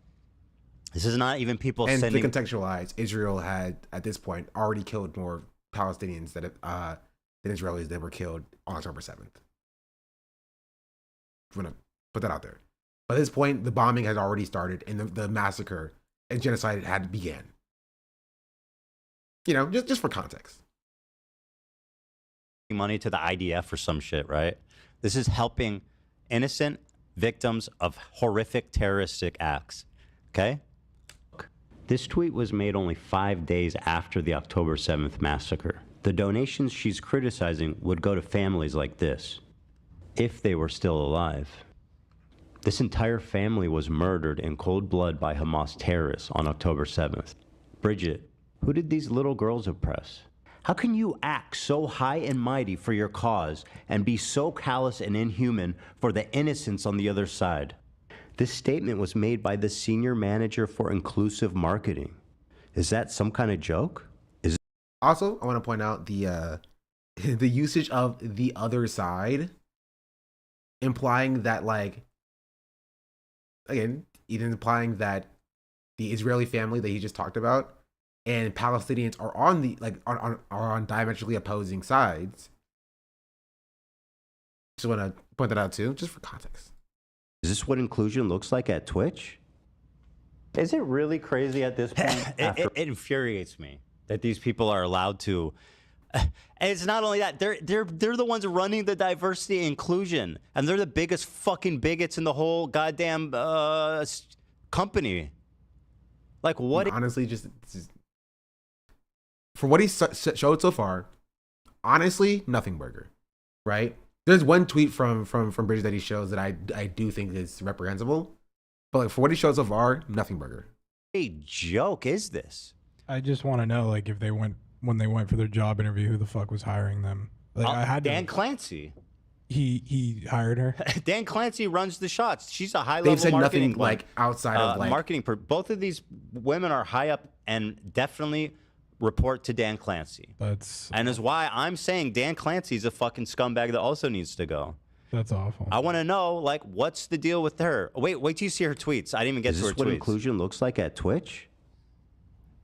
This is not even people and sending... to contextualize, Israel had, at this point, already killed more Palestinians than Israelis that were killed on October 7th. I'm going to put that out there. By this point, the bombing had already started and the massacre and genocide had began. You know, just for context. Money to the IDF or some shit, right? This is helping innocent victims of horrific terroristic acts, okay? This tweet was made only 5 days after the October 7th massacre. The donations she's criticizing would go to families like this, if they were still alive. This entire family was murdered in cold blood by Hamas terrorists on October 7th. Bridget, who did these little girls oppress? How can you act so high and mighty for your cause and be so callous and inhuman for the innocents on the other side? This statement was made by the senior manager for inclusive marketing. Is that some kind of joke? Also, I want to point out the usage of the other side, implying that, like, again, even implying that the Israeli family that he just talked about and Palestinians are on the are on diametrically opposing sides. Just want to point that out too, just for context. Is this what inclusion looks like at Twitch? Is it really crazy at this point? It infuriates me that these people are allowed to. And it's not only that, they're the ones running the diversity and inclusion, and they're the biggest fucking bigots in the whole goddamn company. Like what? Honestly, just for what he showed so far, honestly, nothing burger, right? There's one tweet from Bridget that he shows that I do think is reprehensible, but like for what he showed so far, nothing burger. A joke is this? I just want to know, like, if they went when they went for their job interview, who the fuck was hiring them? Like, I had Dan Clancy. He hired her. Dan Clancy runs the shots. She's a high level. They've said marketing, nothing like outside of like marketing. Both of these women are high up and definitely report to Dan Clancy. That's and is why I'm saying Dan Clancy's a fucking scumbag that also needs to go. That's awful. I want to know, like, what's the deal with her? Wait till you see her tweets. I didn't even get to her tweets. Is this what inclusion looks like at Twitch?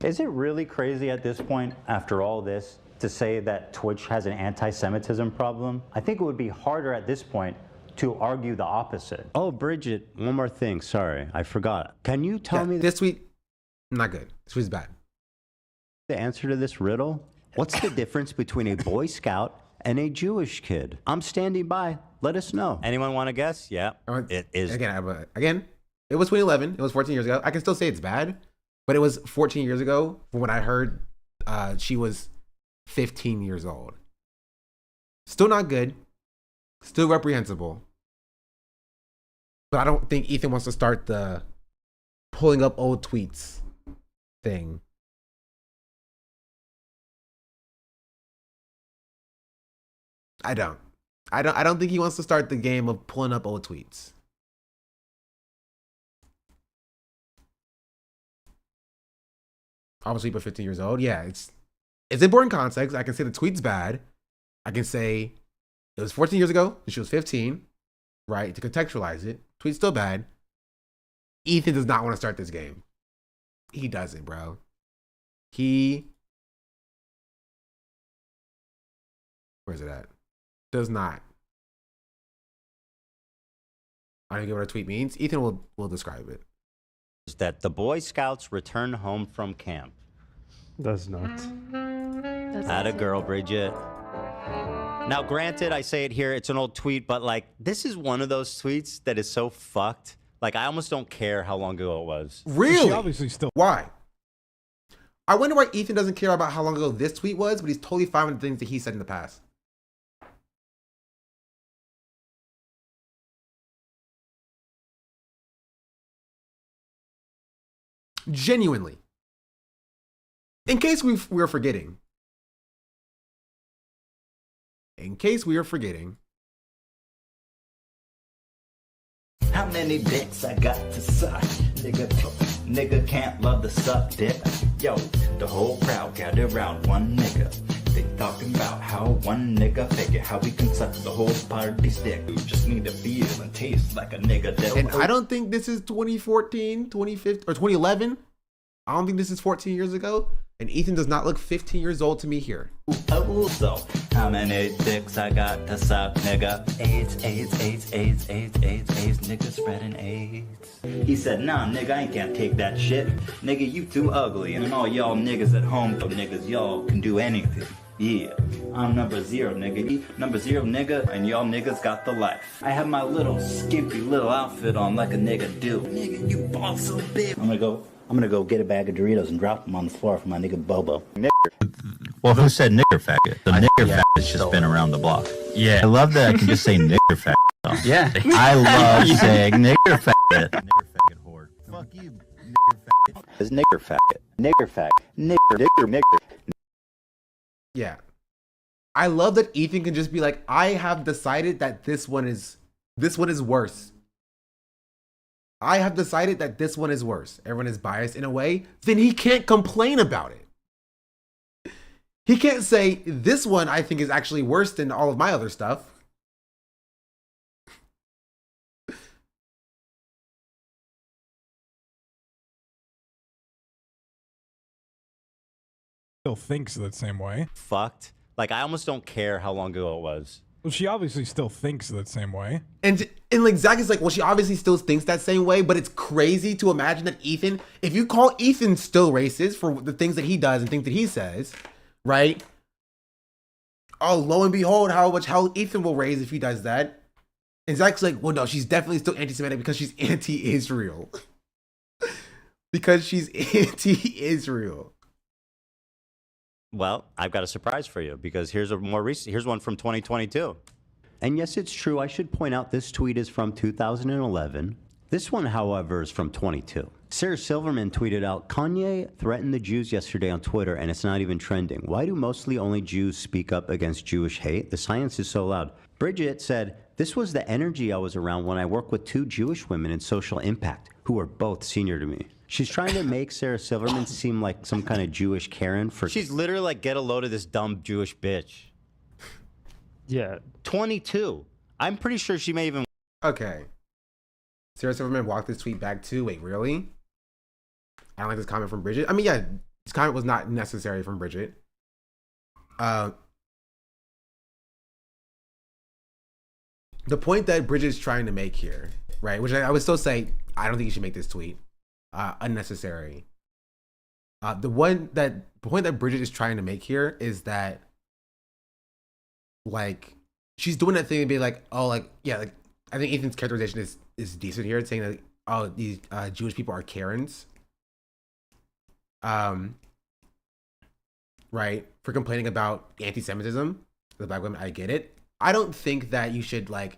Is it really crazy at this point, after all this, to say that Twitch has an anti-Semitism problem? I think it would be harder at this point to argue the opposite. Oh, Bridget, one more thing. Sorry, I forgot. Can you tell me this tweet? Not good. This tweet's bad. The answer to this riddle? What's the difference between a Boy Scout and a Jewish kid? I'm standing by. Let us know. Anyone want to guess? Yeah, it is. Again, it was 2011. It was 14 years ago. I can still say it's bad, but it was 14 years ago from when I heard she was 15 years old. Still not good. Still reprehensible. But I don't think Ethan wants to start the pulling up old tweets thing. I don't think he wants to start the game of pulling up old tweets. Obviously, but 15 years old. Yeah, it's important context. I can say the tweet's bad. I can say it was 14 years ago and she was 15, right? To contextualize it, tweet's still bad. Ethan does not want to start this game. He doesn't, bro. Where's it at? Does not. I don't get what a tweet means. Ethan will describe it. Is that the Boy Scouts return home from camp. That's nuts. Atta girl, Bridget. Now, granted, I say it here, it's an old tweet, but like, this is one of those tweets that is so fucked. Like, I almost don't care how long ago it was. Really? She obviously still. Why? I wonder why Ethan doesn't care about how long ago this tweet was, but he's totally fine with the things that he said in the past. Genuinely. In case we were forgetting. In case we are forgetting. How many dicks I got to suck? Nigga can't love the suck dick. Yo, the whole crowd gathered around one nigga. They talking about how one nigga figure how we can suck the whole party's dick. We just need to feel and taste like a nigga. And I don't think this is 2014, 2015, or 2011. I don't think this is 14 years ago. And Ethan does not look 15 years old to me here. Oh, so how many dicks I got to suck, nigga? AIDS, nigga spreading AIDS. He said, nah, nigga, I can't take that shit. Nigga, you too ugly. And all y'all niggas at home, niggas, y'all can do anything. Yeah, I'm number 0, nigga. Number 0, nigga, and y'all niggas got the life. I have my little skimpy little outfit on like a nigga do. Nigga, you ball so big. I'm gonna go get a bag of Doritos and drop them on the floor for my nigga Bobo. Well, who said nigger faggot? The nigger faggot has just been around the block. Yeah. I love that I can just say nigger faggot. Though. Yeah. I love saying nigger faggot. Nigger faggot whore. Fuck you, nigger faggot. It's nigger faggot. Nigger faggot. Nigger. Yeah. I love that Ethan can just be like, I have decided that this one is worse. I have decided that this one is worse. Everyone is biased in a way. Then he can't complain about it. He can't say, this one I think is actually worse than all of my other stuff. Still thinks the same way. Fucked. Like, I almost don't care how long ago it was. Well, she obviously still thinks that same way. And like Zach is like, well, she obviously still thinks that same way, but it's crazy to imagine that Ethan, if you call Ethan still racist for the things that he does and things that he says, right? Oh, lo and behold, how much hell Ethan will raise if he does that. And Zach's like, well, no, she's definitely still anti-Semitic because she's anti-Israel. Because she's anti-Israel. Well, I've got a surprise for you because here's one from 2022. And yes, it's true. I should point out this tweet is from 2011. This one, however, is from 22. Sarah Silverman tweeted out, Kanye threatened the Jews yesterday on Twitter and it's not even trending. Why do mostly only Jews speak up against Jewish hate? The science is so loud. Bridget said, this was the energy I was around when I worked with 2 Jewish women in social impact who were both senior to me. She's trying to make Sarah Silverman seem like some kind of Jewish Karen. She's literally like, get a load of this dumb Jewish bitch. Yeah. 22. I'm pretty sure she may even... Okay. Sarah Silverman walked this tweet back too. Wait, really? I don't like this comment from Bridget. I mean, yeah, this comment was not necessary from Bridget. The point that Bridget's trying to make here, right, which I would still say, I don't think you should make this tweet. Unnecessary. The point that Bridget is trying to make here is that, like, she's doing that thing and be like, oh, like, yeah, like, I think Ethan's characterization is decent here. It's saying that, oh, these Jewish people are Karens. Right, for complaining about anti-Semitism, the black women. I get it. I don't think that you should, like,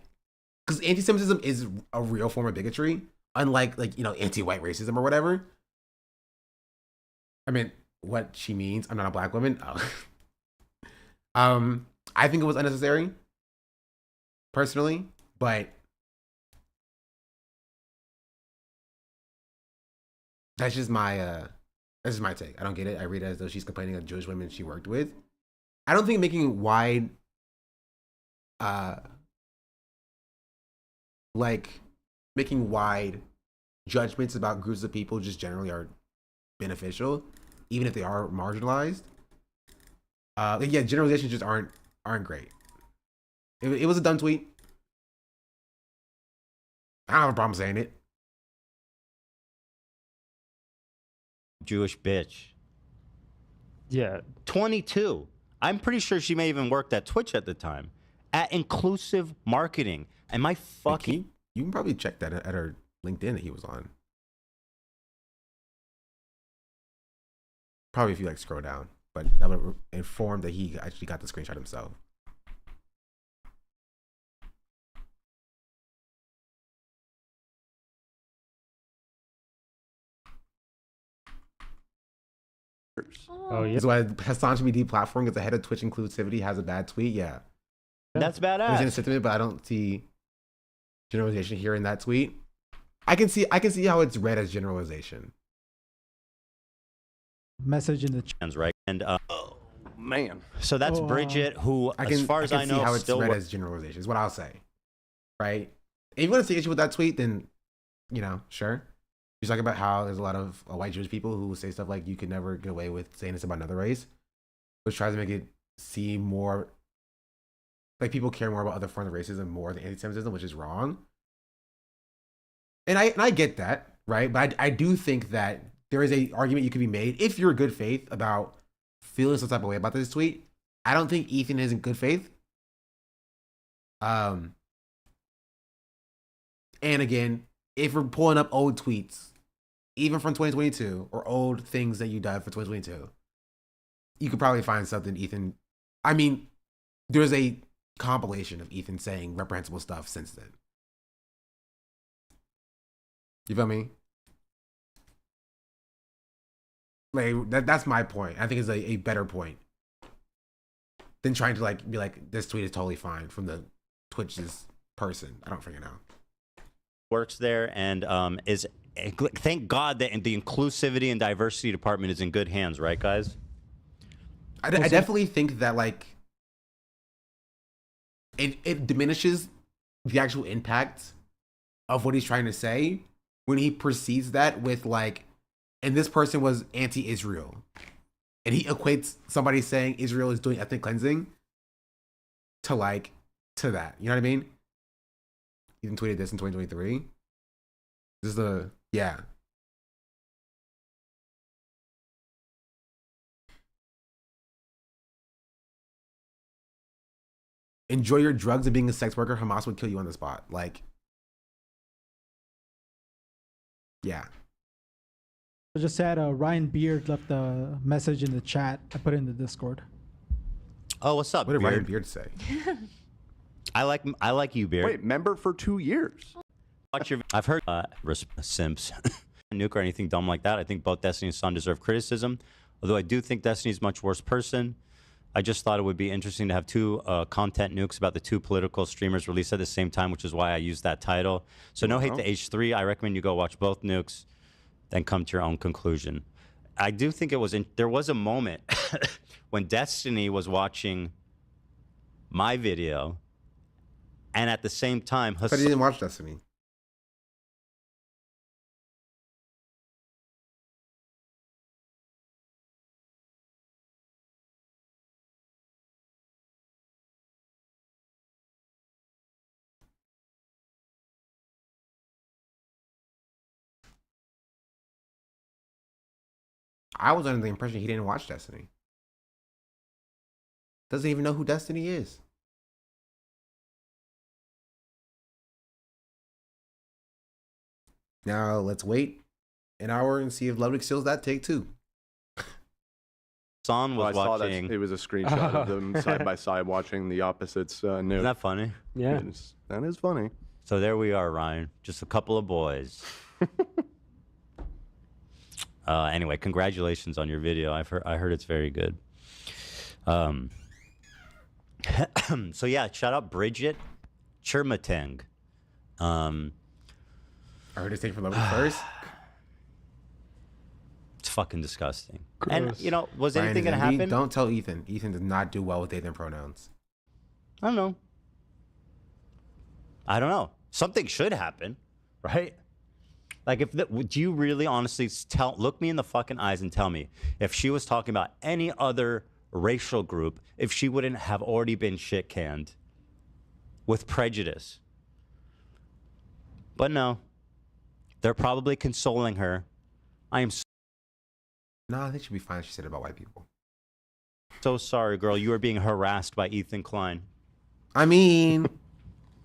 because anti-Semitism is a real form of bigotry, unlike, like, you know, anti-white racism or whatever. I mean, what she means, I'm not a black woman. Oh. I think it was unnecessary, personally, but that's just my take. I don't get it. I read it as though she's complaining of Jewish women she worked with. I don't think making wide, making wide judgments about groups of people just generally are beneficial, even if they are marginalized. Yeah, generalizations just aren't great. It was a dumb tweet. I don't have a problem saying it. Jewish bitch. Yeah. 22. I'm pretty sure she may even worked at Twitch at the time. At Inclusive Marketing. And my fucking... You can probably check that at her LinkedIn that he was on. Probably if you, like, scroll down. But that would inform that he actually got the screenshot himself. Oh, yeah. That's why Hasan should be deplatformed because the head of Twitch inclusivity has a bad tweet. Yeah. That's badass. I understand the sentiment, but I don't see generalization here in that tweet. I can see how it's read as generalization. Message in the chat. Right. And oh man. So that's Bridget, who, as far as I know, see how it's still read as generalization is what I'll say. Right? If you want to see issue with that tweet, then, you know, sure. He's talking about how there's a lot of white Jewish people who say stuff like you could never get away with saying this about another race, which tries to make it seem more like people care more about other forms of racism more than anti-Semitism, which is wrong. And I get that, right? But I do think that there is a argument you could be made if you're in good faith about feeling some type of way about this tweet. I don't think Ethan is in good faith. And again, if we're pulling up old tweets, even from 2022, or old things that you did for 2022, you could probably find something Ethan... I mean, there's a compilation of Ethan saying reprehensible stuff since then. You feel me? Like, that's my point. I think it's a better point than trying to, like, be like, this tweet is totally fine from the Twitch's person. I don't freaking know. Works there and is... Thank God that the inclusivity and diversity department is in good hands, right, guys? I definitely think that, like, it diminishes the actual impact of what he's trying to say when he precedes that with, like, and this person was anti-Israel, and he equates somebody saying Israel is doing ethnic cleansing to, like, to that. You know what I mean? He even tweeted this in 2023. This is the... Yeah. Enjoy your drugs and being a sex worker. Hamas would kill you on the spot. Like, yeah. I just said Ryan Beard left a message in the chat. I put it in the Discord. Oh, what's up, What did Beard? Ryan Beard say? I like you, Beard. Wait, member for 2 years. I've heard simps nuke or anything dumb like that. I think both Destiny and Sun deserve criticism, although I do think Destiny's a much worse person. I just thought it would be interesting to have two content nukes about the two political streamers released at the same time, which is why I used that title. So no hate to H3. I recommend you go watch both nukes. then come to your own conclusion. I do think it was there was a moment when Destiny was watching my video, and at the same time, But he didn't watch Destiny. I was under the impression he didn't watch Destiny. Doesn't even know who Destiny is. Now let's wait an hour and see if Ludwig steals that take too. Son was I saw watching. that. It was a screenshot of them side by side watching the opposites. Nude. Isn't that funny? Yeah, that is funny. So there we are, Ryan. Just a couple of boys. Anyway, congratulations on your video. I heard it's very good. So yeah, shout out Bridget Chirmateng. I heard his take for Ludwig first. It's fucking disgusting. Gross. And you know, was Ryan, anything gonna he- happen? Don't tell Ethan. Ethan does not do well with they them pronouns. I don't know. I don't know. Something should happen, right? Like, do you really honestly look me in the fucking eyes and tell me if she was talking about any other racial group, if she wouldn't have already been shit canned with prejudice? But no, they're probably consoling her. I am No, I think she'll be fine if she said it about white people. so sorry, girl. You are being harassed by Ethan Klein. I mean,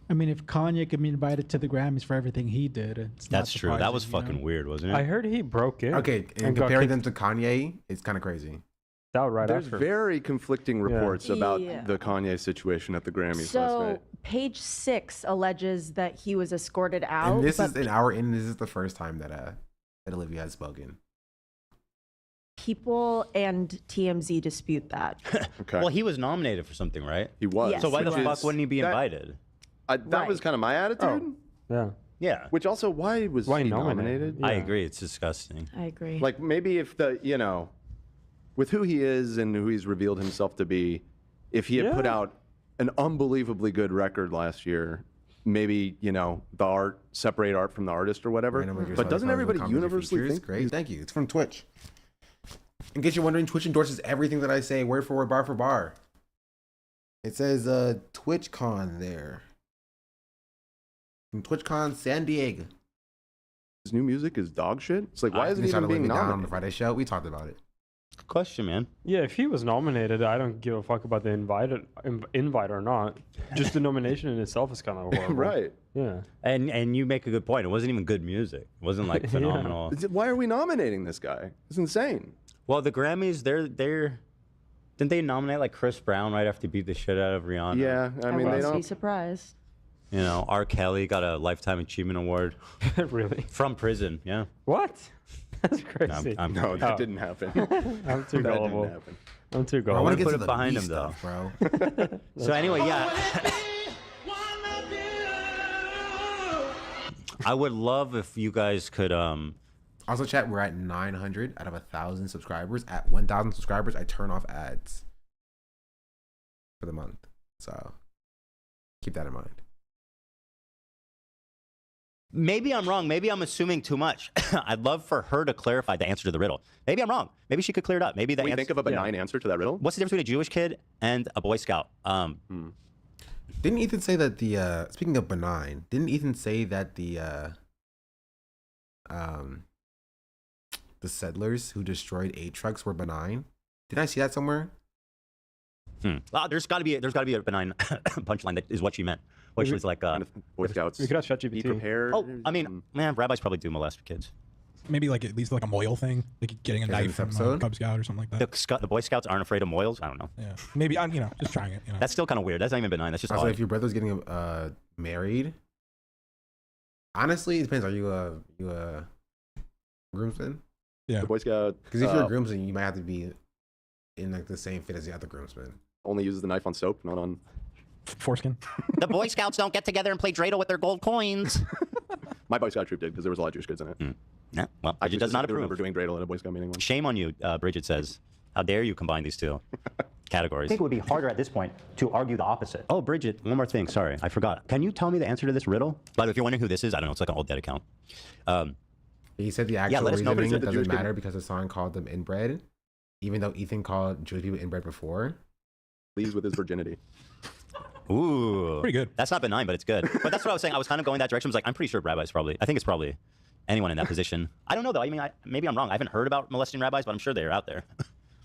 if Kanye could be invited to the Grammys for everything he did, it's not That's true. That was surprising, you know? fucking weird, wasn't it? I heard he broke in. okay, and got comparing kicked them to Kanye, it's kind of crazy. out right There's after. very conflicting reports about Yeah. the Kanye situation at the Grammys last So, night. page 6 alleges that he was escorted out. And this but is an hour in. This is the first time that that Olivia has spoken. people and TMZ dispute that. Okay. Well, he was nominated for something, right? He was. Yes, So why the he fuck was. wouldn't he be That- invited? That was kind of my attitude. Yeah. Yeah. Which also, why was Why he nominated? nominated? I agree. It's disgusting. I agree. Like maybe if with who he is and who he's revealed himself to be, if he had put out an unbelievably good record last year, maybe the art separate art from the artist or whatever. But doesn't everybody universally think? Great, thank you. It's from Twitch. In case you're wondering, Twitch endorses everything that I say, word for word, bar for bar. It says TwitchCon there. From TwitchCon San Diego. His new music is dog shit. It's like, why I isn't he tried to even leave being it down on the nominated? Friday show. We talked about it. Good question, man. Yeah, if he was nominated, I don't give a fuck about the invite or not. Just the nomination in itself is kind of horrible. Right. Yeah. And you make a good point. It wasn't even good music. It wasn't like phenomenal. Why are we nominating this guy? It's insane. Well, the Grammys, didn't they nominate like Chris Brown right after he beat the shit out of Rihanna? Yeah, I mean, they wouldn't be don't. surprised. You know, R. Kelly got a Lifetime Achievement Award. Really? From prison, yeah. What? That's crazy. No, that didn't happen. I'm too That gullible. didn't happen. I'm too I gullible. want to put to it the behind B him, though. stuff, bro. So anyway, yeah. I would love if you guys could Also, chat, we're at 900 out of 1,000 subscribers. At 1,000 subscribers, I turn off ads for the month. So keep that in mind. Maybe I'm wrong. Maybe I'm assuming too much. I'd love for her to clarify the answer to the riddle. Maybe I'm wrong. Maybe she could clear it up. Maybe Can we think of a benign answer to that riddle? What's the difference between a Jewish kid and a Boy Scout? Didn't Ethan say that the speaking of benign, didn't Ethan say that the settlers who destroyed 8 trucks were benign? Didn't I see that somewhere? There's got to be a benign punchline that is what she meant, which was like Boy Scouts. We could ask ChatGPT. Be prepared. Oh, I mean, man, rabbis probably do molest kids. Maybe like at least like a moil thing, like getting a Is knife this from a episode? Cub Scout or something like that. The Boy Scouts aren't afraid of moils. I don't know. Yeah, maybe I'm just trying it. That's still kind of weird. That's not even benign. That's just Also, odd. if your brother's getting married, honestly, it depends. Are you a groomsman? Yeah, The Boy Scout. Because if you're a groomsman, you might have to be in like the same fit as the other groomsman. Only uses the knife on soap, not on foreskin. The Boy Scouts don't get together and play Dreidel with their gold coins. My Boy Scout troop did because there was a lot of Jewish kids in it. Yeah, well, I Bridget does not remember approve. doing Dreidel at a Boy Scout meeting once. Shame on you, Bridget says. How dare you combine these two categories? I think it would be harder at this point to argue the opposite. Oh, Bridget, one more thing. Sorry, I forgot. Can you tell me the answer to this riddle? By the way, if you're wondering who this is, I don't know. It's like an old dead account. He said the actual let us know, but he reasoning said the doesn't Jewish matter because the song called them inbred, even though Ethan called Jewish people inbred before. Leaves with his virginity. Ooh. Pretty good. That's not benign, but it's good. But that's what I was saying. I was kind of going that direction. I was like, I'm pretty sure rabbis probably. I think it's probably anyone in that position. I don't know, though. I mean, maybe I'm wrong. I haven't heard about molesting rabbis, but I'm sure they're out there.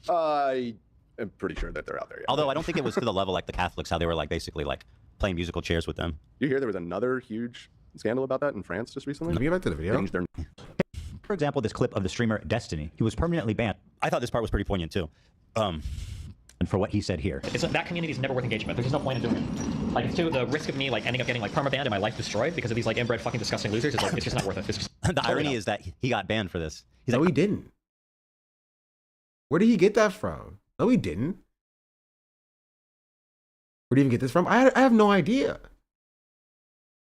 I am pretty sure that they're out there. Yeah. Although I don't think it was to the level like the Catholics, how they were like basically like playing musical chairs with them. You hear there was another huge scandal about that in France just recently? Can we get back to the video? Changed their- For example, this clip of the streamer Destiny. He was permanently banned. I thought this part was pretty poignant, too. And for what he said here. That community is never worth engagement. There's just no point in doing it. Like, it's too, the risk of me like ending up getting like perma banned and my life destroyed because of these like inbred fucking disgusting losers is like it's just not worth it. It's just the irony is that he got banned for this. No, he didn't. Where did he get that from? No, he didn't. Where did he even get this from? I have no idea.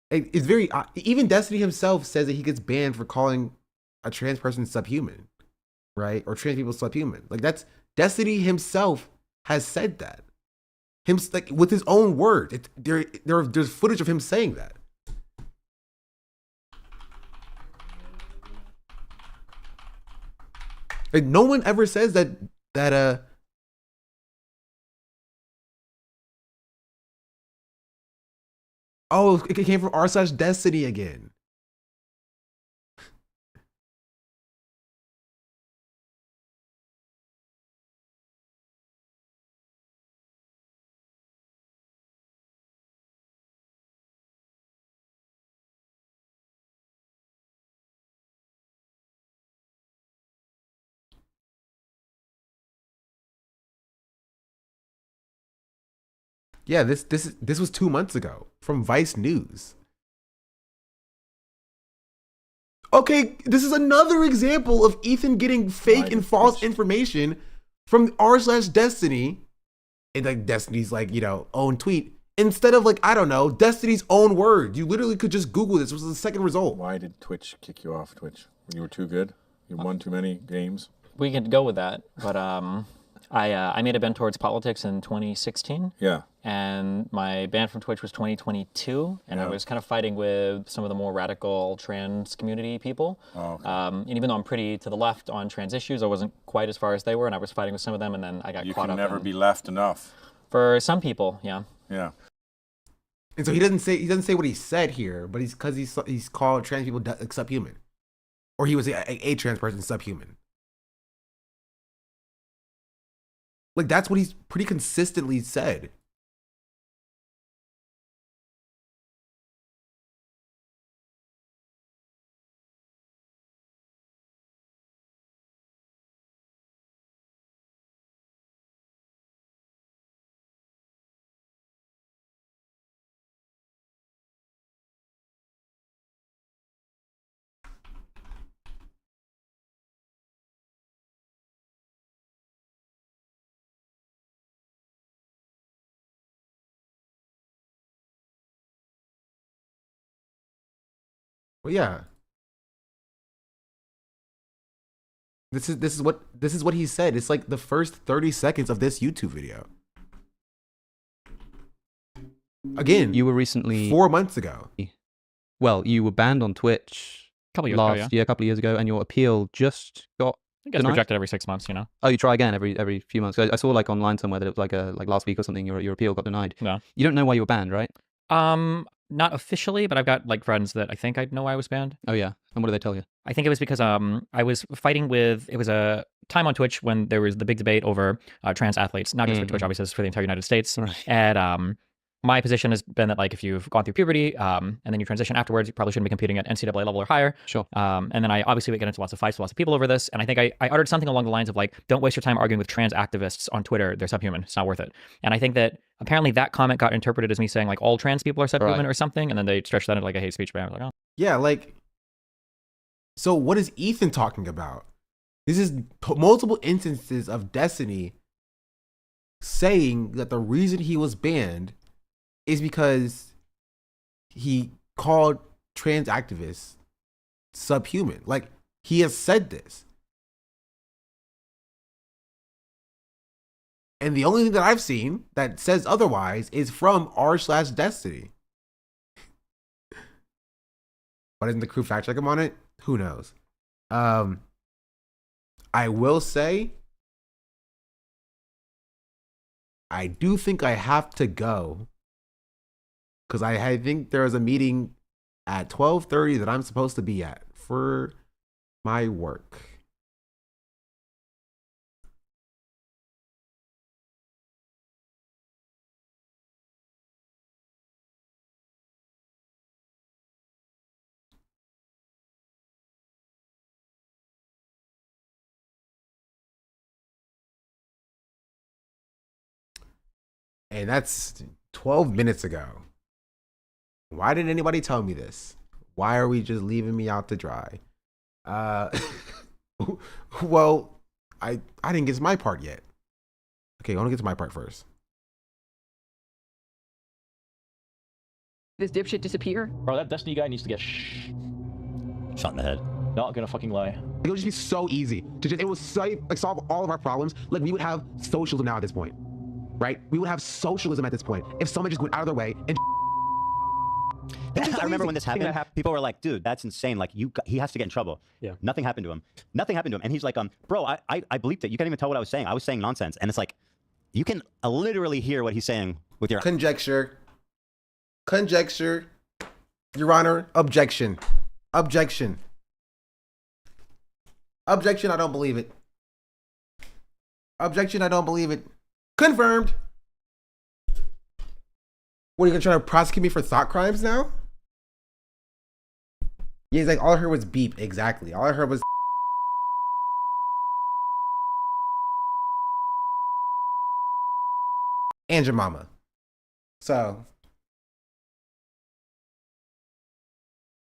It's very even Destiny himself says that he gets banned for calling a trans person subhuman, right? Or trans people subhuman. Like that's Destiny himself has said that. Him like with his own word. There's footage of him saying that. Like no one ever says that oh, it came from r/Destiny again. Yeah, this was 2 months ago from Vice News. Okay, this is another example of Ethan getting fake and false information from r/Destiny, and like Destiny's like, own tweet, instead of like, I don't know, Destiny's own word. You literally could just Google this. This was the second result. Why did Twitch kick you off Twitch? When you were too good? You won too many games? We could go with that, but I made a bend towards politics in 2016. Yeah. And my ban from Twitch was 2022, and I Yeah. was kind of fighting with some of the more radical trans community people. Oh, okay. And even though I'm pretty to the left on trans issues, I wasn't quite as far as they were, and I was fighting with some of them, and then I got You caught can up. never in- be left enough. For some people, yeah. Yeah. And so he doesn't say what he said here, but he's called trans people subhuman, or he was a trans person subhuman. Like that's what he's pretty consistently said. Well, yeah. This is what he said. It's like the first 30 seconds of this YouTube video. Again, you were recently 4 months ago. Well, you were banned on Twitch a couple years ago, and your appeal just got It gets denied? rejected every 6 months, Oh, you try again every few months. I saw like online somewhere that it was like last week or something. Your appeal got denied. No. You don't know why you were banned, right? Not officially, but I've got like friends that I think I know why I was banned. Oh yeah. And what did they tell you? I think it was because I was fighting with, it was a time on Twitch when there was the big debate over trans athletes, not just for Twitch, obviously, it's for the entire United States. And my position has been that like if you've gone through puberty and then you transition afterwards, you probably shouldn't be competing at NCAA level or higher. Sure. And then I obviously would get into lots of fights with lots of people over this. And I think I uttered something along the lines of like, don't waste your time arguing with trans activists on Twitter. They're subhuman. It's not worth it. And I think that apparently that comment got interpreted as me saying like all trans people are subhuman or something. And then they stretched that into like a hate speech ban. I was like, oh. Yeah, like, so what is Ethan talking about? This is multiple instances of Destiny saying that the reason he was banned is because he called trans activists subhuman. Like, He has said this. And the only thing that I've seen that says otherwise is from r/Destiny. Why doesn't the crew fact check him on it? Who knows? I will say, I do think I have to go because I think there is a meeting at 12:30 that I'm supposed to be at for my work. And that's 12 minutes ago. Why didn't anybody tell me this? Why are we just leaving me out to dry? Well, I didn't get to my part yet. Okay, I want to get to my part first. This dipshit disappear? Bro, that Destiny guy needs to get shot in the head. Not gonna fucking lie. It would just be so easy to just, it would solve all of our problems. Like, we would have socialism now at this point, right? We would have socialism at this point if someone just went out of their way and I remember when this happened, people were like, dude, that's insane. Like, he has to get in trouble. Yeah. Nothing happened to him. Nothing happened to him. And he's like, bro, I bleeped it. You can't even tell what I was saying. I was saying nonsense. And it's like, you can literally hear what he's saying with your conjecture. Conjecture. Your Honor, objection. Objection. Objection, I don't believe it. Objection, I don't believe it. Confirmed. What, are you gonna try to prosecute me for thought crimes now? Yeah, he's like, all I heard was beep. Exactly. All I heard was and your mama. So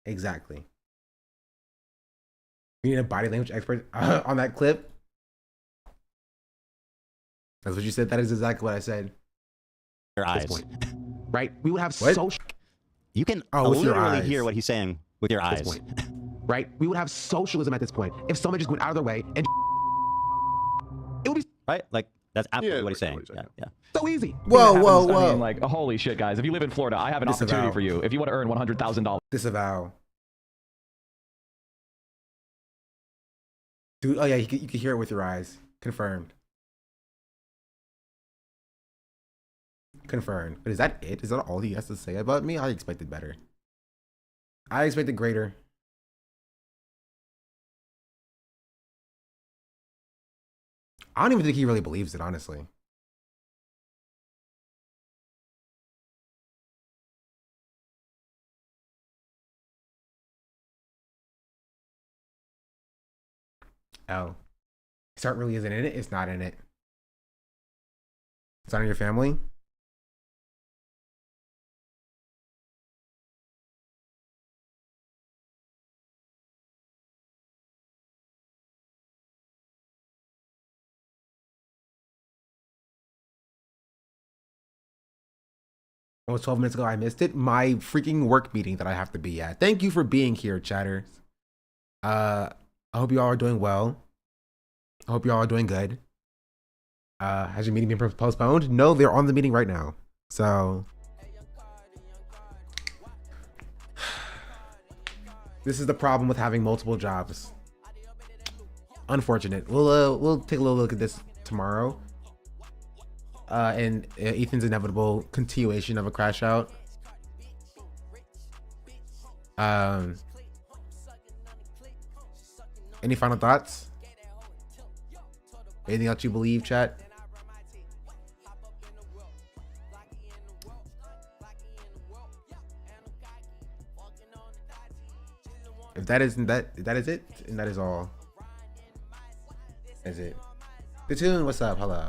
exactly. We need a body language expert on that clip. That's what you said. That is exactly what I said. Your eyes. Right? We would have What? social. You can with your literally eyes. hear what he's saying with your At eyes. this point. Right? We would have socialism at this point if someone just went out of their way and it would be right. Like, that's absolutely what he's saying. Yeah. so easy. I mean, like, holy shit, guys. If you live in Florida, I have an opportunity for you. If you want to earn $100,000. Disavow. Dude, oh yeah, you can hear it with your eyes. Confirmed. Confirmed. But is that it? Is that all he has to say about me? I expected better. I expected greater. I don't even think he really believes it, honestly. Oh. Start really isn't in it? It's not in it. It's not in your family? Almost 12 minutes ago, I missed it. My freaking work meeting that I have to be at. Thank you for being here, chatters. I hope you all are doing well. I hope you all are doing good. Has your meeting been postponed? No, they're on the meeting right now. So this is the problem with having multiple jobs. Unfortunate. We'll take a little look at this tomorrow. And Ethan's inevitable continuation of a crash out. Any final thoughts? Anything else you believe, chat? If that isn't that is it, and that is all. That's it. The tune, what's up? Hello.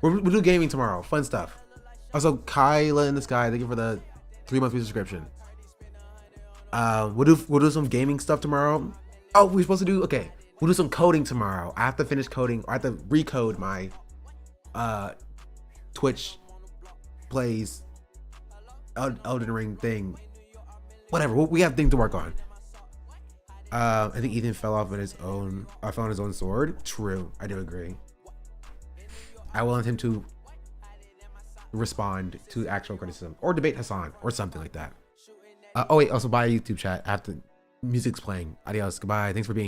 We'll do gaming tomorrow. Fun stuff. Also, Kyla in the Sky, thank you for the 3-month free subscription. We'll do some gaming stuff tomorrow. Oh, we're supposed to do, okay. We'll do some coding tomorrow. I have to finish coding, or I have to recode my Twitch plays Elden Ring thing. Whatever, we have things to work on. I think Ethan fell on his own sword. True, I do agree. I want him to respond to actual criticism or debate Hasan or something like that. Oh wait, also bye YouTube chat. I have to. Music's playing. Adios. Goodbye. Thanks for being here.